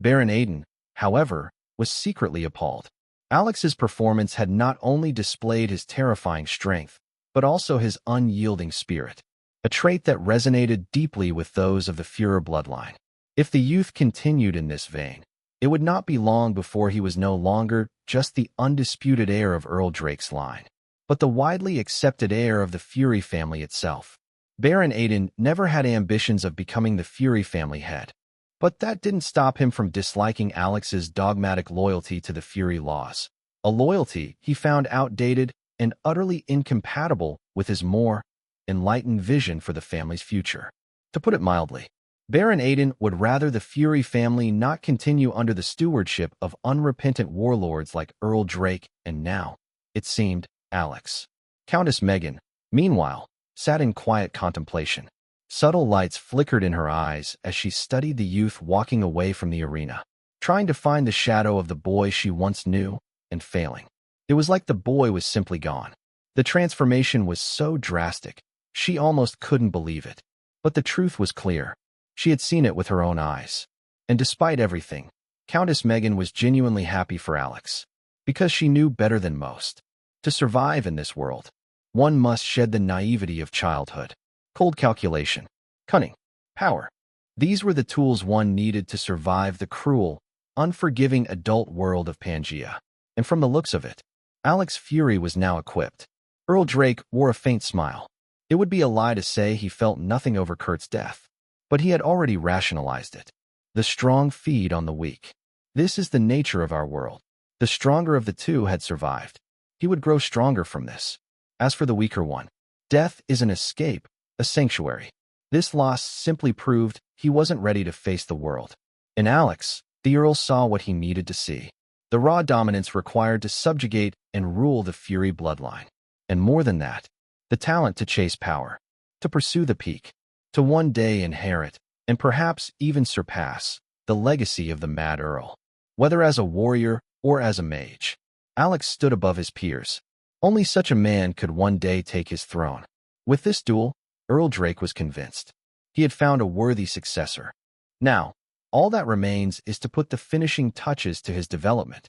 Baron Aiden, however, was secretly appalled. Alex's performance had not only displayed his terrifying strength, but also his unyielding spirit, a trait that resonated deeply with those of the Führer bloodline. If the youth continued in this vein, it would not be long before he was no longer just the undisputed heir of Earl Drake's line, but the widely accepted heir of the Fury family itself. Baron Aiden never had ambitions of becoming the Fury family head, but that didn't stop him from disliking Alex's dogmatic loyalty to the Fury laws, a loyalty he found outdated and utterly incompatible with his more enlightened vision for the family's future. To put it mildly, Baron Aiden would rather the Fury family not continue under the stewardship of unrepentant warlords like Earl Drake and now, it seemed, Alex. Countess Megan, meanwhile, sat in quiet contemplation. Subtle lights flickered in her eyes as she studied the youth walking away from the arena, trying to find the shadow of the boy she once knew and failing. It was like the boy was simply gone. The transformation was so drastic, she almost couldn't believe it. But the truth was clear. She had seen it with her own eyes. And despite everything, Countess Megan was genuinely happy for Alex, because she knew better than most. To survive in this world, one must shed the naivety of childhood. Cold calculation, cunning, power. These were the tools one needed to survive the cruel, unforgiving adult world of Pangea. And from the looks of it, Alex Fury was now equipped. Earl Drake wore a faint smile. It would be a lie to say he felt nothing over Kurt's death, but he had already rationalized it. The strong feed on the weak. This is the nature of our world. The stronger of the two had survived. He would grow stronger from this. As for the weaker one, death is an escape, a sanctuary. This loss simply proved he wasn't ready to face the world. In Alex, the Earl saw what he needed to see. The raw dominance required to subjugate and rule the Fury bloodline. And more than that, the talent to chase power, to pursue the peak, to one day inherit, and perhaps even surpass, the legacy of the Mad Earl. Whether as a warrior or as a mage, Alex stood above his peers. Only such a man could one day take his throne. With this duel, Earl Drake was convinced. He had found a worthy successor. Now, all that remains is to put the finishing touches to his development.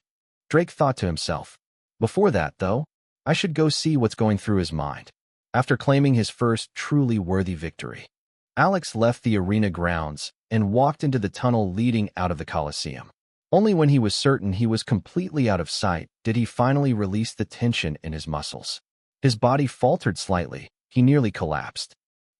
Drake thought to himself. Before that, though, I should go see what's going through his mind. After claiming his first truly worthy victory, Alex left the arena grounds and walked into the tunnel leading out of the Colosseum. Only when he was certain he was completely out of sight did he finally release the tension in his muscles. His body faltered slightly. He nearly collapsed.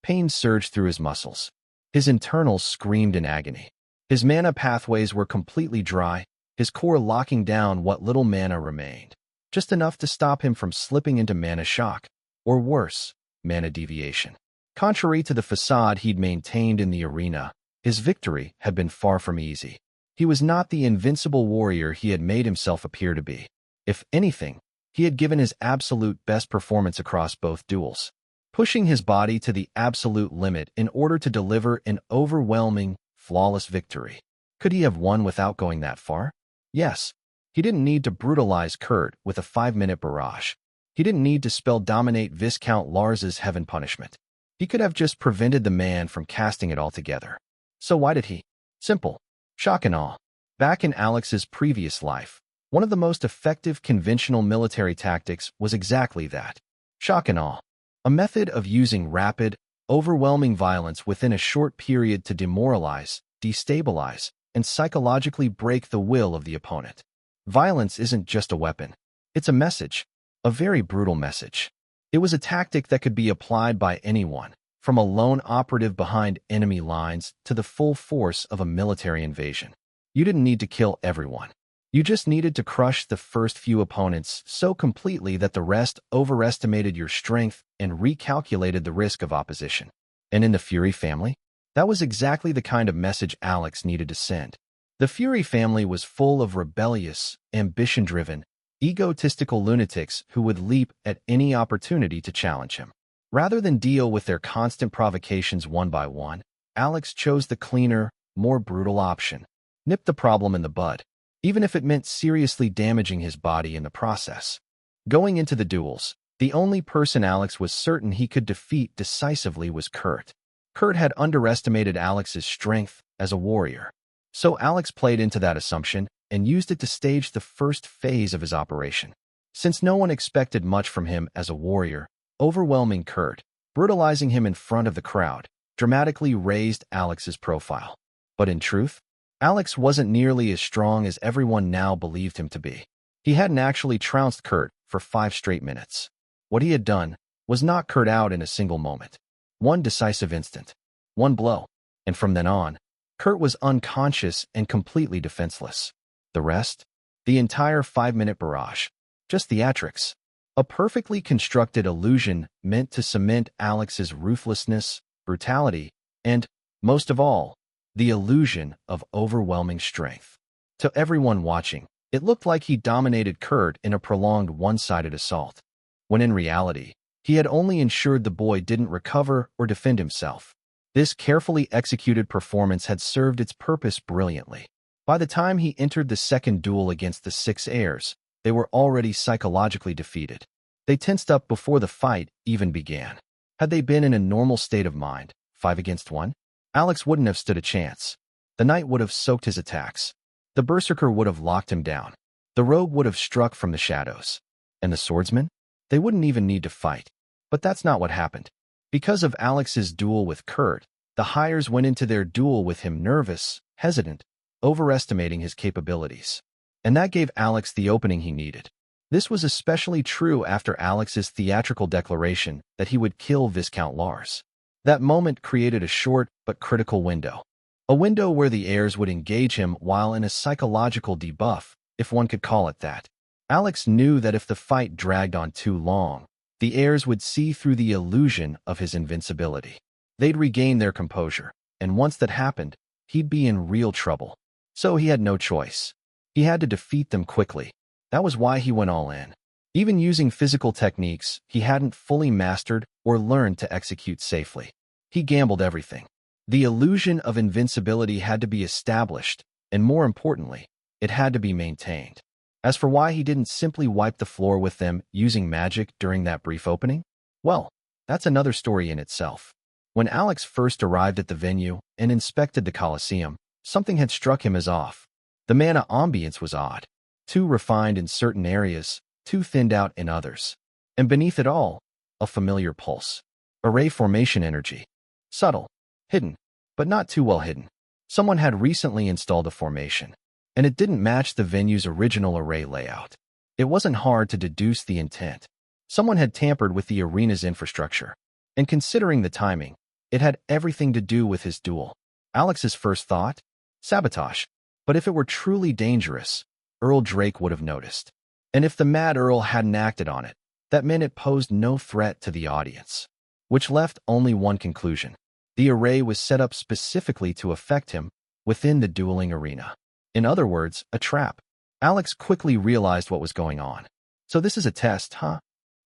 Pain surged through his muscles. His internals screamed in agony. His mana pathways were completely dry, his core locking down what little mana remained, just enough to stop him from slipping into mana shock, or worse, mana deviation. Contrary to the facade he'd maintained in the arena, his victory had been far from easy. He was not the invincible warrior he had made himself appear to be. If anything, he had given his absolute best performance across both duels, pushing his body to the absolute limit in order to deliver an overwhelming, flawless victory. Could he have won without going that far? Yes. He didn't need to brutalize Kurt with a 5-minute barrage. He didn't need to spell dominate Viscount Lars's heaven punishment. He could have just prevented the man from casting it altogether. So why did he? Simple. Shock and awe. Back in Alex's previous life, one of the most effective conventional military tactics was exactly that. Shock and awe. A method of using rapid, overwhelming violence within a short period to demoralize, destabilize, and psychologically break the will of the opponent. Violence isn't just a weapon. It's a message. A very brutal message. It was a tactic that could be applied by anyone, from a lone operative behind enemy lines to the full force of a military invasion. You didn't need to kill everyone. You just needed to crush the first few opponents so completely that the rest overestimated your strength and recalculated the risk of opposition. And in the Fury family, That was exactly the kind of message Alex needed to send. The Fury family was full of rebellious, ambition-driven, egotistical lunatics who would leap at any opportunity to challenge him. Rather than deal with their constant provocations one by one, Alex chose the cleaner, more brutal option. Nip the problem in the bud, even if it meant seriously damaging his body in the process. Going into the duels, the only person Alex was certain he could defeat decisively was Kurt. Kurt had underestimated Alex's strength as a warrior. So Alex played into that assumption and used it to stage the first phase of his operation. Since no one expected much from him as a warrior, overwhelming Kurt, brutalizing him in front of the crowd, dramatically raised Alex's profile. But in truth, Alex wasn't nearly as strong as everyone now believed him to be. He hadn't actually trounced Kurt for 5 straight minutes. What he had done was knock Kurt out in a single moment. One decisive instant. One blow. And from then on, Kurt was unconscious and completely defenseless. The rest? The entire 5-minute barrage. Just theatrics. A perfectly constructed illusion meant to cement Alex's ruthlessness, brutality, and, most of all, the illusion of overwhelming strength. To everyone watching, it looked like he dominated Kurt in a prolonged one-sided assault, when in reality, he had only ensured the boy didn't recover or defend himself. This carefully executed performance had served its purpose brilliantly. By the time he entered the second duel against the 6 heirs, they were already psychologically defeated. They tensed up before the fight even began. Had they been in a normal state of mind, 5 against 1, Alex wouldn't have stood a chance. The knight would have soaked his attacks. The berserker would have locked him down. The rogue would have struck from the shadows. And the swordsman? They wouldn't even need to fight. But that's not what happened. Because of Alex's duel with Kurt, the heirs went into their duel with him nervous, hesitant, overestimating his capabilities. And that gave Alex the opening he needed. This was especially true after Alex's theatrical declaration that he would kill Viscount Lars. That moment created a short but critical window. A window where the heirs would engage him while in a psychological debuff, if one could call it that. Alex knew that if the fight dragged on too long, the heirs would see through the illusion of his invincibility. They'd regain their composure, and once that happened, he'd be in real trouble. So he had no choice. He had to defeat them quickly. That was why he went all in. Even using physical techniques he hadn't fully mastered or learned to execute safely. He gambled everything. The illusion of invincibility had to be established, and more importantly, it had to be maintained. As for why he didn't simply wipe the floor with them using magic during that brief opening, well, that's another story in itself. When Alex first arrived at the venue and inspected the Colosseum, something had struck him as off. The mana ambience was odd. Too refined in certain areas, too thinned out in others. And beneath it all, a familiar pulse. Array formation energy. Subtle, hidden, but not too well hidden. Someone had recently installed a formation, and it didn't match the venue's original array layout. It wasn't hard to deduce the intent. Someone had tampered with the arena's infrastructure, and considering the timing, it had everything to do with his duel. Alex's first thought? Sabotage. But if it were truly dangerous, Earl Drake would have noticed. And if the Mad Earl hadn't acted on it, that meant it posed no threat to the audience. Which left only one conclusion. The array was set up specifically to affect him within the dueling arena. In other words, a trap. Alex quickly realized what was going on. So this is a test, huh?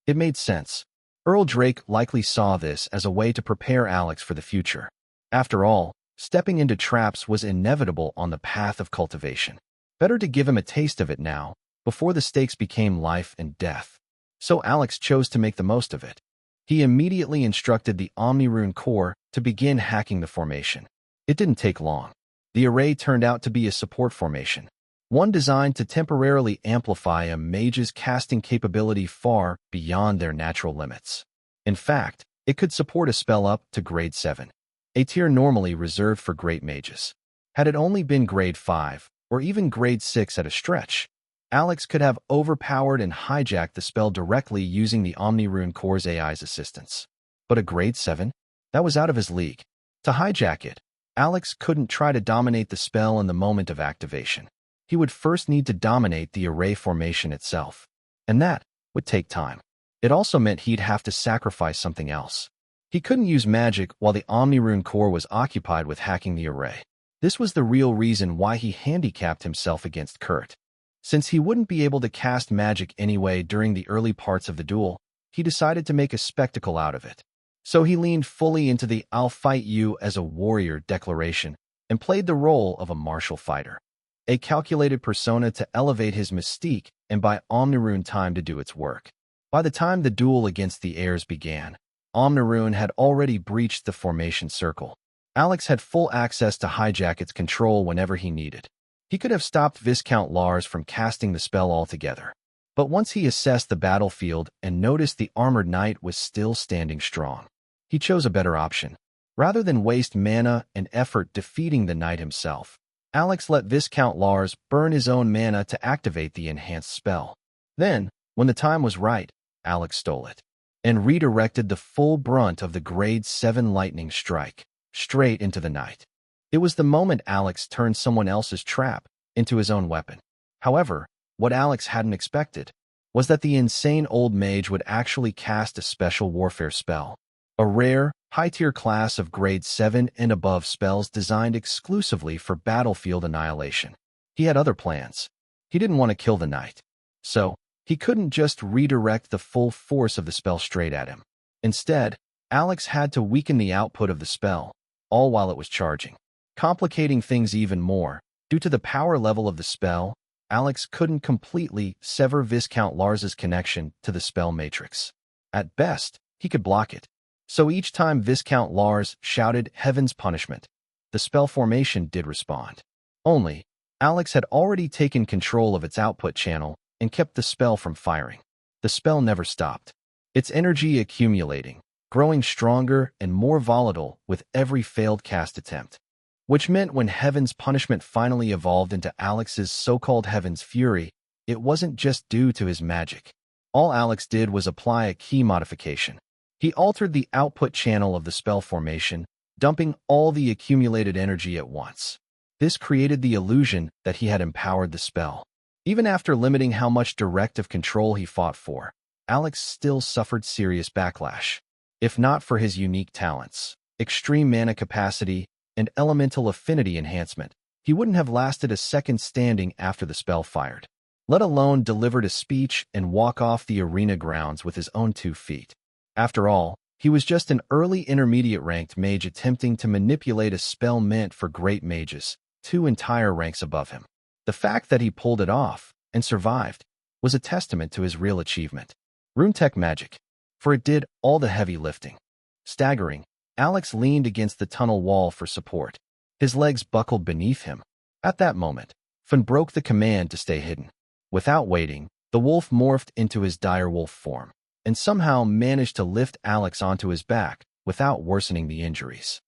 It made sense. Earl Drake likely saw this as a way to prepare Alex for the future. After all, stepping into traps was inevitable on the path of cultivation. Better to give him a taste of it now, before the stakes became life and death. So Alex chose to make the most of it. He immediately instructed the Omnirune core to begin hacking the formation. It didn't take long. The array turned out to be a support formation, one designed to temporarily amplify a mage's casting capability far beyond their natural limits. In fact, it could support a spell up to grade 7, a tier normally reserved for great mages. Had it only been grade 5, or even grade 6 at a stretch, Alex could have overpowered and hijacked the spell directly using the Omnirune core's AI's assistance. But a grade 7? That was out of his league. To hijack it, Alex couldn't try to dominate the spell in the moment of activation. He would first need to dominate the array formation itself. And that would take time. It also meant he'd have to sacrifice something else. He couldn't use magic while the Omnirune core was occupied with hacking the array. This was the real reason why he handicapped himself against Kurt. Since he wouldn't be able to cast magic anyway during the early parts of the duel, he decided to make a spectacle out of it. So he leaned fully into the "I'll fight you as a warrior" declaration and played the role of a martial fighter. A calculated persona to elevate his mystique and buy Omnirune time to do its work. By the time the duel against the heirs began, Omnirune had already breached the formation circle. Alex had full access to hijack its control whenever he needed. He could have stopped Viscount Lars from casting the spell altogether. But once he assessed the battlefield and noticed the armored knight was still standing strong, he chose a better option. Rather than waste mana and effort defeating the knight himself, Alex let Viscount Lars burn his own mana to activate the enhanced spell. Then, when the time was right, Alex stole it and redirected the full brunt of the Grade 7 lightning strike straight into the knight. It was the moment Alex turned someone else's trap into his own weapon. However, what Alex hadn't expected was that the insane old mage would actually cast a special warfare spell, a rare, high-tier class of Grade 7 and above spells designed exclusively for battlefield annihilation. He had other plans. He didn't want to kill the knight, so he couldn't just redirect the full force of the spell straight at him. Instead, Alex had to weaken the output of the spell, all while it was charging. Complicating things even more, due to the power level of the spell, Alex couldn't completely sever Viscount Lars's connection to the spell matrix. At best, he could block it. So each time Viscount Lars shouted "Heaven's Punishment," the spell formation did respond. Only, Alex had already taken control of its output channel and kept the spell from firing. The spell never stopped, its energy accumulating, growing stronger and more volatile with every failed cast attempt. Which meant when Heaven's Punishment finally evolved into Alex's so-called Heaven's Fury, it wasn't just due to his magic. All Alex did was apply a key modification. He altered the output channel of the spell formation, dumping all the accumulated energy at once. This created the illusion that he had empowered the spell. Even after limiting how much directive control he fought for, Alex still suffered serious backlash. If not for his unique talents, extreme mana capacity, and elemental affinity enhancement, he wouldn't have lasted a second standing after the spell fired, let alone delivered a speech and walk off the arena grounds with his own 2 feet. After all, he was just an early intermediate ranked mage attempting to manipulate a spell meant for great mages, 2 entire ranks above him. The fact that he pulled it off and survived was a testament to his real achievement. RuneTech Magic, for it did all the heavy lifting. Staggering, Alex leaned against the tunnel wall for support. His legs buckled beneath him. At that moment, Finn broke the command to stay hidden. Without waiting, the wolf morphed into his direwolf form, and somehow managed to lift Alex onto his back without worsening the injuries.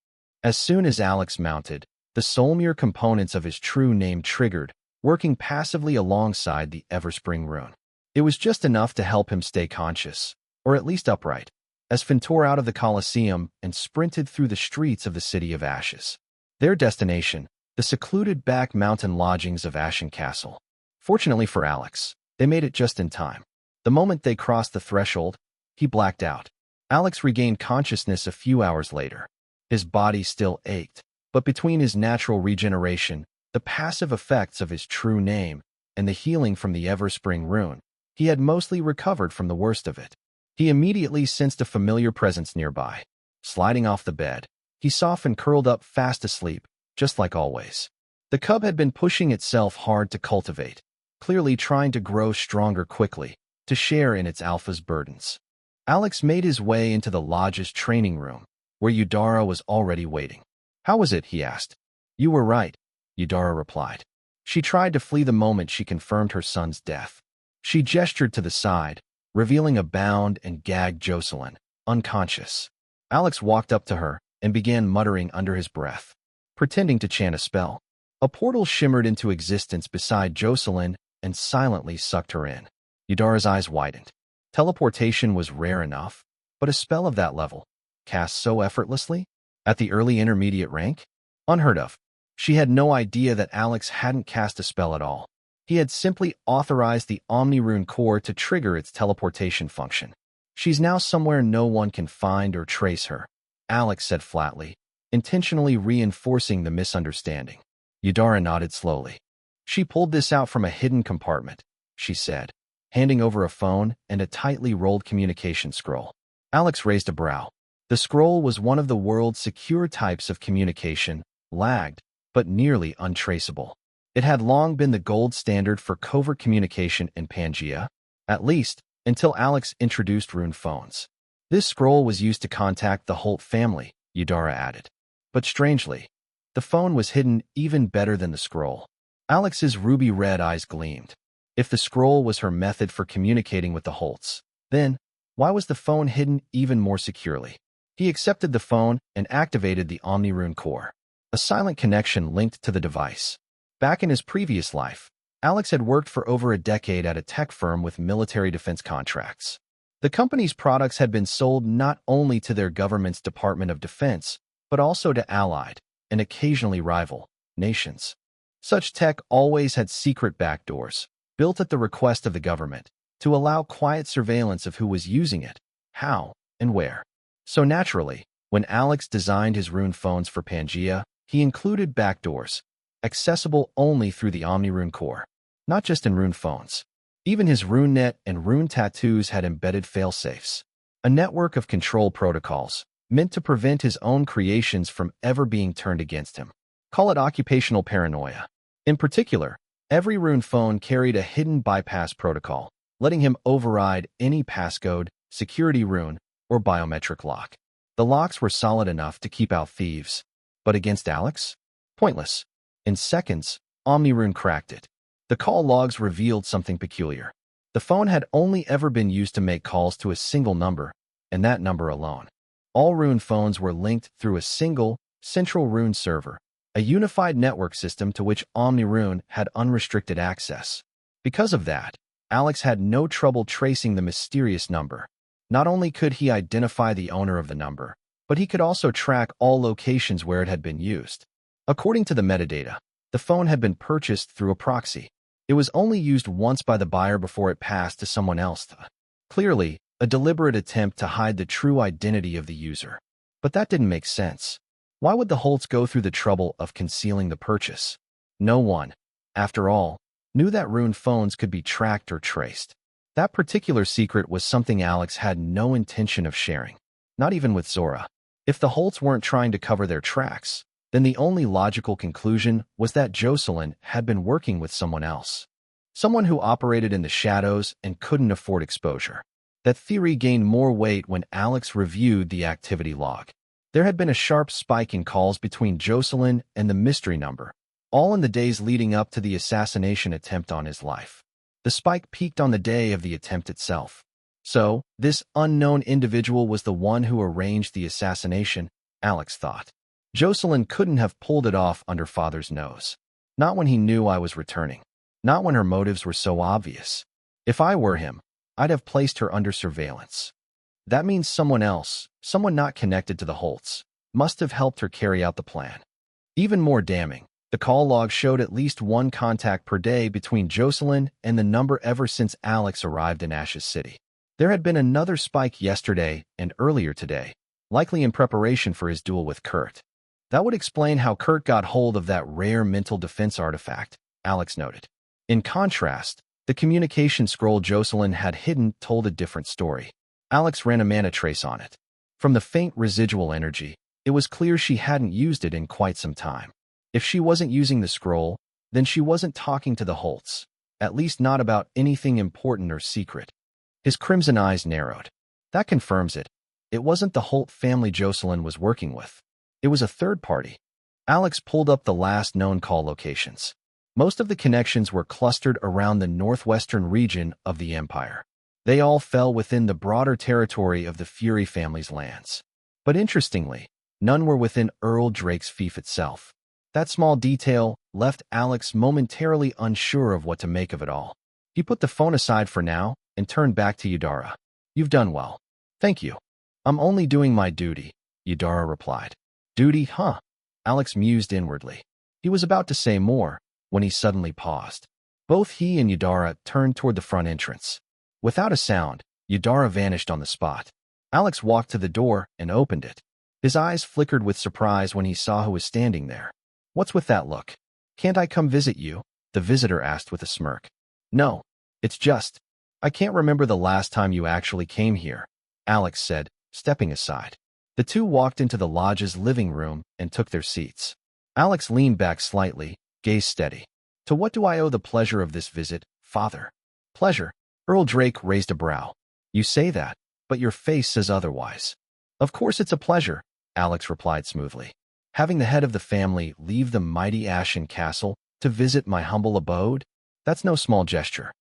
As soon as Alex mounted, the Solmir components of his true name triggered, working passively alongside the Everspring rune. It was just enough to help him stay conscious, or at least upright, as Finn tore out of the Colosseum and sprinted through the streets of the City of Ashes. Their destination, the secluded back mountain lodgings of Ashen Castle. Fortunately for Alex, they made it just in time. The moment they crossed the threshold, he blacked out. Alex regained consciousness a few hours later. His body still ached, but between his natural regeneration, the passive effects of his true name, and the healing from the Everspring rune, he had mostly recovered from the worst of it. He immediately sensed a familiar presence nearby. Sliding off the bed, he saw Finn curled up fast asleep, just like always. The cub had been pushing itself hard to cultivate, clearly trying to grow stronger quickly, to share in its alpha's burdens. Alex made his way into the lodge's training room, where Eudora was already waiting. "How was it?" he asked. "You were right," Eudora replied. She tried to flee the moment she confirmed her son's death. She gestured to the side, revealing a bound and gagged Jocelyn, unconscious. Alex walked up to her and began muttering under his breath, pretending to chant a spell. A portal shimmered into existence beside Jocelyn and silently sucked her in. Eudora's eyes widened. Teleportation was rare enough, but a spell of that level, cast so effortlessly, at the early intermediate rank? Unheard of. She had no idea that Alex hadn't cast a spell at all. He had simply authorized the Omnirune core to trigger its teleportation function. She's now somewhere no one can find or trace her, Alex said flatly, intentionally reinforcing the misunderstanding. Eudora nodded slowly. She pulled this out from a hidden compartment, she said, handing over a phone and a tightly rolled communication scroll. Alex raised a brow. The scroll was one of the world's secure types of communication, lagged, but nearly untraceable. It had long been the gold standard for covert communication in Pangaea, at least until Alex introduced Rune phones. This scroll was used to contact the Holt family, Eudora added. But strangely, the phone was hidden even better than the scroll. Alex's ruby-red eyes gleamed. If the scroll was her method for communicating with the Holts, then why was the phone hidden even more securely? He accepted the phone and activated the OmniRune core, a silent connection linked to the device. Back in his previous life, Alex had worked for over a decade at a tech firm with military defense contracts. The company's products had been sold not only to their government's Department of Defense, but also to allied, and occasionally rival, nations. Such tech always had secret backdoors, built at the request of the government, to allow quiet surveillance of who was using it, how, and where. So naturally, when Alex designed his Rune phones for Pangaea, he included backdoors, accessible only through the OmniRune core. Not just in Rune phones. Even his RuneNet and Rune tattoos had embedded failsafes, a network of control protocols meant to prevent his own creations from ever being turned against him. Call it occupational paranoia. In particular, every Rune phone carried a hidden bypass protocol, letting him override any passcode, security rune, or biometric lock. The locks were solid enough to keep out thieves. But against Alex? Pointless. In seconds, OmniRune cracked it. The call logs revealed something peculiar. The phone had only ever been used to make calls to a single number, and that number alone. All Rune phones were linked through a single, central Rune server, a unified network system to which OmniRune had unrestricted access. Because of that, Alex had no trouble tracing the mysterious number. Not only could he identify the owner of the number, but he could also track all locations where it had been used. According to the metadata, the phone had been purchased through a proxy. It was only used once by the buyer before it passed to someone else. Clearly, a deliberate attempt to hide the true identity of the user. But that didn't make sense. Why would the Holts go through the trouble of concealing the purchase? No one, after all, knew that Rune phones could be tracked or traced. That particular secret was something Alex had no intention of sharing, not even with Zora. If the Holts weren't trying to cover their tracks, then the only logical conclusion was that Jocelyn had been working with someone else. Someone who operated in the shadows and couldn't afford exposure. That theory gained more weight when Alex reviewed the activity log. There had been a sharp spike in calls between Jocelyn and the mystery number, all in the days leading up to the assassination attempt on his life. The spike peaked on the day of the attempt itself. So, this unknown individual was the one who arranged the assassination, Alex thought. Jocelyn couldn't have pulled it off under Father's nose. Not when he knew I was returning. Not when her motives were so obvious. If I were him, I'd have placed her under surveillance. That means someone else, someone not connected to the Holts, must have helped her carry out the plan. Even more damning, the call log showed at least one contact per day between Jocelyn and the number ever since Alex arrived in Ashes City. There had been another spike yesterday and earlier today, likely in preparation for his duel with Kurt. That would explain how Kurt got hold of that rare mental defense artifact, Alex noted. In contrast, the communication scroll Jocelyn had hidden told a different story. Alex ran a mana trace on it. From the faint residual energy, it was clear she hadn't used it in quite some time. If she wasn't using the scroll, then she wasn't talking to the Holts, at least not about anything important or secret. His crimson eyes narrowed. That confirms it. It wasn't the Holt family Jocelyn was working with. It was a third party. Alex pulled up the last known call locations. Most of the connections were clustered around the northwestern region of the Empire. They all fell within the broader territory of the Fury family's lands. But interestingly, none were within Earl Drake's fief itself. That small detail left Alex momentarily unsure of what to make of it all. He put the phone aside for now and turned back to Eudora. "You've done well. Thank you. I'm only doing my duty," Eudora replied. "Duty, huh?" Alex mused inwardly. He was about to say more when he suddenly paused. Both he and Eudora turned toward the front entrance. Without a sound, Eudora vanished on the spot. Alex walked to the door and opened it. His eyes flickered with surprise when he saw who was standing there. What's with that look? Can't I come visit you? The visitor asked with a smirk. No, it's just, I can't remember the last time you actually came here, Alex said, stepping aside. The two walked into the lodge's living room and took their seats. Alex leaned back slightly, gaze steady. To what do I owe the pleasure of this visit, father? Pleasure? Earl Drake raised a brow. You say that, but your face says otherwise. Of course it's a pleasure, Alex replied smoothly. Having the head of the family leave the mighty Ashen Castle to visit my humble abode? That's no small gesture.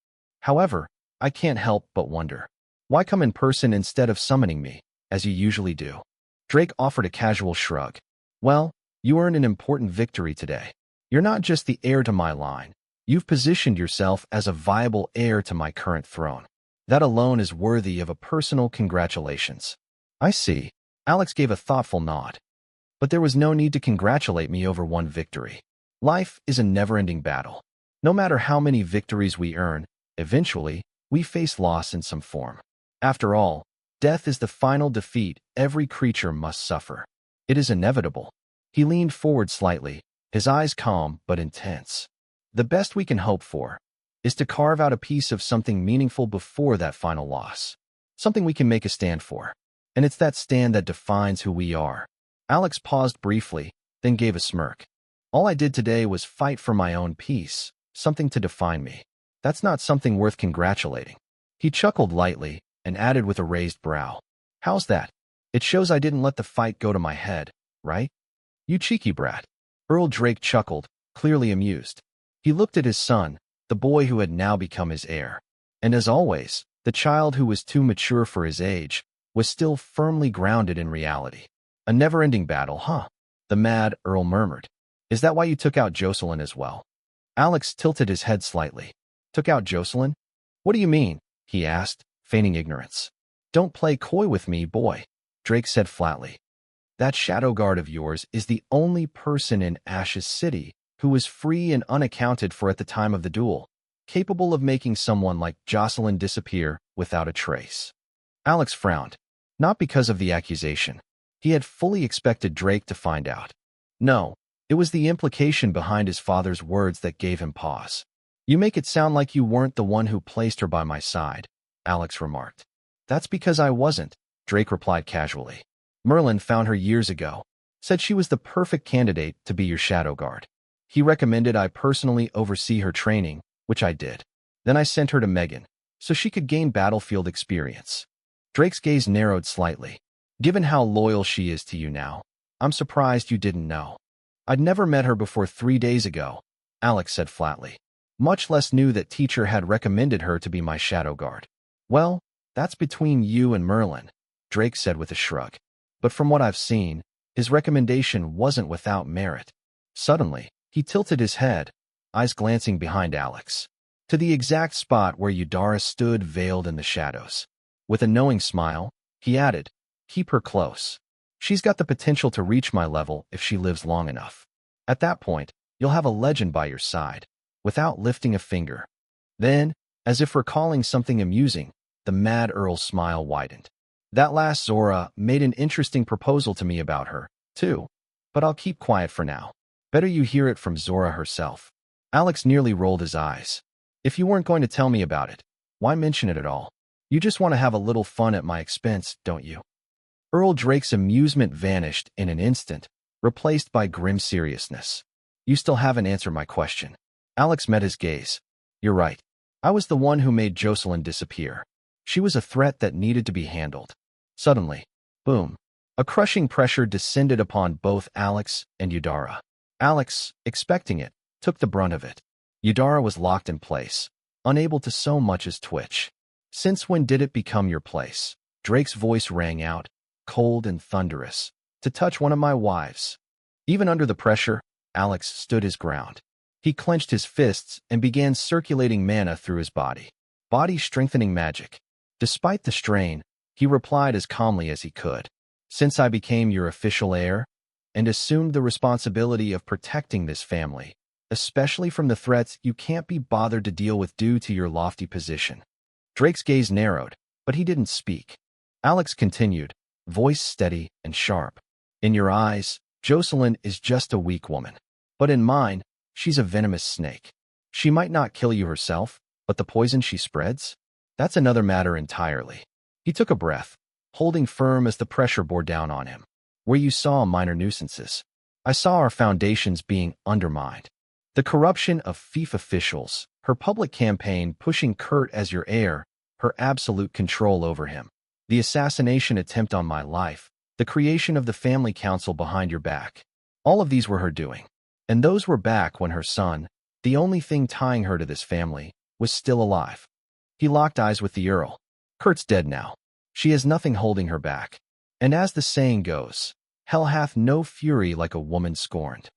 However, I can't help but wonder. Why come in person instead of summoning me, as you usually do? Drake offered a casual shrug. Well, you earned an important victory today. You're not just the heir to my line. You've positioned yourself as a viable heir to my current throne. That alone is worthy of a personal congratulations. I see. Alex gave a thoughtful nod. But there was no need to congratulate me over one victory. Life is a never-ending battle. No matter how many victories we earn, eventually, we face loss in some form. After all, death is the final defeat every creature must suffer. It is inevitable. He leaned forward slightly, his eyes calm but intense. The best we can hope for is to carve out a piece of something meaningful before that final loss. Something we can make a stand for. And it's that stand that defines who we are. Alex paused briefly, then gave a smirk. All I did today was fight for my own peace, something to define me. That's not something worth congratulating. He chuckled lightly and added with a raised brow. How's that? It shows I didn't let the fight go to my head, right? You cheeky brat. Earl Drake chuckled, clearly amused. He looked at his son, the boy who had now become his heir. And as always, the child who was too mature for his age was still firmly grounded in reality. A never-ending battle, huh? The mad Earl murmured. Is that why you took out Jocelyn as well? Alex tilted his head slightly. Took out Jocelyn? What do you mean? He asked, feigning ignorance. Don't play coy with me, boy, Drake said flatly. That shadow guard of yours is the only person in Ash's City who was free and unaccounted for at the time of the duel, capable of making someone like Jocelyn disappear without a trace. Alex frowned, not because of the accusation. He had fully expected Drake to find out. No, it was the implication behind his father's words that gave him pause. You make it sound like you weren't the one who placed her by my side, Alex remarked. That's because I wasn't, Drake replied casually. Merlin found her years ago, said she was the perfect candidate to be your shadow guard. He recommended I personally oversee her training, which I did. Then I sent her to Megan, so she could gain battlefield experience. Drake's gaze narrowed slightly. Given how loyal she is to you now, I'm surprised you didn't know. I'd never met her before 3 days ago, Alex said flatly. Much less knew that teacher had recommended her to be my shadow guard. Well, that's between you and Merlin, Drake said with a shrug. But from what I've seen, his recommendation wasn't without merit. Suddenly, he tilted his head, eyes glancing behind Alex, to the exact spot where Eudora stood veiled in the shadows. With a knowing smile, he added, keep her close. She's got the potential to reach my level if she lives long enough. At that point, you'll have a legend by your side, without lifting a finger. Then, as if recalling something amusing, the mad Earl's smile widened. That last Zora made an interesting proposal to me about her, too. But I'll keep quiet for now. Better you hear it from Zora herself. Alex nearly rolled his eyes. If you weren't going to tell me about it, why mention it at all? You just want to have a little fun at my expense, don't you? Earl Drake's amusement vanished in an instant, replaced by grim seriousness. You still haven't answered my question. Alex met his gaze. You're right. I was the one who made Jocelyn disappear. She was a threat that needed to be handled. Suddenly, boom, a crushing pressure descended upon both Alex and Eudora. Alex, expecting it, took the brunt of it. Eudora was locked in place, unable to so much as twitch. Since when did it become your place? Drake's voice rang out, cold and thunderous, to touch one of my wives. Even under the pressure, Alex stood his ground. He clenched his fists and began circulating mana through his body. Body-strengthening magic. Despite the strain, he replied as calmly as he could. Since I became your official heir, and assumed the responsibility of protecting this family, especially from the threats you can't be bothered to deal with due to your lofty position. Drake's gaze narrowed, but he didn't speak. Alex continued, voice steady and sharp. In your eyes, Jocelyn is just a weak woman. But in mine, she's a venomous snake. She might not kill you herself, but the poison she spreads? That's another matter entirely. He took a breath, holding firm as the pressure bore down on him. Where you saw minor nuisances, I saw our foundations being undermined. The corruption of fief officials, her public campaign pushing Kurt as your heir, her absolute control over him, the assassination attempt on my life, the creation of the family council behind your back. All of these were her doing. And those were back when her son, the only thing tying her to this family, was still alive. He locked eyes with the Earl. Kurt's dead now. She has nothing holding her back. And as the saying goes, hell hath no fury like a woman scorned.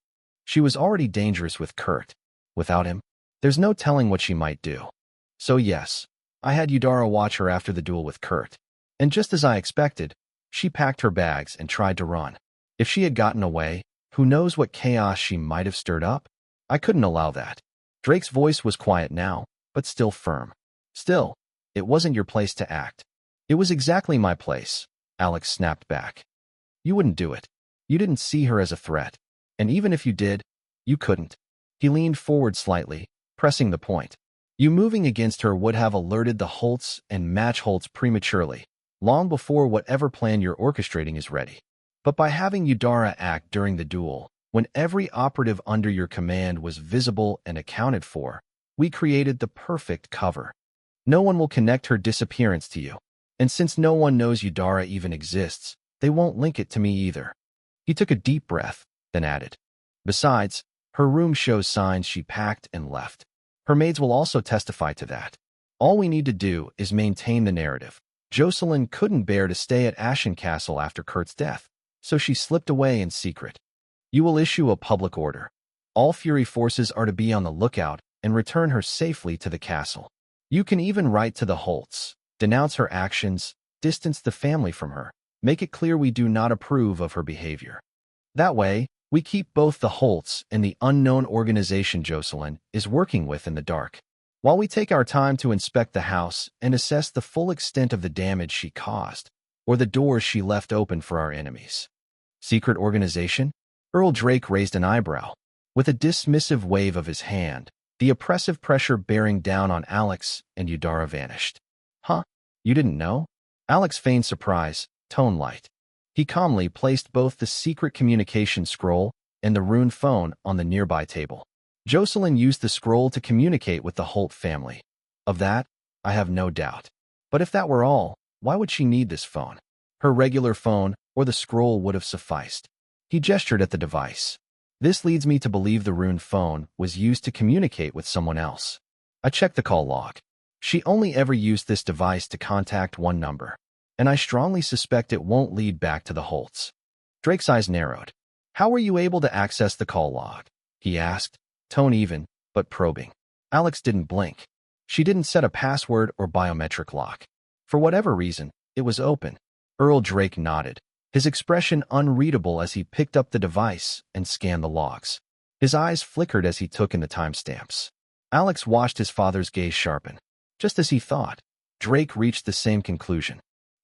She was already dangerous with Kurt. Without him, there's no telling what she might do. So yes, I had Eudora watch her after the duel with Kurt. And just as I expected, she packed her bags and tried to run. If she had gotten away, who knows what chaos she might have stirred up? I couldn't allow that. Drake's voice was quiet now, but still firm. Still, it wasn't your place to act. It was exactly my place, Alex snapped back. You wouldn't do it. You didn't see her as a threat. And even if you did, you couldn't. He leaned forward slightly, pressing the point. You moving against her would have alerted the Holtz and match Holtz prematurely, long before whatever plan you're orchestrating is ready. But by having Eudora act during the duel, when every operative under your command was visible and accounted for, we created the perfect cover. No one will connect her disappearance to you. And since no one knows Eudora even exists, they won't link it to me either. He took a deep breath, then added, besides, her room shows signs she packed and left. Her maids will also testify to that. All we need to do is maintain the narrative. Jocelyn couldn't bear to stay at Ashen Castle after Kurt's death, so she slipped away in secret. You will issue a public order. All Fury forces are to be on the lookout and return her safely to the castle. You can even write to the Holtz, denounce her actions, distance the family from her, make it clear we do not approve of her behavior. That way, we keep both the Holtz and the unknown organization Jocelyn is working with in the dark, while we take our time to inspect the house and assess the full extent of the damage she caused, or the doors she left open for our enemies. Secret organization? Earl Drake raised an eyebrow. With a dismissive wave of his hand, the oppressive pressure bearing down on Alex and Eudora vanished. Huh? You didn't know? Alex feigned surprise, tone light. He calmly placed both the secret communication scroll and the rune phone on the nearby table. Jocelyn used the scroll to communicate with the Holt family. Of that, I have no doubt. But if that were all, why would she need this phone? Her regular phone or the scroll would have sufficed. He gestured at the device. This leads me to believe the rune phone was used to communicate with someone else. I checked the call log. She only ever used this device to contact one number, and I strongly suspect it won't lead back to the Holtz. Drake's eyes narrowed. How were you able to access the call log? He asked, tone even, but probing. Alex didn't blink. She didn't set a password or biometric lock. For whatever reason, it was open. Earl Drake nodded, his expression unreadable as he picked up the device and scanned the logs. His eyes flickered as he took in the timestamps. Alex watched his father's gaze sharpen. Just as he thought, Drake reached the same conclusion.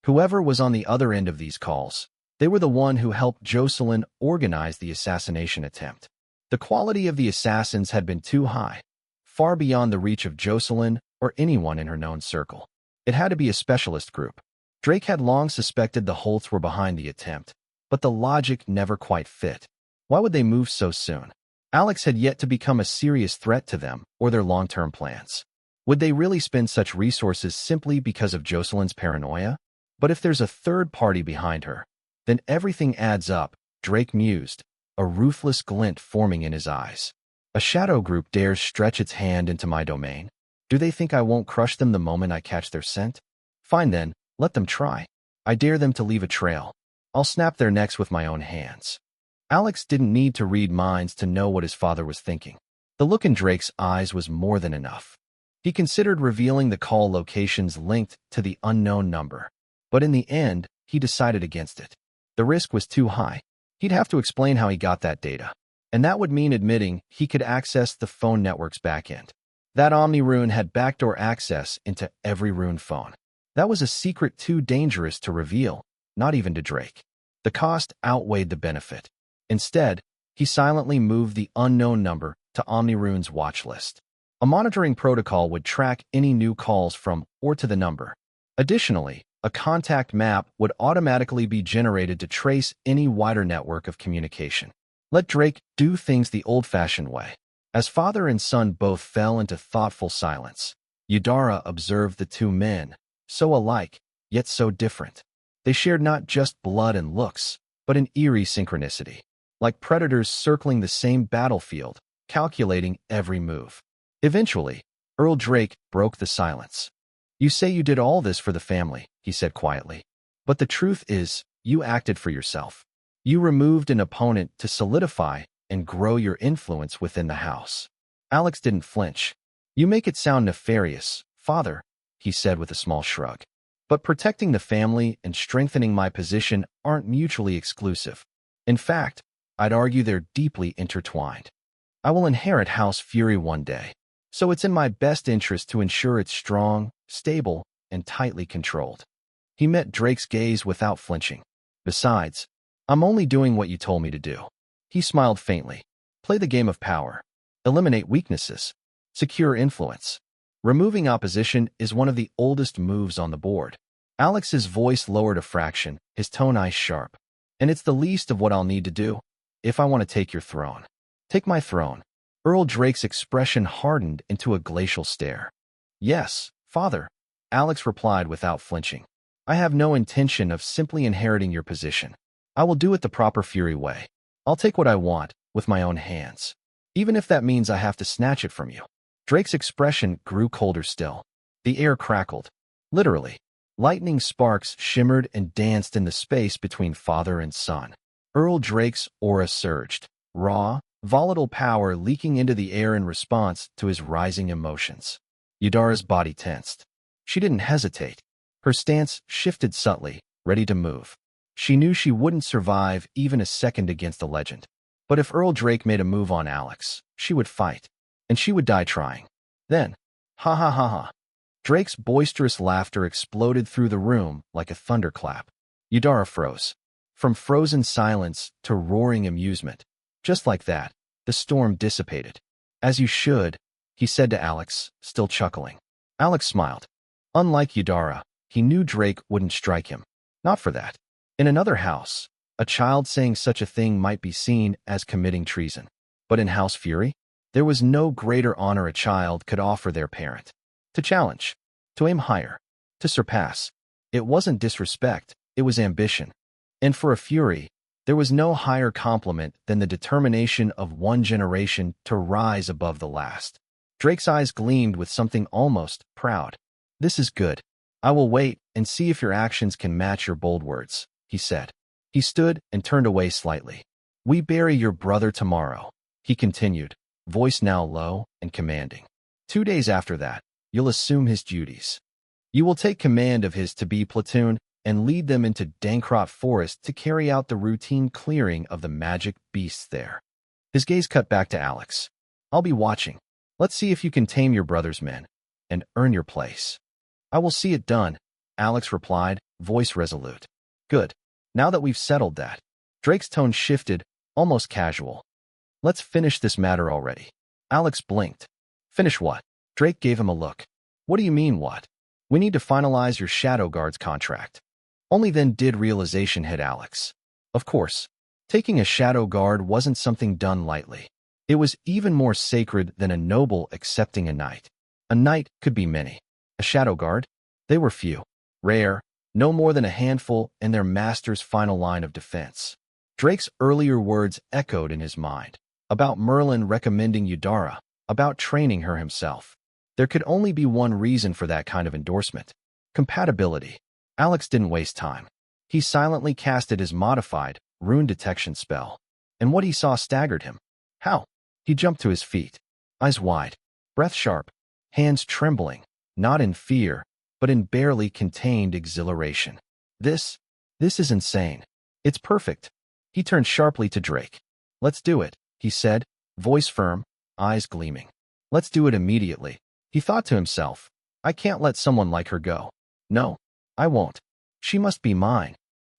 Whoever was on the other end of these calls, they were the one who helped Jocelyn organize the assassination attempt. The quality of the assassins had been too high, far beyond the reach of Jocelyn or anyone in her known circle. It had to be a specialist group. Drake had long suspected the Holtz were behind the attempt, but the logic never quite fit. Why would they move so soon? Alex had yet to become a serious threat to them or their long-term plans. Would they really spend such resources simply because of Jocelyn's paranoia? But if there's a third party behind her, then everything adds up, Drake mused, a ruthless glint forming in his eyes. A shadow group dares stretch its hand into my domain. Do they think I won't crush them the moment I catch their scent? Fine then, let them try. I dare them to leave a trail. I'll snap their necks with my own hands. Alex didn't need to read minds to know what his father was thinking. The look in Drake's eyes was more than enough. He considered revealing the call locations linked to the unknown number, but in the end, he decided against it. The risk was too high. He'd have to explain how he got that data, and that would mean admitting he could access the phone network's backend. That Omni-Rune had backdoor access into every Rune phone. That was a secret too dangerous to reveal, not even to Drake. The cost outweighed the benefit. Instead, he silently moved the unknown number to OmniRune's watch list. A monitoring protocol would track any new calls from or to the number. Additionally, a contact map would automatically be generated to trace any wider network of communication. Let Drake do things the old-fashioned way. As father and son both fell into thoughtful silence, Eudora observed the two men, so alike, yet so different. They shared not just blood and looks, but an eerie synchronicity, like predators circling the same battlefield, calculating every move. Eventually, Earl Drake broke the silence. "You say you did all this for the family," he said quietly. "But the truth is, you acted for yourself. You removed an opponent to solidify and grow your influence within the house." Alex didn't flinch. "You make it sound nefarious, father," he said with a small shrug. "But protecting the family and strengthening my position aren't mutually exclusive. In fact, I'd argue they're deeply intertwined. I will inherit House Fury one day, so it's in my best interest to ensure it's strong, stable, and tightly controlled." He met Drake's gaze without flinching. "Besides, I'm only doing what you told me to do." He smiled faintly. "Play the game of power. Eliminate weaknesses. Secure influence. Removing opposition is one of the oldest moves on the board." Alex's voice lowered a fraction, his tone ice sharp. "And it's the least of what I'll need to do, if I want to take your throne." "Take my throne." Earl Drake's expression hardened into a glacial stare. "Yes, father," Alex replied without flinching. "I have no intention of simply inheriting your position. I will do it the proper Fury way. I'll take what I want with my own hands, even if that means I have to snatch it from you." Drake's expression grew colder still. The air crackled. Literally. Lightning sparks shimmered and danced in the space between father and son. Earl Drake's aura surged, raw, volatile power leaking into the air in response to his rising emotions. Eudora's body tensed. She didn't hesitate. Her stance shifted subtly, ready to move. She knew she wouldn't survive even a second against the legend. But if Earl Drake made a move on Alex, she would fight. And she would die trying. Then, ha ha ha ha. Drake's boisterous laughter exploded through the room like a thunderclap. Eudora froze. From frozen silence to roaring amusement. Just like that, the storm dissipated. "As you should," he said to Alex, still chuckling. Alex smiled. Unlike Eudora, he knew Drake wouldn't strike him. Not for that. In another house, a child saying such a thing might be seen as committing treason. But in House Fury, there was no greater honor a child could offer their parent. To challenge, to aim higher, to surpass. It wasn't disrespect, it was ambition. And for a Fury, there was no higher compliment than the determination of one generation to rise above the last. Drake's eyes gleamed with something almost proud. "This is good. I will wait and see if your actions can match your bold words," he said. He stood and turned away slightly. "We bury your brother tomorrow," he continued, voice now low and commanding. 2 days after that, you'll assume his duties. You will take command of his to-be platoon and lead them into Dankrot Forest to carry out the routine clearing of the magic beasts there." His gaze cut back to Alex. "I'll be watching. Let's see if you can tame your brother's men and earn your place." "I will see it done," Alex replied, voice resolute. "Good. Now that we've settled that." Drake's tone shifted, almost casual. "Let's finish this matter already." Alex blinked. "Finish what?" Drake gave him a look. "What do you mean, what?" "We need to finalize your Shadow Guard's contract." Only then did realization hit Alex. Of course, taking a Shadow Guard wasn't something done lightly. It was even more sacred than a noble accepting a knight. A knight could be many. A Shadow Guard? They were few. Rare, no more than a handful, and their master's final line of defense. Drake's earlier words echoed in his mind. About Merlin recommending Eudora, about training her himself. There could only be one reason for that kind of endorsement. Compatibility. Alex didn't waste time. He silently casted his modified rune detection spell. And what he saw staggered him. How? He jumped to his feet. Eyes wide. Breath sharp. Hands trembling. Not in fear, but in barely contained exhilaration. This is insane. It's perfect. He turned sharply to Drake. "Let's do it," he said, voice firm, eyes gleaming. "Let's do it immediately." He thought to himself, "I can't let someone like her go. No, I won't. She must be mine."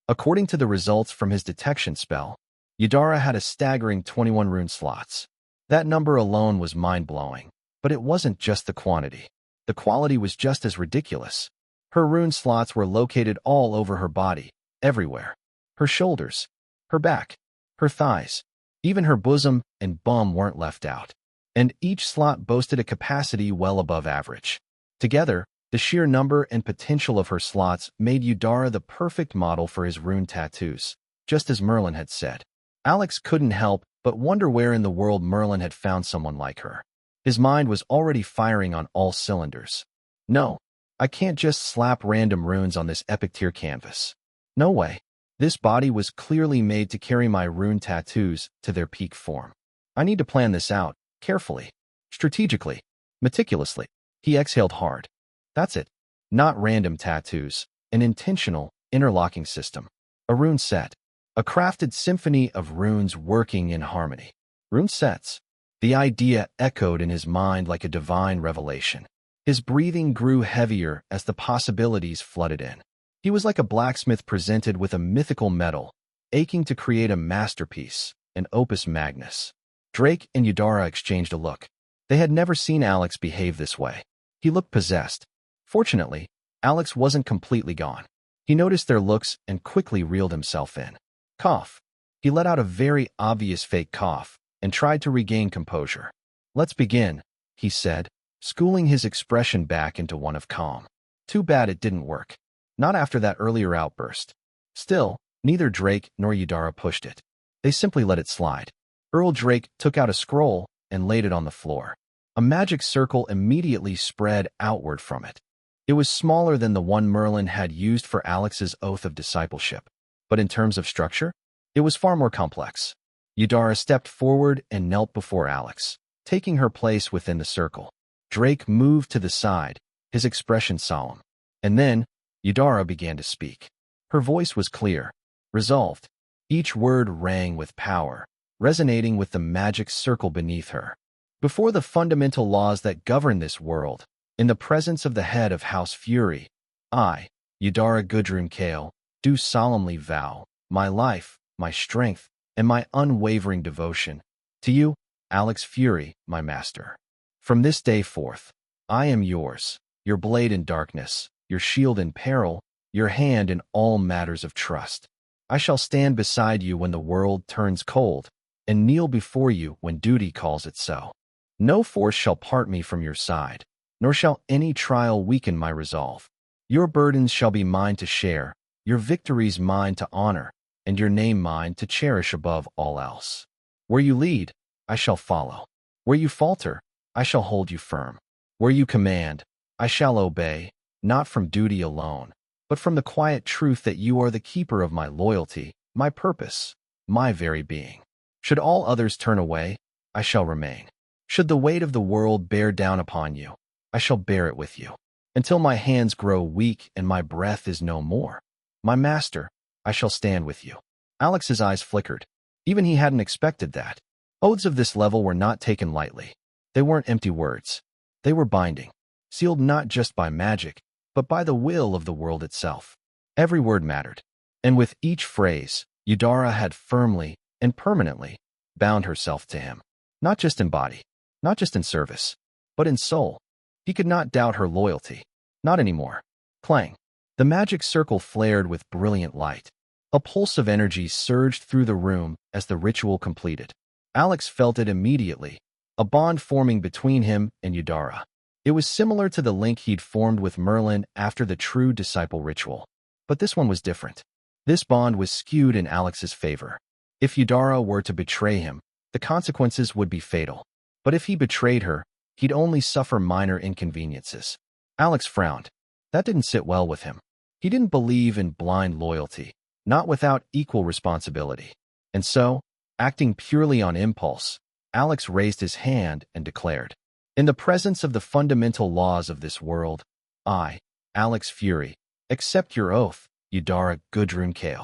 According to the results from his detection spell, Yudara had a staggering 21 rune slots. That number alone was mind-blowing, but it wasn't just the quantity. The quality was just as ridiculous. Her rune slots were located all over her body, everywhere. Her shoulders, her back, her thighs, even her bosom and bum weren't left out. And each slot boasted a capacity well above average. Together, the sheer number and potential of her slots made Yudara the perfect model for his rune tattoos, just as Merlin had said. Alex couldn't help but wonder where in the world Merlin had found someone like her. His mind was already firing on all cylinders. No, I can't just slap random runes on this epic tier canvas. No way. This body was clearly made to carry my rune tattoos to their peak form. I need to plan this out, carefully, strategically, meticulously. He exhaled hard. That's it. Not random tattoos, an intentional, interlocking system. A rune set. A crafted symphony of runes working in harmony. Rune sets. The idea echoed in his mind like a divine revelation. His breathing grew heavier as the possibilities flooded in. He was like a blacksmith presented with a mythical metal, aching to create a masterpiece, an opus magnus. Drake and Yudara exchanged a look. They had never seen Alex behave this way. He looked possessed. Fortunately, Alex wasn't completely gone. He noticed their looks and quickly reeled himself in. Cough. He let out a very obvious fake cough and tried to regain composure. Let's begin, he said, schooling his expression back into one of calm. Too bad it didn't work. Not after that earlier outburst. Still, neither Drake nor Yudara pushed it. They simply let it slide. Earl Drake took out a scroll and laid it on the floor. A magic circle immediately spread outward from it. It was smaller than the one Merlin had used for Alex's oath of discipleship. But in terms of structure, it was far more complex. Yudara stepped forward and knelt before Alex, taking her place within the circle. Drake moved to the side, his expression solemn. And then, Yudara began to speak. Her voice was clear, resolved. Each word rang with power, resonating with the magic circle beneath her. Before the fundamental laws that govern this world, in the presence of the head of House Fury, I, Yudara Rune-Tech, do solemnly vow my life, my strength, and my unwavering devotion to you, Alex Fury, my master. From this day forth, I am yours, your blade in darkness, your shield in peril, your hand in all matters of trust. I shall stand beside you when the world turns cold, and kneel before you when duty calls it so. No force shall part me from your side, nor shall any trial weaken my resolve. Your burdens shall be mine to share, your victories mine to honor, and your name mine to cherish above all else. Where you lead, I shall follow. Where you falter, I shall hold you firm. Where you command, I shall obey, not from duty alone, but from the quiet truth that you are the keeper of my loyalty, my purpose, my very being. Should all others turn away, I shall remain. Should the weight of the world bear down upon you, I shall bear it with you, until my hands grow weak and my breath is no more. My master, I shall stand with you. Alex's eyes flickered. Even he hadn't expected that. Oaths of this level were not taken lightly. They weren't empty words. They were binding, sealed not just by magic, but by the will of the world itself. Every word mattered. And with each phrase, Yudara had firmly and permanently bound herself to him. Not just in body, not just in service, but in soul. He could not doubt her loyalty. Not anymore. Clang. The magic circle flared with brilliant light. A pulse of energy surged through the room as the ritual completed. Alex felt it immediately, a bond forming between him and Yudara. It was similar to the link he'd formed with Merlin after the True Disciple ritual. But this one was different. This bond was skewed in Alex's favor. If Yudara were to betray him, the consequences would be fatal. But if he betrayed her, he'd only suffer minor inconveniences. Alex frowned. That didn't sit well with him. He didn't believe in blind loyalty, not without equal responsibility. And so, acting purely on impulse, Alex raised his hand and declared, "In the presence of the fundamental laws of this world, I, Alex Fury, accept your oath, Yudara Rune-Tech.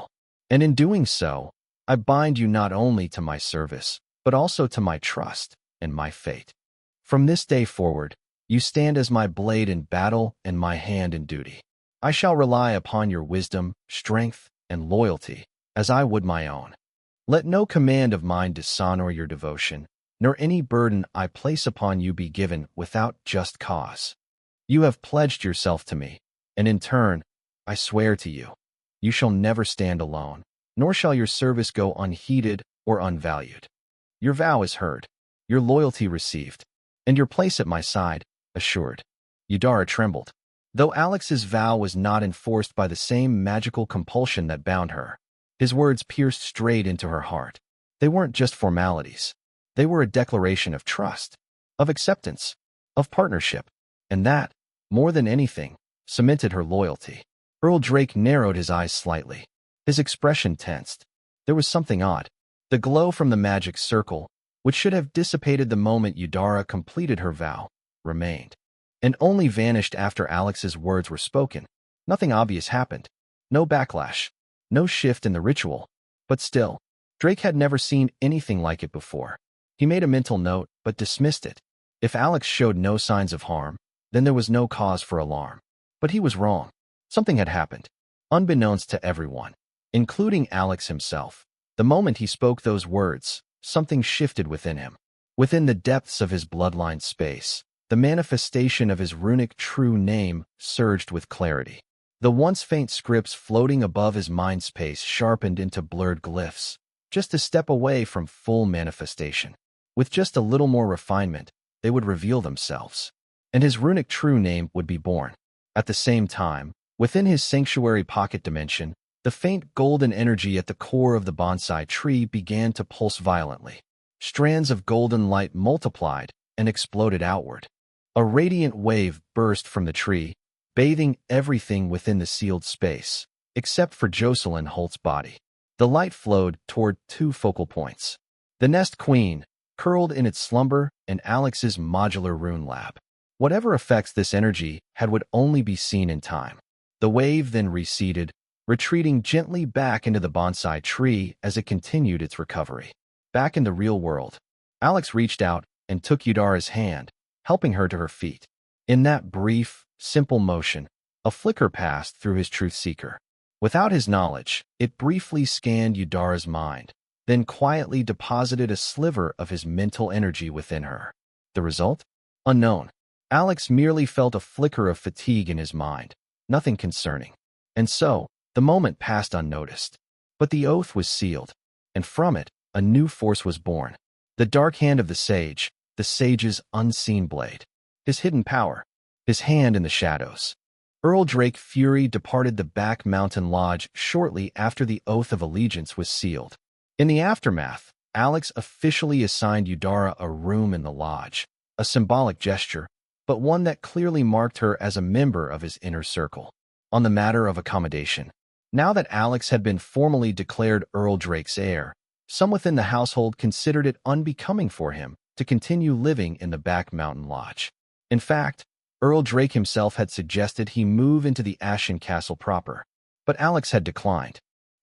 And in doing so, I bind you not only to my service, but also to my trust and my fate. From this day forward, you stand as my blade in battle and my hand in duty. I shall rely upon your wisdom, strength, and loyalty, as I would my own. Let no command of mine dishonor your devotion, nor any burden I place upon you be given without just cause. You have pledged yourself to me, and in turn, I swear to you, you shall never stand alone, nor shall your service go unheeded or unvalued. Your vow is heard, your loyalty received, and your place at my side assured. Eudora trembled. Though Alex's vow was not enforced by the same magical compulsion that bound her, his words pierced straight into her heart. They weren't just formalities. They were a declaration of trust, of acceptance, of partnership, and that, more than anything, cemented her loyalty. Earl Drake narrowed his eyes slightly. His expression tensed. There was something odd. The glow from the magic circle, which should have dissipated the moment Eudora completed her vow, remained, and only vanished after Alex's words were spoken. Nothing obvious happened. No backlash. No shift in the ritual. But still, Drake had never seen anything like it before. He made a mental note, but dismissed it. If Alex showed no signs of harm, then there was no cause for alarm. But he was wrong. Something had happened, unbeknownst to everyone, including Alex himself. The moment he spoke those words, something shifted within him. Within the depths of his bloodline space, the manifestation of his runic true name surged with clarity. The once faint scripts floating above his mind space sharpened into blurred glyphs, just a step away from full manifestation. With just a little more refinement, they would reveal themselves, and his runic true name would be born. At the same time, within his sanctuary pocket dimension, the faint golden energy at the core of the bonsai tree began to pulse violently. Strands of golden light multiplied and exploded outward. A radiant wave burst from the tree, bathing everything within the sealed space, except for Jocelyn Holt's body. The light flowed toward two focal points. The Nest Queen, curled in its slumber, and Alex's modular rune lab. Whatever effects this energy had would only be seen in time. The wave then receded, retreating gently back into the bonsai tree as it continued its recovery. Back in the real world, Alex reached out and took Eudora's hand, helping her to her feet. In that brief, simple motion, a flicker passed through his truth seeker. Without his knowledge, it briefly scanned Eudora's mind, then quietly deposited a sliver of his mental energy within her. The result? Unknown. Alex merely felt a flicker of fatigue in his mind, nothing concerning. And so, the moment passed unnoticed. But the oath was sealed, and from it, a new force was born. The dark hand of the sage's unseen blade. His hidden power, his hand in the shadows. Earl Drake Fury departed the Back Mountain Lodge shortly after the Oath of Allegiance was sealed. In the aftermath, Alex officially assigned Eudora a room in the lodge, a symbolic gesture, but one that clearly marked her as a member of his inner circle. On the matter of accommodation, now that Alex had been formally declared Earl Drake's heir, some within the household considered it unbecoming for him to continue living in the Back Mountain Lodge. In fact, Earl Drake himself had suggested he move into the Ashen Castle proper, but Alex had declined.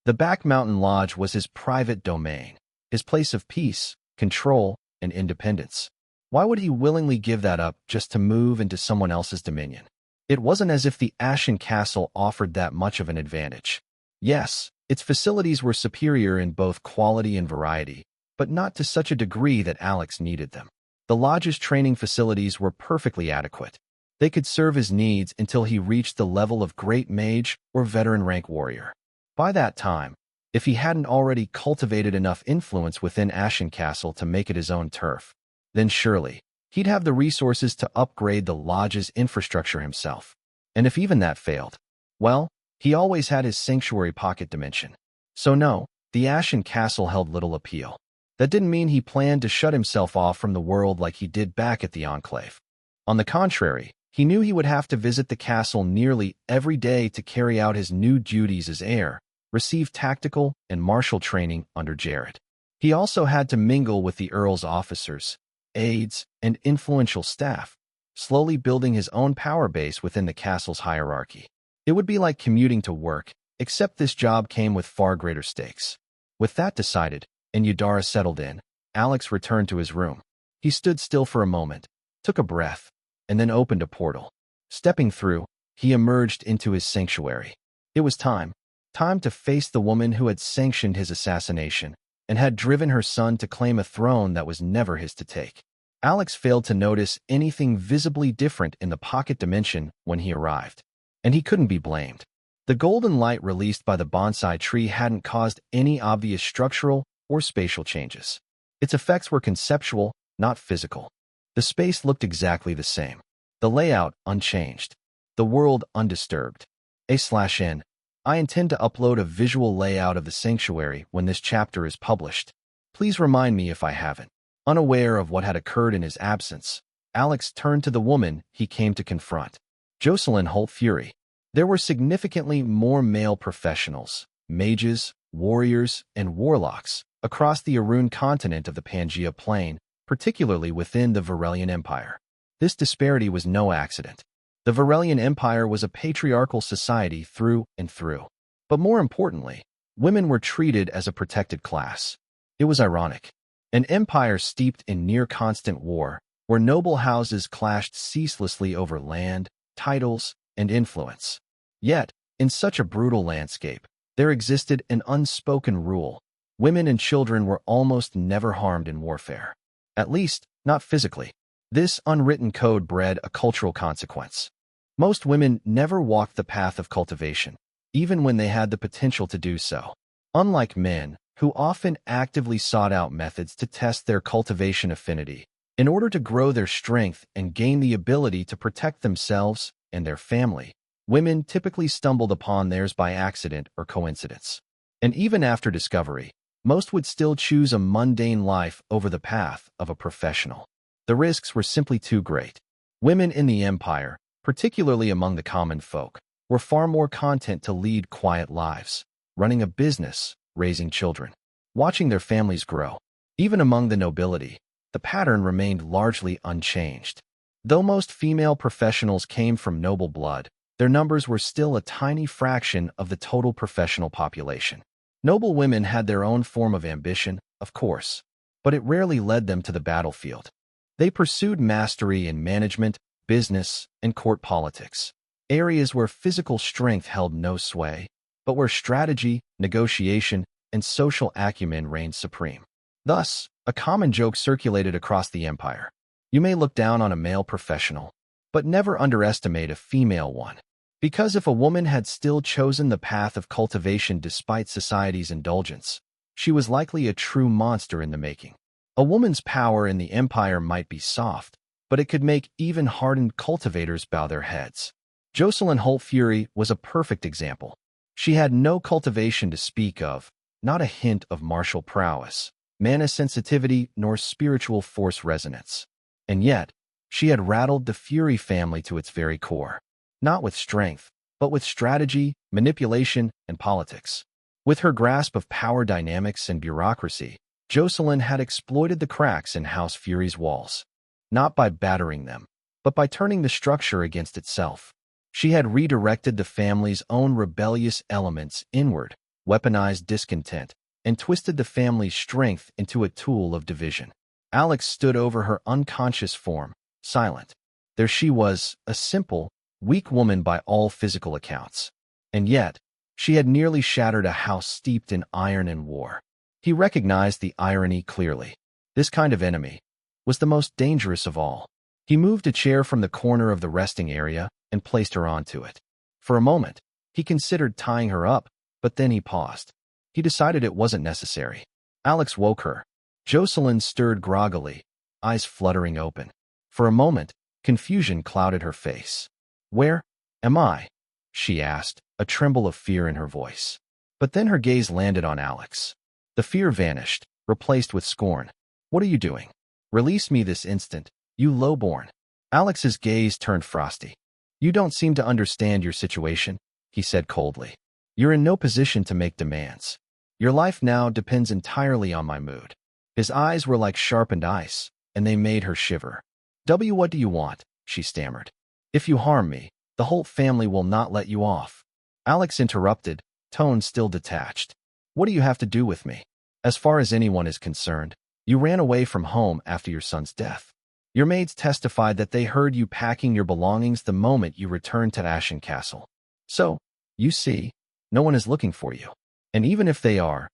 The Back Mountain Lodge was his private domain, his place of peace, control, and independence. Why would he willingly give that up just to move into someone else's dominion? It wasn't as if the Ashen Castle offered that much of an advantage. Yes, its facilities were superior in both quality and variety, but not to such a degree that Alex needed them. The lodge's training facilities were perfectly adequate. They could serve his needs until he reached the level of great mage or veteran rank warrior. By that time, if he hadn't already cultivated enough influence within Ashen Castle to make it his own turf, then surely he'd have the resources to upgrade the lodge's infrastructure himself. And if even that failed, well, he always had his sanctuary pocket dimension. So no, the Ashen Castle held little appeal. That didn't mean he planned to shut himself off from the world like he did back at the Enclave. On the contrary, he knew he would have to visit the castle nearly every day to carry out his new duties as heir, receive tactical and martial training under Jared. He also had to mingle with the Earl's officers, aides, and influential staff, slowly building his own power base within the castle's hierarchy. It would be like commuting to work, except this job came with far greater stakes. With that decided, and Eudora settled in, Alex returned to his room. He stood still for a moment, took a breath, and then opened a portal. Stepping through, he emerged into his sanctuary. It was time. Time to face the woman who had sanctioned his assassination and had driven her son to claim a throne that was never his to take. Alex failed to notice anything visibly different in the pocket dimension when he arrived, and he couldn't be blamed. The golden light released by the bonsai tree hadn't caused any obvious structural or spatial changes. Its effects were conceptual, not physical. The space looked exactly the same. The layout unchanged. The world undisturbed. A/N. I intend to upload a visual layout of the sanctuary when this chapter is published. Please remind me if I haven't. Unaware of what had occurred in his absence, Alex turned to the woman he came to confront. Jocelyn Holt Fury. There were significantly more male professionals, mages, warriors, and warlocks across the Arun continent of the Pangea Plain, particularly within the Varelian Empire. This disparity was no accident. The Varelian Empire was a patriarchal society through and through. But more importantly, women were treated as a protected class. It was ironic. An empire steeped in near-constant war, where noble houses clashed ceaselessly over land, titles, and influence. Yet, in such a brutal landscape, there existed an unspoken rule. Women and children were almost never harmed in warfare. At least, not physically. This unwritten code bred a cultural consequence. Most women never walked the path of cultivation, even when they had the potential to do so. Unlike men, who often actively sought out methods to test their cultivation affinity in order to grow their strength and gain the ability to protect themselves and their family, women typically stumbled upon theirs by accident or coincidence. And even after discovery, most would still choose a mundane life over the path of a professional. The risks were simply too great. Women in the empire, particularly among the common folk, were far more content to lead quiet lives, running a business, raising children, watching their families grow. Even among the nobility, the pattern remained largely unchanged. Though most female professionals came from noble blood, their numbers were still a tiny fraction of the total professional population. Noble women had their own form of ambition, of course, but it rarely led them to the battlefield. They pursued mastery in management, business, and court politics, areas where physical strength held no sway, but where strategy, negotiation, and social acumen reigned supreme. Thus, a common joke circulated across the empire. You may look down on a male professional, but never underestimate a female one. Because if a woman had still chosen the path of cultivation despite society's indulgence, she was likely a true monster in the making. A woman's power in the empire might be soft, but it could make even hardened cultivators bow their heads. Jocelyn Holt Fury was a perfect example. She had no cultivation to speak of, not a hint of martial prowess, mana sensitivity, nor spiritual force resonance. And yet, she had rattled the Fury family to its very core. Not with strength, but with strategy, manipulation, and politics. With her grasp of power dynamics and bureaucracy, Jocelyn had exploited the cracks in House Fury's walls. Not by battering them, but by turning the structure against itself. She had redirected the family's own rebellious elements inward, weaponized discontent, and twisted the family's strength into a tool of division. Alex stood over her unconscious form, silent. There she was, a simple, weak woman by all physical accounts. And yet, she had nearly shattered a house steeped in iron and war. He recognized the irony clearly. This kind of enemy was the most dangerous of all. He moved a chair from the corner of the resting area and placed her onto it. For a moment, he considered tying her up, but then he paused. He decided it wasn't necessary. Alex woke her. Jocelyn stirred groggily, eyes fluttering open. For a moment, confusion clouded her face. "Where am I?" she asked, a tremble of fear in her voice. But then her gaze landed on Alex. The fear vanished, replaced with scorn. "What are you doing? Release me this instant, you lowborn." Alex's gaze turned frosty. "You don't seem to understand your situation," he said coldly. "You're in no position to make demands. Your life now depends entirely on my mood." His eyes were like sharpened ice, and they made her shiver. What do you want?" she stammered. "If you harm me, the whole family will not let you off." Alex interrupted, tone still detached. "What do you have to do with me? As far as anyone is concerned, you ran away from home after your son's death. Your maids testified that they heard you packing your belongings the moment you returned to Ashen Castle. So, you see, No one is looking for you. And even if they aren't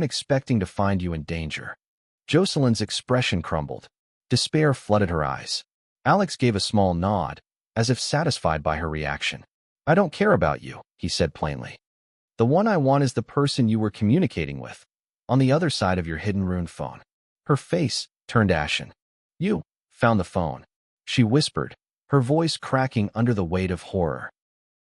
expecting to find you in danger. Jocelyn's expression crumbled. Despair flooded her eyes. Alex gave a small nod, as if satisfied by her reaction. I don't care about you, he said plainly. The one I want is the person you were communicating with, on the other side of your hidden rune phone. Her face turned ashen. You found the phone, she whispered, her voice cracking under the weight of horror.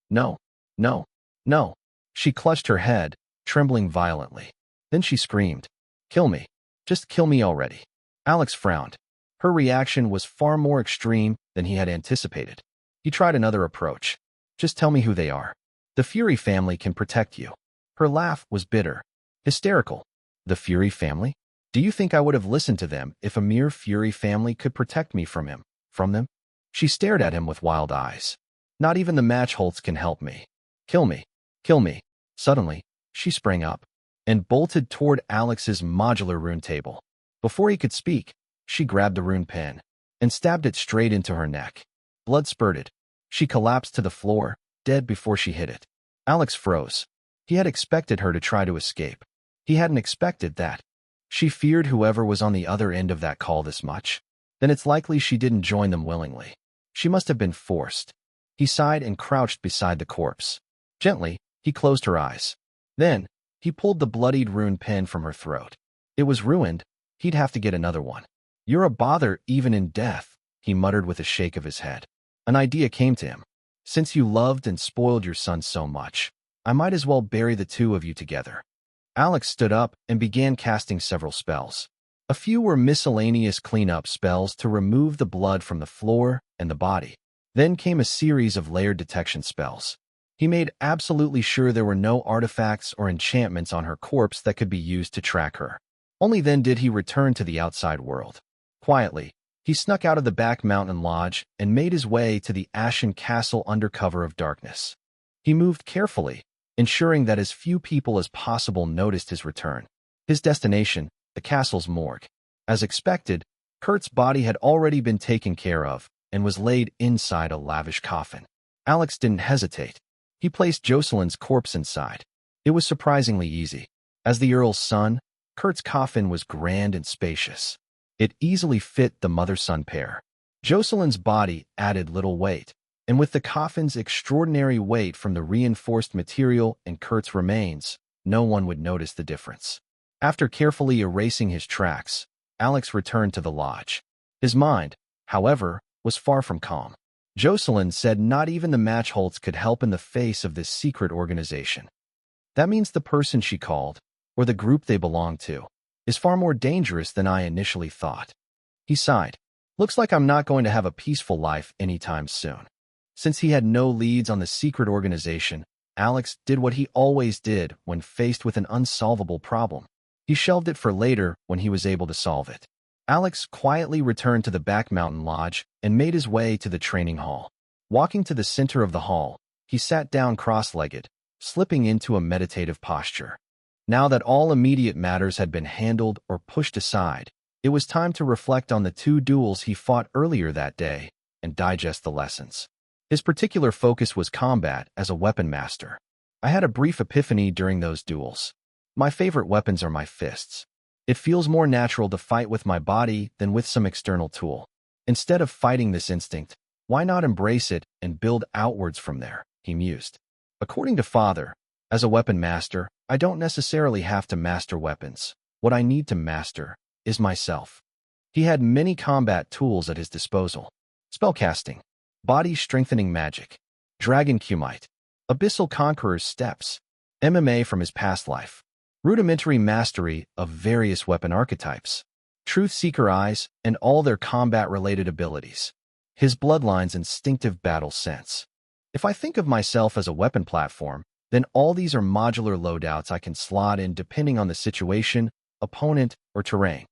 No, no, no. She clutched her head, trembling violently. Then she screamed, Kill me. Just kill me already. Alex frowned. Her reaction was far more extreme than he had anticipated. He tried another approach. Just tell me who they are. The Fury family can protect you. Her laugh was bitter, hysterical. The Fury family? Do you think I would have listened to them if a mere Fury family could protect me from them? She stared at him with wild eyes. Not even the Matchholts can help me. Kill me. Kill me. Suddenly, she sprang up and bolted toward Alex's modular rune table. Before he could speak, she grabbed the rune pen and stabbed it straight into her neck. Blood spurted. She collapsed to the floor, dead before she hit it. Alex froze. He had expected her to try to escape. He hadn't expected that. She feared whoever was on the other end of that call this much. Then it's likely she didn't join them willingly. She must have been forced. He sighed and crouched beside the corpse. Gently, he closed her eyes. Then, he pulled the bloodied rune pen from her throat. It was ruined. He'd have to get another one. You're a bother even in death, he muttered with a shake of his head. An idea came to him. Since you loved and spoiled your son so much, I might as well bury the two of you together. Alex stood up and began casting several spells. A few were miscellaneous cleanup spells to remove the blood from the floor and the body. Then came a series of layered detection spells. He made absolutely sure there were no artifacts or enchantments on her corpse that could be used to track her. Only then did he return to the outside world. Quietly, he snuck out of the back mountain lodge and made his way to the ashen castle under cover of darkness. He moved carefully, ensuring that as few people as possible noticed his return. His destination, the castle's morgue. As expected, Kurt's body had already been taken care of and was laid inside a lavish coffin. Alex didn't hesitate. He placed Jocelyn's corpse inside. It was surprisingly easy. As the Earl's son, Kurt's coffin was grand and spacious. It easily fit the mother-son pair. Jocelyn's body added little weight, and with the coffin's extraordinary weight from the reinforced material and Kurt's remains, no one would notice the difference. After carefully erasing his tracks, Alex returned to the lodge. His mind, however, was far from calm. Jocelyn said not even the Matchholts could help in the face of this secret organization. That means the person she called, or the group they belong to, is far more dangerous than I initially thought. He sighed. Looks like I'm not going to have a peaceful life anytime soon. Since he had no leads on the secret organization, Alex did what he always did when faced with an unsolvable problem. He shelved it for later when he was able to solve it. Alex quietly returned to the back mountain lodge and made his way to the training hall. Walking to the center of the hall, he sat down cross-legged, slipping into a meditative posture. Now that all immediate matters had been handled or pushed aside, it was time to reflect on the 2 duels he fought earlier that day and digest the lessons. His particular focus was combat as a weapon master. I had a brief epiphany during those duels. My favorite weapons are my fists. It feels more natural to fight with my body than with some external tool. Instead of fighting this instinct, why not embrace it and build outwards from there, he mused. According to Father, as a weapon master, I don't necessarily have to master weapons. What I need to master is myself. He had many combat tools at his disposal. Spellcasting, body-strengthening magic, dragon commute, abyssal conqueror's steps, MMA from his past life, rudimentary mastery of various weapon archetypes, truth-seeker eyes, and all their combat-related abilities, his bloodline's instinctive battle sense. If I think of myself as a weapon platform, then all these are modular loadouts I can slot in depending on the situation, opponent, or terrain.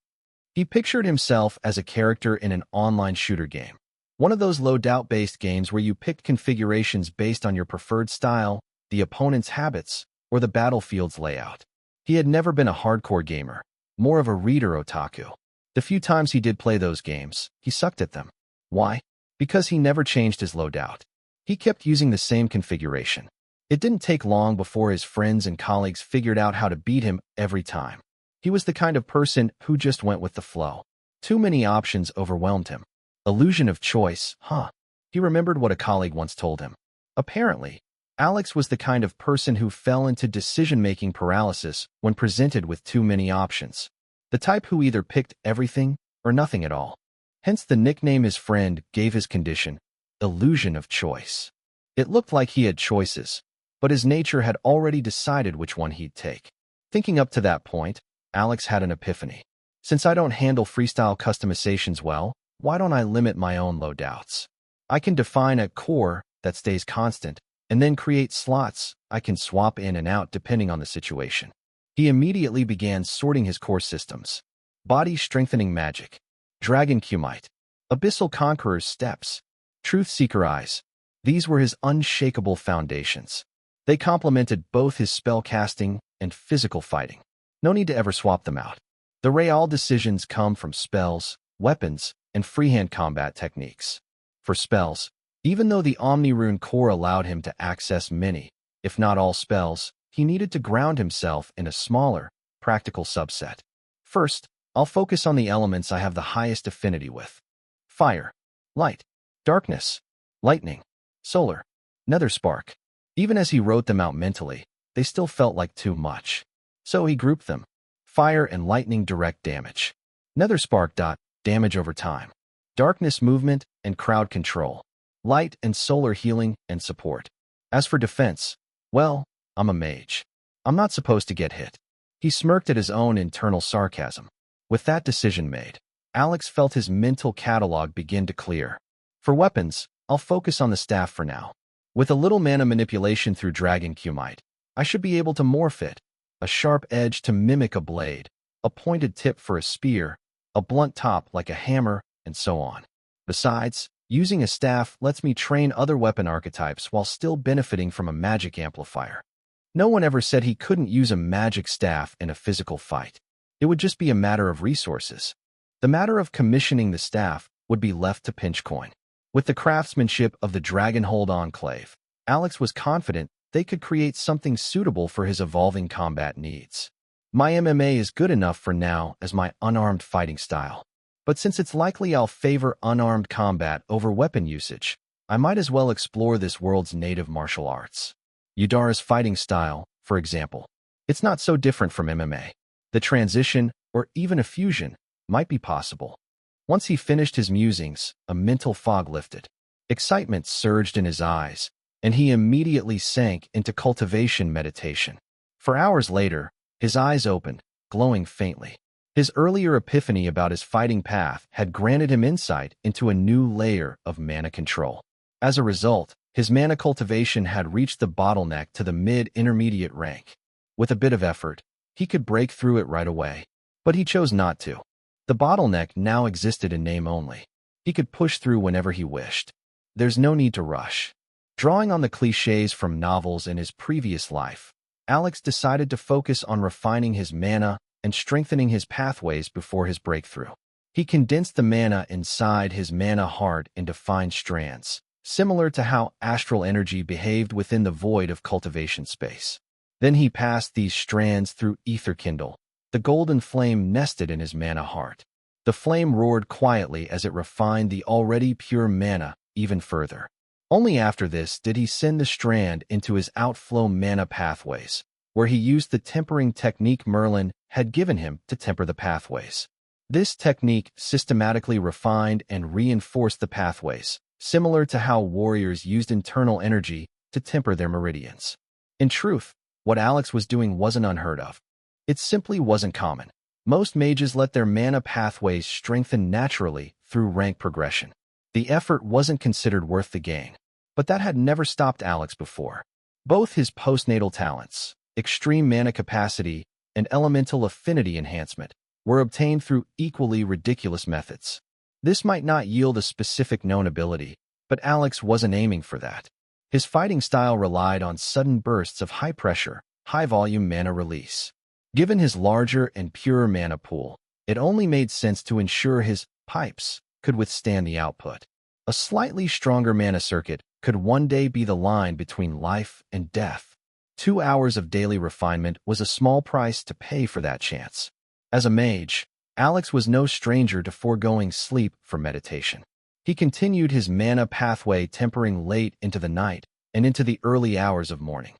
He pictured himself as a character in an online shooter game. One of those loadout-based games where you picked configurations based on your preferred style, the opponent's habits, or the battlefield's layout. He had never been a hardcore gamer, more of a reader otaku. The few times he did play those games, he sucked at them. Why? Because he never changed his loadout. He kept using the same configuration. It didn't take long before his friends and colleagues figured out how to beat him every time. He was the kind of person who just went with the flow. Too many options overwhelmed him. Illusion of choice, huh? He remembered what a colleague once told him. Apparently, Alex was the kind of person who fell into decision-making paralysis when presented with too many options. The type who either picked everything or nothing at all. Hence the nickname his friend gave his condition, illusion of choice. It looked like he had choices, but his nature had already decided which one he'd take. Thinking up to that point, Alex had an epiphany. Since I don't handle freestyle customizations well, why don't I limit my own loadouts? I can define a core that stays constant, and then create slots I can swap in and out depending on the situation. He immediately began sorting his core systems. Body Strengthening Magic, Dragon Commute, Abyssal Conqueror's Steps, Truth Seeker Eyes. These were his unshakable foundations. They complemented both his spell casting and physical fighting. No need to ever swap them out. The real decisions come from spells, weapons, and freehand combat techniques. For spells, even though the Omni-Rune core allowed him to access many, if not all spells, he needed to ground himself in a smaller, practical subset. First, I'll focus on the elements I have the highest affinity with. Fire, light, darkness, lightning, solar, nether spark. Even as he wrote them out mentally, they still felt like too much. So he grouped them. Fire and lightning direct damage. Nether spark damage over time. Darkness movement and crowd control. Light and solar healing and support. As for defense, well, I'm a mage. I'm not supposed to get hit. He smirked at his own internal sarcasm. With that decision made, Alex felt his mental catalog begin to clear. For weapons, I'll focus on the staff for now. With a little mana manipulation through Dragon Commute, I should be able to morph it. A sharp edge to mimic a blade, a pointed tip for a spear, a blunt top like a hammer, and so on. Besides, using a staff lets me train other weapon archetypes while still benefiting from a magic amplifier. No one ever said he couldn't use a magic staff in a physical fight. It would just be a matter of resources. The matter of commissioning the staff would be left to Pinchcoin. With the craftsmanship of the Dragonhold Enclave, Alex was confident they could create something suitable for his evolving combat needs. My MMA is good enough for now as my unarmed fighting style. But since it's likely I'll favor unarmed combat over weapon usage, I might as well explore this world's native martial arts. Yudara's fighting style, for example. It's not so different from MMA. The transition, or even a fusion, might be possible. Once he finished his musings, a mental fog lifted. Excitement surged in his eyes, and he immediately sank into cultivation meditation. For hours later, his eyes opened, glowing faintly. His earlier epiphany about his fighting path had granted him insight into a new layer of mana control. As a result, his mana cultivation had reached the bottleneck to the mid-intermediate rank. With a bit of effort, he could break through it right away. But he chose not to. The bottleneck now existed in name only. He could push through whenever he wished. There's no need to rush. Drawing on the cliches from novels in his previous life, Alex decided to focus on refining his mana and strengthening his pathways before his breakthrough. He condensed the mana inside his mana heart into fine strands, similar to how astral energy behaved within the void of cultivation space. Then he passed these strands through ether kindle. The golden flame nested in his mana heart. The flame roared quietly as it refined the already pure mana even further. Only after this did he send the strand into his outflow mana pathways, where he used the tempering technique Merlin had given him to temper the pathways. This technique systematically refined and reinforced the pathways, similar to how warriors used internal energy to temper their meridians. In truth, what Alex was doing wasn't unheard of. It simply wasn't common. Most mages let their mana pathways strengthen naturally through rank progression. The effort wasn't considered worth the gain, but that had never stopped Alex before. Both his postnatal talents, extreme mana capacity, and elemental affinity enhancement, were obtained through equally ridiculous methods. This might not yield a specific known ability, but Alex wasn't aiming for that. His fighting style relied on sudden bursts of high-pressure, high-volume mana release. Given his larger and purer mana pool, it only made sense to ensure his pipes could withstand the output. A slightly stronger mana circuit could one day be the line between life and death. 2 hours of daily refinement was a small price to pay for that chance. As a mage, Alex was no stranger to foregoing sleep for meditation. He continued his mana pathway tempering late into the night and into the early hours of morning.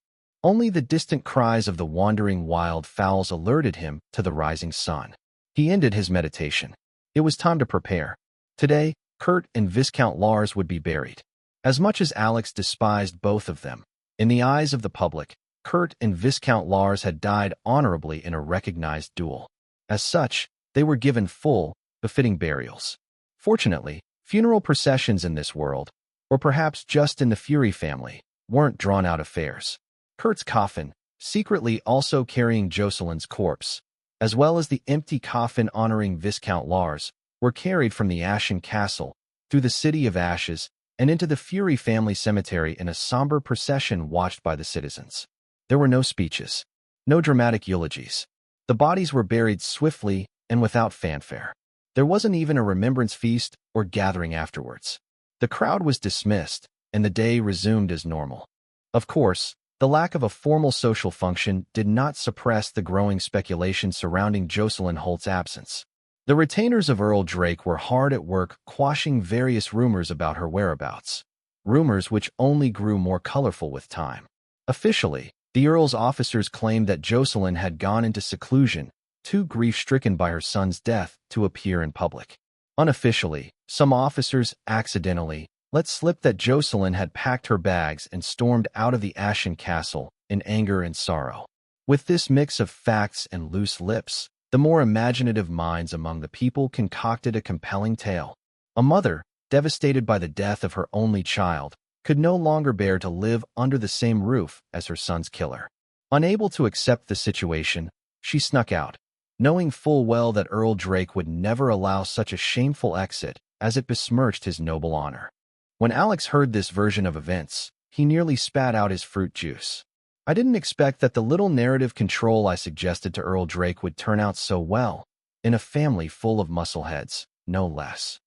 Only the distant cries of the wandering wild fowls alerted him to the rising sun. He ended his meditation. It was time to prepare. Today, Kurt and Viscount Lars would be buried. As much as Alex despised both of them, in the eyes of the public, Kurt and Viscount Lars had died honorably in a recognized duel. As such, they were given full, befitting burials. Fortunately, funeral processions in this world, or perhaps just in the Fury family, weren't drawn-out affairs. Kurt's coffin, secretly also carrying Jocelyn's corpse, as well as the empty coffin honoring Viscount Lars, were carried from the Ashen Castle, through the City of Ashes, and into the Fury family cemetery in a somber procession watched by the citizens. There were no speeches, no dramatic eulogies. The bodies were buried swiftly and without fanfare. There wasn't even a remembrance feast or gathering afterwards. The crowd was dismissed, and the day resumed as normal. Of course, the lack of a formal social function did not suppress the growing speculation surrounding Jocelyn Holt's absence. The retainers of Earl Drake were hard at work quashing various rumors about her whereabouts, rumors which only grew more colorful with time. Officially, the Earl's officers claimed that Jocelyn had gone into seclusion, too grief-stricken by her son's death to appear in public. Unofficially, some officers accidentally let slip that Jocelyn had packed her bags and stormed out of the Ashen Castle in anger and sorrow. With this mix of facts and loose lips, the more imaginative minds among the people concocted a compelling tale. A mother, devastated by the death of her only child, could no longer bear to live under the same roof as her son's killer. Unable to accept the situation, she snuck out, knowing full well that Earl Drake would never allow such a shameful exit, as it besmirched his noble honor. When Alex heard this version of events, he nearly spat out his fruit juice. I didn't expect that the little narrative control I suggested to Earl Drake would turn out so well, in a family full of muscleheads, no less.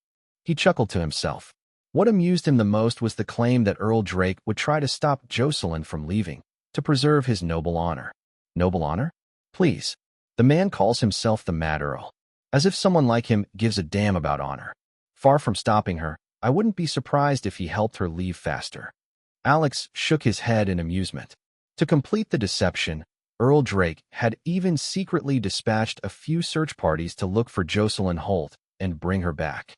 He chuckled to himself. What amused him the most was the claim that Earl Drake would try to stop Jocelyn from leaving, to preserve his noble honor. Noble honor? Please. The man calls himself the Mad Earl. As if someone like him gives a damn about honor. Far from stopping her, I wouldn't be surprised if he helped her leave faster. Alex shook his head in amusement. To complete the deception, Earl Drake had even secretly dispatched a few search parties to look for Jocelyn Holt and bring her back.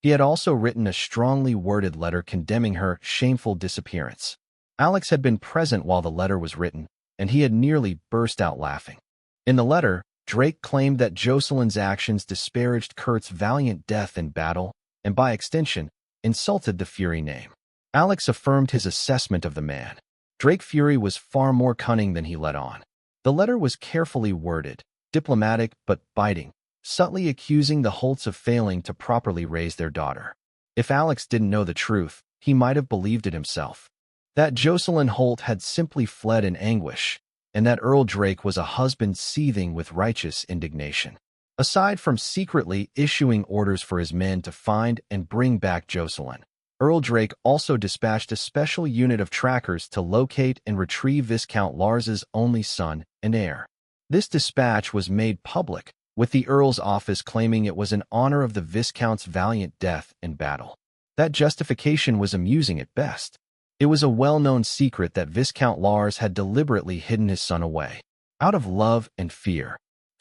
He had also written a strongly worded letter condemning her shameful disappearance. Alex had been present while the letter was written, and he had nearly burst out laughing. In the letter, Drake claimed that Jocelyn's actions disparaged Kurt's valiant death in battle, and by extension, insulted the Fury name. Alex affirmed his assessment of the man. Drake Fury was far more cunning than he let on. The letter was carefully worded, diplomatic but biting, subtly accusing the Holts of failing to properly raise their daughter. If Alex didn't know the truth, he might have believed it himself. That Jocelyn Holt had simply fled in anguish, and that Earl Drake was a husband seething with righteous indignation. Aside from secretly issuing orders for his men to find and bring back Jocelyn, Earl Drake also dispatched a special unit of trackers to locate and retrieve Viscount Lars's only son and heir. This dispatch was made public, with the Earl's office claiming it was in honor of the Viscount's valiant death in battle. That justification was amusing at best. It was a well-known secret that Viscount Lars had deliberately hidden his son away, out of love and fear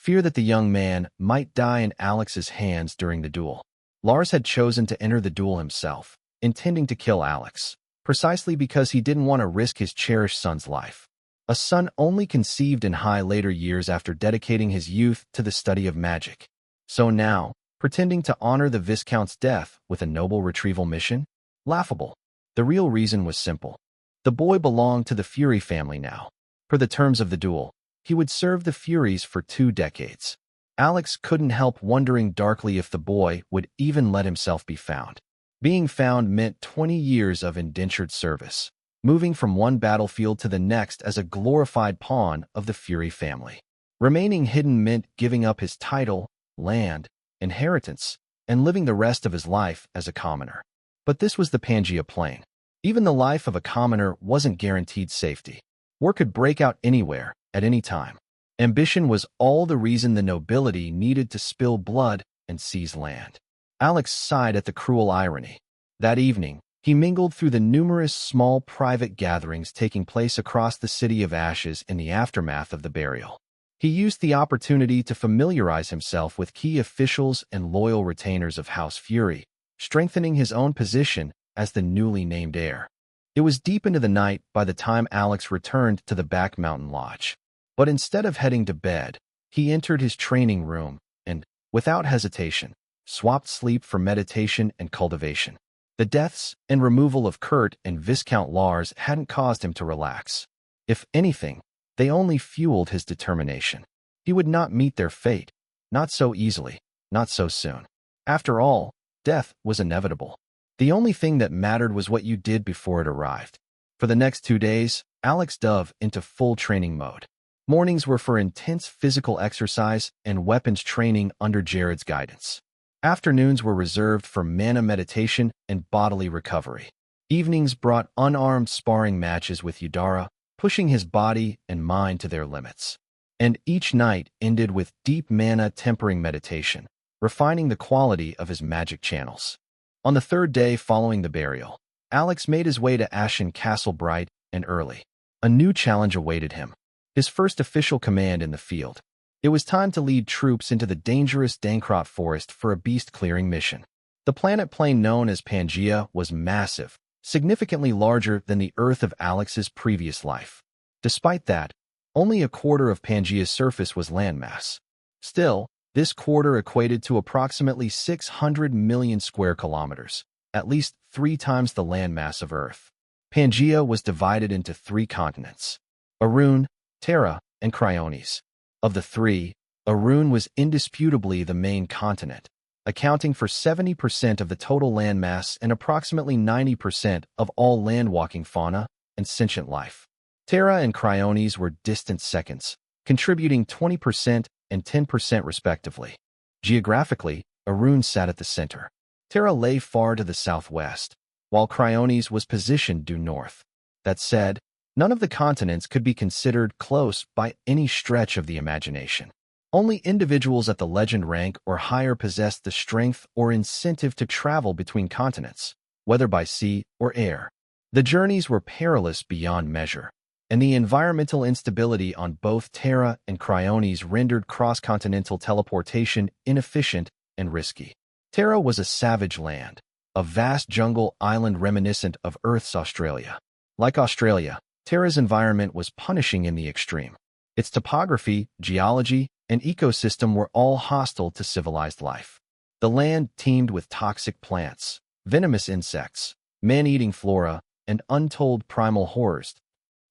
that the young man might die in Alex's hands during the duel. Lars had chosen to enter the duel himself, intending to kill Alex, precisely because he didn't want to risk his cherished son's life. A son only conceived in high later years after dedicating his youth to the study of magic. So now, pretending to honor the Viscount's death with a noble retrieval mission? Laughable. The real reason was simple. The boy belonged to the Fury family now. Per the terms of the duel, he would serve the Furies for 2 decades. Alex couldn't help wondering darkly if the boy would even let himself be found. Being found meant 20 years of indentured service, moving from one battlefield to the next as a glorified pawn of the Fury family. Remaining hidden meant giving up his title, land, inheritance, and living the rest of his life as a commoner. But this was the Pangea Plain. Even the life of a commoner wasn't guaranteed safety. War could break out anywhere, at any time. Ambition was all the reason the nobility needed to spill blood and seize land. Alex sighed at the cruel irony. That evening, he mingled through the numerous small private gatherings taking place across the City of Ashes in the aftermath of the burial. He used the opportunity to familiarize himself with key officials and loyal retainers of House Fury, strengthening his own position as the newly named heir. It was deep into the night by the time Alex returned to the back mountain lodge. But instead of heading to bed, he entered his training room and, without hesitation, swapped sleep for meditation and cultivation. The deaths and removal of Kurt and Viscount Lars hadn't caused him to relax. If anything, they only fueled his determination. He would not meet their fate, not so easily, not so soon. After all, death was inevitable. The only thing that mattered was what you did before it arrived. For the next 2 days, Alex dove into full training mode. Mornings were for intense physical exercise and weapons training under Jared's guidance. Afternoons were reserved for mana meditation and bodily recovery. Evenings brought unarmed sparring matches with Yudara, pushing his body and mind to their limits. And each night ended with deep mana tempering meditation, refining the quality of his magic channels. On the 3rd day following the burial, Alex made his way to Ashen Castle bright and early. A new challenge awaited him. His first official command in the field. It was time to lead troops into the dangerous Dankrot forest for a beast-clearing mission. The planet plane known as Pangea was massive, significantly larger than the Earth of Alex's previous life. Despite that, only a quarter of Pangea's surface was landmass. Still, this quarter equated to approximately 600 million square kilometers, at least 3 times the landmass of Earth. Pangea was divided into 3 continents: Arune, Terra, and Cryonis. Of the 3, Arune was indisputably the main continent, accounting for 70% of the total landmass and approximately 90% of all land-walking fauna and sentient life. Terra and Cryonis were distant seconds, contributing 20% and 10% respectively. Geographically, Arune sat at the center. Terra lay far to the southwest, while Cryonis was positioned due north. That said, none of the continents could be considered close by any stretch of the imagination. Only individuals at the legend rank or higher possessed the strength or incentive to travel between continents, whether by sea or air. The journeys were perilous beyond measure, and the environmental instability on both Terra and Cryonis rendered cross-continental teleportation inefficient and risky. Terra was a savage land, a vast jungle island reminiscent of Earth's Australia. Like Australia, Terra's environment was punishing in the extreme. Its topography, geology, and ecosystem were all hostile to civilized life. The land teemed with toxic plants, venomous insects, man-eating flora, and untold primal horrors.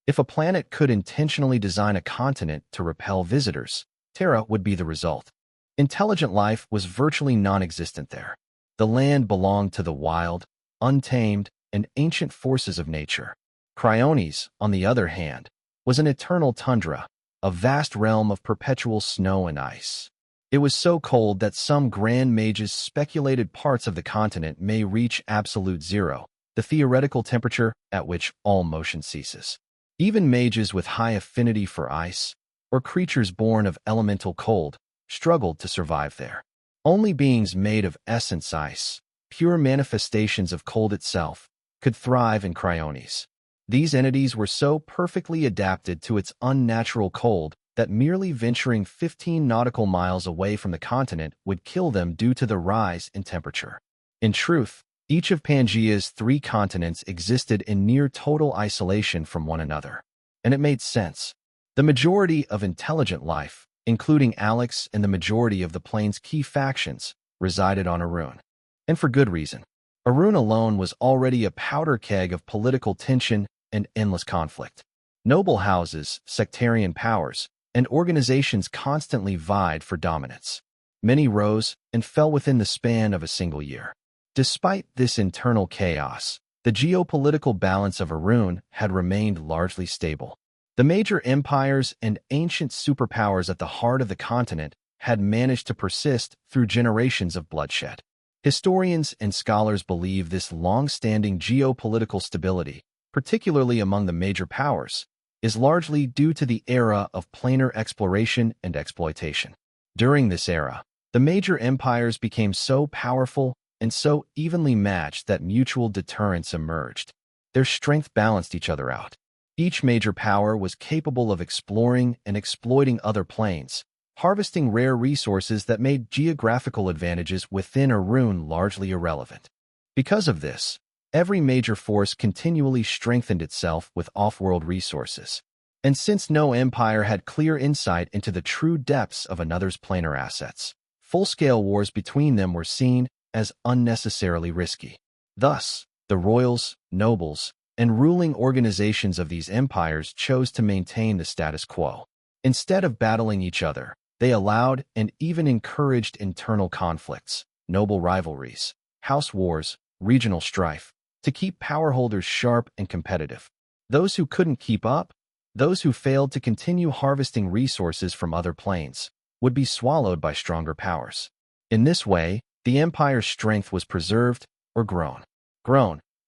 If a planet could intentionally design a continent to repel visitors, Terra would be the result. Intelligent life was virtually non-existent there. The land belonged to the wild, untamed, and ancient forces of nature. Cryonis, on the other hand, was an eternal tundra, a vast realm of perpetual snow and ice. It was so cold that some grand mages speculated parts of the continent may reach absolute zero, the theoretical temperature at which all motion ceases. Even mages with high affinity for ice, or creatures born of elemental cold, struggled to survive there. Only beings made of essence ice, pure manifestations of cold itself, could thrive in Cryonis. These entities were so perfectly adapted to its unnatural cold that merely venturing 15 nautical miles away from the continent would kill them due to the rise in temperature. In truth, each of Pangea's 3 continents existed in near total isolation from one another. And it made sense. The majority of intelligent life, including Alex and the majority of the plane's key factions, resided on Arune. And for good reason. Arune alone was already a powder keg of political tension and endless conflict. Noble houses, sectarian powers, and organizations constantly vied for dominance. Many rose and fell within the span of a single year. Despite this internal chaos, the geopolitical balance of Arune had remained largely stable. The major empires and ancient superpowers at the heart of the continent had managed to persist through generations of bloodshed. Historians and scholars believe this long-standing geopolitical stability, particularly among the major powers, is largely due to the era of planar exploration and exploitation. During this era, the major empires became so powerful and so evenly matched that mutual deterrence emerged. Their strength balanced each other out. Each major power was capable of exploring and exploiting other planes, harvesting rare resources that made geographical advantages within a rune largely irrelevant. Because of this, every major force continually strengthened itself with off-world resources. And since no empire had clear insight into the true depths of another's planar assets, full-scale wars between them were seen as unnecessarily risky. Thus, the royals, nobles, and ruling organizations of these empires chose to maintain the status quo. Instead of battling each other, they allowed and even encouraged internal conflicts, noble rivalries, house wars, regional strife, to keep power holders sharp and competitive. Those who couldn't keep up, those who failed to continue harvesting resources from other planes, would be swallowed by stronger powers. In this way, the empire's strength was preserved or grown,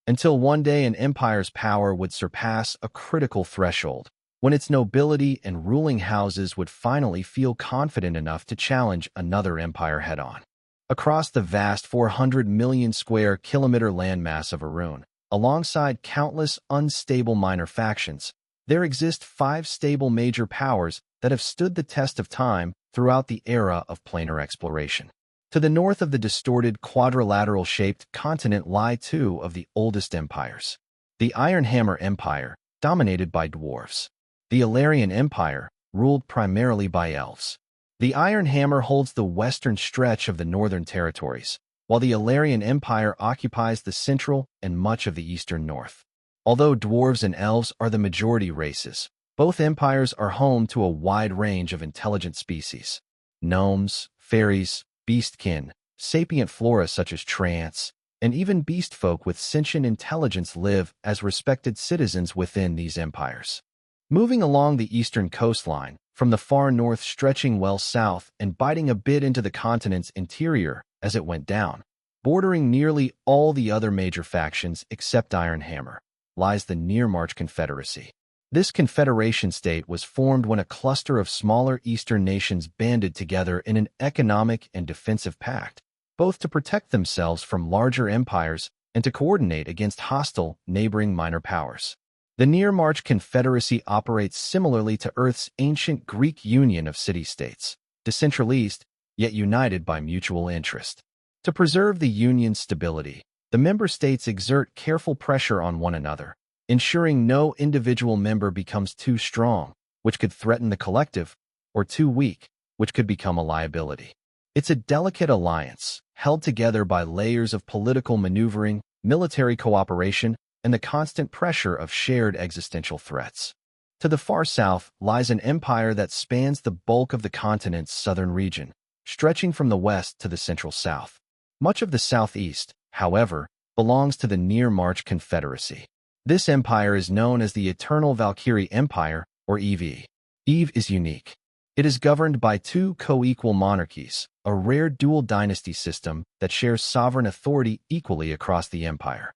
until one day an empire's power would surpass a critical threshold, when its nobility and ruling houses would finally feel confident enough to challenge another empire head-on. Across the vast 400 million square kilometer landmass of Rune, alongside countless unstable minor factions, there exist 5 stable major powers that have stood the test of time throughout the era of planar exploration. To the north of the distorted quadrilateral-shaped continent lie 2 of the oldest empires. The Iron Hammer Empire, dominated by dwarves. The Illyrian Empire, ruled primarily by elves. The Iron Hammer holds the western stretch of the northern territories, while the Illyrian Empire occupies the central and much of the eastern north. Although dwarves and elves are the majority races, both empires are home to a wide range of intelligent species. Gnomes, fairies, beastkin, sapient flora such as trance, and even beastfolk with sentient intelligence live as respected citizens within these empires. Moving along the eastern coastline, from the far north stretching well south and biting a bit into the continent's interior as it went down, bordering nearly all the other major factions except Iron Hammer, lies the Near-March Confederacy. This confederation state was formed when a cluster of smaller eastern nations banded together in an economic and defensive pact, both to protect themselves from larger empires and to coordinate against hostile, neighboring minor powers. The Near-March Confederacy operates similarly to Earth's ancient Greek union of city-states, decentralized, yet united by mutual interest. To preserve the union's stability, the member states exert careful pressure on one another, ensuring no individual member becomes too strong, which could threaten the collective, or too weak, which could become a liability. It's a delicate alliance, held together by layers of political maneuvering, military cooperation, and the constant pressure of shared existential threats. To the far south lies an empire that spans the bulk of the continent's southern region, stretching from the west to the central south. Much of the southeast, however, belongs to the Near-March Confederacy. This empire is known as the Eternal Valkyrie Empire, or EV. EVE is unique. It is governed by 2 co-equal monarchies, a rare dual dynasty system that shares sovereign authority equally across the empire.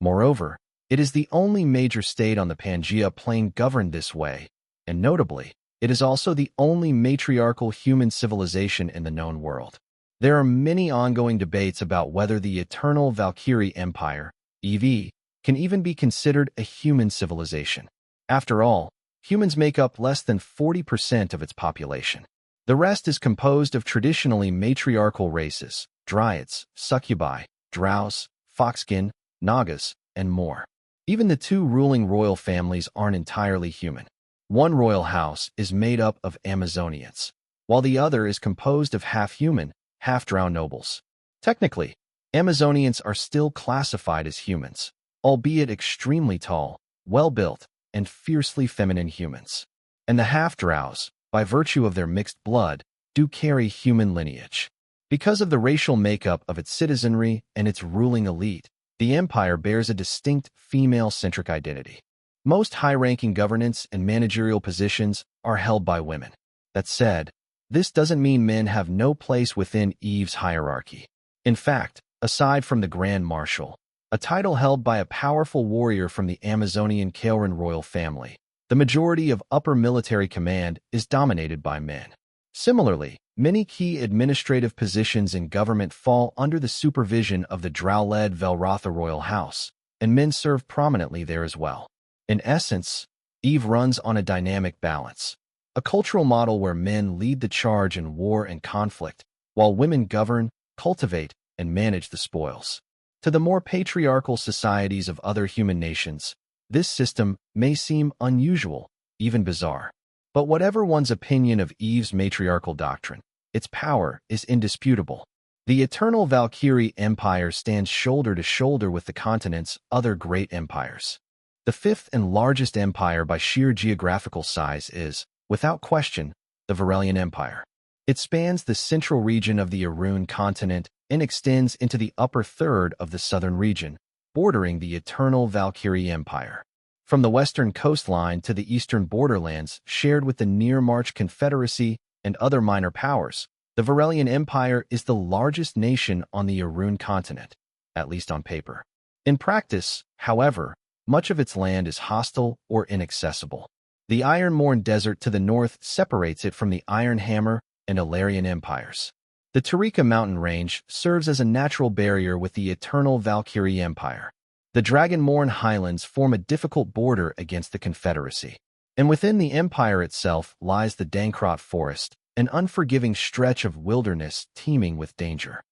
Moreover, it is the only major state on the Pangea plane governed this way, and notably, it is also the only matriarchal human civilization in the known world. There are many ongoing debates about whether the Eternal Valkyrie Empire, EV, can even be considered a human civilization. After all, humans make up less than 40% of its population. The rest is composed of traditionally matriarchal races, dryads, succubi, drows, foxkin, nagas, and more. Even the 2 ruling royal families aren't entirely human. One royal house is made up of Amazonians, while the other is composed of half-human, half-drow nobles. Technically, Amazonians are still classified as humans, albeit extremely tall, well-built, and fiercely feminine humans. And the half-drows, by virtue of their mixed blood, do carry human lineage. Because of the racial makeup of its citizenry and its ruling elite, the empire bears a distinct female-centric identity. Most high-ranking governance and managerial positions are held by women. That said, this doesn't mean men have no place within EVE's hierarchy. In fact, aside from the Grand Marshal, a title held by a powerful warrior from the Amazonian Kael'ren royal family. The majority of upper military command is dominated by men. Similarly, many key administrative positions in government fall under the supervision of the Drow-led Velrotha royal house, and men serve prominently there as well. In essence, Eve runs on a dynamic balance, a cultural model where men lead the charge in war and conflict, while women govern, cultivate, and manage the spoils. To the more patriarchal societies of other human nations, this system may seem unusual, even bizarre. But whatever one's opinion of Eve's matriarchal doctrine, its power is indisputable. The eternal Valkyrie Empire stands shoulder to shoulder with the continent's other great empires. The fifth and largest empire by sheer geographical size is, without question, the Varelian Empire. It spans the central region of the Arune continent and extends into the upper third of the southern region, bordering the eternal Valkyrie Empire. From the western coastline to the eastern borderlands shared with the Near March Confederacy and other minor powers, the Varelian Empire is the largest nation on the Arune continent, at least on paper. In practice, however, much of its land is hostile or inaccessible. The Ironmourn Desert to the north separates it from the Iron Hammer and Illyrian empires. The Tarika mountain range serves as a natural barrier with the eternal Valkyrie Empire. The Dragonmourn Highlands form a difficult border against the Confederacy. And within the empire itself lies the Dankrot Forest, an unforgiving stretch of wilderness teeming with danger.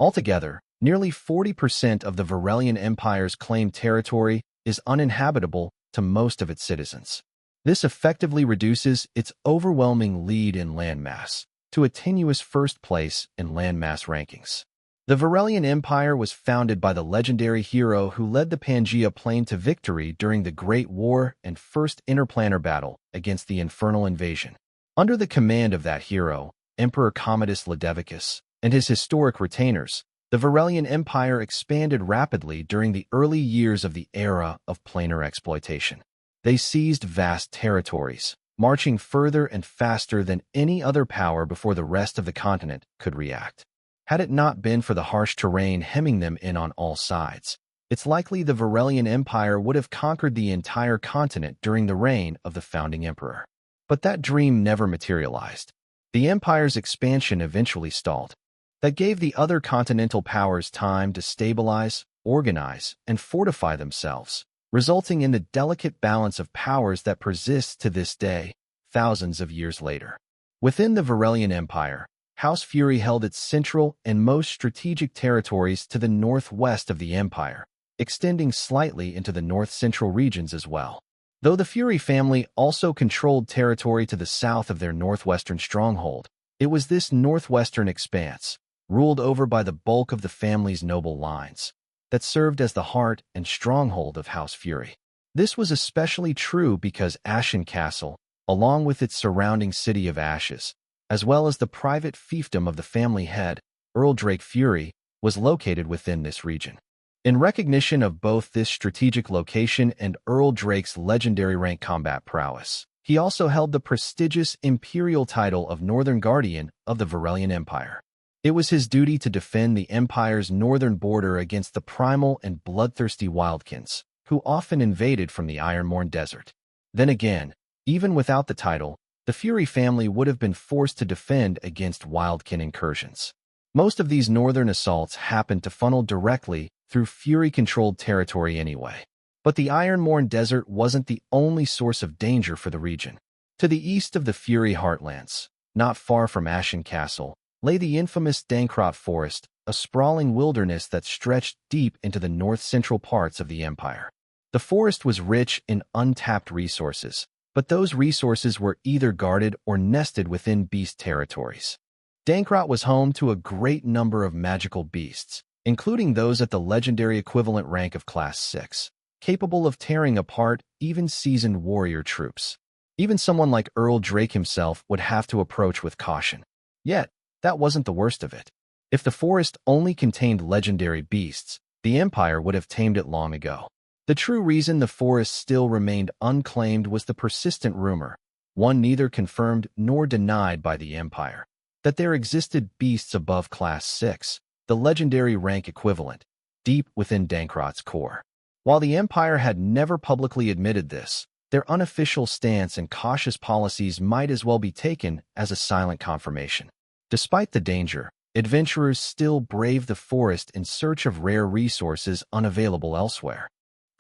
Altogether, nearly 40% of the Varelian Empire's claimed territory is uninhabitable to most of its citizens. This effectively reduces its overwhelming lead in landmass to a tenuous first place in landmass rankings. The Varelian Empire was founded by the legendary hero who led the Pangea Plain to victory during the Great War and First Interplanar Battle against the Infernal Invasion. Under the command of that hero, Emperor Commodus Ledevicus, and his historic retainers, the Varelian Empire expanded rapidly during the early years of the era of planar exploitation. They seized vast territories, marching further and faster than any other power before the rest of the continent could react. Had it not been for the harsh terrain hemming them in on all sides, it's likely the Varelian Empire would have conquered the entire continent during the reign of the founding emperor. But that dream never materialized. The empire's expansion eventually stalled. That gave the other continental powers time to stabilize, organize, and fortify themselves, resulting in the delicate balance of powers that persists to this day, thousands of years later. Within the Varelian Empire, House Fury held its central and most strategic territories to the northwest of the empire, extending slightly into the north-central regions as well. Though the Fury family also controlled territory to the south of their northwestern stronghold, it was this northwestern expanse, ruled over by the bulk of the family's noble lines, that served as the heart and stronghold of House Fury. This was especially true because Ashen Castle, along with its surrounding city of Ashes, as well as the private fiefdom of the family head, Earl Drake Fury, was located within this region. In recognition of both this strategic location and Earl Drake's legendary rank combat prowess, he also held the prestigious imperial title of Northern Guardian of the Varelian Empire. It was his duty to defend the empire's northern border against the primal and bloodthirsty wildkins, who often invaded from the Ironmourn Desert. Then again, even without the title, the Fury family would have been forced to defend against wildkin incursions. Most of these northern assaults happened to funnel directly through Fury-controlled territory anyway. But the Ironmourn Desert wasn't the only source of danger for the region. To the east of the Fury Heartlands, not far from Ashen Castle, lay the infamous Dankrot Forest, a sprawling wilderness that stretched deep into the north-central parts of the empire. The forest was rich in untapped resources, but those resources were either guarded or nested within beast territories. Dankrot was home to a great number of magical beasts, including those at the legendary equivalent rank of Class 6, capable of tearing apart even seasoned warrior troops. Even someone like Earl Drake himself would have to approach with caution. Yet, that wasn't the worst of it. If the forest only contained legendary beasts, the Empire would have tamed it long ago. The true reason the forest still remained unclaimed was the persistent rumor, one neither confirmed nor denied by the Empire, that there existed beasts above Class 6, the legendary rank equivalent, deep within Dankrot's core. While the Empire had never publicly admitted this, their unofficial stance and cautious policies might as well be taken as a silent confirmation. Despite the danger, adventurers still brave the forest in search of rare resources unavailable elsewhere.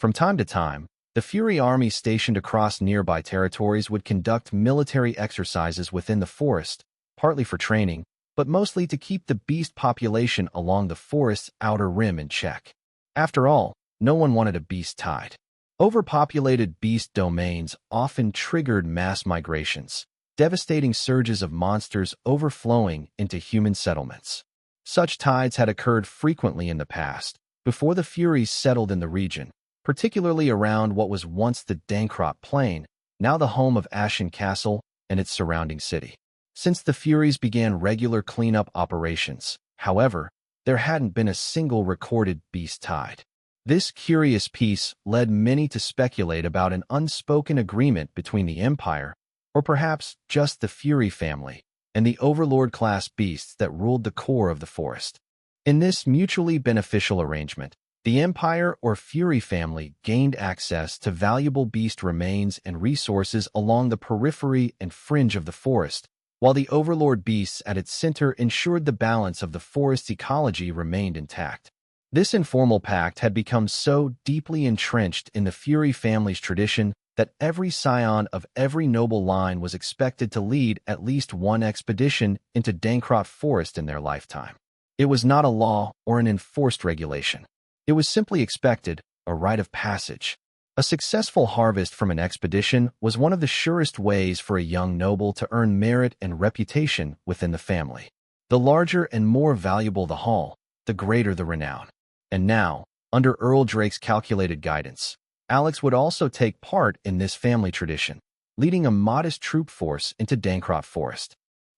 From time to time, the Fury army stationed across nearby territories would conduct military exercises within the forest, partly for training, but mostly to keep the beast population along the forest's outer rim in check. After all, no one wanted a beast tide. Overpopulated beast domains often triggered mass migrations, devastating surges of monsters overflowing into human settlements. Such tides had occurred frequently in the past, before the Furies settled in the region, particularly around what was once the Dankrot Plain, now the home of Ashen Castle and its surrounding city. Since the Furies began regular cleanup operations, however, there hadn't been a single recorded beast tide. This curious piece led many to speculate about an unspoken agreement between the Empire, or perhaps just the Fury family, and the Overlord-class beasts that ruled the core of the forest. In this mutually beneficial arrangement, the Empire or Fury family gained access to valuable beast remains and resources along the periphery and fringe of the forest, while the Overlord beasts at its center ensured the balance of the forest's ecology remained intact. This informal pact had become so deeply entrenched in the Fury family's tradition that every scion of every noble line was expected to lead at least one expedition into Dankrot Forest in their lifetime. It was not a law or an enforced regulation. It was simply expected, a rite of passage. A successful harvest from an expedition was one of the surest ways for a young noble to earn merit and reputation within the family. The larger and more valuable the haul, the greater the renown. And now, under Earl Drake's calculated guidance, Alex would also take part in this family tradition, leading a modest troop force into Dankrot Forest.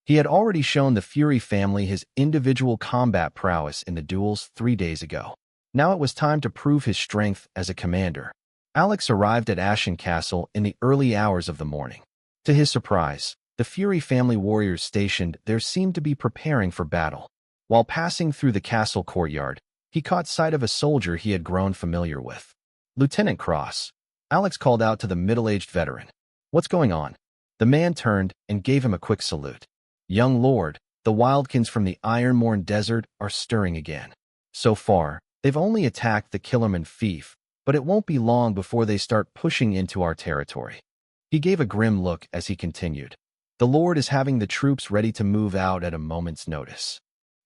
He had already shown the Fury family his individual combat prowess in the duels 3 days ago. Now it was time to prove his strength as a commander. Alex arrived at Ashen Castle in the early hours of the morning. To his surprise, the Fury family warriors stationed there seemed to be preparing for battle. While passing through the castle courtyard, he caught sight of a soldier he had grown familiar with. "Lieutenant Cross," Alex called out to the middle-aged veteran. "What's going on?" The man turned and gave him a quick salute. "Young lord, the wildkins from the Ironmorn Desert are stirring again. So far, they've only attacked the Killerman fief, but it won't be long before they start pushing into our territory." He gave a grim look as he continued. "The lord is having the troops ready to move out at a moment's notice."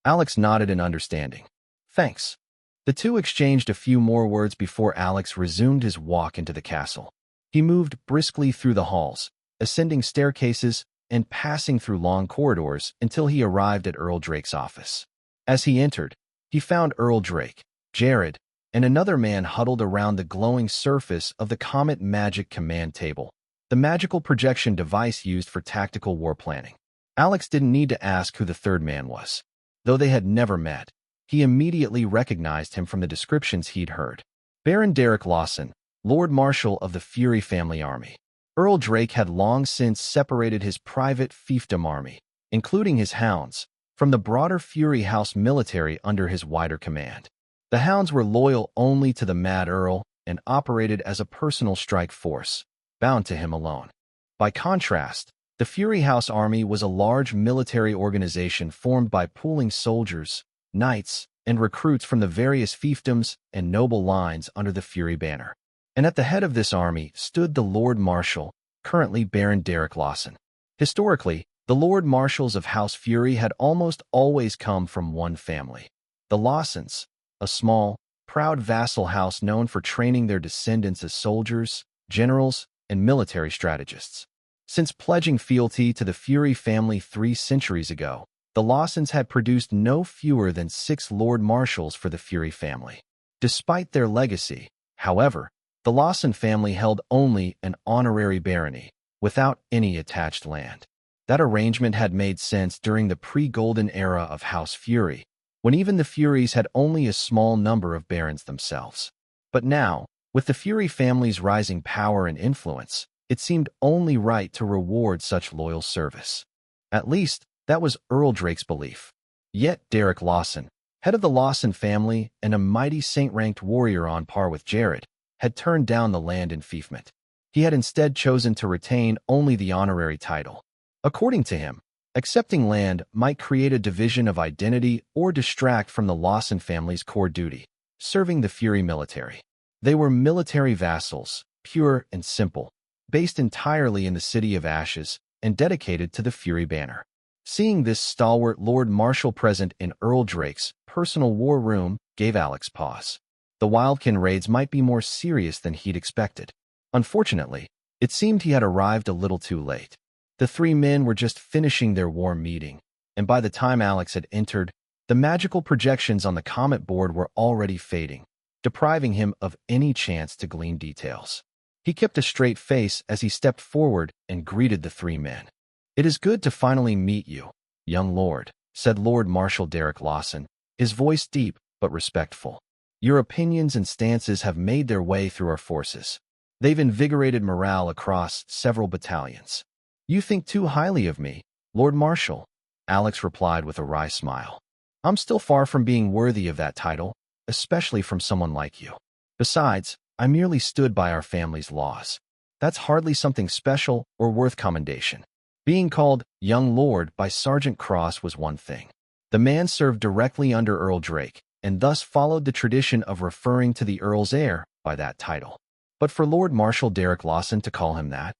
Alex nodded in understanding. "Thanks." The two exchanged a few more words before Alex resumed his walk into the castle. He moved briskly through the halls, ascending staircases and passing through long corridors until he arrived at Earl Drake's office. As he entered, he found Earl Drake, Jared, and another man huddled around the glowing surface of the Comet Magic command table, the magical projection device used for tactical war planning. Alex didn't need to ask who the third man was. Though they had never met, he immediately recognized him from the descriptions he'd heard. Baron Derek Lawson, Lord Marshal of the Fury family army. Earl Drake had long since separated his private fiefdom army, including his hounds, from the broader Fury House military under his wider command. The hounds were loyal only to the Mad Earl and operated as a personal strike force, bound to him alone. By contrast, the Fury House army was a large military organization formed by pooling soldiers, knights, and recruits from the various fiefdoms and noble lines under the Fury banner. And at the head of this army stood the Lord Marshal, currently Baron Derek Lawson. Historically, the Lord Marshals of House Fury had almost always come from one family, the Lawsons, a small, proud vassal house known for training their descendants as soldiers, generals, and military strategists. Since pledging fealty to the Fury family 3 centuries ago, the Lawsons had produced no fewer than 6 Lord Marshals for the Fury family. Despite their legacy, however, the Lawson family held only an honorary barony, without any attached land. That arrangement had made sense during the pre-Golden era of House Fury, when even the Furies had only a small number of barons themselves. But now, with the Fury family's rising power and influence, it seemed only right to reward such loyal service. At least, that was Earl Drake's belief. Yet Derek Lawson, head of the Lawson family and a mighty saint-ranked warrior on par with Jared, had turned down the land enfeoffment. He had instead chosen to retain only the honorary title. According to him, accepting land might create a division of identity or distract from the Lawson family's core duty, serving the Fury military. They were military vassals, pure and simple, based entirely in the City of Ashes and dedicated to the Fury banner. Seeing this stalwart Lord Marshal present in Earl Drake's personal war room gave Alex pause. The Wildkin raids might be more serious than he'd expected. Unfortunately, it seemed he had arrived a little too late. The three men were just finishing their war meeting, and by the time Alex had entered, the magical projections on the comet board were already fading, depriving him of any chance to glean details. He kept a straight face as he stepped forward and greeted the three men. "It is good to finally meet you, young lord," said Lord Marshal Derek Lawson, his voice deep but respectful. "Your opinions and stances have made their way through our forces. They've invigorated morale across several battalions." "You think too highly of me, Lord Marshal," Alex replied with a wry smile. "I'm still far from being worthy of that title, especially from someone like you. Besides, I merely stood by our family's laws. That's hardly something special or worth commendation. Being called young lord by Sergeant Cross was one thing. The man served directly under Earl Drake, and thus followed the tradition of referring to the Earl's heir by that title. But for Lord Marshal Derek Lawson to call him that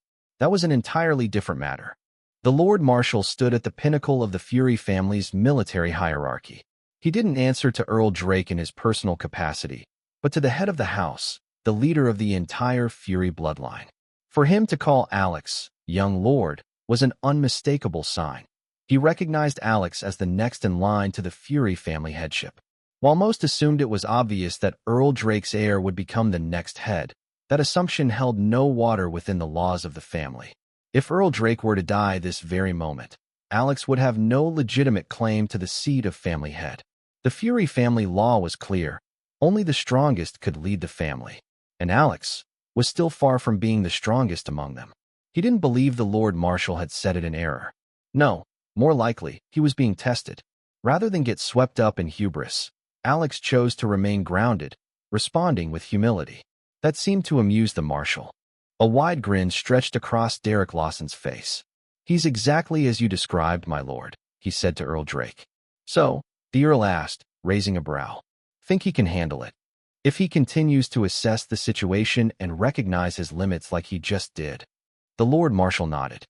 was an entirely different matter. The Lord Marshal stood at the pinnacle of the Fury family's military hierarchy. He didn't answer to Earl Drake in his personal capacity, but to the head of the house, the leader of the entire Fury bloodline. For him to call Alex young lord was an unmistakable sign. He recognized Alex as the next in line to the Fury family headship. While most assumed it was obvious that Earl Drake's heir would become the next head, that assumption held no water within the laws of the family. If Earl Drake were to die this very moment, Alex would have no legitimate claim to the seat of family head. The Fury family law was clear. Only the strongest could lead the family, and Alex was still far from being the strongest among them. He didn't believe the Lord Marshal had said it in error. No, more likely, he was being tested. Rather than get swept up in hubris, Alex chose to remain grounded, responding with humility. That seemed to amuse the Marshal. A wide grin stretched across Derek Lawson's face. "He's exactly as you described, my lord," he said to Earl Drake. "So," the Earl asked, raising a brow, "think he can handle it? If he continues to assess the situation and recognize his limits like he just did?" The Lord Marshal nodded.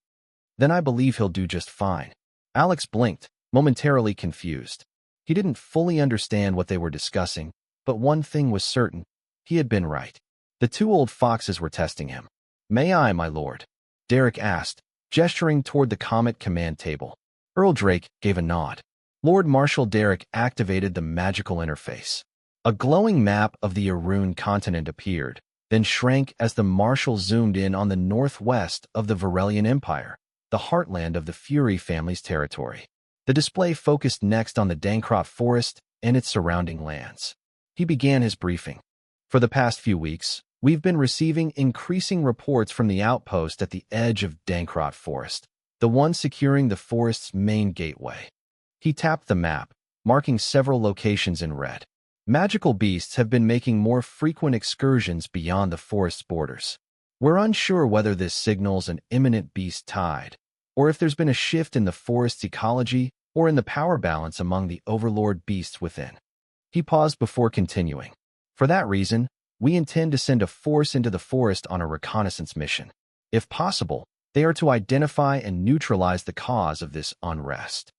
"Then I believe he'll do just fine." Alex blinked, momentarily confused. He didn't fully understand what they were discussing, but one thing was certain. He had been right. The two old foxes were testing him. "May I, my lord?" Derek asked, gesturing toward the Comet command table. Earl Drake gave a nod. Lord Marshal Derek activated the magical interface. A glowing map of the Arune continent appeared, then shrank as the Marshal zoomed in on the northwest of the Varelian Empire, the heartland of the Fury family's territory. The display focused next on the Dancrot Forest and its surrounding lands. He began his briefing. "For the past few weeks, we've been receiving increasing reports from the outpost at the edge of Dancrot Forest, the one securing the forest's main gateway." He tapped the map, marking several locations in red. Magical beasts have been making more frequent excursions beyond the forest's borders. We're unsure whether this signals an imminent beast tide, or if there's been a shift in the forest's ecology or in the power balance among the overlord beasts within. He paused before continuing. "For that reason, we intend to send a force into the forest on a reconnaissance mission. If possible, they are to identify and neutralize the cause of this unrest.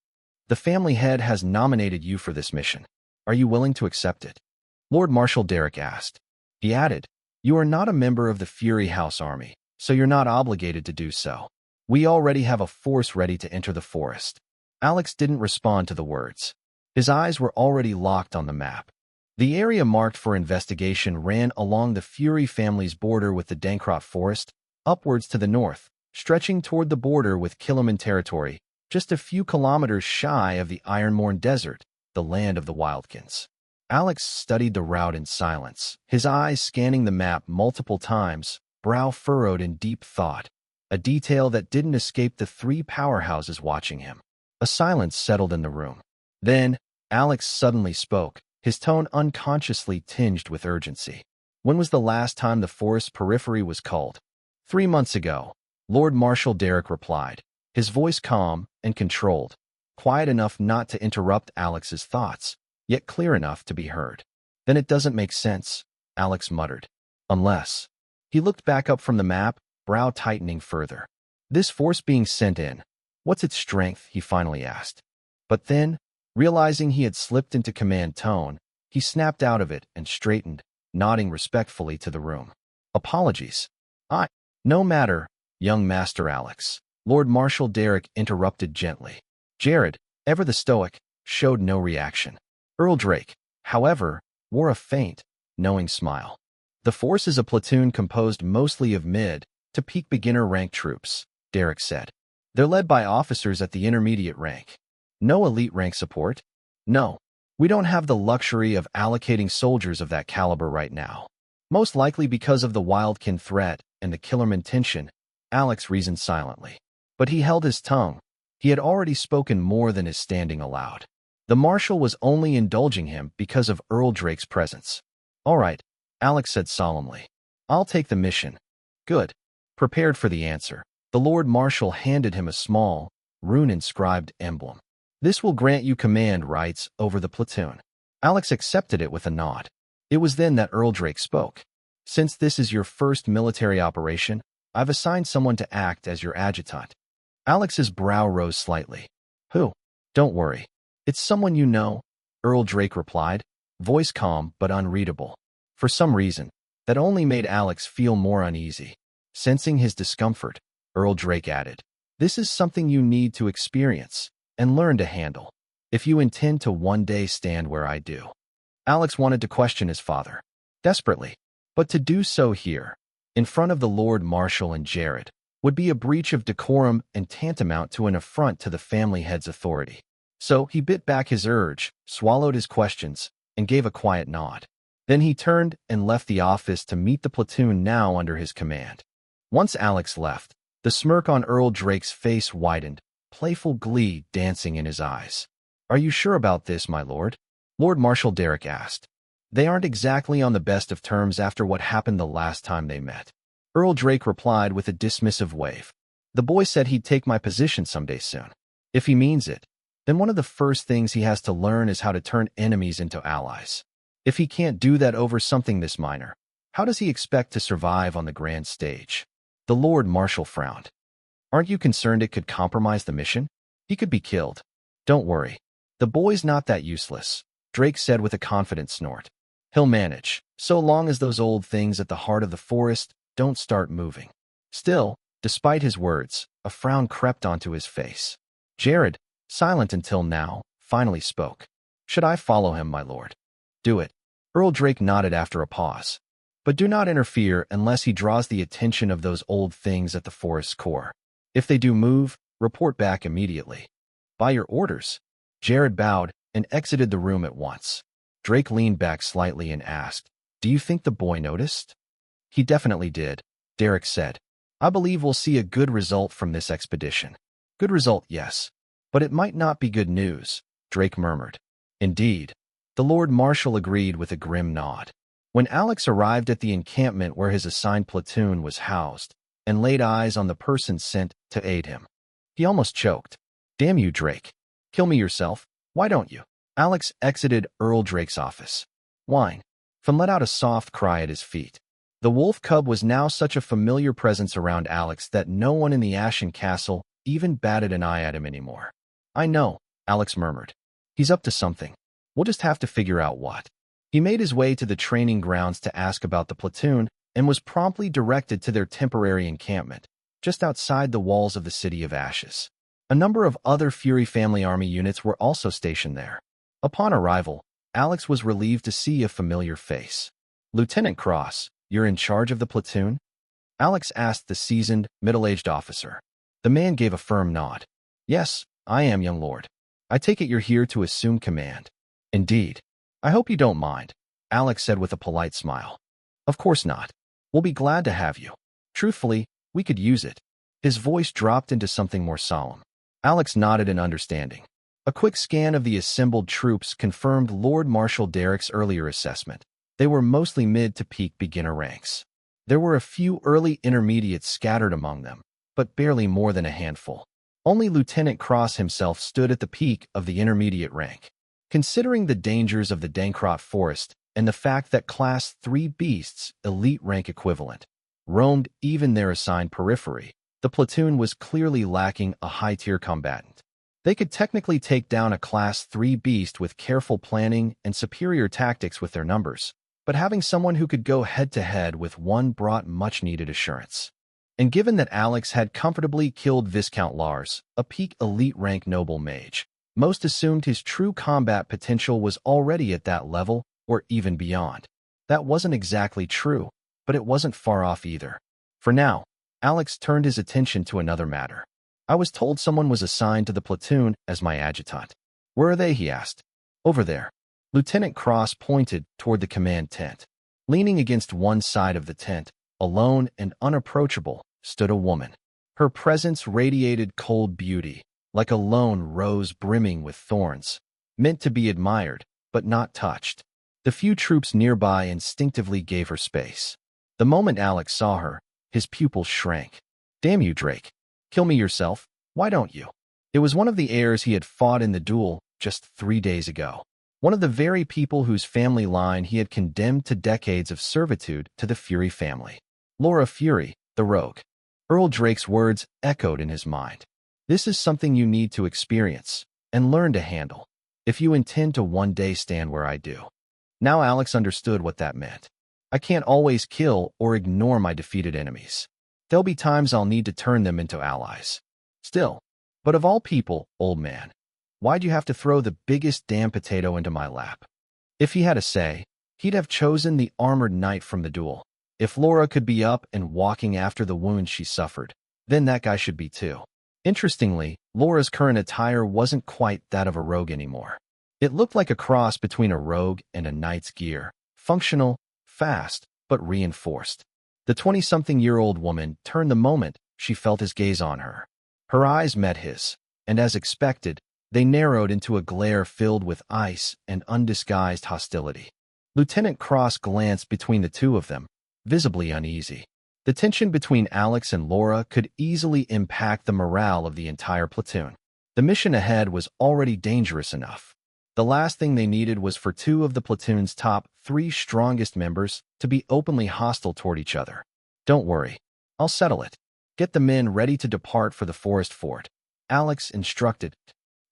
The family head has nominated you for this mission. Are you willing to accept it?" Lord Marshal Derek asked. He added, "You are not a member of the Fury House Army, so you're not obligated to do so. We already have a force ready to enter the forest." Alex didn't respond to the words. His eyes were already locked on the map. The area marked for investigation ran along the Fury family's border with the Dancrot Forest, upwards to the north, stretching toward the border with Killaman territory, just a few kilometers shy of the Ironmorn Desert, the land of the Wildkins. Alex studied the route in silence, his eyes scanning the map multiple times, brow furrowed in deep thought, a detail that didn't escape the three powerhouses watching him. A silence settled in the room. Then, Alex suddenly spoke, his tone unconsciously tinged with urgency. When was the last time the forest's periphery was culled? 3 months ago, Lord Marshal Derek replied, his voice calm and controlled, quiet enough not to interrupt Alex's thoughts, yet clear enough to be heard. Then it doesn't make sense, Alex muttered. Unless. He looked back up from the map, brow tightening further. This force being sent in, what's its strength, he finally asked. But then, realizing he had slipped into command tone, he snapped out of it and straightened, nodding respectfully to the room. Apologies. No matter, young Master Alex. Lord Marshal Derek interrupted gently. Jared, ever the stoic, showed no reaction. Earl Drake, however, wore a faint, knowing smile. The force is a platoon composed mostly of mid to peak beginner rank troops, Derek said. They're led by officers at the intermediate rank. No elite rank support? No. We don't have the luxury of allocating soldiers of that caliber right now. Most likely because of the Wildkin threat and the Killerman tension, Alex reasoned silently. But he held his tongue. He had already spoken more than his standing allowed. The Marshal was only indulging him because of Earl Drake's presence. All right, Alex said solemnly. I'll take the mission. Good. Prepared for the answer, the Lord Marshal handed him a small, rune-inscribed emblem. This will grant you command rights over the platoon. Alex accepted it with a nod. It was then that Earl Drake spoke. Since this is your first military operation, I've assigned someone to act as your adjutant. Alex's brow rose slightly. Who? Don't worry. It's someone you know, Earl Drake replied, voice calm but unreadable. For some reason, that only made Alex feel more uneasy. Sensing his discomfort, Earl Drake added, this is something you need to experience and learn to handle, if you intend to one day stand where I do. Alex wanted to question his father, desperately, but to do so here, in front of the Lord Marshal and Jared, would be a breach of decorum and tantamount to an affront to the family head's authority. So he bit back his urge, swallowed his questions, and gave a quiet nod. Then he turned and left the office to meet the platoon now under his command. Once Alex left, the smirk on Earl Drake's face widened, playful glee dancing in his eyes. Are you sure about this, my lord? Lord Marshal Derek asked. They aren't exactly on the best of terms after what happened the last time they met. Earl Drake replied with a dismissive wave. The boy said he'd take my position someday soon. If he means it, then one of the first things he has to learn is how to turn enemies into allies. If he can't do that over something this minor, how does he expect to survive on the grand stage? The Lord Marshal frowned. Aren't you concerned it could compromise the mission? He could be killed. Don't worry. The boy's not that useless, Drake said with a confident snort. He'll manage, so long as those old things at the heart of the forest don't start moving. Still, despite his words, a frown crept onto his face. Jared, silent until now, finally spoke. Should I follow him, my lord? Do it. Earl Drake nodded after a pause. But do not interfere unless he draws the attention of those old things at the forest's core. If they do move, report back immediately. By your orders. Jared bowed and exited the room at once. Drake leaned back slightly and asked, do you think the boy noticed? He definitely did, Derek said. I believe we'll see a good result from this expedition. Good result, yes. But it might not be good news, Drake murmured. Indeed. The Lord Marshal agreed with a grim nod. When Alex arrived at the encampment where his assigned platoon was housed and laid eyes on the person sent to aid him, he almost choked. Damn you, Drake. Kill me yourself. Why don't you? Alex exited Earl Drake's office. Whine. Fun let out a soft cry at his feet. The wolf cub was now such a familiar presence around Alex that no one in the Ashen Castle even batted an eye at him anymore. I know, Alex murmured. He's up to something. We'll just have to figure out what. He made his way to the training grounds to ask about the platoon and was promptly directed to their temporary encampment, just outside the walls of the City of Ashes. A number of other Fury family army units were also stationed there. Upon arrival, Alex was relieved to see a familiar face. Lieutenant Cross, you're in charge of the platoon? Alex asked the seasoned, middle-aged officer. The man gave a firm nod. Yes, I am, young lord. I take it you're here to assume command. Indeed. I hope you don't mind, Alex said with a polite smile. Of course not. We'll be glad to have you. Truthfully, we could use it. His voice dropped into something more solemn. Alex nodded in understanding. A quick scan of the assembled troops confirmed Lord Marshal Derrick's earlier assessment. They were mostly mid to peak beginner ranks. There were a few early intermediates scattered among them, but barely more than a handful. Only Lieutenant Cross himself stood at the peak of the intermediate rank. Considering the dangers of the Dankrot Forest and the fact that Class 3 beasts, elite rank equivalent, roamed even their assigned periphery, the platoon was clearly lacking a high-tier combatant. They could technically take down a Class 3 beast with careful planning and superior tactics with their numbers, but having someone who could go head-to-head with one brought much-needed assurance. And given that Alex had comfortably killed Viscount Lars, a peak elite rank noble mage, most assumed his true combat potential was already at that level or even beyond. That wasn't exactly true, but it wasn't far off either. For now, Alex turned his attention to another matter. I was told someone was assigned to the platoon as my adjutant. Where are they, he asked. Over there. Lieutenant Cross pointed toward the command tent. Leaning against one side of the tent, alone and unapproachable, stood a woman. Her presence radiated cold beauty, like a lone rose brimming with thorns, meant to be admired, but not touched. The few troops nearby instinctively gave her space. The moment Alex saw her, his pupils shrank. Damn you, Drake. Kill me yourself, why don't you? It was one of the heirs he had fought in the duel just 3 days ago. One of the very people whose family line he had condemned to decades of servitude to the Fury family. Laura Fury, the rogue. Earl Drake's words echoed in his mind. This is something you need to experience and learn to handle, if you intend to one day stand where I do. Now Alex understood what that meant. I can't always kill or ignore my defeated enemies. There'll be times I'll need to turn them into allies. Still, but of all people, old man, why'd you have to throw the biggest damn potato into my lap? If he had a say, he'd have chosen the armored knight from the duel. If Laura could be up and walking after the wounds she suffered, then that guy should be too. Interestingly, Laura's current attire wasn't quite that of a rogue anymore. It looked like a cross between a rogue and a knight's gear, functional, fast, but reinforced. The 20-something-year-old woman turned the moment she felt his gaze on her. Her eyes met his, and as expected, they narrowed into a glare filled with ice and undisguised hostility. Lieutenant Cross glanced between the two of them, visibly uneasy. The tension between Alex and Laura could easily impact the morale of the entire platoon. The mission ahead was already dangerous enough. The last thing they needed was for two of the platoon's top 3 strongest members to be openly hostile toward each other. Don't worry, I'll settle it. Get the men ready to depart for the forest fort, Alex instructed.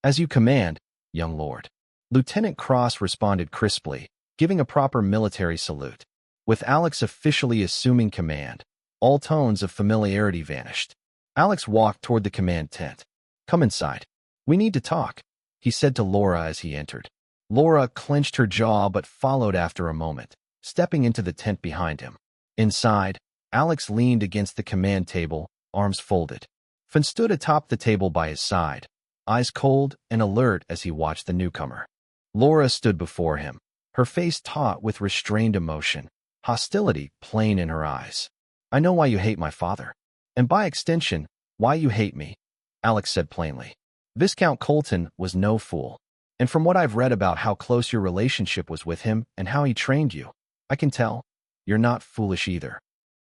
As you command, young lord. Lieutenant Cross responded crisply, giving a proper military salute. With Alex officially assuming command, all tones of familiarity vanished. Alex walked toward the command tent. Come inside. We need to talk, he said to Laura as he entered. Laura clenched her jaw but followed after a moment, stepping into the tent behind him. Inside, Alex leaned against the command table, arms folded. Finn stood atop the table by his side, eyes cold and alert as he watched the newcomer. Laura stood before him, her face taut with restrained emotion, hostility plain in her eyes. I know why you hate my father, and by extension, why you hate me, Alex said plainly. Viscount Colton was no fool, and from what I've read about how close your relationship was with him and how he trained you, I can tell you're not foolish either.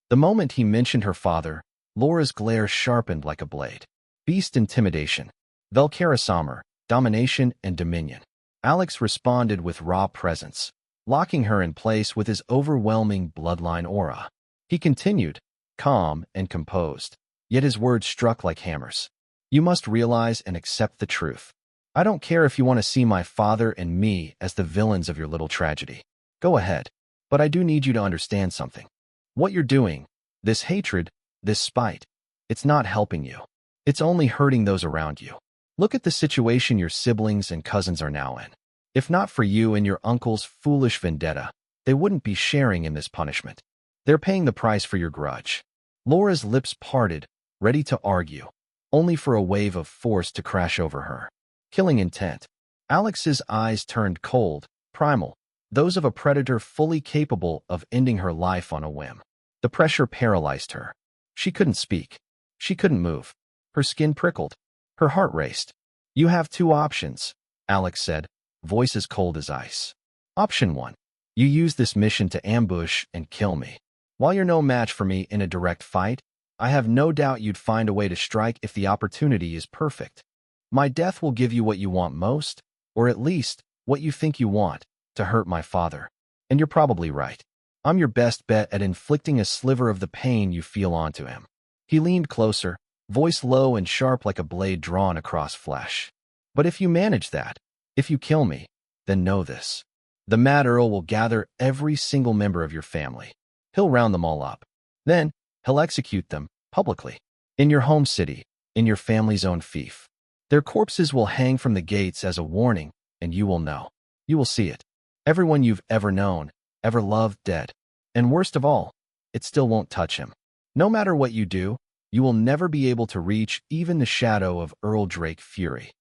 The moment he mentioned her father, Laura's glare sharpened like a blade. Beast intimidation, Velcaris armor, domination and dominion. Alex responded with raw presence, locking her in place with his overwhelming bloodline aura. He continued, calm and composed, yet his words struck like hammers. You must realize and accept the truth. I don't care if you want to see my father and me as the villains of your little tragedy. Go ahead, but I do need you to understand something. What you're doing, this hatred, this spite, it's not helping you. It's only hurting those around you. Look at the situation your siblings and cousins are now in. If not for you and your uncle's foolish vendetta, they wouldn't be sharing in this punishment. They're paying the price for your grudge. Laura's lips parted, ready to argue, only for a wave of force to crash over her. Killing intent. Alex's eyes turned cold, primal, those of a predator fully capable of ending her life on a whim. The pressure paralyzed her. She couldn't speak. She couldn't move. Her skin prickled. Her heart raced. You have 2 options, Alex said, voice as cold as ice. Option 1. You use this mission to ambush and kill me. While you're no match for me in a direct fight, I have no doubt you'd find a way to strike if the opportunity is perfect. My death will give you what you want most, or at least what you think you want, to hurt my father. And you're probably right. I'm your best bet at inflicting a sliver of the pain you feel onto him. He leaned closer, voice low and sharp like a blade drawn across flesh. But if you manage that, if you kill me, then know this. The Mad Earl will gather every single member of your family. He'll round them all up. Then, he'll execute them, publicly. In your home city, in your family's own fief. Their corpses will hang from the gates as a warning, and you will know. You will see it. Everyone you've ever known, ever loved, dead. And worst of all, it still won't touch him. No matter what you do, you will never be able to reach even the shadow of Earl Drake fury.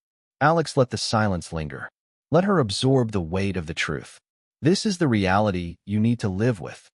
Alex let the silence linger. Let her absorb the weight of the truth. This is the reality you need to live with.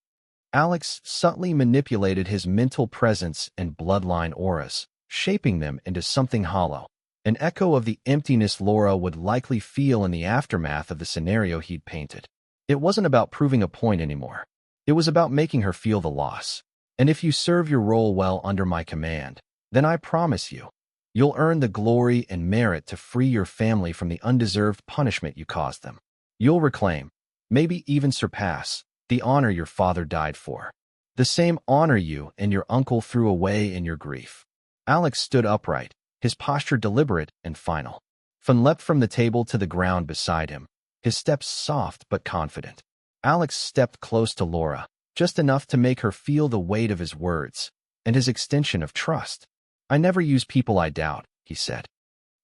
Alex subtly manipulated his mental presence and bloodline auras, shaping them into something hollow, an echo of the emptiness Laura would likely feel in the aftermath of the scenario he'd painted. It wasn't about proving a point anymore. It was about making her feel the loss. And if you serve your role well under my command, then I promise you, you'll earn the glory and merit to free your family from the undeserved punishment you caused them. You'll reclaim, maybe even surpass, the honor your father died for. The same honor you and your uncle threw away in your grief. Alex stood upright, his posture deliberate and final. Fun leapt from the table to the ground beside him, his steps soft but confident. Alex stepped close to Laura, just enough to make her feel the weight of his words and his extension of trust. I never use people I doubt, he said.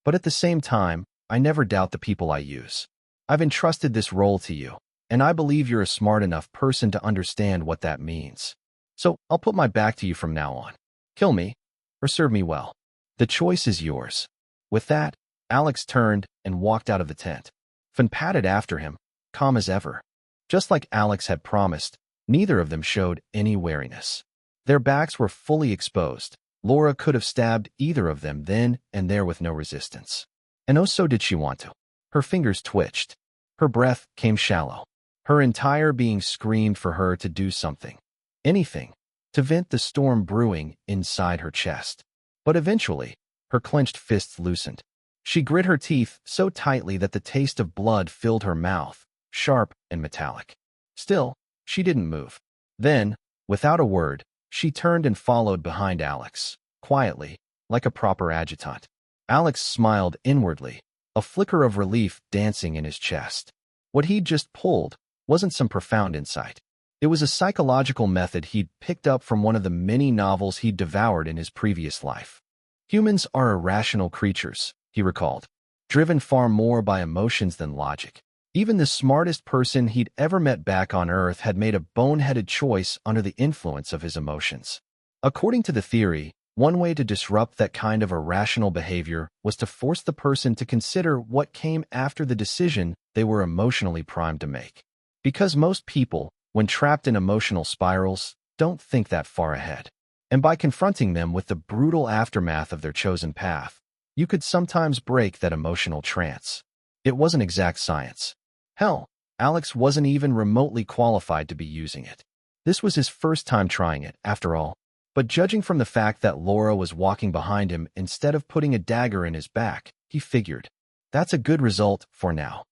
But at the same time, I never doubt the people I use. I've entrusted this role to you, and I believe you're a smart enough person to understand what that means. So I'll put my back to you from now on. Kill me, or serve me well. The choice is yours. With that, Alex turned and walked out of the tent. Finn padded after him, calm as ever. Just like Alex had promised, neither of them showed any wariness. Their backs were fully exposed. Laura could have stabbed either of them then and there with no resistance. And oh, so did she want to. Her fingers twitched. Her breath came shallow. Her entire being screamed for her to do something. Anything. To vent the storm brewing inside her chest. But eventually, her clenched fists loosened. She grit her teeth so tightly that the taste of blood filled her mouth, sharp and metallic. Still, she didn't move. Then, without a word, she turned and followed behind Alex, quietly, like a proper adjutant. Alex smiled inwardly, a flicker of relief dancing in his chest. What he'd just pulled wasn't some profound insight. It was a psychological method he'd picked up from one of the many novels he'd devoured in his previous life. Humans are irrational creatures, he recalled, driven far more by emotions than logic. Even the smartest person he'd ever met back on Earth had made a boneheaded choice under the influence of his emotions. According to the theory, one way to disrupt that kind of irrational behavior was to force the person to consider what came after the decision they were emotionally primed to make. Because most people, when trapped in emotional spirals, don't think that far ahead. And by confronting them with the brutal aftermath of their chosen path, you could sometimes break that emotional trance. It wasn't exact science. Hell, Alex wasn't even remotely qualified to be using it. This was his first time trying it, after all. But judging from the fact that Laura was walking behind him instead of putting a dagger in his back, he figured, that's a good result for now.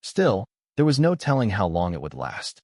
Still, there was no telling how long it would last.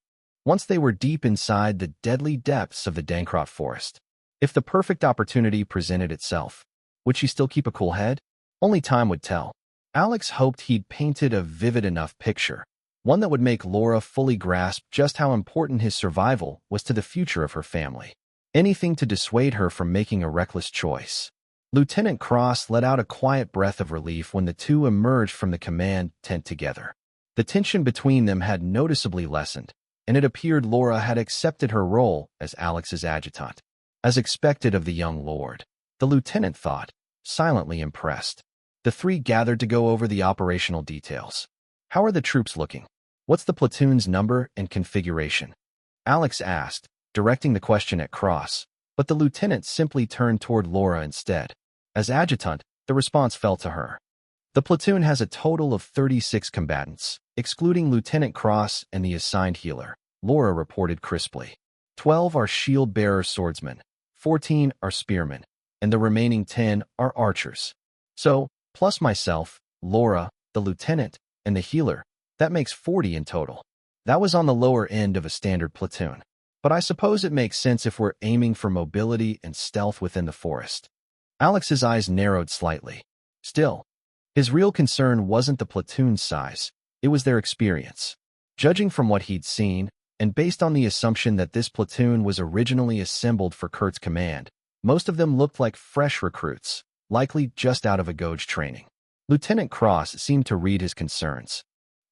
Once they were deep inside the deadly depths of the Dankrot forest, if the perfect opportunity presented itself, would she still keep a cool head? Only time would tell. Alex hoped he'd painted a vivid enough picture, one that would make Laura fully grasp just how important his survival was to the future of her family. Anything to dissuade her from making a reckless choice. Lieutenant Cross let out a quiet breath of relief when the two emerged from the command tent together. The tension between them had noticeably lessened, and it appeared Laura had accepted her role as Alex's adjutant. As expected of the young lord, the lieutenant thought, silently impressed. The three gathered to go over the operational details. How are the troops looking? What's the platoon's number and configuration? Alex asked, directing the question at Cross, but the lieutenant simply turned toward Laura instead. As adjutant, the response fell to her. The platoon has a total of 36 combatants, excluding Lieutenant Cross and the assigned healer, Laura reported crisply. 12 are shield-bearer swordsmen, 14 are spearmen, and the remaining 10 are archers. So, plus myself, Laura, the lieutenant, and the healer, that makes 40 in total. That was on the lower end of a standard platoon. But I suppose it makes sense if we're aiming for mobility and stealth within the forest. Alex's eyes narrowed slightly. Still, his real concern wasn't the platoon's size, it was their experience. Judging from what he'd seen, and based on the assumption that this platoon was originally assembled for Kurt's command, most of them looked like fresh recruits, likely just out of a Goj training. Lieutenant Cross seemed to read his concerns.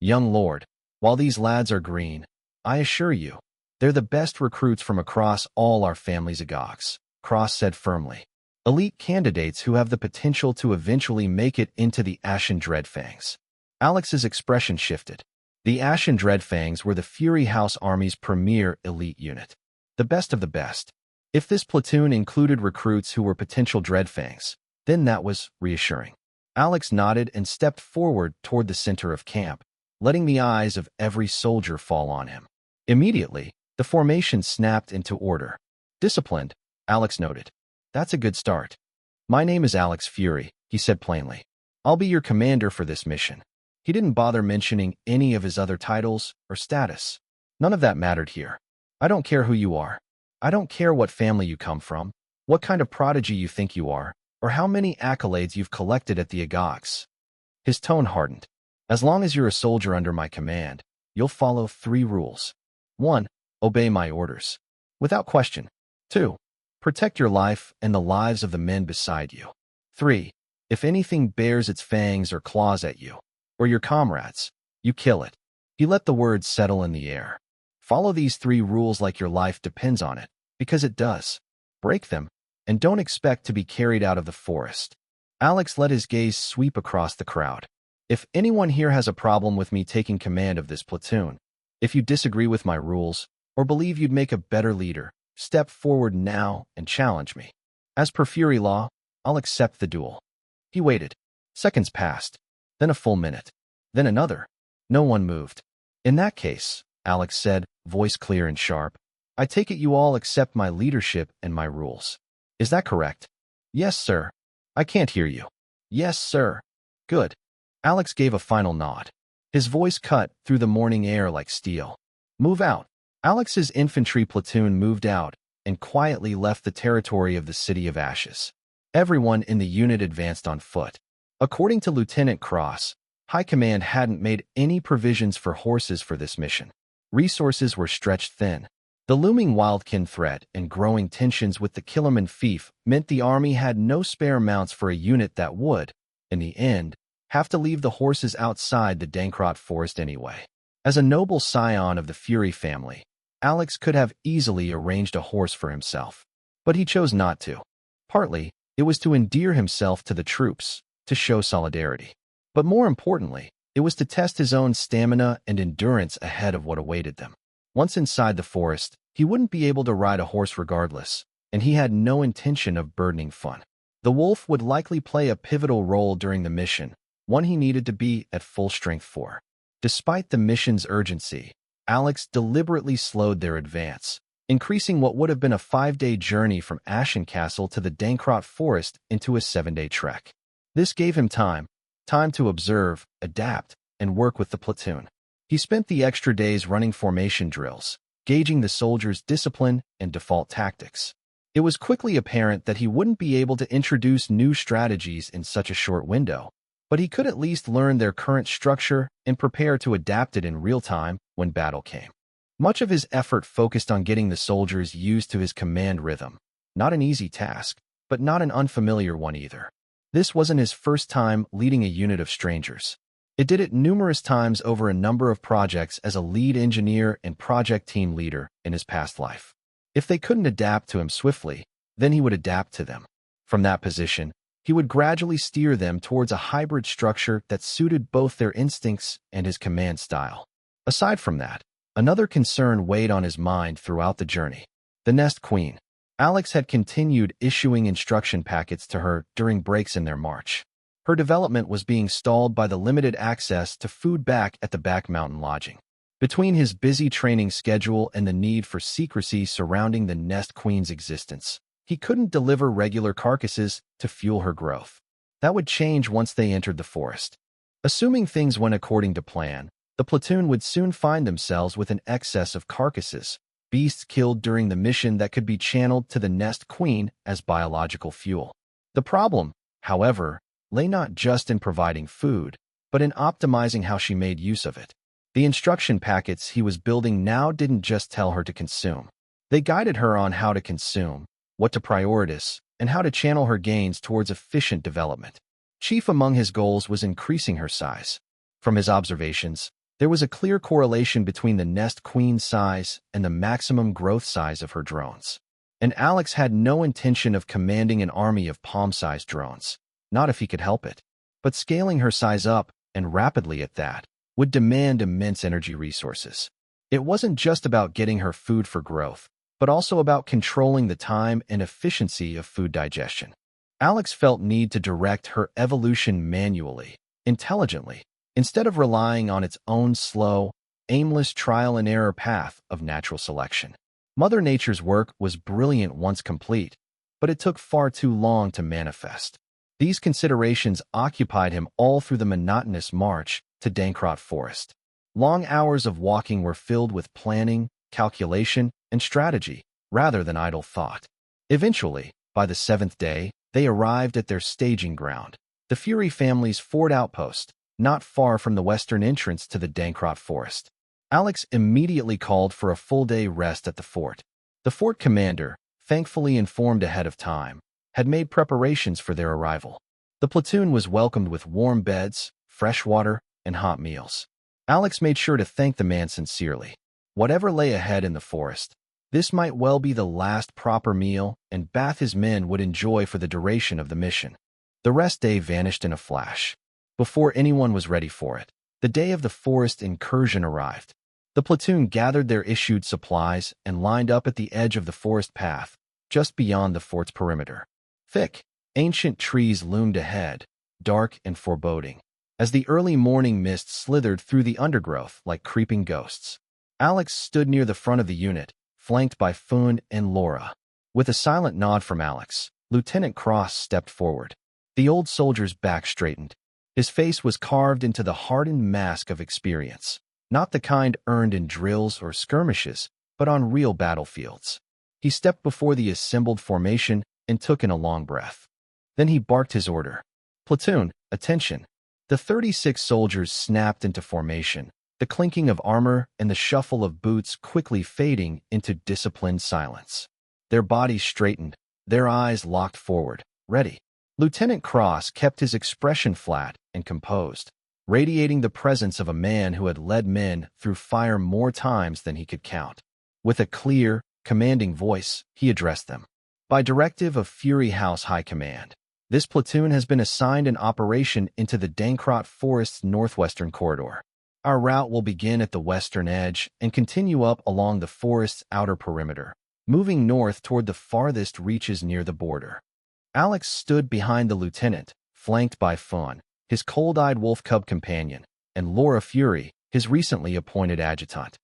Young lord, while these lads are green, I assure you, they're the best recruits from across all our families of Gogs, Cross said firmly. Elite candidates who have the potential to eventually make it into the Ashen Dreadfangs. Alex's expression shifted. The Ashen Dreadfangs were the Fury House Army's premier elite unit. The best of the best. If this platoon included recruits who were potential Dreadfangs, then that was reassuring. Alex nodded and stepped forward toward the center of camp, letting the eyes of every soldier fall on him. Immediately, the formation snapped into order. Disciplined, Alex noted. That's a good start. My name is Alex Fury, he said plainly. I'll be your commander for this mission. He didn't bother mentioning any of his other titles or status. None of that mattered here. I don't care who you are. I don't care what family you come from, what kind of prodigy you think you are, or how many accolades you've collected at the Agogs. His tone hardened. As long as you're a soldier under my command, you'll follow 3 rules. 1. Obey my orders. Without question. 2. Protect your life and the lives of the men beside you. 3. If anything bears its fangs or claws at you, or your comrades, you kill it. He let the words settle in the air. Follow these 3 rules like your life depends on it, because it does. Break them, and don't expect to be carried out of the forest. Alex let his gaze sweep across the crowd. If anyone here has a problem with me taking command of this platoon, if you disagree with my rules, or believe you'd make a better leader, step forward now and challenge me. As per Fury law, I'll accept the duel. He waited. Seconds passed, then a full minute, then another. No one moved. In that case, Alex said, voice clear and sharp, I take it you all accept my leadership and my rules. Is that correct? Yes, sir. I can't hear you. Yes, sir. Good. Alex gave a final nod. His voice cut through the morning air like steel. Move out. Alex's infantry platoon moved out and quietly left the territory of the City of Ashes. Everyone in the unit advanced on foot. According to Lieutenant Cross, High Command hadn't made any provisions for horses for this mission. Resources were stretched thin. The looming wildkin threat and growing tensions with the Killerman fief meant the army had no spare mounts for a unit that would, in the end, have to leave the horses outside the Dankrot forest anyway. As a noble scion of the Fury family, Alex could have easily arranged a horse for himself. But he chose not to. Partly, it was to endear himself to the troops, to show solidarity. But more importantly, it was to test his own stamina and endurance ahead of what awaited them. Once inside the forest, he wouldn't be able to ride a horse regardless, and he had no intention of burdening fun. The wolf would likely play a pivotal role during the mission, one he needed to be at full strength for. Despite the mission's urgency, Alex deliberately slowed their advance, increasing what would have been a 5-day journey from Ashen Castle to the Dankrot forest into a 7-day trek. This gave him time to observe, adapt, and work with the platoon. He spent the extra days running formation drills, gauging the soldiers' discipline and default tactics. It was quickly apparent that he wouldn't be able to introduce new strategies in such a short window, but he could at least learn their current structure and prepare to adapt it in real time when battle came. Much of his effort focused on getting the soldiers used to his command rhythm. Not an easy task, but not an unfamiliar one either. This wasn't his first time leading a unit of strangers. It did it numerous times over a number of projects as a lead engineer and project team leader in his past life. If they couldn't adapt to him swiftly, then he would adapt to them. From that position, he would gradually steer them towards a hybrid structure that suited both their instincts and his command style. Aside from that, another concern weighed on his mind throughout the journey. The Nest Queen. Alex had continued issuing instruction packets to her during breaks in their march. Her development was being stalled by the limited access to food back at the back mountain lodging. Between his busy training schedule and the need for secrecy surrounding the Nest Queen's existence, he couldn't deliver regular carcasses to fuel her growth. That would change once they entered the forest. Assuming things went according to plan, the platoon would soon find themselves with an excess of carcasses, beasts killed during the mission that could be channeled to the Nest Queen as biological fuel. The problem, however, lay not just in providing food, but in optimizing how she made use of it. The instruction packets he was building now didn't just tell her to consume. They guided her on how to consume, what to prioritize, and how to channel her gains towards efficient development. Chief among his goals was increasing her size. From his observations, there was a clear correlation between the Nest Queen's size and the maximum growth size of her drones. And Alex had no intention of commanding an army of palm-sized drones, not if he could help it. But scaling her size up, and rapidly at that, would demand immense energy resources. It wasn't just about getting her food for growth, but also about controlling the time and efficiency of food digestion. Alex felt need to direct her evolution manually, intelligently, instead of relying on its own slow, aimless trial-and-error path of natural selection. Mother Nature's work was brilliant once complete, but it took far too long to manifest. These considerations occupied him all through the monotonous march to Dankrot Forest. Long hours of walking were filled with planning, calculation, and strategy, rather than idle thought. Eventually, by the 7th day, they arrived at their staging ground, the Fury family's fort outpost, not far from the western entrance to the Dankrot Forest. Alex immediately called for a full-day rest at the fort. The fort commander, thankfully informed ahead of time, had made preparations for their arrival. The platoon was welcomed with warm beds, fresh water, and hot meals. Alex made sure to thank the man sincerely. Whatever lay ahead in the forest, this might well be the last proper meal and bath his men would enjoy for the duration of the mission. The rest day vanished in a flash. Before anyone was ready for it, the day of the forest incursion arrived. The platoon gathered their issued supplies and lined up at the edge of the forest path, just beyond the fort's perimeter. Thick, ancient trees loomed ahead, dark and foreboding, as the early morning mist slithered through the undergrowth like creeping ghosts. Alex stood near the front of the unit, flanked by Foon and Laura. With a silent nod from Alex, Lieutenant Cross stepped forward. The old soldier's back straightened. His face was carved into the hardened mask of experience, not the kind earned in drills or skirmishes, but on real battlefields. He stepped before the assembled formation and took in a long breath. Then he barked his order. "Platoon, attention." The 36 soldiers snapped into formation, the clinking of armor and the shuffle of boots quickly fading into disciplined silence. Their bodies straightened, their eyes locked forward, ready. Lieutenant Cross kept his expression flat and composed, radiating the presence of a man who had led men through fire more times than he could count. With a clear, commanding voice, he addressed them. "By directive of Fury House High Command, this platoon has been assigned an operation into the Dankrot Forest's northwestern corridor. Our route will begin at the western edge and continue up along the forest's outer perimeter, moving north toward the farthest reaches near the border." Alex stood behind the lieutenant, flanked by Fawn, his cold-eyed wolf cub companion, and Laura Fury, his recently appointed adjutant.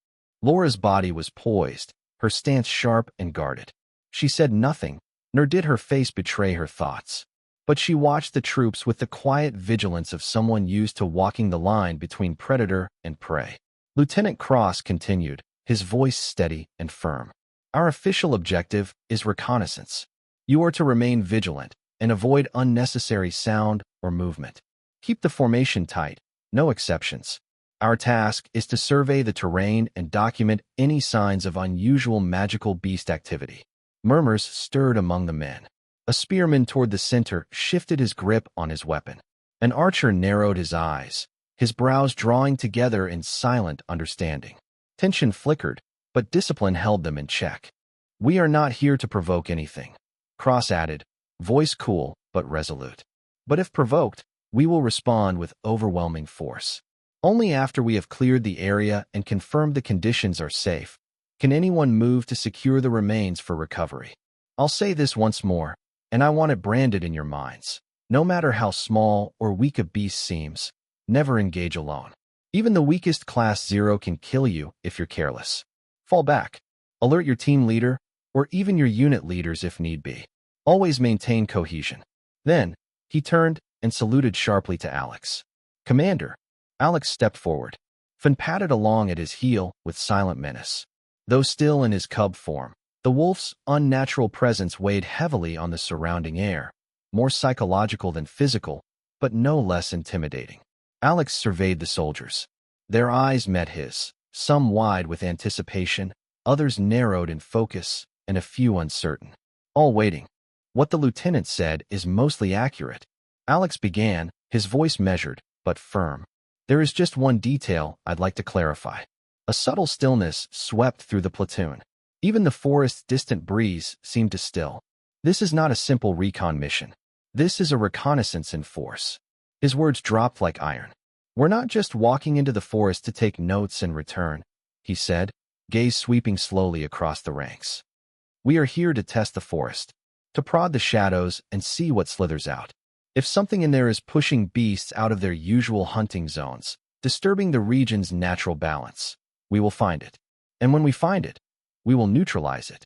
Laura's body was poised, her stance sharp and guarded. She said nothing, nor did her face betray her thoughts. But she watched the troops with the quiet vigilance of someone used to walking the line between predator and prey. Lieutenant Cross continued, his voice steady and firm. "Our official objective is reconnaissance. You are to remain vigilant and avoid unnecessary sound or movement. Keep the formation tight, no exceptions. Our task is to survey the terrain and document any signs of unusual magical beast activity." Murmurs stirred among the men. A spearman toward the center shifted his grip on his weapon. An archer narrowed his eyes, his brows drawing together in silent understanding. Tension flickered, but discipline held them in check. "We are not here to provoke anything," Cross added, voice cool but resolute. "But if provoked, we will respond with overwhelming force. Only after we have cleared the area and confirmed the conditions are safe can anyone move to secure the remains for recovery. I'll say this once more, and I want it branded in your minds. No matter how small or weak a beast seems, never engage alone. Even the weakest class 0 can kill you if you're careless. Fall back. Alert your team leader, or even your unit leaders if need be. Always maintain cohesion. Then, he turned and saluted sharply to Alex. Commander. Alex stepped forward. Finn padded along at his heel with silent menace. Though still in his cub form, the wolf's unnatural presence weighed heavily on the surrounding air, more psychological than physical, but no less intimidating. Alex surveyed the soldiers. Their eyes met his, some wide with anticipation, others narrowed in focus, and a few uncertain. All waiting. What the lieutenant said is mostly accurate. Alex began, his voice measured, but firm. There is just one detail I'd like to clarify. A subtle stillness swept through the platoon. Even the forest's distant breeze seemed to still. This is not a simple recon mission. This is a reconnaissance in force. His words dropped like iron. We're not just walking into the forest to take notes and return, he said, gaze sweeping slowly across the ranks. We are here to test the forest, to prod the shadows and see what slithers out. If something in there is pushing beasts out of their usual hunting zones, disturbing the region's natural balance, we will find it. And when we find it, we will neutralize it.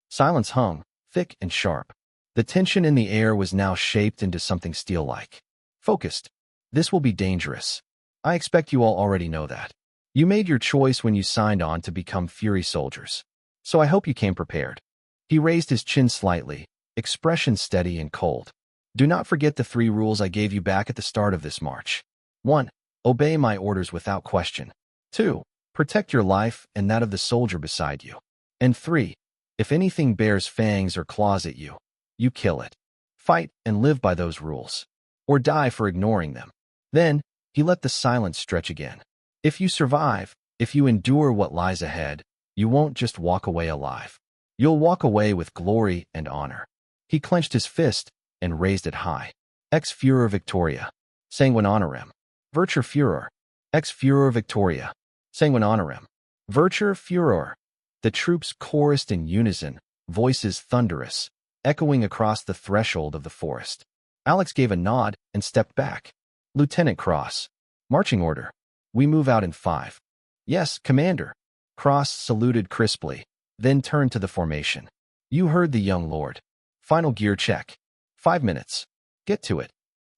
Silence hung, thick and sharp. The tension in the air was now shaped into something steel-like. Focused. This will be dangerous. I expect you all already know that. You made your choice when you signed on to become Fury soldiers. So I hope you came prepared. He raised his chin slightly, expression steady and cold. Do not forget the 3 rules I gave you back at the start of this march. 1. Obey my orders without question. 2. Protect your life and that of the soldier beside you. And 3. If anything bears fangs or claws at you, you kill it. Fight and live by those rules. Or die for ignoring them. Then, he let the silence stretch again. If you survive, if you endure what lies ahead, you won't just walk away alive. You'll walk away with glory and honor. He clenched his fist and raised it high. Ex Furor Victoria. Sanguine honorem. Virtue Furor. Ex Furor Victoria. Sanguine honorem. Virtue Furor. The troops chorused in unison, voices thunderous, echoing across the threshold of the forest. Alex gave a nod and stepped back. Lieutenant Cross. Marching order. We move out in 5. Yes, Commander. Cross saluted crisply, then turned to the formation. You heard the young lord. Final gear check. 5 minutes. Get to it.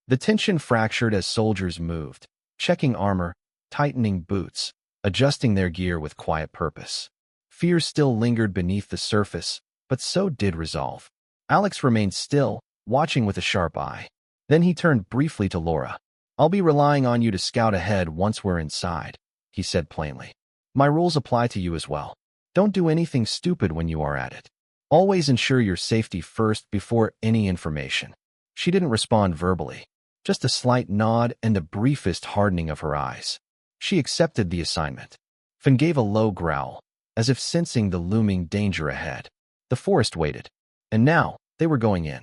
The tension fractured as soldiers moved, checking armor, tightening boots, adjusting their gear with quiet purpose. Fear still lingered beneath the surface, but so did resolve. Alex remained still, watching with a sharp eye. Then he turned briefly to Laura. I'll be relying on you to scout ahead once we're inside, he said plainly. My rules apply to you as well. Don't do anything stupid when you are at it. Always ensure your safety first before any information. She didn't respond verbally, just a slight nod and the briefest hardening of her eyes. She accepted the assignment. Finn gave a low growl, as if sensing the looming danger ahead. The forest waited. And now, they were going in.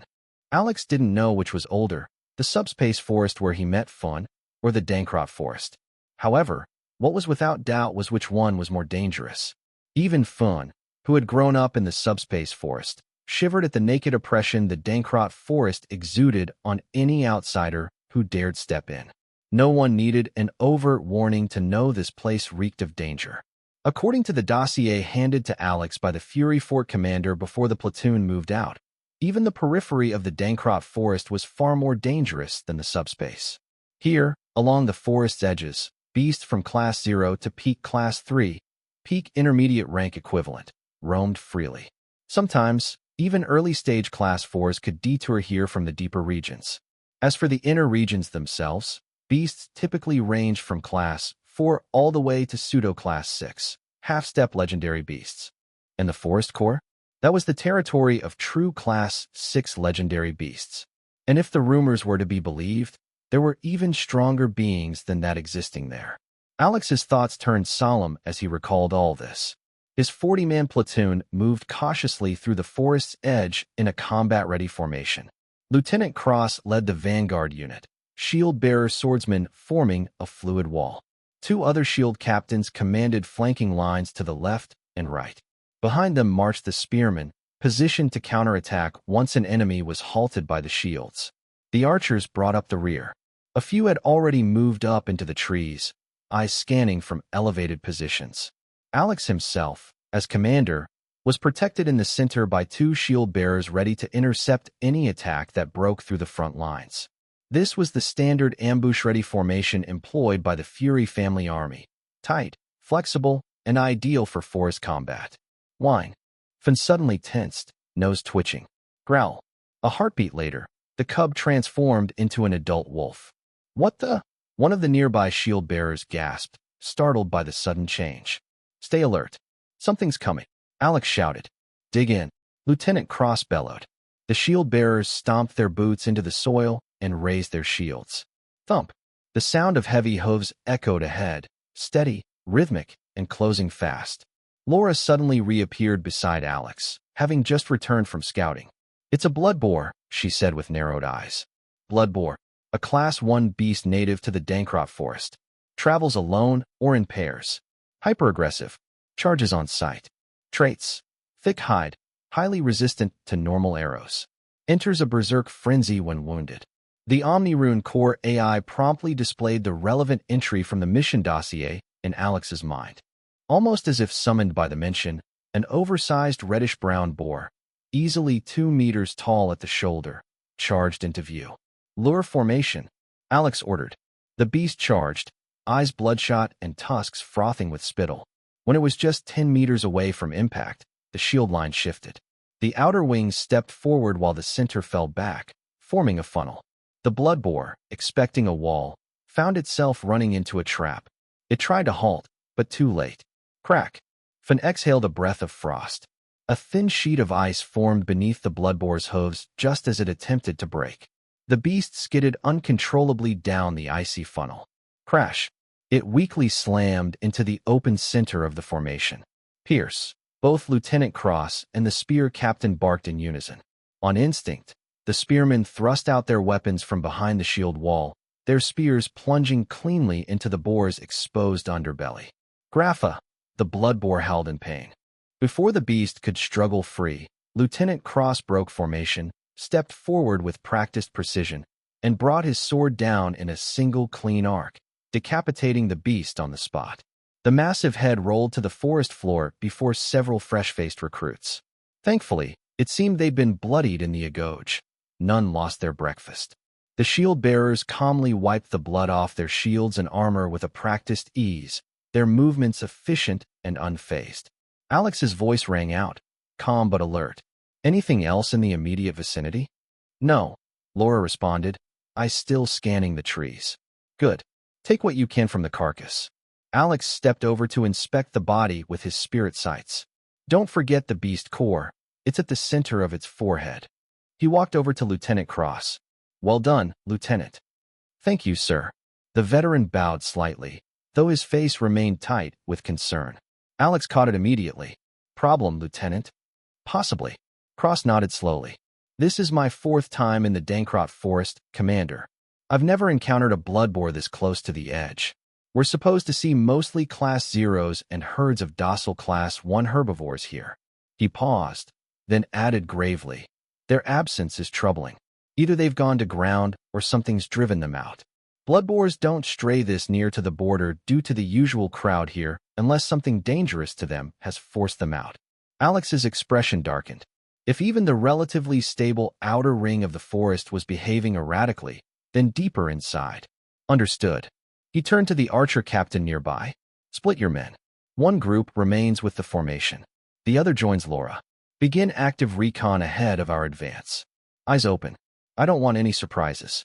Alex didn't know which was older, the subspace forest where he met Fun, or the Dankrot forest. However, what was without doubt was which one was more dangerous. Even Fun, who had grown up in the subspace forest, shivered at the naked oppression the Dankrot forest exuded on any outsider who dared step in. No one needed an overt warning to know this place reeked of danger. According to the dossier handed to Alex by the Fury Fort commander before the platoon moved out, even the periphery of the Dankrot forest was far more dangerous than the subspace. Here, along the forest's edges, beasts from Class 0 to Peak Class 3, Peak Intermediate rank equivalent, roamed freely. Sometimes, even early-stage Class 4s could detour here from the deeper regions. As for the inner regions themselves, beasts typically ranged from Class 4 all the way to Pseudo-Class 6, half-step legendary beasts. And the Forest Core? That was the territory of true Class 6 legendary beasts. And if the rumors were to be believed, there were even stronger beings than that existing there. Alex's thoughts turned solemn as he recalled all this. His 40-man platoon moved cautiously through the forest's edge in a combat-ready formation. Lieutenant Cross led the vanguard unit, shield-bearer swordsmen forming a fluid wall. 2 other shield captains commanded flanking lines to the left and right. Behind them marched the spearmen, positioned to counterattack once an enemy was halted by the shields. The archers brought up the rear. A few had already moved up into the trees, eyes scanning from elevated positions. Alex himself, as commander, was protected in the center by two shield bearers ready to intercept any attack that broke through the front lines. This was the standard ambush-ready formation employed by the Fury family army. Tight, flexible, and ideal for forest combat. Whine. Finn suddenly tensed, nose twitching. Growl. A heartbeat later, the cub transformed into an adult wolf. What the? One of the nearby shield bearers gasped, startled by the sudden change. Stay alert. Something's coming, Alex shouted. Dig in, Lieutenant Cross bellowed. The shield bearers stomped their boots into the soil and raised their shields. Thump. The sound of heavy hooves echoed ahead, steady, rhythmic, and closing fast. Laura suddenly reappeared beside Alex, having just returned from scouting. It's a blood boar, she said with narrowed eyes. Blood boar, a Class 1 beast native to the Dankrat forest. Travels alone or in pairs. Hyper-aggressive. Charges on sight. Traits. Thick hide. Highly resistant to normal arrows. Enters a berserk frenzy when wounded. The Rune Core AI promptly displayed the relevant entry from the mission dossier in Alex's mind. Almost as if summoned by the mention, an oversized reddish-brown boar, easily 2 meters tall at the shoulder, charged into view. Lure formation, Alex ordered. The beast charged, eyes bloodshot and tusks frothing with spittle. When it was just 10 meters away from impact, the shield line shifted. The outer wings stepped forward while the center fell back, forming a funnel. The blood boar, expecting a wall, found itself running into a trap. It tried to halt, but too late. Crack. Finn exhaled a breath of frost. A thin sheet of ice formed beneath the blood boar's hooves just as it attempted to break. The beast skidded uncontrollably down the icy funnel. Crash. It weakly slammed into the open center of the formation. Pierce. Both Lieutenant Cross and the spear captain barked in unison. On instinct, the spearmen thrust out their weapons from behind the shield wall, their spears plunging cleanly into the boar's exposed underbelly. Grapha, the blood boar howled in pain. Before the beast could struggle free, Lieutenant Cross broke formation, stepped forward with practiced precision, and brought his sword down in a single clean arc, decapitating the beast on the spot. The massive head rolled to the forest floor before several fresh-faced recruits. Thankfully, it seemed they'd been bloodied in the Agoj. None lost their breakfast. The shield-bearers calmly wiped the blood off their shields and armor with a practiced ease, their movements efficient and unfazed. Alex's voice rang out, calm but alert. Anything else in the immediate vicinity? No, Laura responded, eyes still scanning the trees. Good. Take what you can from the carcass. Alex stepped over to inspect the body with his spirit sights. Don't forget the beast core. It's at the center of its forehead. He walked over to Lieutenant Cross. Well done, Lieutenant. Thank you, sir. The veteran bowed slightly, though his face remained tight with concern. Alex caught it immediately. Problem, Lieutenant? Possibly. Cross nodded slowly. This is my 4th time in the Dankrat forest, Commander. I've never encountered a blood boar this close to the edge. We're supposed to see mostly Class 0s and herds of docile Class 1 herbivores here. He paused, then added gravely. Their absence is troubling. Either they've gone to ground or something's driven them out. Blood boars don't stray this near to the border due to the usual crowd here unless something dangerous to them has forced them out. Alex's expression darkened. If even the relatively stable outer ring of the forest was behaving erratically, then deeper inside. Understood. He turned to the archer captain nearby. Split your men. One group remains with the formation. The other joins Laura. Begin active recon ahead of our advance. Eyes open. I don't want any surprises.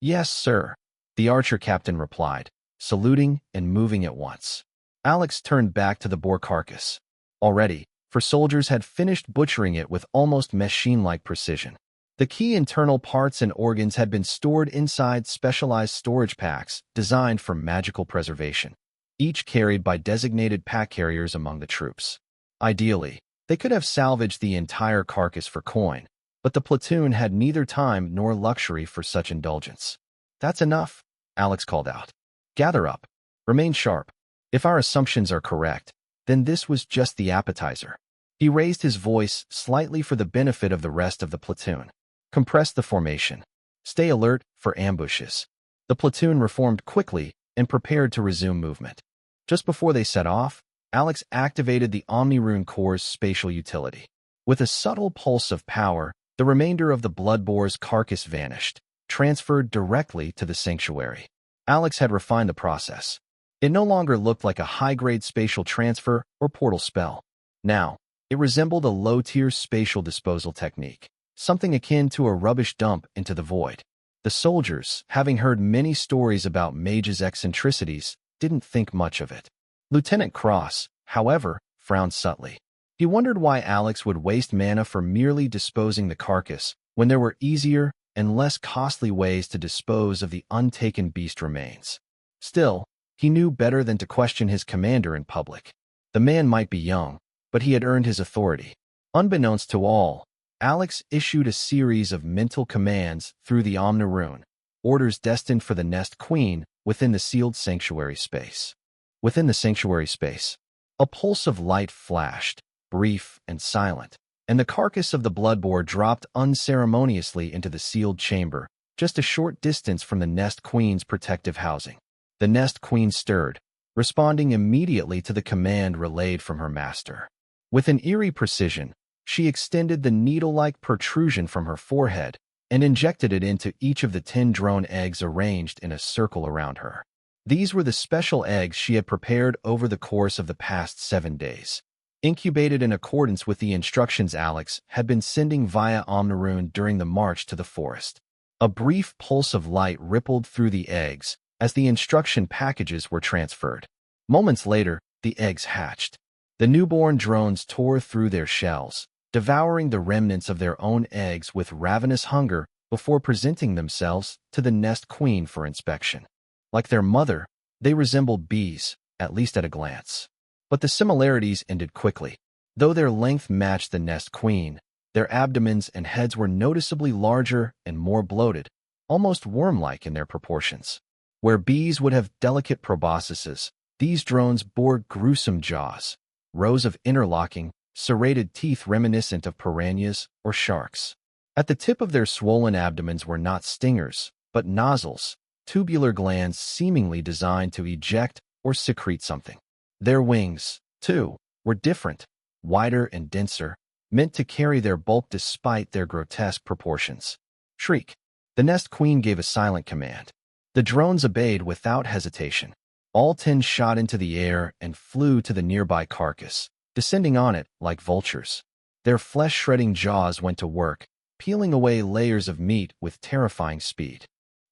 Yes, sir, the archer captain replied, saluting and moving at once. Alex turned back to the boar carcass. Already, for soldiers had finished butchering it with almost machine-like precision. The key internal parts and organs had been stored inside specialized storage packs designed for magical preservation, each carried by designated pack carriers among the troops. Ideally, they could have salvaged the entire carcass for coin, but the platoon had neither time nor luxury for such indulgence. That's enough, Alex called out. Gather up. Remain sharp. If our assumptions are correct, then this was just the appetizer. He raised his voice slightly for the benefit of the rest of the platoon. Compress the formation. Stay alert for ambushes. The platoon reformed quickly and prepared to resume movement. Just before they set off, Alex activated the Omni-Rune Core's spatial utility. With a subtle pulse of power, the remainder of the Bloodboar's carcass vanished, transferred directly to the sanctuary. Alex had refined the process. It no longer looked like a high-grade spatial transfer or portal spell. Now, it resembled a low-tier spatial disposal technique, something akin to a rubbish dump into the void. The soldiers, having heard many stories about mages' eccentricities, didn't think much of it. Lieutenant Cross, however, frowned subtly. He wondered why Alex would waste mana for merely disposing the carcass when there were easier and less costly ways to dispose of the untaken beast remains. Still, he knew better than to question his commander in public. The man might be young, but he had earned his authority. Unbeknownst to all, Alex issued a series of mental commands through the Omni-Rune, orders destined for the Nest Queen within the sealed sanctuary space. Within the sanctuary space, a pulse of light flashed, brief and silent, and the carcass of the Bloodboar dropped unceremoniously into the sealed chamber, just a short distance from the Nest Queen's protective housing. The Nest Queen stirred, responding immediately to the command relayed from her master. With an eerie precision, she extended the needle-like protrusion from her forehead and injected it into each of the 10 drone eggs arranged in a circle around her. These were the special eggs she had prepared over the course of the past 7 days, incubated in accordance with the instructions Alex had been sending via Omni-Rune during the march to the forest. A brief pulse of light rippled through the eggs as the instruction packages were transferred. Moments later, the eggs hatched. The newborn drones tore through their shells, devouring the remnants of their own eggs with ravenous hunger before presenting themselves to the Nest Queen for inspection. Like their mother, they resembled bees, at least at a glance. But the similarities ended quickly. Though their length matched the Nest Queen, their abdomens and heads were noticeably larger and more bloated, almost worm-like in their proportions. Where bees would have delicate proboscises, these drones bore gruesome jaws, rows of interlocking, serrated teeth reminiscent of piranhas or sharks. At the tip of their swollen abdomens were not stingers, but nozzles, tubular glands seemingly designed to eject or secrete something. Their wings, too, were different, wider and denser, meant to carry their bulk despite their grotesque proportions. Shriek. The Nest Queen gave a silent command. The drones obeyed without hesitation. All 10 shot into the air and flew to the nearby carcass, descending on it like vultures. Their flesh-shredding jaws went to work, peeling away layers of meat with terrifying speed.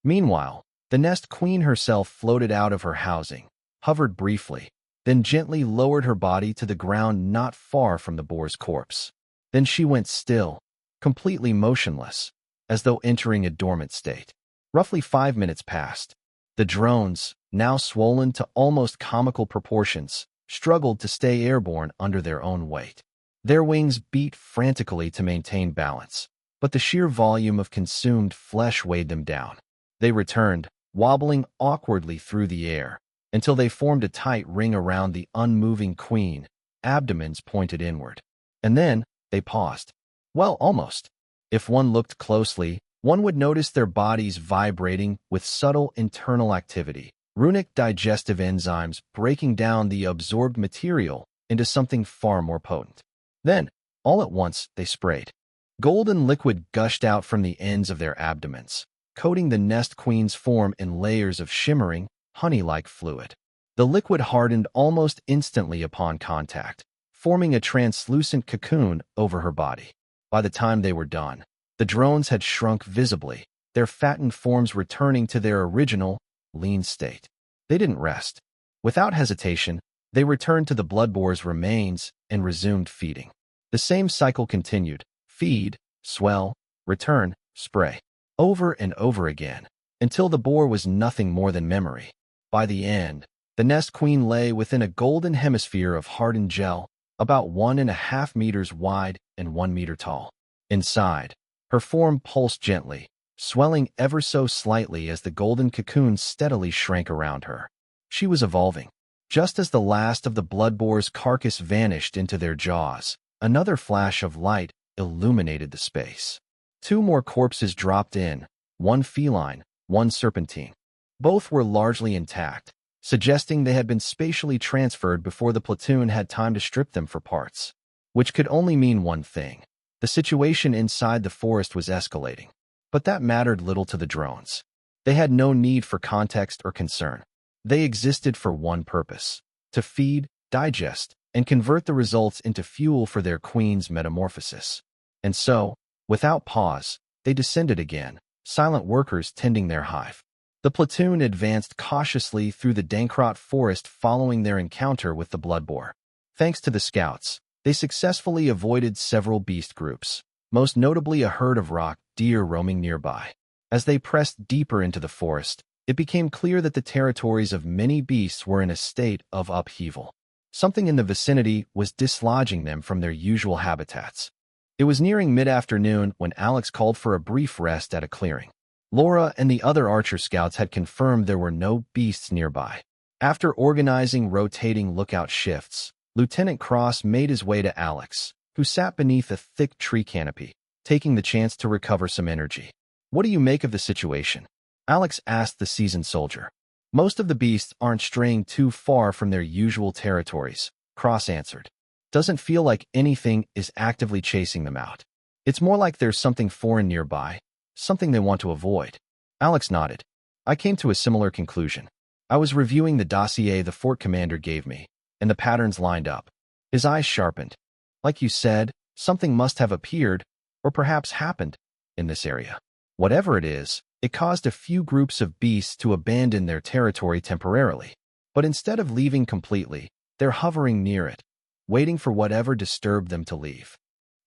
Meanwhile, the Nest Queen herself floated out of her housing, hovered briefly, then gently lowered her body to the ground not far from the boar's corpse. Then she went still, completely motionless, as though entering a dormant state. Roughly 5 minutes passed. The drones, now swollen to almost comical proportions, struggled to stay airborne under their own weight. Their wings beat frantically to maintain balance, but the sheer volume of consumed flesh weighed them down. They returned, wobbling awkwardly through the air, until they formed a tight ring around the unmoving queen, abdomens pointed inward. And then, they paused. Well, almost. If one looked closely, one would notice their bodies vibrating with subtle internal activity, runic digestive enzymes breaking down the absorbed material into something far more potent. Then, all at once, they sprayed. Golden liquid gushed out from the ends of their abdomens, coating the Nest Queen's form in layers of shimmering, honey-like fluid. The liquid hardened almost instantly upon contact, forming a translucent cocoon over her body. By the time they were done, the drones had shrunk visibly, their fattened forms returning to their original, lean state. They didn't rest. Without hesitation, they returned to the Bloodboar's remains and resumed feeding. The same cycle continued: feed, swell, return, spray, over and over again, until the boar was nothing more than memory. By the end, the Nest Queen lay within a golden hemisphere of hardened gel, about 1.5 meters wide and 1 meter tall. Inside, her form pulsed gently, swelling ever so slightly as the golden cocoon steadily shrank around her. She was evolving. Just as the last of the Bloodboar's carcass vanished into their jaws, another flash of light illuminated the space. 2 more corpses dropped in, one feline, one serpentine. Both were largely intact, suggesting they had been spatially transferred before the platoon had time to strip them for parts. Which could only mean one thing. The situation inside the forest was escalating. But that mattered little to the drones. They had no need for context or concern. They existed for one purpose: to feed, digest, and convert the results into fuel for their queen's metamorphosis. And so, without pause, they descended again, silent workers tending their hive. The platoon advanced cautiously through the Dankrot forest following their encounter with the bloodboar. Thanks to the scouts, they successfully avoided several beast groups, most notably a herd of rock deer roaming nearby. As they pressed deeper into the forest, it became clear that the territories of many beasts were in a state of upheaval. Something in the vicinity was dislodging them from their usual habitats. It was nearing mid-afternoon when Alex called for a brief rest at a clearing. Laura and the other archer scouts had confirmed there were no beasts nearby. After organizing rotating lookout shifts, Lieutenant Cross made his way to Alex, who sat beneath a thick tree canopy, taking the chance to recover some energy. "What do you make of the situation?" Alex asked the seasoned soldier. "Most of the beasts aren't straying too far from their usual territories," Cross answered. "Doesn't feel like anything is actively chasing them out. It's more like there's something foreign nearby, something they want to avoid." Alex nodded. "I came to a similar conclusion. I was reviewing the dossier the fort commander gave me, and the patterns lined up." His eyes sharpened. "Like you said, something must have appeared, or perhaps happened, in this area. Whatever it is, it caused a few groups of beasts to abandon their territory temporarily. But instead of leaving completely, they're hovering near it, waiting for whatever disturbed them to leave."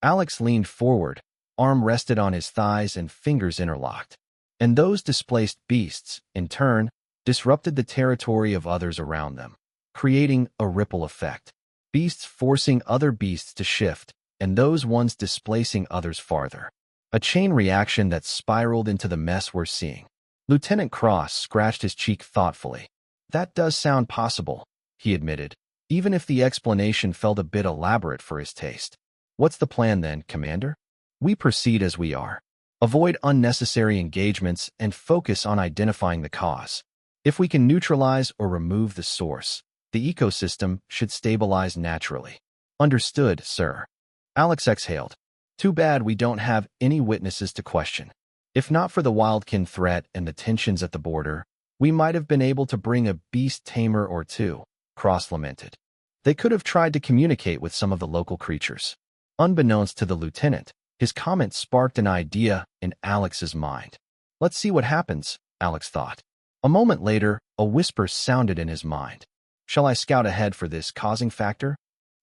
Alex leaned forward, arm rested on his thighs and fingers interlocked. And those displaced beasts, in turn, disrupted the territory of others around them, creating a ripple effect. Beasts forcing other beasts to shift, and those ones displacing others farther. A chain reaction that spiraled into the mess we're seeing. Lieutenant Cross scratched his cheek thoughtfully. "That does sound possible," he admitted, even if the explanation felt a bit elaborate for his taste. "What's the plan then, Commander?" "We proceed as we are. Avoid unnecessary engagements and focus on identifying the cause. If we can neutralize or remove the source, the ecosystem should stabilize naturally." "Understood, sir." Alex exhaled. "Too bad we don't have any witnesses to question. If not for the wildkin threat and the tensions at the border, we might have been able to bring a beast tamer or two," Cross lamented. "They could have tried to communicate with some of the local creatures." Unbeknownst to the lieutenant, his comment sparked an idea in Alex's mind. "Let's see what happens," Alex thought. A moment later, a whisper sounded in his mind. "Shall I scout ahead for this causing factor?"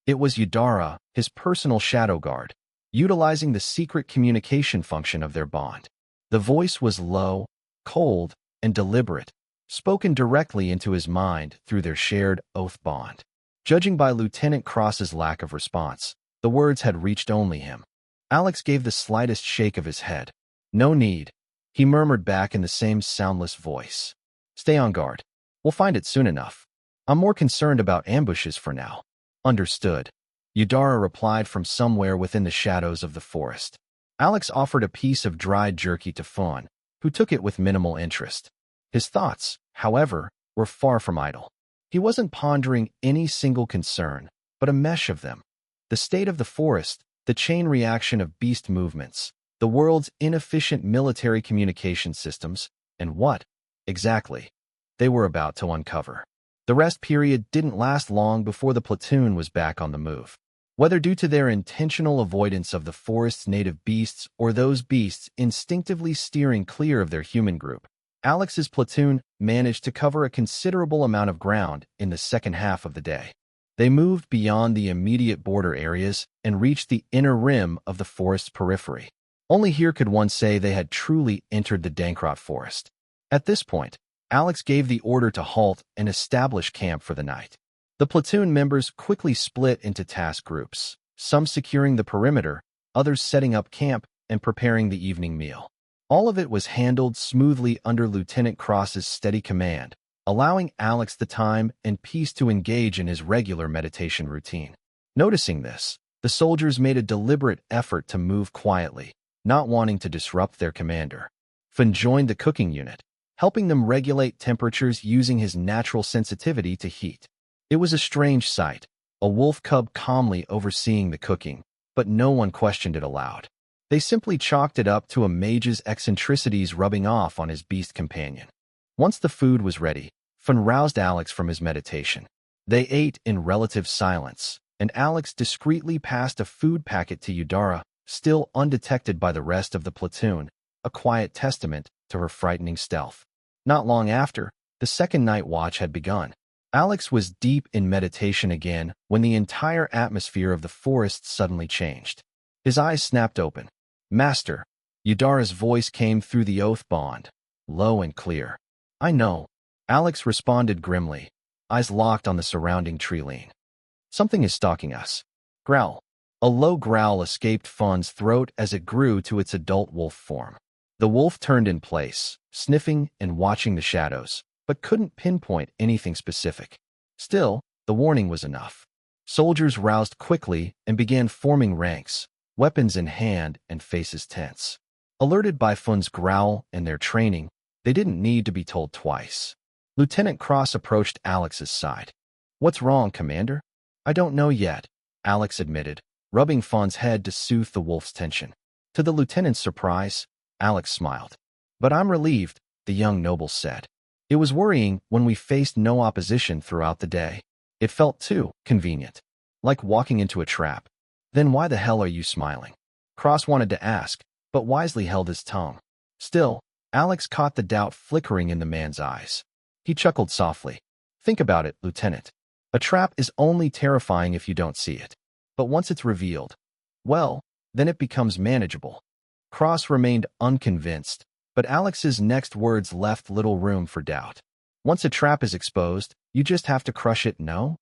It was Yudara, his personal shadow guard, utilizing the secret communication function of their bond. The voice was low, cold, and deliberate, spoken directly into his mind through their shared oath bond. Judging by Lieutenant Cross's lack of response, the words had reached only him. Alex gave the slightest shake of his head. "No need," he murmured back in the same soundless voice. "Stay on guard. We'll find it soon enough. I'm more concerned about ambushes for now." "Understood," Yudara replied from somewhere within the shadows of the forest. Alex offered a piece of dried jerky to Fawn, who took it with minimal interest. His thoughts, however, were far from idle. He wasn't pondering any single concern, but a mesh of them. The state of the forest, the chain reaction of beast movements, the world's inefficient military communication systems, and what, exactly, they were about to uncover. The rest period didn't last long before the platoon was back on the move. Whether due to their intentional avoidance of the forest's native beasts or those beasts instinctively steering clear of their human group, Alex's platoon managed to cover a considerable amount of ground in the second half of the day. They moved beyond the immediate border areas and reached the inner rim of the forest's periphery. Only here could one say they had truly entered the Dankrot forest. At this point, Alex gave the order to halt and establish camp for the night. The platoon members quickly split into task groups, some securing the perimeter, others setting up camp and preparing the evening meal. All of it was handled smoothly under Lieutenant Cross's steady command, allowing Alex the time and peace to engage in his regular meditation routine. Noticing this, the soldiers made a deliberate effort to move quietly, not wanting to disrupt their commander. Fun joined the cooking unit, helping them regulate temperatures using his natural sensitivity to heat. It was a strange sight, a wolf cub calmly overseeing the cooking, but no one questioned it aloud. They simply chalked it up to a mage's eccentricities rubbing off on his beast companion. Once the food was ready, Fun roused Alex from his meditation. They ate in relative silence, and Alex discreetly passed a food packet to Eudora, still undetected by the rest of the platoon, a quiet testament to her frightening stealth. Not long after, the second night watch had begun. Alex was deep in meditation again when the entire atmosphere of the forest suddenly changed. His eyes snapped open. "Master," Eudora's voice came through the oath bond, low and clear. "I know," Alex responded grimly, eyes locked on the surrounding tree line. "Something is stalking us." Growl. A low growl escaped Fun's throat as it grew to its adult wolf form. The wolf turned in place, sniffing and watching the shadows, but couldn't pinpoint anything specific. Still, the warning was enough. Soldiers roused quickly and began forming ranks, weapons in hand and faces tense. Alerted by Fun's growl and their training, they didn't need to be told twice. Lieutenant Cross approached Alex's side. "What's wrong, Commander?" "I don't know yet," Alex admitted, rubbing Fun's head to soothe the wolf's tension. To the lieutenant's surprise, Alex smiled. "But I'm relieved," the young noble said. "It was worrying when we faced no opposition throughout the day. It felt too convenient, like walking into a trap." "Then why the hell are you smiling?" Cross wanted to ask, but wisely held his tongue. Still, Alex caught the doubt flickering in the man's eyes. He chuckled softly. "Think about it, Lieutenant. A trap is only terrifying if you don't see it. But once it's revealed, well, then it becomes manageable." Cross remained unconvinced, but Alex's next words left little room for doubt. "Once a trap is exposed, you just have to crush it, no?"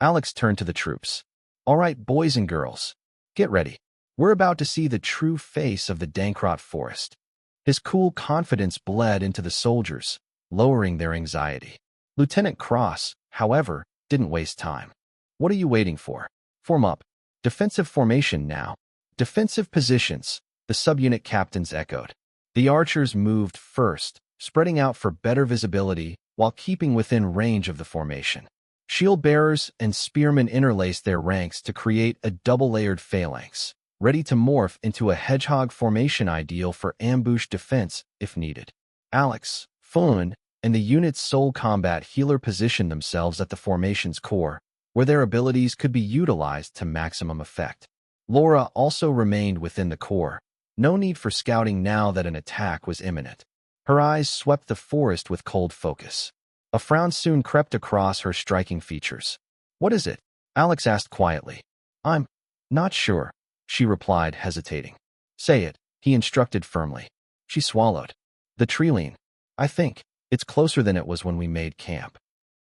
Alex turned to the troops. "All right, boys and girls, get ready. We're about to see the true face of the Dankrot Forest." His cool confidence bled into the soldiers, lowering their anxiety. Lieutenant Cross, however, didn't waste time. "What are you waiting for? Form up. Defensive formation now." "Defensive positions," the subunit captains echoed. The archers moved first, spreading out for better visibility while keeping within range of the formation. Shield bearers and spearmen interlaced their ranks to create a double-layered phalanx, ready to morph into a hedgehog formation ideal for ambush defense if needed. Alex, Fun, and the unit's sole combat healer positioned themselves at the formation's core, where their abilities could be utilized to maximum effect. Laura also remained within the core. No need for scouting now that an attack was imminent. Her eyes swept the forest with cold focus. A frown soon crept across her striking features. "What is it?" Alex asked quietly. "I'm not sure," she replied, hesitating. "Say it," he instructed firmly. She swallowed. "The Treeline. I think it's closer than it was when we made camp."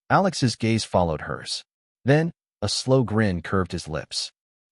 Alex's gaze followed hers. Then, a slow grin curved his lips.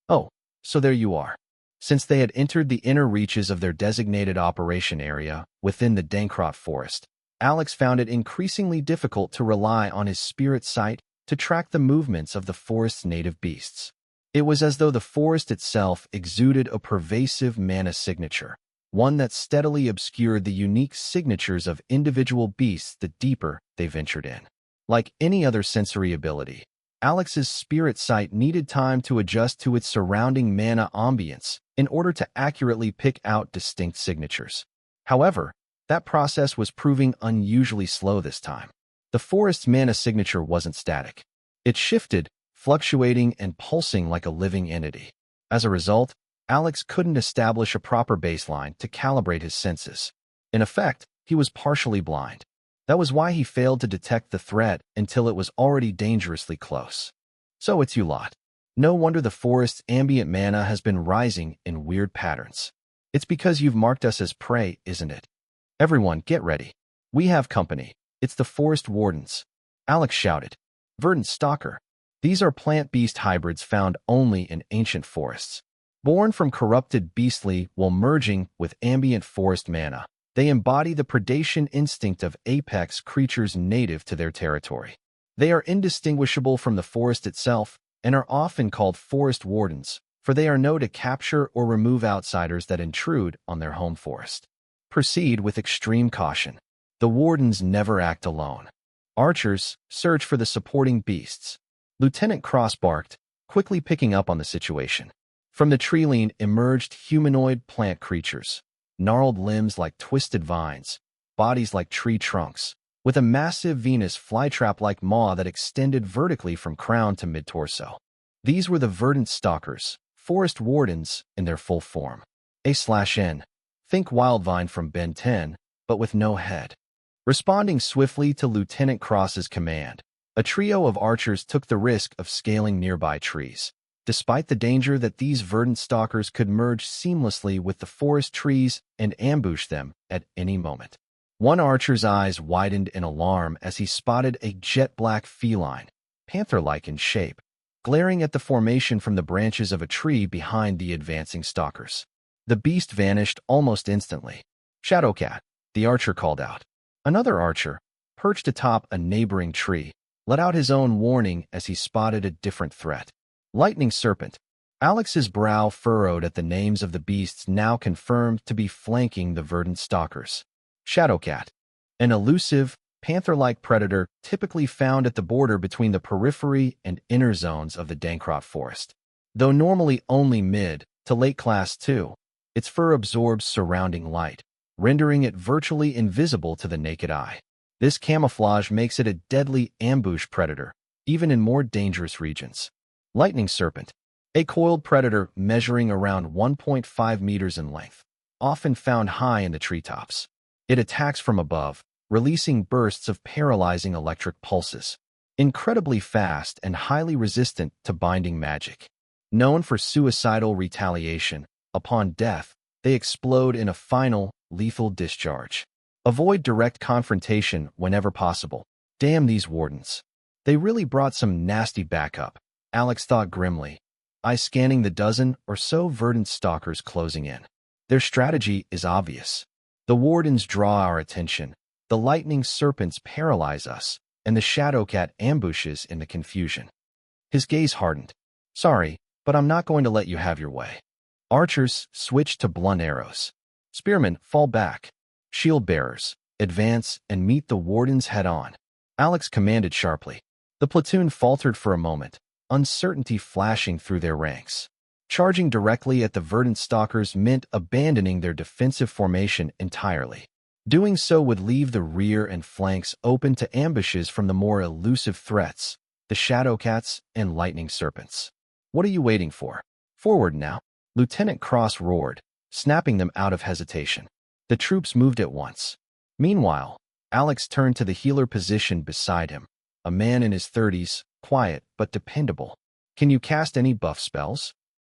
"Oh, so there you are." Since they had entered the inner reaches of their designated operation area within the Dankrot Forest, Alex found it increasingly difficult to rely on his spirit sight to track the movements of the forest's native beasts. It was as though the forest itself exuded a pervasive mana signature, one that steadily obscured the unique signatures of individual beasts the deeper they ventured in. Like any other sensory ability, Alex's spirit sight needed time to adjust to its surrounding mana ambience in order to accurately pick out distinct signatures. However, that process was proving unusually slow this time. The forest's mana signature wasn't static. It shifted, fluctuating and pulsing like a living entity. As a result, Alex couldn't establish a proper baseline to calibrate his senses. In effect, he was partially blind. That was why he failed to detect the threat until it was already dangerously close. "So it's you lot. No wonder the forest's ambient mana has been rising in weird patterns. It's because you've marked us as prey, isn't it? Everyone, get ready. We have company. It's the forest wardens," Alex shouted. "Verdant stalker. These are plant-beast hybrids found only in ancient forests. Born from corrupted beastly while merging with ambient forest mana, they embody the predation instinct of apex creatures native to their territory. They are indistinguishable from the forest itself and are often called forest wardens, for they are known to capture or remove outsiders that intrude on their home forest. Proceed with extreme caution. The wardens never act alone. Archers search for the supporting beasts. Lieutenant Cross barked, quickly picking up on the situation. From the tree-line emerged humanoid plant creatures, gnarled limbs like twisted vines, bodies like tree trunks, with a massive Venus flytrap-like maw that extended vertically from crown to mid-torso. These were the verdant stalkers, forest wardens in their full form. A/N. Think Wildvine from Ben 10, but with no head. Responding swiftly to Lieutenant Cross's command, a trio of archers took the risk of scaling nearby trees. Despite the danger that these verdant stalkers could merge seamlessly with the forest trees and ambush them at any moment. One archer's eyes widened in alarm as he spotted a jet-black feline, panther-like in shape, glaring at the formation from the branches of a tree behind the advancing stalkers. The beast vanished almost instantly. "Shadowcat," the archer called out. Another archer, perched atop a neighboring tree, let out his own warning as he spotted a different threat. Lightning Serpent. Alex's brow furrowed at the names of the beasts now confirmed to be flanking the verdant stalkers. Shadowcat, an elusive, panther-like predator typically found at the border between the periphery and inner zones of the Dankrot forest. Though normally only mid to late class 2, its fur absorbs surrounding light, rendering it virtually invisible to the naked eye. This camouflage makes it a deadly ambush predator, even in more dangerous regions. Lightning Serpent, a coiled predator measuring around 1.5 meters in length, often found high in the treetops. It attacks from above, releasing bursts of paralyzing electric pulses. Incredibly fast and highly resistant to binding magic. Known for suicidal retaliation, upon death, they explode in a final, lethal discharge. Avoid direct confrontation whenever possible. Damn these wardens. They really brought some nasty backup, Alex thought grimly, eyes scanning the dozen or so verdant stalkers closing in. Their strategy is obvious. The wardens draw our attention, the lightning serpents paralyze us, and the Shadowcat ambushes in the confusion. His gaze hardened. "Sorry, but I'm not going to let you have your way." Archers switch to blunt arrows. Spearmen fall back. Shield bearers advance and meet the wardens head-on. Alex commanded sharply. The platoon faltered for a moment, uncertainty flashing through their ranks. Charging directly at the verdant stalkers meant abandoning their defensive formation entirely. Doing so would leave the rear and flanks open to ambushes from the more elusive threats, the Shadowcats and Lightning Serpents. "What are you waiting for? Forward now," Lieutenant Cross roared, snapping them out of hesitation. The troops moved at once. Meanwhile, Alex turned to the healer positioned beside him, a man in his 30s, quiet but dependable. "Can you cast any buff spells?"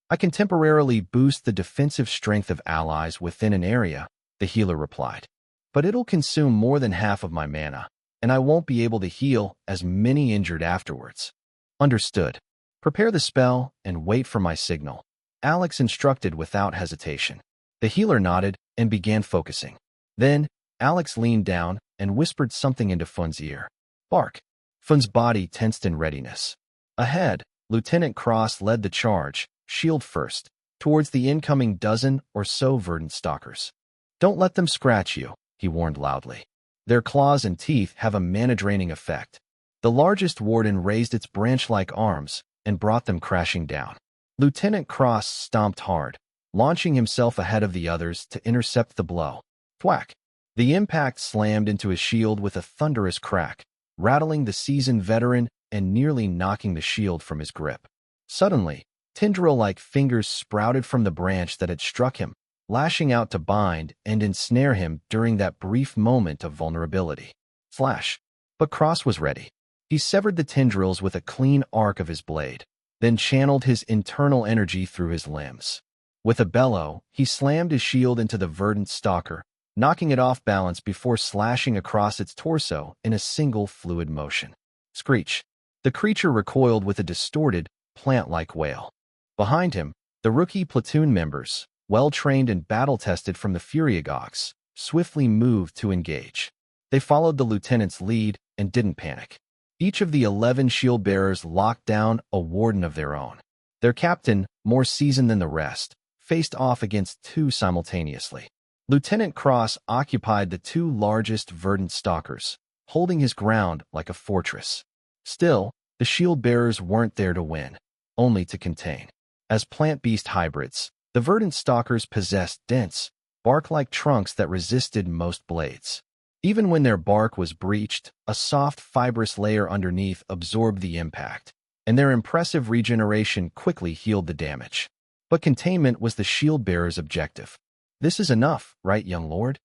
"I can temporarily boost the defensive strength of allies within an area," the healer replied. "But it'll consume more than half of my mana, and I won't be able to heal as many injured afterwards." "Understood. Prepare the spell and wait for my signal," Alex instructed without hesitation. The healer nodded and began focusing. Then, Alex leaned down and whispered something into Fun's ear. "Bark." Fun's body tensed in readiness. Ahead, Lieutenant Cross led the charge, shield first, towards the incoming dozen or so verdant stalkers. "Don't let them scratch you," he warned loudly. "Their claws and teeth have a mana-draining effect." The largest warden raised its branch-like arms and brought them crashing down. Lieutenant Cross stomped hard, launching himself ahead of the others to intercept the blow. Thwack! The impact slammed into his shield with a thunderous crack, rattling the seasoned veteran and nearly knocking the shield from his grip. Suddenly, tendril-like fingers sprouted from the branch that had struck him, lashing out to bind and ensnare him during that brief moment of vulnerability. Flash! But Cross was ready. He severed the tendrils with a clean arc of his blade, then channeled his internal energy through his limbs. With a bellow, he slammed his shield into the verdant stalker, knocking it off balance before slashing across its torso in a single fluid motion. Screech! The creature recoiled with a distorted, plant-like wail. Behind him, the rookie platoon members, well-trained and battle-tested from the Furiagogs, swiftly moved to engage. They followed the lieutenant's lead and didn't panic. Each of the 11 shield-bearers locked down a warden of their own. Their captain, more seasoned than the rest, faced off against two simultaneously. Lieutenant Cross occupied the two largest verdant stalkers, holding his ground like a fortress. Still, the shield-bearers weren't there to win, only to contain. As plant-beast hybrids, the verdant stalkers possessed dense, bark-like trunks that resisted most blades. Even when their bark was breached, a soft, fibrous layer underneath absorbed the impact, and their impressive regeneration quickly healed the damage. But containment was the shield-bearer's objective. This is enough, right, young lord?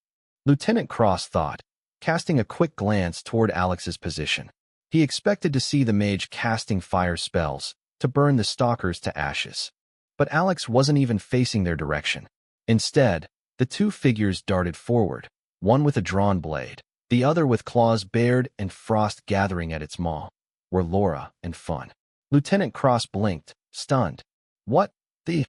Lieutenant Cross thought, casting a quick glance toward Alex's position. He expected to see the mage casting fire spells to burn the stalkers to ashes. But Alex wasn't even facing their direction. Instead, the two figures darted forward, one with a drawn blade, the other with claws bared and frost gathering at its maw. Were Laura and Fun. Lieutenant Cross blinked, stunned. What the?